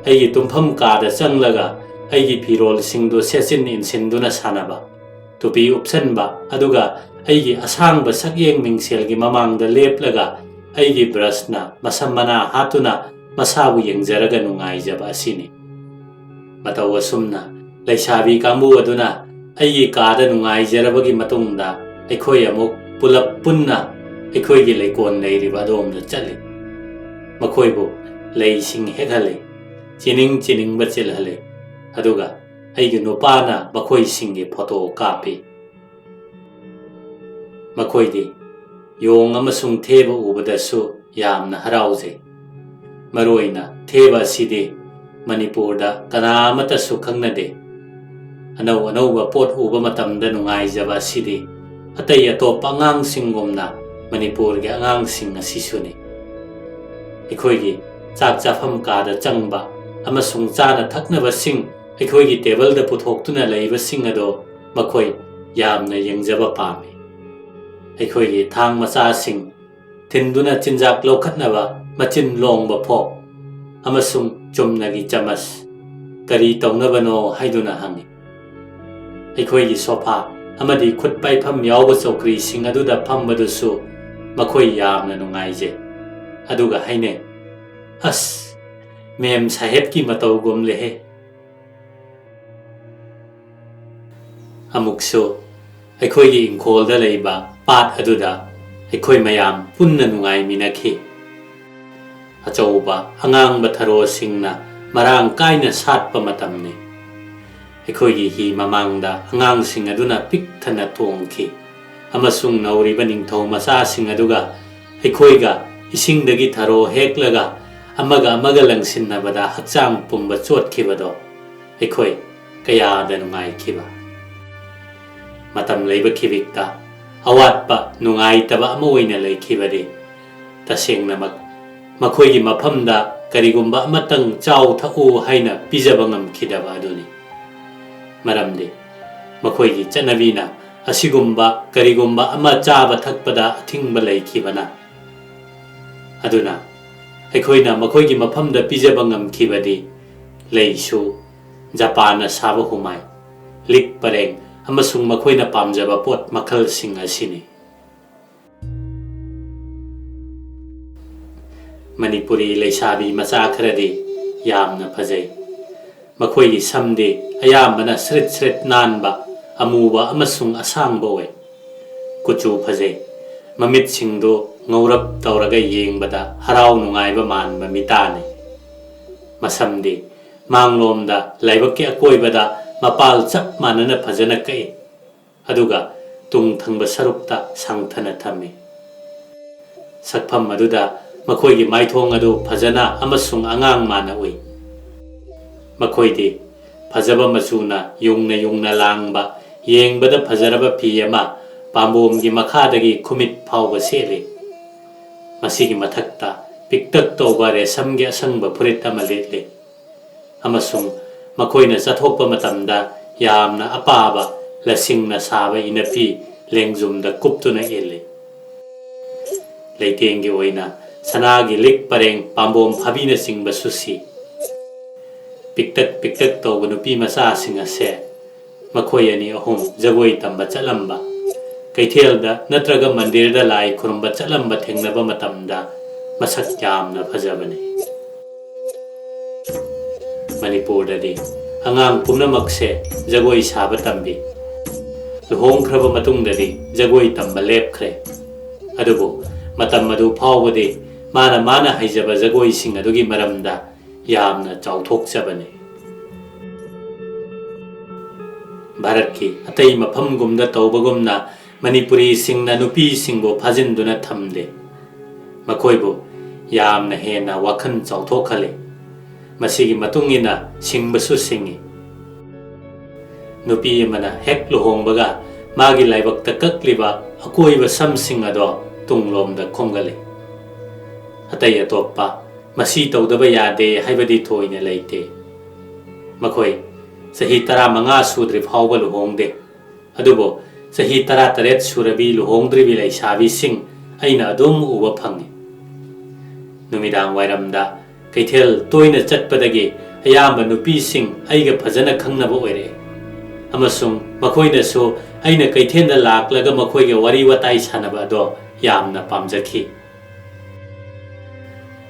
अइगी तुमफम कादा चंगलगा अइगी फिरोल सिंगदो सेचिन इनसिनदुना सानबा तुपी उपसनबा अदुगा अइगी असांगबा सक्येंग मिंगसेलगी ममांगदा लेपलगा अइगी ब्रशना मसमना हातुना मसाबु येंगजरगा नुंगाइजबा असिनी मतौ असुमना लेसाबी कांबु अदुना अइगी कादा नुंगाइजरबगी मतुंगदा अखोई अमुक पुलप पुन्ना अखोईगी लेकोन लेरिबा दोमदा चले मखोईबु लेसिंग हेगले चिनिंग चिनिंग बचेलहले अदुगा अइगी नुपाना मखोई सिंगे फोटो कापी मखोईदी योंग अमसुंग थेबा उबदसु यामना हराउजे मरोइना थेबा सिदे मणिपुरदा कनामतसु खंगनदे अनौ अनौबा पोट उबा मतमदा नुंगाइजबा सिदे अतई अतोपा अगांगसिंगुमना मणिपुर के अगांगसिंग असिसुने अखोईगी चाक चाफम कादा चंगबा अमसुंग चाना थकनबा सिंग अखोईगी टेबलदा पुथोक्तुना लैबा सिंग अदो मखोई यामना येंगजबा पामे अखोईगी थांग मचा सिंग थिंदुना चिंजाक लौखतनबा मचिन लोंगबा फोक अमसुंग ꯆꯨꯝꯅꯒꯤ ꯆꯃꯁ ꯀꯔꯤ ꯇꯧꯅꯕꯅꯣ ꯍꯥꯏꯗꯨꯅ ꯍꯪꯉꯤ꯫ ꯑꯩꯈꯣꯏꯒꯤ ꯁꯣꯐꯥ ꯑꯃꯗꯤ ꯈꯨꯠ ꯄꯥꯏꯐꯝ ꯌꯥꯎꯕ ꯆꯧꯀ꯭ꯔꯤꯁꯤꯡ ꯑꯗꯨꯗ ꯐꯝꯕꯗꯨꯁꯨ ꯃꯈꯣꯏ ꯌꯥꯝꯅ ꯅꯨꯡꯉꯥꯏꯖꯩ꯫ ꯑꯗꯨꯒ ꯍꯥꯏꯅꯩ, ꯑꯁ ꯃꯦꯝ ꯁꯥꯍꯦꯕꯀꯤ ꯃꯇꯧꯒꯨꯝꯂꯦꯍꯦ꯫ ꯑꯃꯨꯛꯁꯨ ꯑꯩꯈꯣꯏꯒꯤ ꯏꯪꯈꯣꯜꯗ ꯂꯩꯕ ꯄꯥꯠ ꯑꯗꯨꯗ ꯑꯩꯈꯣꯏ ꯃꯌꯥꯝ ꯄꯨꯟꯅ ꯅꯨꯡꯉꯥꯏꯃꯤꯟꯅꯈꯤ꯫ ꯑꯆꯧꯕ ꯑꯉꯥꯡꯕ ꯊꯔꯣꯁꯤꯡꯅ ꯃꯔꯥꯡ ꯀꯥꯏꯅ ꯁꯥꯠꯄ ꯃꯇꯝꯅꯤ꯫ ꯑꯩꯈꯣꯏꯒꯤ ꯍꯤ ꯃꯃꯥꯡꯗ ꯑꯉꯥꯡꯁꯤꯡ ꯑꯗꯨꯅ ꯄꯤꯛ ꯊꯟꯅ ꯇꯣꯡꯈꯤ ꯑꯃꯁꯨꯡ ꯅꯧꯔꯤꯕ ꯅꯤꯡꯊꯧ ꯃꯆꯥꯁꯤꯡ ꯑꯗꯨꯒ ꯑꯩꯈꯣꯏꯒ ꯏꯁꯤꯡꯗꯒꯤ ꯊꯔꯣ ꯍꯦꯛꯂꯒ ꯑꯃꯒ ꯑꯃꯒ ꯂꯪꯁꯤꯟꯅꯕꯗ ꯍꯛꯆꯥꯡ ꯄꯨꯝꯕ ꯆꯣꯠꯈꯤꯕꯗꯣ ꯑꯩꯈꯣꯏ ꯀꯌꯥꯗ ꯅꯨꯡꯉꯥꯏꯈꯤꯕ꯫ ꯃꯇꯝ ꯂꯩꯕ ꯈꯤꯕꯤꯛꯇ ꯑꯋꯥꯠꯄ ꯅꯨꯡꯉꯥꯏꯇꯕ ꯑꯃ ꯑꯣꯏꯅ ꯂꯩꯈꯤꯕꯗꯤ ꯇꯁꯦꯡꯅꯃꯛ ꯃꯈꯣꯏꯒꯤ ꯃꯐꯝꯗ ꯀꯔꯤꯒꯨꯝꯕ ꯑꯃꯇꯪ ꯆꯥꯎ ꯊꯛꯎ ꯍꯥꯏꯅ ꯄꯤꯖꯕ ꯉꯝꯈꯤꯗꯕ ꯑꯗꯨꯅꯤ꯫ ꯃꯔꯝꯗꯤ ꯃꯈꯣꯏꯒꯤ ꯆꯠꯅꯕꯤꯅ ꯑꯁꯤꯒꯨꯝꯕ ꯀꯔꯤꯒꯨꯝꯕ ꯑꯃ ꯆꯥꯕ ꯊꯛꯄꯗ ꯑꯊꯤꯡꯕ ꯂꯩꯈꯤꯕꯅ꯫ ꯑꯗꯨꯅ ꯑꯩꯈꯣꯏꯅ ꯃꯈꯣꯏꯒꯤ ꯃꯐꯝꯗ ꯄꯤꯖꯕ ꯉꯝꯈꯤꯕꯗꯤ ꯂꯩꯁꯨ, ꯖꯄꯥꯟꯅ ꯁꯥꯕ ꯍꯨꯃꯥꯏ, ꯂꯤꯛ ꯄꯔꯦꯡ ꯑꯃꯁꯨꯡ ꯃꯈꯣꯏꯅ ꯄꯥꯝꯖꯕ ꯄꯣꯠ ꯃꯈꯜꯁꯤꯡ ꯑꯁꯤꯅꯤ꯫ ꯃꯅꯤꯄꯨꯔꯤ ꯂꯩꯁꯥꯕꯤ ꯃꯆꯥ ꯈꯔꯗꯤ ꯌꯥꯝꯅ ꯐꯖꯩ꯫ ꯃꯈꯣꯏꯒꯤ ꯁꯝꯗꯤ ꯑꯌꯥꯝꯕꯅ ꯁ꯭ꯔꯤꯠ ꯁ꯭ꯔꯤꯠ ꯅꯥꯟꯕ, ꯑꯃꯨꯕ ꯑꯃꯁꯨꯡ ꯑꯁꯥꯡꯕ ꯑꯣꯏ꯫ ꯀꯨꯆꯨ ꯐꯖꯩ, ꯃꯃꯤꯠꯁꯤꯡꯗꯨ ꯉꯧꯔꯞ ꯇꯧꯔꯒ ꯌꯦꯡꯕꯗ ꯍꯔꯥꯎ ꯅꯨꯡꯉꯥꯏꯕ ꯃꯥꯟꯕ ꯃꯤꯇꯥꯅꯤ꯫ ꯃꯁꯝꯗꯤ ꯃꯥꯡꯂꯣꯝꯗ ꯂꯥꯏꯕꯛꯀꯤ ꯑꯀꯣꯏꯕꯗ ꯃꯄꯥꯜ ꯆꯞ ꯃꯥꯟꯅꯅ ꯐꯖꯅ ꯀꯛꯏ, ꯑꯗꯨꯒ ꯇꯨꯡ ꯊꯪꯕ ꯁꯔꯨꯛꯇ ꯁꯥꯡꯊꯅ ꯊꯝꯃꯤ꯫ ꯁꯛꯐꯝ ꯑꯗꯨꯗ ꯃꯈꯣꯏꯒꯤ ꯃꯥꯏꯊꯣꯡ ꯑꯗꯨ ꯐꯖꯅ ꯑꯃꯁꯨꯡ ꯑꯉꯥꯡ ꯃꯥꯟꯅ ꯎꯏ꯫ ꯃꯈꯣꯏꯗꯤ ꯐꯖꯕ ꯃꯆꯨꯅ ꯌꯨꯡꯅ ꯌꯨꯡꯅ ꯂꯥꯡꯕ ꯌꯦꯡꯕꯗ ꯐꯖꯔꯕ ꯐꯤ ꯑꯃ ꯄꯥꯝꯕꯣꯝꯒꯤ ꯃꯈꯥꯗꯒꯤ ꯈꯨꯃꯤꯠ ꯐꯥꯎꯕ ꯁꯦꯠꯂꯤ꯫ ꯃꯁꯤꯒꯤ ꯃꯊꯛꯇ ꯄꯤꯛꯇꯛ ꯇꯧꯕ ꯔꯦꯁꯝꯒꯤ ꯑꯁꯪꯕ ꯐꯨꯔꯤꯠ ꯑꯃ ꯂꯤꯠꯂꯤ ꯑꯃꯁꯨꯡ ꯃꯈꯣꯏꯅ ꯆꯠꯊꯣꯛꯄ ꯃꯇꯝꯗ ꯌꯥꯝꯅ ꯑꯄꯥꯕ ꯂꯁꯤꯡꯅ ꯁꯥꯕ ꯏꯅꯐꯤ ꯂꯦꯡꯖꯨꯝꯗ ꯀꯨꯞꯇꯨꯅ ꯏꯜꯂꯤ꯫ ꯂꯩꯇꯦꯡꯒꯤ ꯑꯣꯏꯅ ꯁꯅꯥꯒꯤ ꯂꯤꯛ ꯄꯔꯦꯡ, ꯄꯥꯝꯕꯣꯝ ꯐꯥꯕꯤꯅꯆꯤꯡꯕꯁꯨ ꯁꯤ꯫ ꯄꯤꯛꯇꯛ ꯄꯤꯛꯇꯛ ꯇꯧꯕ ꯅꯨꯄꯤ ꯃꯆꯥꯁꯤꯡ ꯑꯁꯦ ꯃꯈꯣꯏ ꯑꯅꯤ ꯑꯍꯨꯝ ꯖꯒꯣꯏ ꯇꯝꯕ ꯆꯠꯂꯝꯕ, ꯀꯩꯊꯦꯜꯗ ꯅꯠꯇ꯭ꯔꯒ ꯃꯟꯗꯤꯔꯗ ꯂꯥꯏ ꯈꯨꯔꯨꯝꯕ ꯆꯠꯂꯝꯕ ꯊꯦꯡꯅꯕ ꯃꯇꯝꯗ ꯃꯁꯛ ꯌꯥꯝꯅ ꯐꯖꯕꯅꯤ꯫ ꯃꯅꯤꯄꯨꯔꯗꯗꯤ ꯑꯉꯥꯡ ꯄꯨꯝꯅꯃꯛꯁꯦ ꯖꯒꯣꯏ ꯁꯥꯕ ꯇꯝꯕꯤ꯫ ꯂꯨꯍꯣꯡꯈ꯭ꯔꯕ ꯃꯇꯨꯡꯗꯗꯤ ꯖꯒꯣꯏ ꯇꯝꯕ ꯂꯦꯞꯈ꯭ꯔꯦ꯫ ꯑꯗꯨꯕꯨ ꯃꯇꯝ ꯑꯗꯨ ꯐꯥꯎꯕꯗꯤ ꯃꯥꯅ ꯍꯩꯖꯕ ꯖꯒꯣꯏꯁꯤꯡ ꯑꯗꯨꯒꯤ ꯃꯔꯝꯗ ꯌꯥꯝꯅ ꯆꯥꯎꯊꯣꯛꯆꯕꯅꯤ꯫ ꯚꯥꯔꯠꯀꯤ ꯑꯇꯩ ꯃꯐꯝꯒꯨꯝꯗ ꯇꯧꯕꯒꯨꯝꯅ ꯃꯅꯤꯄꯨꯔꯤꯁꯤꯡꯅ ꯅꯨꯄꯤꯁꯤꯡꯕꯨ ꯐꯥꯖꯤꯟꯗꯨꯅ ꯊꯝꯗꯦ꯫ ꯃꯈꯣꯏꯕꯨ ꯌꯥꯝꯅ ꯍꯦꯟꯅ ꯋꯥꯈꯜ ꯆꯥꯎꯊꯣꯛꯍꯜꯂꯤ꯫ ꯃꯁꯤꯒꯤ ꯃꯇꯨꯡ ꯏꯟꯅ ꯁꯤꯡꯕꯁꯨ ꯁꯤꯡꯏ꯫ ꯅꯨꯄꯤ ꯑꯃꯅ ꯍꯦꯛ ꯂꯨꯍꯣꯡꯕꯒ ꯃꯥꯒꯤ ꯂꯥꯏꯕꯛꯇ ꯀꯛꯂꯤꯕ ꯑꯀꯣꯏꯕ ꯁꯝꯁꯤꯡ ꯑꯗꯣ ꯇꯨꯡꯂꯣꯝꯗ ꯈꯣꯝꯒꯠꯂꯤ꯫ ꯑꯇꯩ ꯑꯇꯣꯞꯄ ꯃꯁꯤ ꯇꯧꯗꯕ ꯌꯥꯗꯦ ꯍꯥꯏꯕꯗꯤ ꯊꯣꯏꯅ ꯂꯩꯇꯦ꯫ ꯃꯈꯣꯏ ꯆꯍꯤ 15 ꯁꯨꯗ꯭ꯔꯤ ꯐꯥꯎꯕ ꯂꯨꯍꯣꯡꯗꯦ꯫ ꯑꯗꯨꯕꯨ ꯆꯍꯤ 18 ꯁꯨꯔꯕꯤ ꯂꯨꯍꯣꯡꯗ꯭ꯔꯤꯕꯤ ꯂꯩꯁꯥꯕꯤꯁꯤꯡ ꯑꯩꯅ ꯑꯗꯨꯝ ꯎꯕ ꯐꯪꯏ꯫ ꯅꯨꯃꯤꯗꯥꯡ ꯋꯥꯏꯔꯝꯗ ꯀꯩꯊꯦꯜ ꯇꯣꯏꯅ ꯆꯠꯄꯗꯒꯤ ꯑꯌꯥꯝꯕ ꯅꯨꯄꯤꯁꯤꯡ ꯑꯩꯒ ꯐꯖꯅ ꯈꯪꯅꯕ ꯑꯣꯏꯔꯛꯏ ꯑꯃꯁꯨꯡ ꯃꯈꯣꯏꯅꯁꯨ ꯑꯩꯅ ꯀꯩꯊꯦꯜꯗ ꯂꯥꯛꯂꯒ ꯃꯈꯣꯏꯒ ꯋꯥꯔꯤ ꯋꯥꯇꯥꯏ ꯁꯥꯟꯅꯕ ꯑꯗꯣ ꯌꯥꯝꯅ ꯄꯥꯝꯖꯈꯤ꯫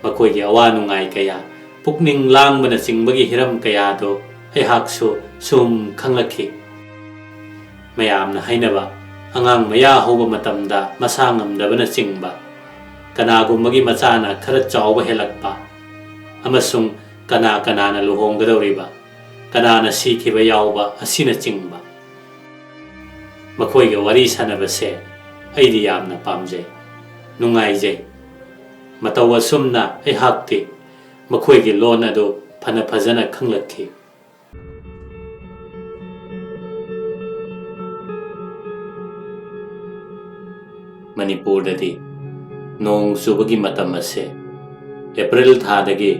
ꯃꯈꯣꯏꯒꯤ ꯑꯋꯥ ꯅꯨꯡꯉꯥꯏ ꯀꯌꯥ, ꯄꯨꯛꯅꯤꯡ ꯂꯥꯡꯕꯅꯆꯤꯡꯕꯒꯤ ꯍꯤꯔꯝ ꯀꯌꯥꯗꯣ ꯑꯩꯍꯥꯛꯁꯨ ꯁꯨꯝ ꯈꯪꯂꯛꯈꯤ꯫ ꯃꯌꯥꯝꯅ ꯍꯥꯏꯅꯕ ꯑꯉꯥꯡ ꯃꯌꯥ ꯍꯧꯕ ꯃꯇꯝꯗ ꯃꯁꯥ ꯉꯝꯗꯕꯅꯆꯤꯡꯕ, ꯀꯅꯥꯒꯨꯝꯕꯒꯤ ꯃꯆꯥꯅ ꯈꯔ ꯆꯥꯎꯕ ꯍꯦꯜꯂꯛꯄ, ꯑꯃꯁꯨꯡ ꯀꯅꯥꯅ ꯂꯨꯍꯣꯡꯒꯗꯧꯔꯤꯕ, ꯀꯅꯥꯅ ꯁꯤꯈꯤꯕ ꯌꯥꯎꯕ ꯑꯁꯤꯅꯆꯤꯡꯕ ꯃꯈꯣꯏꯒ ꯋꯥꯔꯤ ꯁꯥꯟꯅꯕꯁꯦ ꯑꯩꯗꯤ ꯌꯥꯝꯅ ꯄꯥꯝꯖꯩ, ꯅꯨꯡꯉꯥꯏꯖꯩ꯫ ꯃꯇꯧ ꯑꯁꯨꯝꯅ ꯑꯩꯍꯥꯛꯇꯤ ꯃꯈꯣꯏꯒꯤ ꯂꯣꯟ ꯑꯗꯨ ꯐꯖꯅ ꯈꯪꯂꯛꯈꯤ꯫ ꯃꯅꯤꯄꯨꯔꯗꯗꯤ ꯅꯣꯡ ꯆꯨꯕꯒꯤ ꯃꯇꯝ ꯑꯁꯦ ꯑꯦꯄ꯭ꯔꯤꯜ ꯊꯥꯗꯒꯤ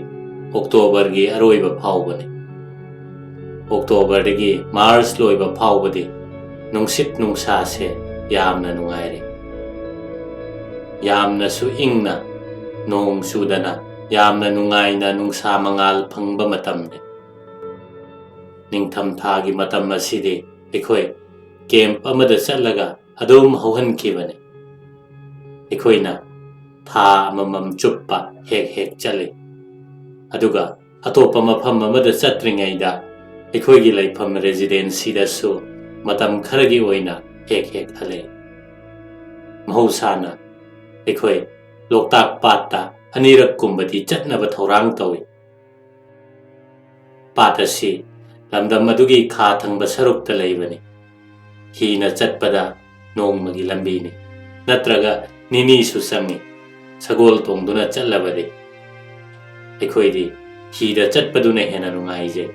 ꯑꯣꯛꯇꯣꯕꯔꯒꯤ ꯑꯔꯣꯏꯕ ꯐꯥꯎꯕꯅꯤ꯫ ꯑꯣꯛꯇꯣꯕꯔꯗꯒꯤ ꯃꯥꯔꯆ ꯂꯣꯏꯕ ꯐꯥꯎꯕꯗꯤ ꯅꯨꯡꯁꯤꯠ ꯅꯨꯡꯁꯥꯁꯦ ꯌꯥꯝꯅ ꯅꯨꯡꯉꯥꯏꯔꯦ꯫ ꯌꯥꯝꯅꯁꯨ ꯏꯪꯅ, ꯅꯣꯡ ꯆꯨꯗꯅ ꯌꯥꯝꯅ ꯅꯨꯡꯉꯥꯏꯅ ꯅꯨꯡꯁꯥ ꯃꯉꯥꯜ ꯐꯪꯕ ꯃꯇꯝꯅꯤ꯫ ꯅꯤꯡꯊꯝꯊꯥꯒꯤ ꯃꯇꯝ ꯑꯁꯤꯗꯤ ꯑꯩꯈꯣꯏ ꯀꯦꯝꯞ ꯑꯃꯗ ꯆꯠꯂꯒ ꯑꯗꯨꯝ ꯍꯧꯍꯟꯈꯤꯕꯅꯤ꯫ ꯑꯩꯈꯣꯏꯅ ꯊꯥ ꯑꯃꯃꯝ ꯆꯨꯞꯄ ꯍꯦꯛ ꯆꯠꯂꯤ, ꯑꯗꯨꯒ ꯑꯇꯣꯞꯄ ꯃꯐꯝ ꯑꯃꯗ ꯆꯠꯇ꯭ꯔꯤꯉꯩꯗ ꯑꯩꯈꯣꯏꯒꯤ ꯂꯩꯐꯝ ꯔꯦꯁꯤꯗꯦꯟꯁꯤꯗꯁꯨ ꯃꯇꯝ ꯈꯔꯒꯤ ꯑꯣꯏꯅ ꯍꯦꯛ ꯍꯜꯂꯤ꯫ ꯃꯍꯧꯁꯥꯅ ꯑꯩꯈꯣꯏ ꯂꯣꯛꯇꯥꯛ ꯄꯥꯠꯇ ꯑꯅꯤꯔꯛꯀꯨꯝꯕꯗꯤ ꯆꯠꯅꯕ ꯊꯧꯔꯥꯡ ꯇꯧꯏ꯫ ꯄꯥꯠ ꯑꯁꯤ ꯂꯝꯗꯝ ꯑꯗꯨꯒꯤ ꯈꯥ ꯊꯪꯕ ꯁꯔꯨꯛꯇ ꯂꯩꯕꯅꯤ꯫ ꯍꯤꯅ ꯆꯠꯄꯗ ꯅꯣꯡꯃꯒꯤ ꯂꯝꯕꯤꯅꯤ, ꯅꯠꯇ꯭ꯔꯒ ꯅꯤꯅꯤꯁꯨ ꯆꯪꯏ ꯁꯒꯣꯜ ꯇꯣꯡꯗꯨꯅ ꯆꯠꯂꯕꯗꯤ꯫ ꯑꯩꯈꯣꯏꯗꯤ ꯍꯤꯗ ꯆꯠꯄꯗꯨꯅ ꯍꯦꯟꯅ ꯅꯨꯡꯉꯥꯏꯖꯩ꯫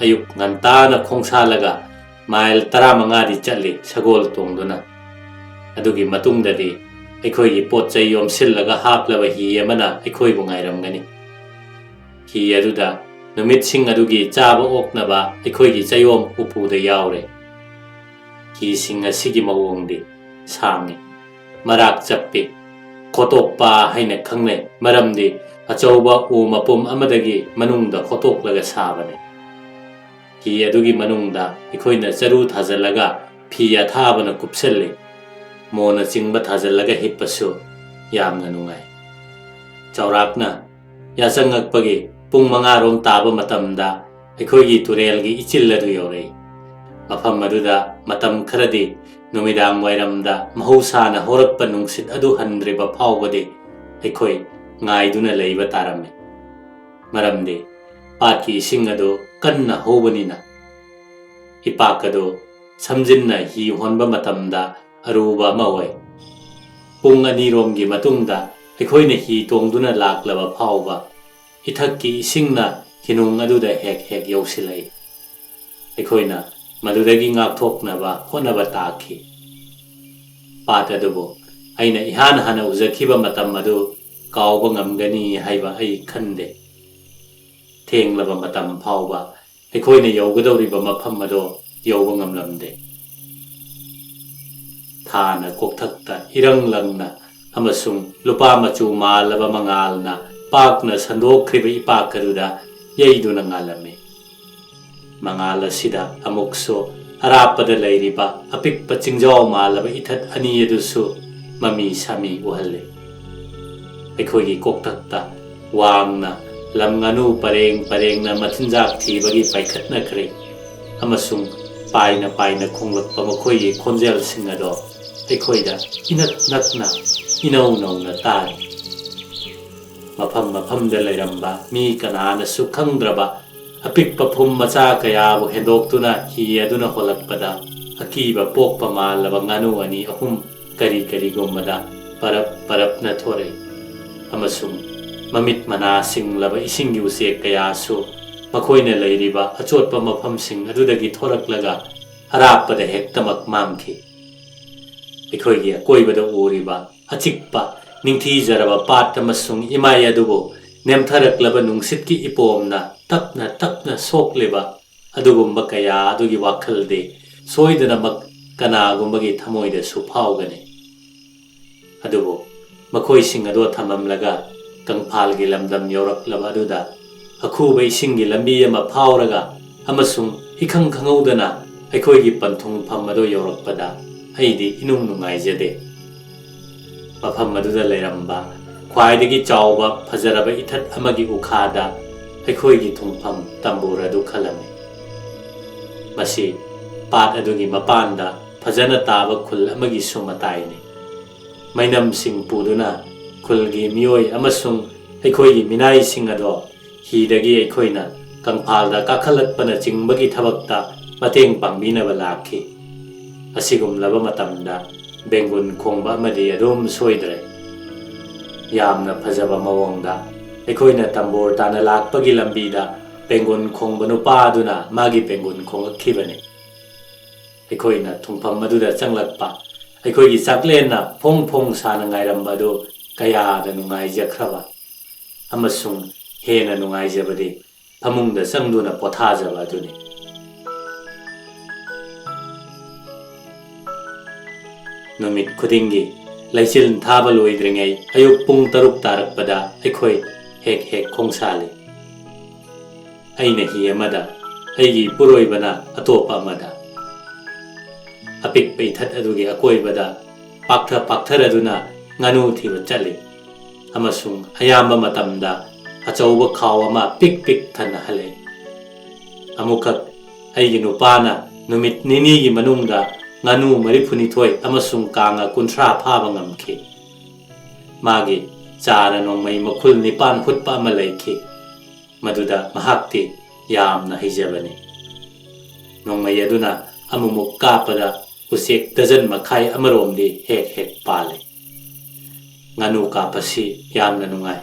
ꯑꯌꯨꯛ ꯉꯟꯇꯥꯅ ꯈꯣꯡꯁꯥꯜꯂꯒ ꯃꯥꯏꯜ 15ꯗꯤ ꯆꯠꯂꯤ ꯁꯒꯣꯜ ꯇꯣꯡꯗꯨꯅ꯫ ꯑꯗꯨꯒꯤ ꯃꯇꯨꯡꯗꯗꯤ ꯑꯩꯈꯣꯏꯒꯤ ꯄꯣꯠ ꯆꯩ ꯌꯣꯝꯁꯤꯜꯂꯒ ꯍꯥꯞꯂꯕ ꯍꯤ ꯑꯃꯅ ꯑꯩꯈꯣꯏꯕꯨ ꯉꯥꯏꯔꯝꯒꯅꯤ꯫ ꯍꯤ ꯑꯗꯨꯗ ꯅꯨꯃꯤꯠꯁꯤꯡ ꯑꯗꯨꯒꯤ ꯆꯥꯕ ꯑꯣꯛꯅꯕ ꯑꯩꯈꯣꯏꯒꯤ ꯆꯌꯣꯝ ꯎꯄꯨꯗ ꯌꯥꯎꯔꯦ꯫ ꯍꯤꯁꯤꯡ ꯑꯁꯤꯒꯤ ꯃꯑꯣꯡꯗꯤ ꯁꯥꯡꯏ, ꯃꯔꯥꯛ ꯆꯞꯄꯤ, ꯈꯣꯇꯣꯛꯄ ꯍꯥꯏꯅ ꯈꯪꯅꯩ, ꯃꯔꯝꯗꯤ ꯑꯆꯧꯕ ꯎ ꯃꯄꯨꯝ ꯑꯃꯗꯒꯤ ꯃꯅꯨꯡꯗ ꯈꯣꯇꯣꯛꯂꯒ ꯁꯥꯕꯅꯤ꯫ ꯍꯤ ꯑꯗꯨꯒꯤ ꯃꯅꯨꯡꯗ ꯑꯩꯈꯣꯏꯅ ꯆꯔꯨ ꯊꯥꯖꯤꯜꯂꯒ ꯐꯤ ꯑꯊꯥꯕꯅ ꯀꯨꯞꯁꯤꯜꯂꯤ꯫ ꯃꯣꯅ ꯆꯤꯡꯕ ꯊꯥꯖꯤꯜꯂꯒ ꯍꯤꯞꯄꯁꯨ ꯌꯥꯝꯅ ꯅꯨꯡꯉꯥꯏ꯫ ꯆꯥꯎꯔꯥꯛꯅ ꯌꯥꯆꯪꯉꯛꯄꯒꯤ ꯄꯨꯡ 5 ꯇꯥꯕ ꯃꯇꯝꯗ ꯑꯩꯈꯣꯏꯒꯤ ꯇꯨꯔꯦꯜꯒꯤ ꯏꯆꯤꯜ ꯑꯗꯨ ꯌꯧꯔꯛꯏ꯫ ꯃꯐꯝ ꯑꯗꯨꯗ ꯃꯇꯝ ꯈꯔꯗꯤ ꯅꯨꯃꯤꯗꯥꯡ ꯋꯥꯏꯔꯝꯗ ꯃꯍꯧꯁꯥꯅ ꯍꯧꯔꯛꯄ ꯅꯨꯡꯁꯤꯠ ꯑꯗꯨ ꯍꯟꯗ꯭ꯔꯤꯕ ꯐꯥꯎꯕꯗꯤ ꯑꯩꯈꯣꯏ ꯉꯥꯏꯗꯨꯅ ꯂꯩꯕ ꯇꯥꯔꯝꯃꯤ, ꯃꯔꯝꯗꯤ ꯄꯥꯠꯀꯤ ꯏꯁꯤꯡ ꯑꯗꯨ ꯀꯟꯅ ꯍꯧꯕꯅꯤꯅ꯫ ꯏꯄꯥꯛ ꯑꯗꯨ ꯁꯝꯖꯤꯟꯅ ꯍꯤ ꯍꯣꯟꯕ ꯃꯇꯝꯗ ꯑꯔꯨꯕ ꯑꯃ ꯑꯣꯏ꯫ ꯄꯨꯡ 2ꯔꯣꯝꯒꯤ ꯃꯇꯨꯡꯗ ꯑꯩꯈꯣꯏꯅ ꯍꯤ ꯇꯣꯡꯗꯨꯅ ꯂꯥꯛꯂꯕ ꯐꯥꯎꯕ ꯏꯊꯛꯀꯤ ꯏꯁꯤꯡꯅ ꯍꯤꯅꯨꯡ ꯑꯗꯨꯗ ꯍꯦꯛ ꯌꯧꯁꯤꯜꯂꯛꯏ꯫ ꯑꯩꯈꯣꯏꯅ ꯃꯗꯨꯗꯒꯤ ꯉꯥꯛꯊꯣꯛꯅꯕ ꯍꯣꯠꯅꯕ ꯇꯥꯈꯤ꯫ ꯄꯥꯠ ꯑꯗꯨꯕꯨ ꯑꯩꯅ ꯏꯍꯥꯟ ꯍꯥꯟꯅ ꯎꯖꯈꯤꯕ ꯃꯇꯝ ꯑꯗꯨ ꯀꯥꯎꯕ ꯉꯝꯒꯅꯤ ꯍꯥꯏꯕ ꯑꯩ ꯈꯟꯗꯦ꯫ ꯊꯦꯡꯂꯕ ꯃꯇꯝ ꯐꯥꯎꯕ ꯑꯩꯈꯣꯏꯅ ꯌꯧꯒꯗꯧꯔꯤꯕ ꯃꯐꯝ ꯑꯗꯨ ꯌꯧꯕ ꯉꯝꯂꯝꯗꯦ꯫ ꯊꯥꯅ ꯀꯣꯛꯊꯛꯇ ꯏꯔꯪ ꯂꯪꯅ ꯑꯃꯁꯨꯡ ꯂꯨꯄꯥ ꯃꯆꯨ ꯃꯥꯜꯂꯕ ꯃꯉꯥꯜꯅ ꯄꯥꯛꯅ ꯁꯟꯗꯣꯛꯈ꯭ꯔꯤꯕ ꯏꯄꯥꯛ ꯑꯗꯨꯗ ꯌꯩꯗꯨꯅ ꯉꯥꯜꯂꯝꯃꯤ꯫ ꯃꯉꯥꯜ ꯑꯁꯤꯗ ꯑꯃꯨꯛꯁꯨ ꯑꯔꯥꯞꯄꯗ ꯂꯩꯔꯤꯕ ꯑꯄꯤꯛꯄ ꯆꯤꯡꯖꯥꯎ ꯃꯥꯜꯂꯕ ꯏꯊꯠ ꯑꯅꯤ ꯑꯗꯨꯁꯨ ꯃꯃꯤ ꯁꯥꯃꯤ ꯎꯍꯜꯂꯤ꯫ ꯑꯩꯈꯣꯏꯒꯤ ꯀꯣꯛꯊꯛꯇ ꯋꯥꯡꯅ ꯂꯝ ꯉꯥꯅꯨ ꯄꯔꯦꯡꯅ ꯃꯆꯤꯟꯖꯥꯛ ꯊꯤꯕꯒꯤ ꯄꯥꯏꯈꯠꯅꯈ꯭ꯔꯦ, ꯑꯃꯁꯨꯡ ꯄꯥꯏꯅ ꯈꯣꯡꯂꯛꯄ ꯃꯈꯣꯏꯒꯤ ꯈꯣꯟꯖꯦꯜꯁꯤꯡ ꯑꯗꯣ ꯑꯩꯈꯣꯏꯗ ꯏꯅꯛ ꯅꯛꯅ ꯏꯅꯧ ꯅꯧꯅ ꯇꯥꯔꯤ꯫ ꯃꯐꯝꯗ ꯂꯩꯔꯝꯕ ꯃꯤ ꯀꯅꯥꯅꯁꯨ ꯈꯪꯗ꯭ꯔꯕ ꯑꯄꯤꯛꯄ ꯐꯨꯝ ꯃꯆꯥ ꯀꯌꯥꯕꯨ ꯍꯦꯟꯗꯣꯛꯇꯨꯅ ꯍꯤ ꯑꯗꯨꯅ ꯍꯣꯜꯂꯛꯄꯗ ꯑꯀꯤꯕ ꯄꯣꯛꯄ ꯃꯥꯜꯂꯕ ꯉꯥꯅꯨ 2-3 ꯀꯔꯤꯒꯨꯝꯕꯗ ꯄꯔꯞꯅ ꯊꯣꯔꯛꯏ, ꯑꯃꯁꯨꯡ ꯃꯃꯤꯠ ꯃꯅꯥ ꯁꯤꯡꯂꯕ ꯏꯁꯤꯡꯒꯤ ꯎꯆꯦꯛ ꯀꯌꯥꯁꯨ ꯃꯈꯣꯏꯅ ꯂꯩꯔꯤꯕ ꯑꯆꯣꯠꯄ ꯃꯐꯝꯁꯤꯡ ꯑꯗꯨꯗꯒꯤ ꯊꯣꯔꯛꯂꯒ ꯑꯔꯥꯞꯄꯗ ꯍꯦꯛꯇꯃꯛ ꯃꯥꯡꯈꯤ꯫ ꯑꯩꯈꯣꯏꯒꯤ ꯑꯀꯣꯏꯕꯗ ꯎꯔꯤꯕ ꯑꯆꯤꯛꯄ ꯅꯤꯡꯊꯤꯖꯔꯕ ꯄꯥꯠ ꯑꯃꯁꯨꯡ ꯏꯃꯥꯏ ꯑꯗꯨꯕꯨ ꯅꯦꯝꯊꯔꯛꯂꯕ ꯅꯨꯡꯁꯤꯠꯀꯤ ꯏꯄꯣꯝꯅ ꯇꯞꯅ ꯁꯣꯛꯂꯤꯕ ꯑꯗꯨꯒꯨꯝꯕ ꯀꯌꯥ ꯑꯗꯨꯒꯤ ꯋꯥꯈꯜꯗꯤ ꯁꯣꯏꯗꯅꯃꯛ ꯀꯅꯥꯒꯨꯝꯕꯒꯤ ꯊꯃꯣꯏꯗꯁꯨ ꯐꯥꯎꯒꯅꯤ꯫ ꯑꯗꯨꯕꯨ ꯃꯈꯣꯏꯁꯤꯡ ꯑꯗꯨ ꯊꯝꯃꯝꯂꯒ ꯀꯪꯐꯥꯜꯒꯤ ꯂꯝꯗꯝ ꯌꯧꯔꯛꯂꯕ ꯑꯗꯨꯗ ꯑꯈꯨꯕ ꯏꯁꯤꯡꯒꯤ ꯂꯝꯕꯤ ꯑꯃ ꯐꯥꯎꯔꯒ ꯑꯃꯁꯨꯡ ꯏꯈꯪ ꯈꯪꯍꯧꯗꯅ ꯑꯩꯈꯣꯏꯒꯤ ꯄꯟꯊꯨꯡꯐꯝ ꯑꯗꯨ ꯌꯧꯔꯛꯄꯗ ꯑꯩꯗꯤ ꯏꯅꯨꯡ ꯅꯨꯡꯉꯥꯏꯖꯗꯦ꯫ ꯃꯐꯝ ꯑꯗꯨꯗ ꯂꯩꯔꯝꯕ ꯈ꯭ꯋꯥꯏꯗꯒꯤ ꯆꯥꯎꯕ ꯐꯖꯔꯕ ꯏꯊꯠ ꯑꯃꯒꯤ ꯎꯈꯥꯗ ꯑꯩꯈꯣꯏꯒꯤ ꯊꯨꯡꯐꯝ ꯇꯝꯕꯨꯔ ꯑꯗꯨ ꯈꯜꯂꯝꯃꯤ꯫ ꯃꯁꯤ ꯄꯥꯠ ꯑꯗꯨꯒꯤ ꯃꯄꯥꯟꯗ ꯐꯖꯅ ꯇꯥꯕ ꯈꯨꯜ ꯑꯃꯒꯤꯁꯨ ꯃꯇꯥꯏꯅꯤ꯫ ꯃꯩꯅꯝꯁꯤꯡ ꯄꯨꯗꯨꯅ ꯈꯨꯜꯒꯤ ꯃꯤꯑꯣꯏ ꯑꯃꯁꯨꯡ ꯑꯩꯈꯣꯏꯒꯤ ꯃꯤꯅꯥꯏꯁꯤꯡ ꯑꯗꯣ ꯍꯤꯗꯒꯤ ꯑꯩꯈꯣꯏꯅ ꯀꯪꯐꯥꯜꯗ ꯀꯥꯈꯠꯂꯛꯄꯅꯆꯤꯡꯕꯒꯤ ꯊꯕꯛꯇ ꯃꯇꯦꯡ ꯄꯥꯡꯕꯤꯅꯕ ꯂꯥꯛꯈꯤ꯫ ꯑꯁꯤꯒꯨꯝꯂꯕ ꯃꯇꯝꯗ ꯕꯦꯡꯒꯨꯟ ꯈꯣꯡꯕ ꯑꯃꯗꯤ ꯑꯗꯨꯝ ꯁꯣꯏꯗ꯭ꯔꯦ꯫ ꯌꯥꯝꯅ ꯐꯖꯕ ꯃꯑꯣꯡꯗ ꯑꯩꯈꯣꯏꯅ ꯇꯝꯕꯨꯔ ꯇꯥꯅ ꯂꯥꯛꯄꯒꯤ ꯂꯝꯕꯤꯗ ꯕꯦꯡꯒꯨꯟ ꯈꯣꯡꯕ ꯅꯨꯄꯥ ꯑꯗꯨꯅ ꯃꯥꯒꯤ ꯕꯦꯡꯒꯨꯟ ꯈꯣꯡꯂꯛꯈꯤꯕꯅꯤ꯫ ꯑꯩꯈꯣꯏꯅ ꯊꯨꯡꯐꯝ ꯑꯗꯨꯗ ꯆꯪꯂꯛꯄ ꯑꯩꯈꯣꯏꯒꯤ ꯆꯥꯛꯂꯦꯟꯅ ꯐꯣꯡ ꯁꯥꯅ ꯉꯥꯏꯔꯝꯕ ꯑꯗꯨ ꯀꯌꯥꯗ ꯅꯨꯡꯉꯥꯏꯖꯈ꯭ꯔꯕ, ꯑꯃꯁꯨꯡ ꯍꯦꯟꯅ ꯅꯨꯡꯉꯥꯏꯖꯕꯗꯤ ꯐꯃꯨꯡꯗ ꯆꯪꯗꯨꯅ ꯄꯣꯊꯥꯖꯕ ꯑꯗꯨꯅꯤ꯫ ꯅꯨꯃꯤꯠ ꯈꯨꯗꯤꯡꯒꯤ ꯂꯩꯆꯤꯜ ꯊꯥꯕ ꯂꯣꯏꯗ꯭ꯔꯤꯉꯩ ꯑꯌꯨꯛ ꯄꯨꯡ 6 ꯇꯥꯔꯛꯄꯗ ꯑꯩꯈꯣꯏ ꯍꯦꯛ ꯍꯦꯛ ꯈꯣꯡꯁꯥꯜꯂꯤ ꯑꯩꯅ ꯍꯤ ꯑꯃꯗ ꯑꯩꯒꯤ ꯏꯄꯨꯔꯣꯏꯕꯅ ꯑꯇꯣꯞꯄ ꯑꯃꯗ ꯑꯄꯤꯛꯄ ꯏꯊꯠ ꯑꯗꯨꯒꯤ ꯑꯀꯣꯏꯕꯗ ꯄꯥꯛꯊꯔꯗꯨꯅ ꯉꯥꯅꯨ ꯊꯤꯕ ꯆꯠꯂꯤ ꯑꯃꯁꯨꯡ ꯑꯌꯥꯝꯕ ꯃꯇꯝꯗ ꯑꯆꯧꯕ ꯈꯥꯎ ꯑꯃ ꯄꯤꯛ ꯄꯤꯛ ꯊꯟꯅ ꯍꯜꯂꯛꯏ ꯑꯃꯨꯛꯈꯛ ꯑꯩꯒꯤ ꯅꯨꯄꯥꯅ ꯅꯨꯃꯤꯠ ꯅꯤꯅꯤꯒꯤ ꯃꯅꯨꯡꯗ ꯉꯥꯅꯨ 42 ꯑꯃꯁꯨꯡ ꯀꯥꯡ 30 ꯐꯥꯕ ꯉꯝꯈꯤ ꯃꯥꯒꯤ ꯆꯥꯔ ꯅꯣꯡꯃꯩ ꯃꯈꯨꯜ 9 ꯍꯨꯠꯄ ꯑꯃ ꯂꯩꯈꯤ ꯃꯗꯨꯗ ꯃꯍꯥꯛꯇꯤ ꯌꯥꯝꯅ ꯍꯩꯖꯕꯅꯤ ꯅꯣꯡꯃꯩ ꯑꯗꯨꯅ ꯑꯃꯨꯛ ꯀꯥꯞꯄꯗ ꯎꯆꯦꯛ ꯗꯖꯟ ꯃꯈꯥꯏ ꯑꯃꯔꯣꯝꯗꯤ ꯍꯦꯛ ꯍꯦꯛ ꯄꯥꯜꯂꯤ ꯉꯥꯅꯨ ꯀꯥꯞꯄꯁꯤ ꯌꯥꯝꯅ ꯅꯨꯡꯉꯥꯏ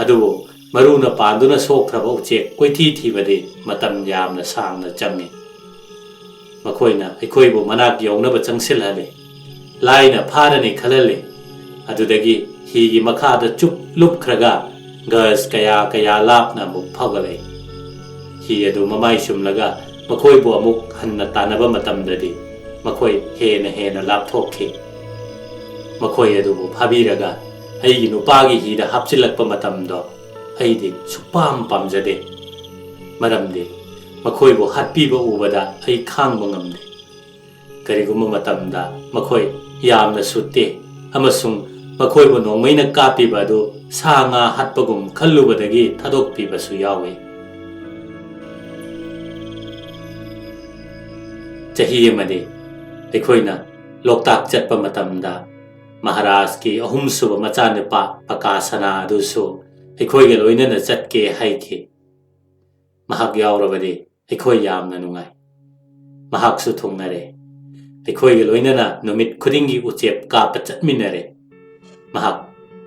ꯑꯗꯨꯕꯨ ꯃꯔꯨꯅ ꯄꯥꯟꯗꯨꯅ ꯁꯣꯛꯈ꯭ꯔꯕ ꯎꯆꯦꯛ ꯀꯣꯏꯊꯤ ꯊꯤꯕꯗꯤ ꯃꯇꯝ ꯌꯥꯝꯅ ꯁꯥꯡꯅ ꯆꯪꯏ ꯃꯈꯣꯏꯅ ꯑꯩꯈꯣꯏꯕꯨ ꯃꯅꯥꯛ ꯌꯧꯅꯕ ꯆꯪꯁꯤꯜꯍꯜꯂꯤ ꯂꯥꯏꯅ ꯐꯥꯔꯅꯤ ꯈꯜꯍꯜꯂꯤ ꯑꯗꯨꯗꯒꯤ ꯍꯤꯒꯤ ꯃꯈꯥꯗ ꯆꯨꯞ ꯂꯨꯞꯈ꯭ꯔꯒ ꯒꯖ ꯀꯌꯥ ꯂꯥꯞꯅ ꯑꯃꯨꯛ ꯐꯥꯎꯒꯠꯂꯛꯏ ꯍꯤ ꯑꯗꯨ ꯃꯃꯥꯏ ꯆꯨꯝꯂꯒ ꯃꯈꯣꯏꯕꯨ ꯑꯃꯨꯛ ꯍꯟꯅ ꯇꯥꯟꯅꯕ ꯃꯇꯝꯗꯗꯤ ꯃꯈꯣꯏ ꯍꯦꯟꯅ ꯂꯥꯞꯊꯣꯛꯈꯤ ꯃꯈꯣꯏ ꯑꯗꯨꯕꯨ ꯐꯥꯕꯤꯔꯒ ꯑꯩꯒꯤ ꯅꯨꯄꯥꯒꯤ ꯍꯤꯗ ꯍꯥꯞꯆꯤꯜꯂꯛꯄ ꯃꯇꯝꯗꯣ ꯑꯩꯗꯤ ꯁꯨꯛꯄꯥꯝ ꯄꯥꯝꯖꯗꯦ ꯃꯔꯝꯗꯤ ꯃꯈꯣꯏꯕꯨ ꯍꯥꯠꯄꯤꯕ ꯎꯕꯗ ꯑꯩ ꯈꯥꯡꯕ ꯉꯝꯗꯦ ꯀꯔꯤꯒꯨꯝꯕ ꯃꯇꯝꯗ ꯃꯈꯣꯏ ꯌꯥꯝꯅ ꯁꯨꯠꯇꯦ ꯑꯃꯁꯨꯡ ꯃꯈꯣꯏꯕꯨ ꯅꯣꯡꯃꯩꯅ ꯀꯥꯞꯄꯤꯕ ꯑꯗꯨ ꯁꯥ ꯉꯥ ꯍꯥꯠꯄꯒꯨꯝ ꯈꯜꯂꯨꯕꯗꯒꯤ ꯊꯥꯗꯣꯛꯄꯤꯕꯁꯨ ꯌꯥꯎꯏ ꯆꯍꯤ ꯑꯃꯗꯤ ꯑꯩꯈꯣꯏꯅ ꯂꯣꯛꯇꯥꯛ ꯆꯠꯄ ꯃꯇꯝꯗ ꯃꯍꯥꯔꯥꯖꯀꯤ 3ꯁꯨꯕ ꯃꯆꯥꯅꯨꯄꯥ ꯄꯀꯥꯁꯅꯥ ꯑꯗꯨꯁꯨ ꯑꯩꯈꯣꯏꯒ ꯂꯣꯏꯅꯅ ꯆꯠꯀꯦ ꯍꯥꯏꯈꯤ ꯃꯍꯥꯛ ꯌꯥꯎꯔꯕꯗꯤ ꯑꯩꯈꯣꯏ ꯌꯥꯝꯅ ꯅꯨꯡꯉꯥꯏ ꯃꯍꯥꯛꯁꯨ ꯊꯨꯡꯅꯔꯦ ꯑꯩꯈꯣꯏꯒ ꯂꯣꯏꯅꯅ ꯅꯨꯃꯤꯠ ꯈꯨꯗꯤꯡꯒꯤ ꯎꯆꯦꯛ ꯀꯥꯞꯄ ꯆꯠꯃꯤꯟꯅꯔꯦ ꯃꯍꯥꯛ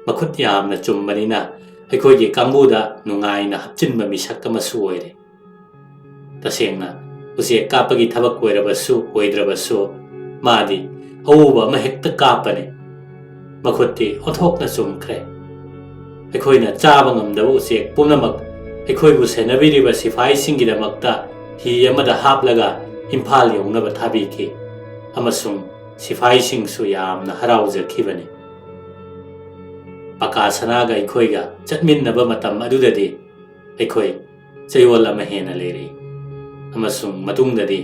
ꯃꯈꯨꯠ ꯌꯥꯝꯅ ꯆꯨꯝꯕꯅꯤꯅ ꯑꯩꯈꯣꯏꯒꯤ ꯀꯥꯡꯕꯨꯗ ꯅꯨꯡꯉꯥꯏꯅ ꯍꯥꯞꯆꯤꯟꯕ ꯃꯤꯁꯛ ꯑꯃꯁꯨ ꯑꯣꯏꯔꯦ ꯇꯁꯦꯡꯅ ꯎꯆꯦꯛ ꯀꯥꯞꯄꯒꯤ ꯊꯕꯛ ꯑꯣꯏꯗ꯭ꯔꯕꯁꯨ ꯃꯥꯗꯤ ꯑꯎꯕ ꯑꯃ ꯍꯦꯛꯇ ꯀꯥꯞꯄꯅꯤ ꯃꯈꯨꯠꯇꯤ ꯑꯣꯟꯊꯣꯛꯅ ꯆꯨꯝꯈ꯭ꯔꯦ ꯑꯩꯈꯣꯏꯅ ꯆꯥꯕ ꯉꯝꯗꯕ ꯎꯆꯦꯛ ꯄꯨꯝꯅꯃꯛ ꯑꯩꯈꯣꯏꯕꯨ ꯁꯦꯟꯅꯕꯤꯔꯤꯕ ꯁꯤꯐꯥꯏꯁꯤꯡꯒꯤꯗꯃꯛꯇ ꯍꯤ ꯑꯃꯗ ꯍꯥꯞꯂꯒ ꯏꯝꯐꯥꯜ ꯌꯧꯅꯕ ꯊꯥꯕꯤꯈꯤ ꯑꯃꯁꯨꯡ ꯁꯤꯐꯥꯏꯁꯤꯡꯁꯨ ꯌꯥꯝꯅ ꯍꯔꯥꯎꯖꯈꯤꯕꯅꯤ ꯄꯀꯥꯁꯅꯥꯒ ꯑꯩꯈꯣꯏꯒ ꯆꯠꯃꯤꯟꯅꯕ ꯃꯇꯝ ꯑꯗꯨꯗꯗꯤ ꯑꯩꯈꯣꯏ ꯆꯌꯣꯜ ꯑꯃ ꯍꯦꯟꯅ ꯂꯩꯔꯛꯏ ꯑꯃꯁꯨꯡ ꯃꯇꯨꯡꯗꯗꯤ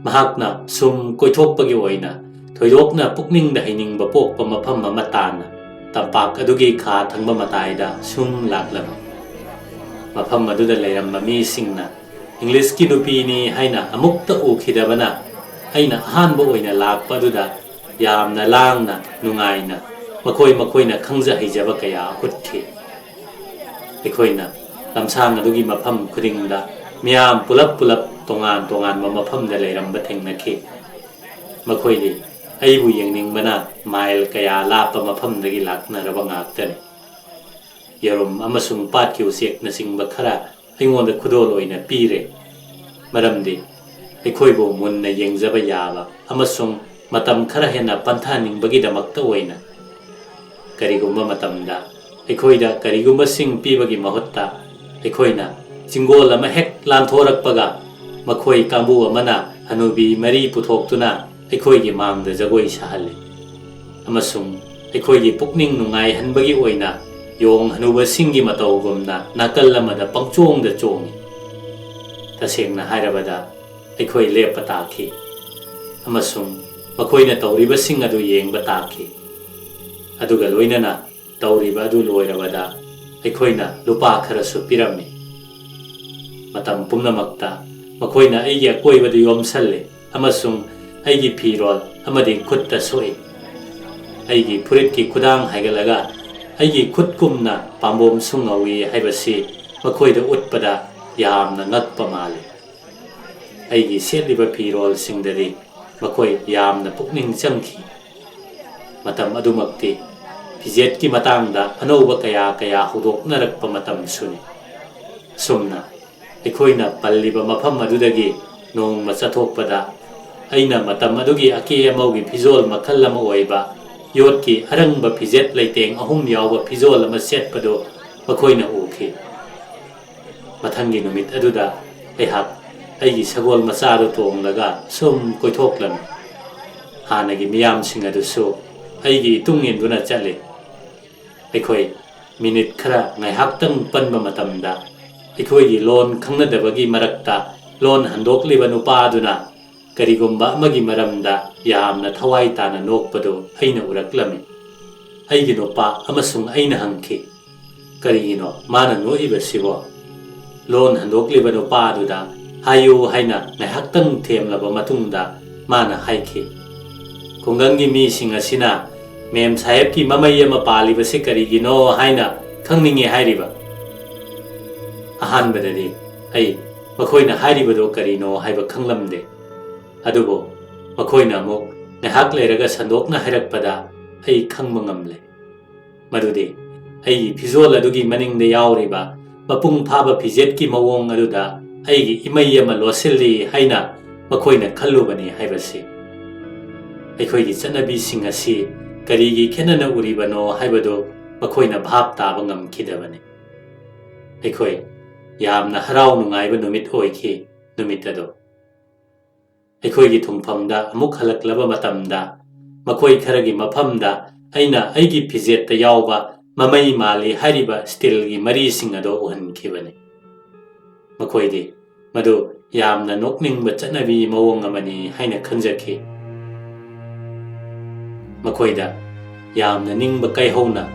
ꯃꯍꯥꯛꯅ ꯁꯨꯝ ꯀꯣꯏꯊꯣꯛꯄꯒꯤ ꯑꯣꯏꯅ ꯊꯣꯏꯗꯣꯛꯅ ꯄꯨꯛꯅꯤꯡꯗ ꯍꯩꯅꯤꯡꯕ ꯄꯣꯛꯄ ꯃꯐꯝ ꯑꯃ ꯇꯥꯟꯅ ꯇꯝꯄꯥꯛ ꯑꯗꯨꯒꯤ ꯈꯥ ꯊꯪꯕ ꯃꯇꯥꯏꯗ ꯁꯨꯝ ꯂꯥꯛꯂꯝꯃꯤ ꯃꯐꯝ ꯑꯗꯨꯗ ꯂꯩꯔꯝꯕ ꯃꯤꯁꯤꯡꯅ ꯏꯪꯂꯤꯁꯀꯤ ꯅꯨꯄꯤꯅꯤ ꯍꯥꯏꯅ ꯑꯃꯨꯛꯇ ꯎꯈꯤꯗꯕꯅ ꯑꯩꯅ ꯑꯍꯥꯟꯕ ꯑꯣꯏꯅ ꯂꯥꯛꯄ ꯑꯗꯨꯗ ꯌꯥꯝꯅ ꯂꯥꯡꯅ ꯅꯨꯡꯉꯥꯏꯅ ꯃꯈꯣꯏꯅ ꯈꯪꯖ ꯍꯩꯖꯕ ꯀꯌꯥ ꯎꯠꯈꯤ ꯑꯩꯈꯣꯏꯅ ꯂꯝꯁꯥꯡ ꯑꯗꯨꯒꯤ ꯃꯐꯝ ꯈꯨꯗꯤꯡꯗ ꯃꯤꯌꯥꯝ ꯄꯨꯂꯞ ꯇꯣꯉꯥꯟ ꯇꯣꯉꯥꯟꯕ ꯃꯐꯝꯗ ꯂꯩꯔꯝꯕ ꯊꯦꯡꯅꯈꯤ ꯃꯈꯣꯏꯗꯤ ꯑꯩꯕꯨ ꯌꯦꯡꯅꯤꯡꯕꯅ ꯃꯥꯏꯜ ꯀꯌꯥ ꯂꯥꯞꯄ ꯃꯐꯝꯗꯒꯤ ꯂꯥꯛꯅꯔꯕ ꯉꯥꯛꯇꯅꯤ ꯌꯦꯔꯨꯝ ꯑꯃꯁꯨꯡ ꯄꯥꯠꯀꯤ ꯎꯆꯦꯛꯅꯆꯤꯡꯕ ꯈꯔ ꯑꯩꯉꯣꯟꯗ ꯈꯨꯗꯣꯜ ꯑꯣꯏꯅ ꯄꯤꯔꯦ ꯃꯔꯝꯗꯤ ꯑꯩꯈꯣꯏꯕꯨ ꯃꯨꯟꯅ ꯌꯦꯡꯖꯕ ꯌꯥꯕ ꯑꯃꯁꯨꯡ ꯃꯇꯝ ꯈꯔ ꯍꯦꯟꯅ ꯄꯟꯊꯥꯅꯤꯡꯕꯒꯤꯗꯃꯛꯇ ꯑꯣꯏꯅ ꯀꯔꯤꯒꯨꯝꯕ ꯃꯇꯝꯗ ꯑꯩꯈꯣꯏꯗ ꯀꯔꯤꯒꯨꯝꯕꯁꯤꯡ ꯄꯤꯕꯒꯤ ꯃꯍꯨꯠꯇ ꯑꯩꯈꯣꯏꯅ ꯆꯤꯡꯒꯣꯜ ꯑꯃ ꯍꯦꯛ ꯂꯥꯟꯊꯣꯔꯛꯄꯒ ꯃꯈꯣꯏ ꯀꯥꯡꯕꯨ ꯑꯃꯅ ꯍꯅꯨꯕꯤ 4 ꯄꯨꯊꯣꯛꯇꯨꯅ ꯑꯩꯈꯣꯏꯒꯤ ꯃꯥꯡꯗ ꯖꯒꯣꯏ ꯁꯥꯍꯜꯂꯤ ꯑꯃꯁꯨꯡ ꯑꯩꯈꯣꯏꯒꯤ ꯄꯨꯛꯅꯤꯡ ꯅꯨꯡꯉꯥꯏꯍꯟꯕꯒꯤ ꯑꯣꯏꯅ ꯌꯣꯡ ꯍꯅꯨꯕꯁꯤꯡꯒꯤ ꯃꯇꯧꯒꯨꯝꯅ ꯅꯥꯀꯜ ꯑꯃꯗ ꯄꯪꯆꯣꯡꯗ ꯆꯣꯡꯏ ꯇꯁꯦꯡꯅ ꯍꯥꯏꯔꯕꯗ ꯑꯩꯈꯣꯏ ꯂꯦꯞꯄ ꯇꯥꯈꯤ ꯑꯃꯁꯨꯡ ꯃꯈꯣꯏꯅ ꯇꯧꯔꯤꯕꯁꯤꯡ ꯑꯗꯨ ꯌꯦꯡꯕ ꯇꯥꯈꯤ ꯑꯗꯨꯒ ꯂꯣꯏꯅꯅ ꯇꯧꯔꯤꯕ ꯑꯗꯨ ꯂꯣꯏꯔꯕꯗ ꯑꯩꯈꯣꯏꯅ ꯂꯨꯄꯥ ꯈꯔꯁꯨ ꯄꯤꯔꯝꯃꯤ ꯃꯇꯝ ꯄꯨꯝꯅꯃꯛꯇ ꯃꯈꯣꯏꯅ ꯑꯩꯒꯤ ꯑꯀꯣꯏꯕꯗ ꯌꯣꯝꯁꯜꯂꯤ ꯑꯃꯁꯨꯡ ꯑꯩꯒꯤ ꯐꯤꯔꯣꯜ ꯑꯃꯗꯤ ꯈꯨꯠꯇ ꯁꯣꯛꯏ ꯑꯩꯒꯤ ꯐꯨꯔꯤꯠꯀꯤ ꯈꯨꯗꯥꯡ ꯍꯥꯏꯒꯠꯂꯒ ꯑꯩꯒꯤ ꯈꯨꯠꯀꯨꯝꯅ ꯄꯥꯝꯕꯣꯝꯁꯨ ꯉꯧꯏ ꯍꯥꯏꯕꯁꯤ ꯃꯈꯣꯏꯗ ꯎꯠꯄꯗ ꯌꯥꯝꯅ ꯉꯛꯄ ꯃꯥꯜꯂꯤ ꯑꯩꯒꯤ ꯁꯦꯠꯂꯤꯕ ꯐꯤꯔꯣꯜꯁꯤꯡꯗꯗꯤ ꯃꯈꯣꯏ ꯌꯥꯝꯅ ꯄꯨꯛꯅꯤꯡ ꯆꯪꯈꯤ ꯃꯇꯝ ꯑꯗꯨꯃꯛꯇꯤ ꯐꯤꯖꯦꯠꯀꯤ ꯃꯇꯥꯡꯗ ꯑꯅꯧꯕ ꯀꯌꯥ ꯍꯧꯗꯣꯛꯅꯔꯛꯄ ꯃꯇꯝꯁꯨꯅꯤ ꯁꯨꯝꯅ ꯑꯩꯈꯣꯏꯅ ꯄꯜꯂꯤꯕ ꯃꯐꯝ ꯑꯗꯨꯗꯒꯤ ꯅꯣꯡꯃ ꯆꯠꯊꯣꯛꯄꯗ ꯑꯩꯅ ꯃꯇꯝ ꯑꯗꯨꯒꯤ ꯑꯀꯦ ꯑꯃꯧꯒꯤ ꯐꯤꯖꯣꯜ ꯃꯈꯜ ꯑꯃ ꯑꯣꯏꯕ ꯌꯣꯠꯀꯤ ꯑꯔꯪꯕ ꯐꯤꯖꯦꯠ ꯂꯩꯇꯦꯡ 3 ꯌꯥꯎꯕ ꯐꯤꯖꯣꯜ ꯑꯃ ꯁꯦꯠꯄꯗꯨ ꯃꯈꯣꯏꯅ ꯎꯈꯤ ꯃꯊꯪꯒꯤ ꯅꯨꯃꯤꯠ ꯑꯗꯨꯗ ꯑꯩꯍꯥꯛ ꯑꯩꯒꯤ ꯁꯒꯣꯜ ꯃꯆꯥꯗꯨ ꯇꯣꯡꯂꯒ ꯁꯨꯝ ꯀꯣꯏꯊꯣꯛꯂꯝꯃꯤ ꯍꯥꯟꯅꯒꯤ ꯃꯤꯌꯥꯝꯁꯤꯡ ꯑꯗꯨꯁꯨ ꯑꯩꯒꯤ ꯏꯇꯨꯡ ꯏꯟꯗꯨꯅ ꯆꯠꯂꯤ ꯑꯩꯈꯣꯏ minute khara ngai hak tang pan ba matamda ikhoi gi lon khangna dabagi marakta lon handok liba nupa aduna karigumba amagi maramda yamna thawai tana nokpado aina uraklami aigi nupa amasung aina hangki karigino mana noiba sibo lon handok liba nupa aduda hayu haina ngai hak tang themlaba matungda mana haiki kungangi mi singa sina mem sahib ki mamaya ma pali base karigino haina khangningi hairiba ahan badadi ai makoina hairibado karino haiba khanglamde adubo makoina mo ngahak leiraga sandokna hairakpada ai khangba ngamle madudi ai phizol adugi maningde yauriba mapung phaba phijet ki mawong aduda ai gi imai ama losilli haina makoina khallubani haibasi ai khoi gi chanabi singasi karigi khenana uribano haibado makoina bhab taba ngamkhidabani ai khoi yamna harau nungaiba numit oiki numitado akhoi gi thungphamda amuk halaklaba matamda makoi kharagi maphamda aina aigi phijet ta yawba mamai mali hariba steel gi mari singado uhan khibani makoi di madu yamna nokning ba chanabi mawong amani haina khanjaki makoi da yamna ningba kai hona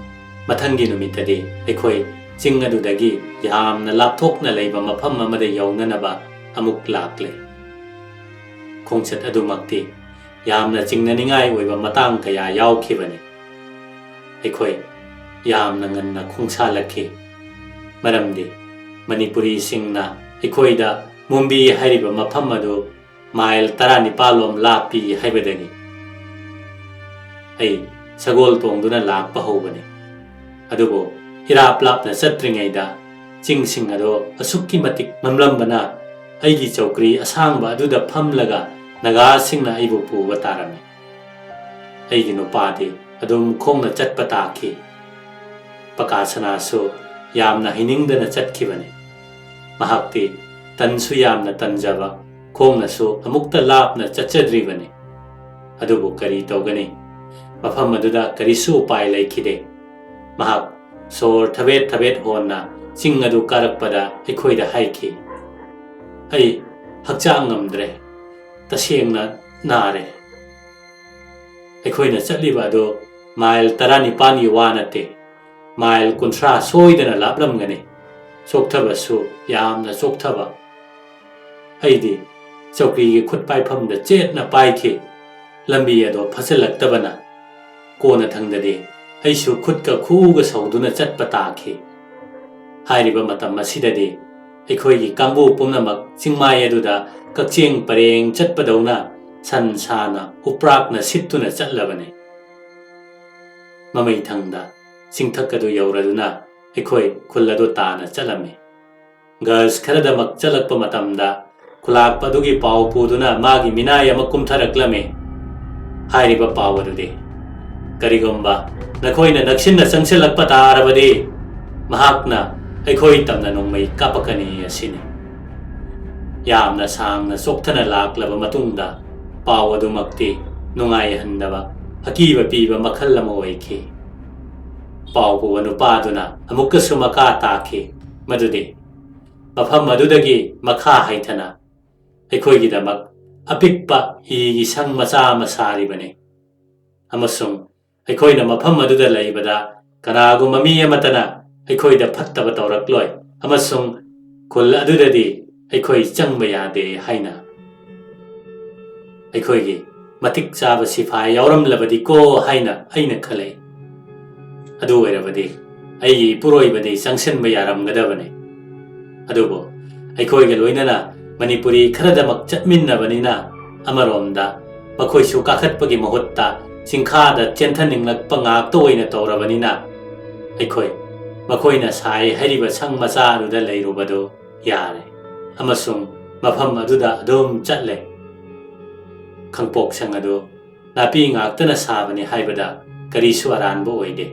mathangi numitade akhoi ching adudagi yamna lapthokna leiba mafam amada yawnanaba amuk lakle khongchat adumakti yamna chingnaningai oiba matang kaya yawkhibani akhoi yamna nganna khongsalakhi maramdi manipuri singna akhoi da mumbi hariba mafam adu mile 19 lom lapi haibadani ai sagol tongduna lakpa hobani adubo irap lapna satringaida chingsing ado asukki matik mamlambana aigi chokri asangba aduda phamlaga naga singna aibu puba tarami aigi no padi adum khongna chatpa takhi pakasana so yamna hiningdana chatkibani mahakti tansu yamna tanjaba khongna so amukta lapna chachadribani adubu kari togani mafam aduda karisu pai laikide mahak sor thabet honna ching adu karakpada ikhoida haiki ai hakchang ngamdre tasengna nare ikhoina chatliba do mile 19 wanate mile kunthra soidana laplam gane sokthaba su yamna sokthaba aidi chokri gi khut pai phamda chetna paikhi lambi ado phasalaktabana kona thangdade aisu khutta khuga sauduna chatpa takhi hairiba matam asidade aikhoi gi kangbu pumnamak chingmai aduda kakcheng pareng chatpadawna sansana uprakna sittuna chatlabane mamai thangda singthakadu yauraduna aikhoi khulladu tana chalame girls kharadamak chalakpa matamda khulakpadugi pau puduna magi minaya makumtharaklame hairiba pawadude karigomba nakoina naksinna sangselakpa tarabadi mahakna aikhoi tamna nongmai kapakani asine yamna sangna sokthana laklaba matungda pawadumakti nungai handaba hakiba piba makhallama oikhi pawbu anupaduna amukkasu maka takhi madude mafam madudagi makha haithana aikhoi gidamak apikpa hi sang macha masaribane amasung aikhoi mafam aduda leibada kanagu mami amatana aikhoi da phattaba tawrakloi amasung khul adudadi aikhoi changba yade haina aikhoi gi matik chaba sifai yauram labadi ko haina aina khalai adu erabadi ai puroi bade sanction ba yaram gadabane adubo aikhoi ga loinana manipuri kharadamak chatminna banina amaromda makhoi su kakhatpagi mahutta singkhada chenthaninglak pangak toina tawrabanina aikhoi makoina sai hariba sang macha aduda leirubado yare amasung mafam aduda adom chatle khangpok sang adu napi ngaktana sabani haibada karisu aranbo oide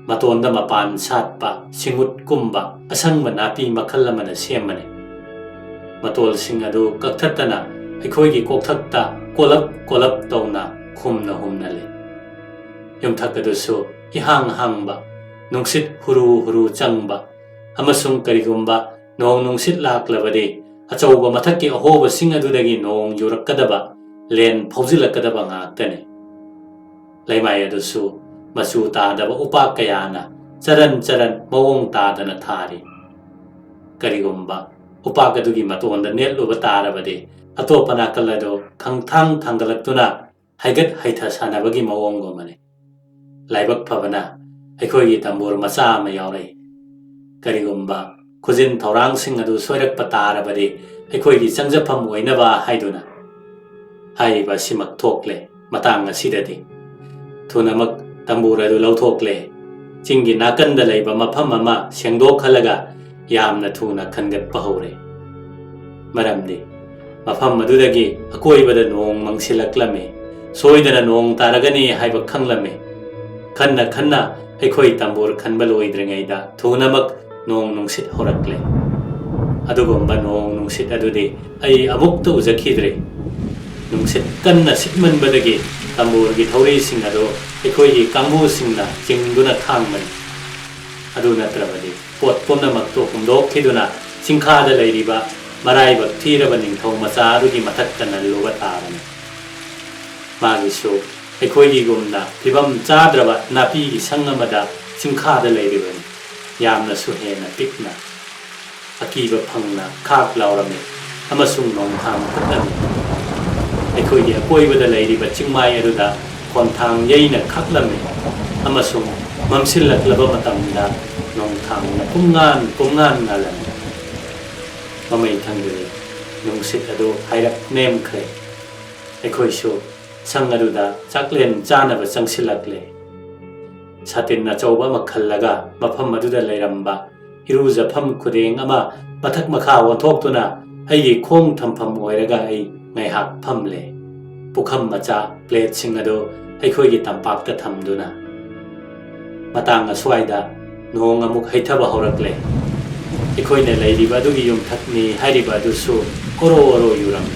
matonda mapan satpa singut kumba asangba napi makhallamana semane matol sing adu kakthatana aikhoi gi kokthakta kolap tawna khumna humna le yumthak adu so ihang hangba nungsit huru changba amasung karigumba nong nungsit laklabadi achauba mathakki ahoba sing adudagi nong yurakadaba len phawjilakadaba ngaktane laimai adusu masu tadaba upa kayana charan mawong tadana thari karigumba upa kadugi matonda netluba tarabadi atopana kalado khangthang thangalaktuna haigat haitha sanabagi mawongo mane laibak phabana aikhoigi tambur macha ma yaure karigumba khujin thorang sing adu soirak patarabadi aikhoigi changjapham oinaba haiduna haiba simak thokle matang asidadi thunamak tambur adu lauthokle chingi nakanda laiba mapham ama sengdok khalaga yamna thuna khangat pahore maramdi mafam madudagi akoibada nong mangsilaklame soidana nong taragani haiba khanglame khanna aikoi tambur khanba loidringaida thunamak nong nungsit horakle adugomba nong nungsit adudi ai amukta ujakhidre nungsit kanna sitmanbadagi tambur gi thori sing ado aikoi gi kangbu singna jingduna thangman adu natrabadi pot pomnamak to humdok khiduna singkhada leiriba marai bak thiraba ningthau macha adugi mathakta nalluba tarani magisu aikoi gi gumna phibam chadraba napi gi sangamada singkhada leiribani yamna suhena pikna akiba phangna khak laurame amasung nong thang khutnami aikoi gi akoibada leiriba chingmai aduda khonthang yeina khaklame amasung mamsillaklaba matamda nong thangna kumngan nalami mamai thangdure nungsit adu hairak nem khre aikoi su sang aduda chaklen chanaba changsilakle satin na chauba makhallaga mafam aduda leiramba irujapham khudeng ama pathak makha wonthokduna aigi khong thampham oiraga ai ngaihak phamle pukham macha plate sing adu aikoi gi tampakta thamduna matang aswaida nong amuk haithaba horakle aikoi ne leiriba adugi yumthakni hairiba adusu oro yuram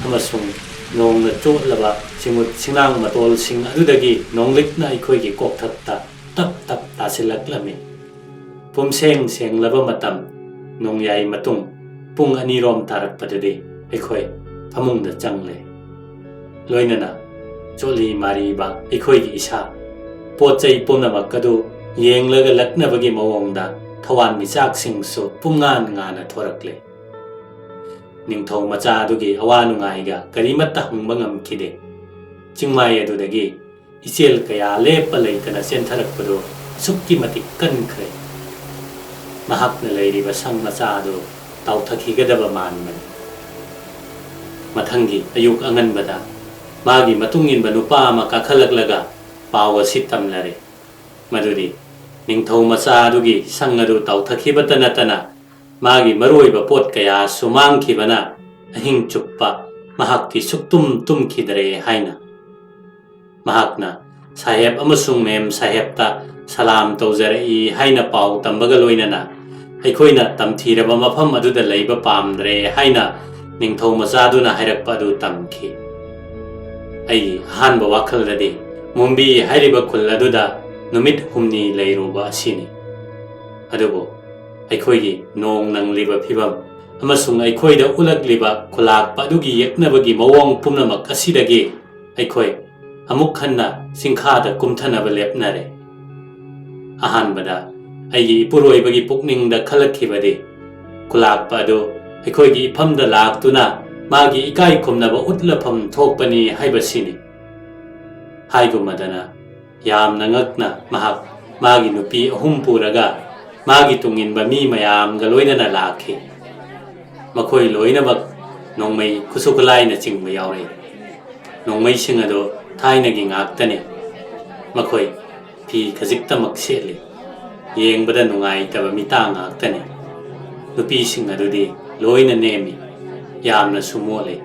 amasung nong na chotlaba simut singnang matol sing adudagi nonglikna aikoi gi kokthakta tap tasilaklame pumseng laba matam nong yai matung pung anirom tarakpadade aikoi phamungda changle loinana choli mariba aikoi gi isa pochai pomnamak kadu yenglaga laknabagi mawongda thawan michak singsu pungan ngana thorakle ningthau macha adugi awanu ngaiga karimata hungbangam kide chingmai adudagi ichel kaya lepa leitana sentharakpado sukki matik kankhre mahakna leiriba sang macha adu tauthakhigadaba manman mathangi ayuk anganbada magi matungin banupa ma kakhalaklaga pawa sitamlare maduri ningthau macha adugi sang adu tauthakibata natana magi maroiba pot kaya sumangkhibana ahing chuppa mahakki suktum tumkhidre haina mahakna saheb amasung mem sahebta salam tawjarai haina pau tambaga loinana aikoina tamthiraba mafam aduda leiba pamdre haina ningthau macha aduna hairakpa adu tamkhi ai hanba wakhalradi mumbi hairiba khulladuda numit humni leiruba asini adubo aikhoigi nong nangliba phibam amasung aikhoida ulagliba khulakpa adugi yeknabagi mawong pumnamak asidagi aikhoi amuk khanna singkhada kumthanaba lepnare ahanbada aigi ipuroibagi pukningda khalakhibadi khulakpa adu aikhoigi iphamda laktuna magi ikai khumnaba utlapham thokpani haibasini haigumadana yamna ngakna mahak magi nupi ahum puraga magi tunginba mi mayam ga loinana lakhi makhoi loinabak nongmai khusukulai na chingba yaure nongmai singado thaina gi ngaktane makhoi phi khajikta makseli yengbada nungai taba mita ngaktane nupi singadudi loina nemi yamna sumole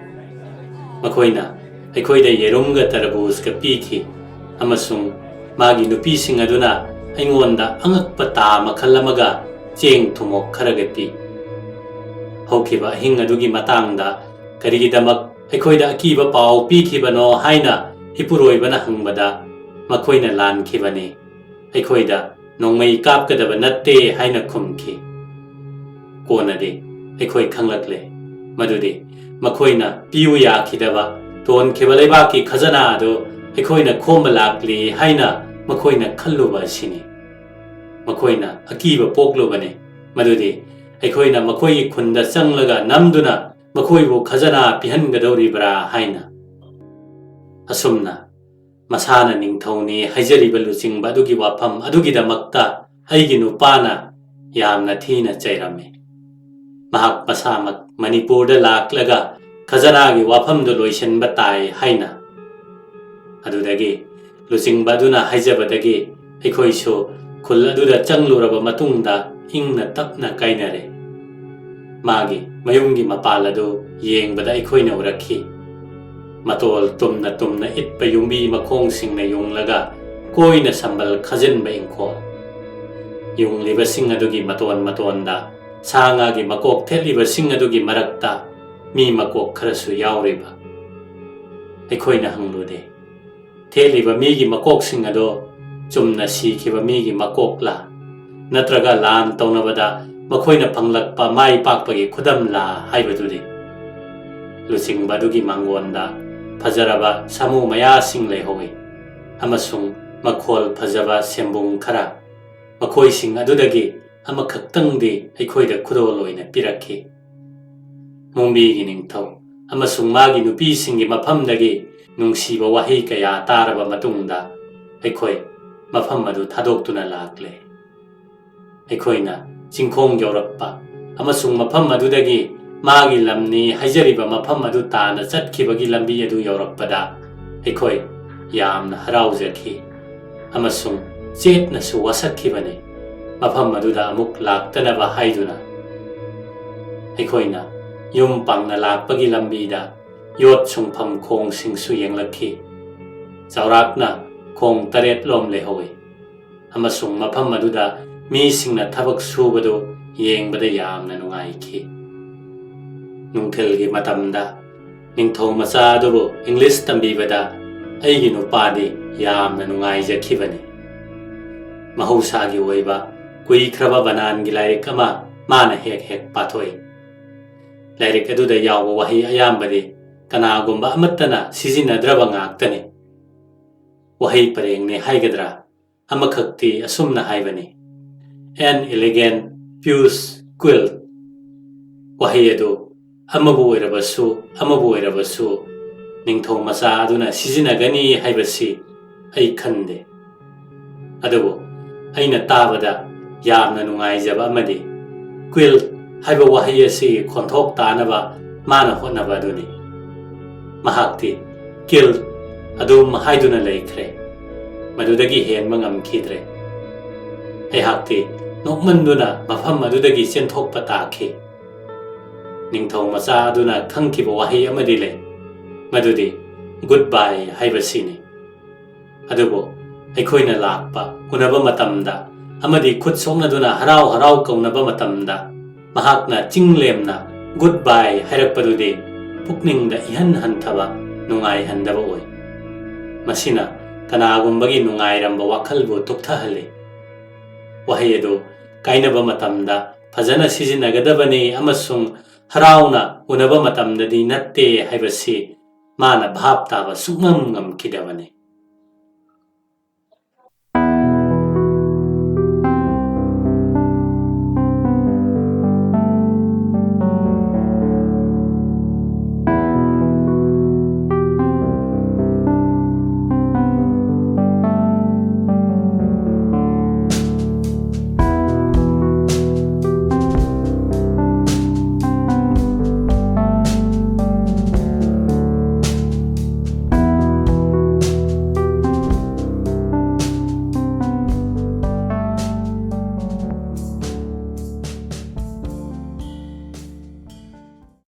makhoina aikhoida yerumga tarabuz ka pikhi amasung magi nupi singaduna aingonda angakpa ta makhalamaga cheng thumok kharaga pi hokhiba hingadugi matangda karigidamak aikhoida akiba pau pikhibano haina hipuroibana hangbada makhoina lan khibani aikhoida nongmei kap kadaba natte haina khumki konadi aikhoi khanglakle madudi makhoina piu ya khidaba ton khebaleba ki khazana ado aikhoi na khombalakli haina makhoina khalluba sini makhoina akiba poklubane madudi aikhoi na makhoi khunda changlaga namduna makhoi bu khazana pihangadori bra haina asumna masana ningthoni haijariba luchingba adugi wafam adugi damakta aigi nupana yamna thina chairame mahak masamak manipur da laklaga khazana gi wafam do loisenba tai haina adudagi luchingba duna haijabadagi aikhoi so khul aduda changluraba matungda ingna tapna kainare magi mayungi mapaladu yengbada aikhoi na urakhi matol tumna itpa yumbi makhong singna yunglaga koina sambal khajin ba ingkho yung liba sing adugi maton da sanga gi makok theliba sing adugi marakta mi makok kharasu yauriba aikoina hanglude theliba mi gi makok sing ado chumna si khiba mi gi makok la natraga lam tawnabada makhoina phanglakpa mai pakpa gi khudam la haibadudi lusing badugi mangonda Fajaraba samu maya sing lehowi amasung makhol fajaba sembung khara makhoi sing adudagi amakhaktangdi aikhoida khudol oina pirakhi mumbi gi ningthau amasung magi nupi singi mafamdagi nungsiba wahi kaya taraba matungda aikhoi mafam adu thadoktuna lakle aikhoina chingkhong yorappa amasung mafam adudagi magi lamni haijariba mafam adu tana chatkibagi lambi adu yorappada aikhoi yamna haraujaki amasung chetna su wasakhibane mafam aduda amuk laktanaba haiduna aikhoina yum pangna lakpagi lambi da yot sungpham khong singsu yenglakhi chaurakna khong taret lom lehowe amasung mafam aduda mi singna thabak subadu yengbada yamna nungaikhi nungthilgi matamda ningthau macha adubu English tambibada aigi nupadi yamna nungaijakhibani mahausagi oiba kuikraba banangi lairik ama mana hek pathoi lairik aduda yawba wahi ayambadi kanagumba amattana sijinadraba ngaktani wahi parengne haigadra amakhakti asumna haibani an elegant puce quilt wahi adu amabu oirabasu ningthau macha aduna sijinagani haibasi ai khande adubu aina tabada yamna nungaijaba amadi quilt haiba wahi asi khonthok tanaba mana honaba aduni mahakti kilt adum haiduna leikhre madudagi henma ngamkhidre ai hakti nokmanduna mafam adudagi senthokpa takhi ningthau macha aduna khangkiba wahi amadi le madudi goodbye haibasini adubo aikhoina lakpa unaba matamda amadi khut somnaduna harau kaunaba matamda mahakna chinglemna goodbye hairakpadudi pukningda ihan hanthaba nungai handaba oi masina kanagumbagi nungairamba wakhalbu tukthahale wahi adu kainaba matamda fajana sijinagadabani amasung harauna unaba matamdadi natte haibasi mana bhap taba sumam ngam kidabani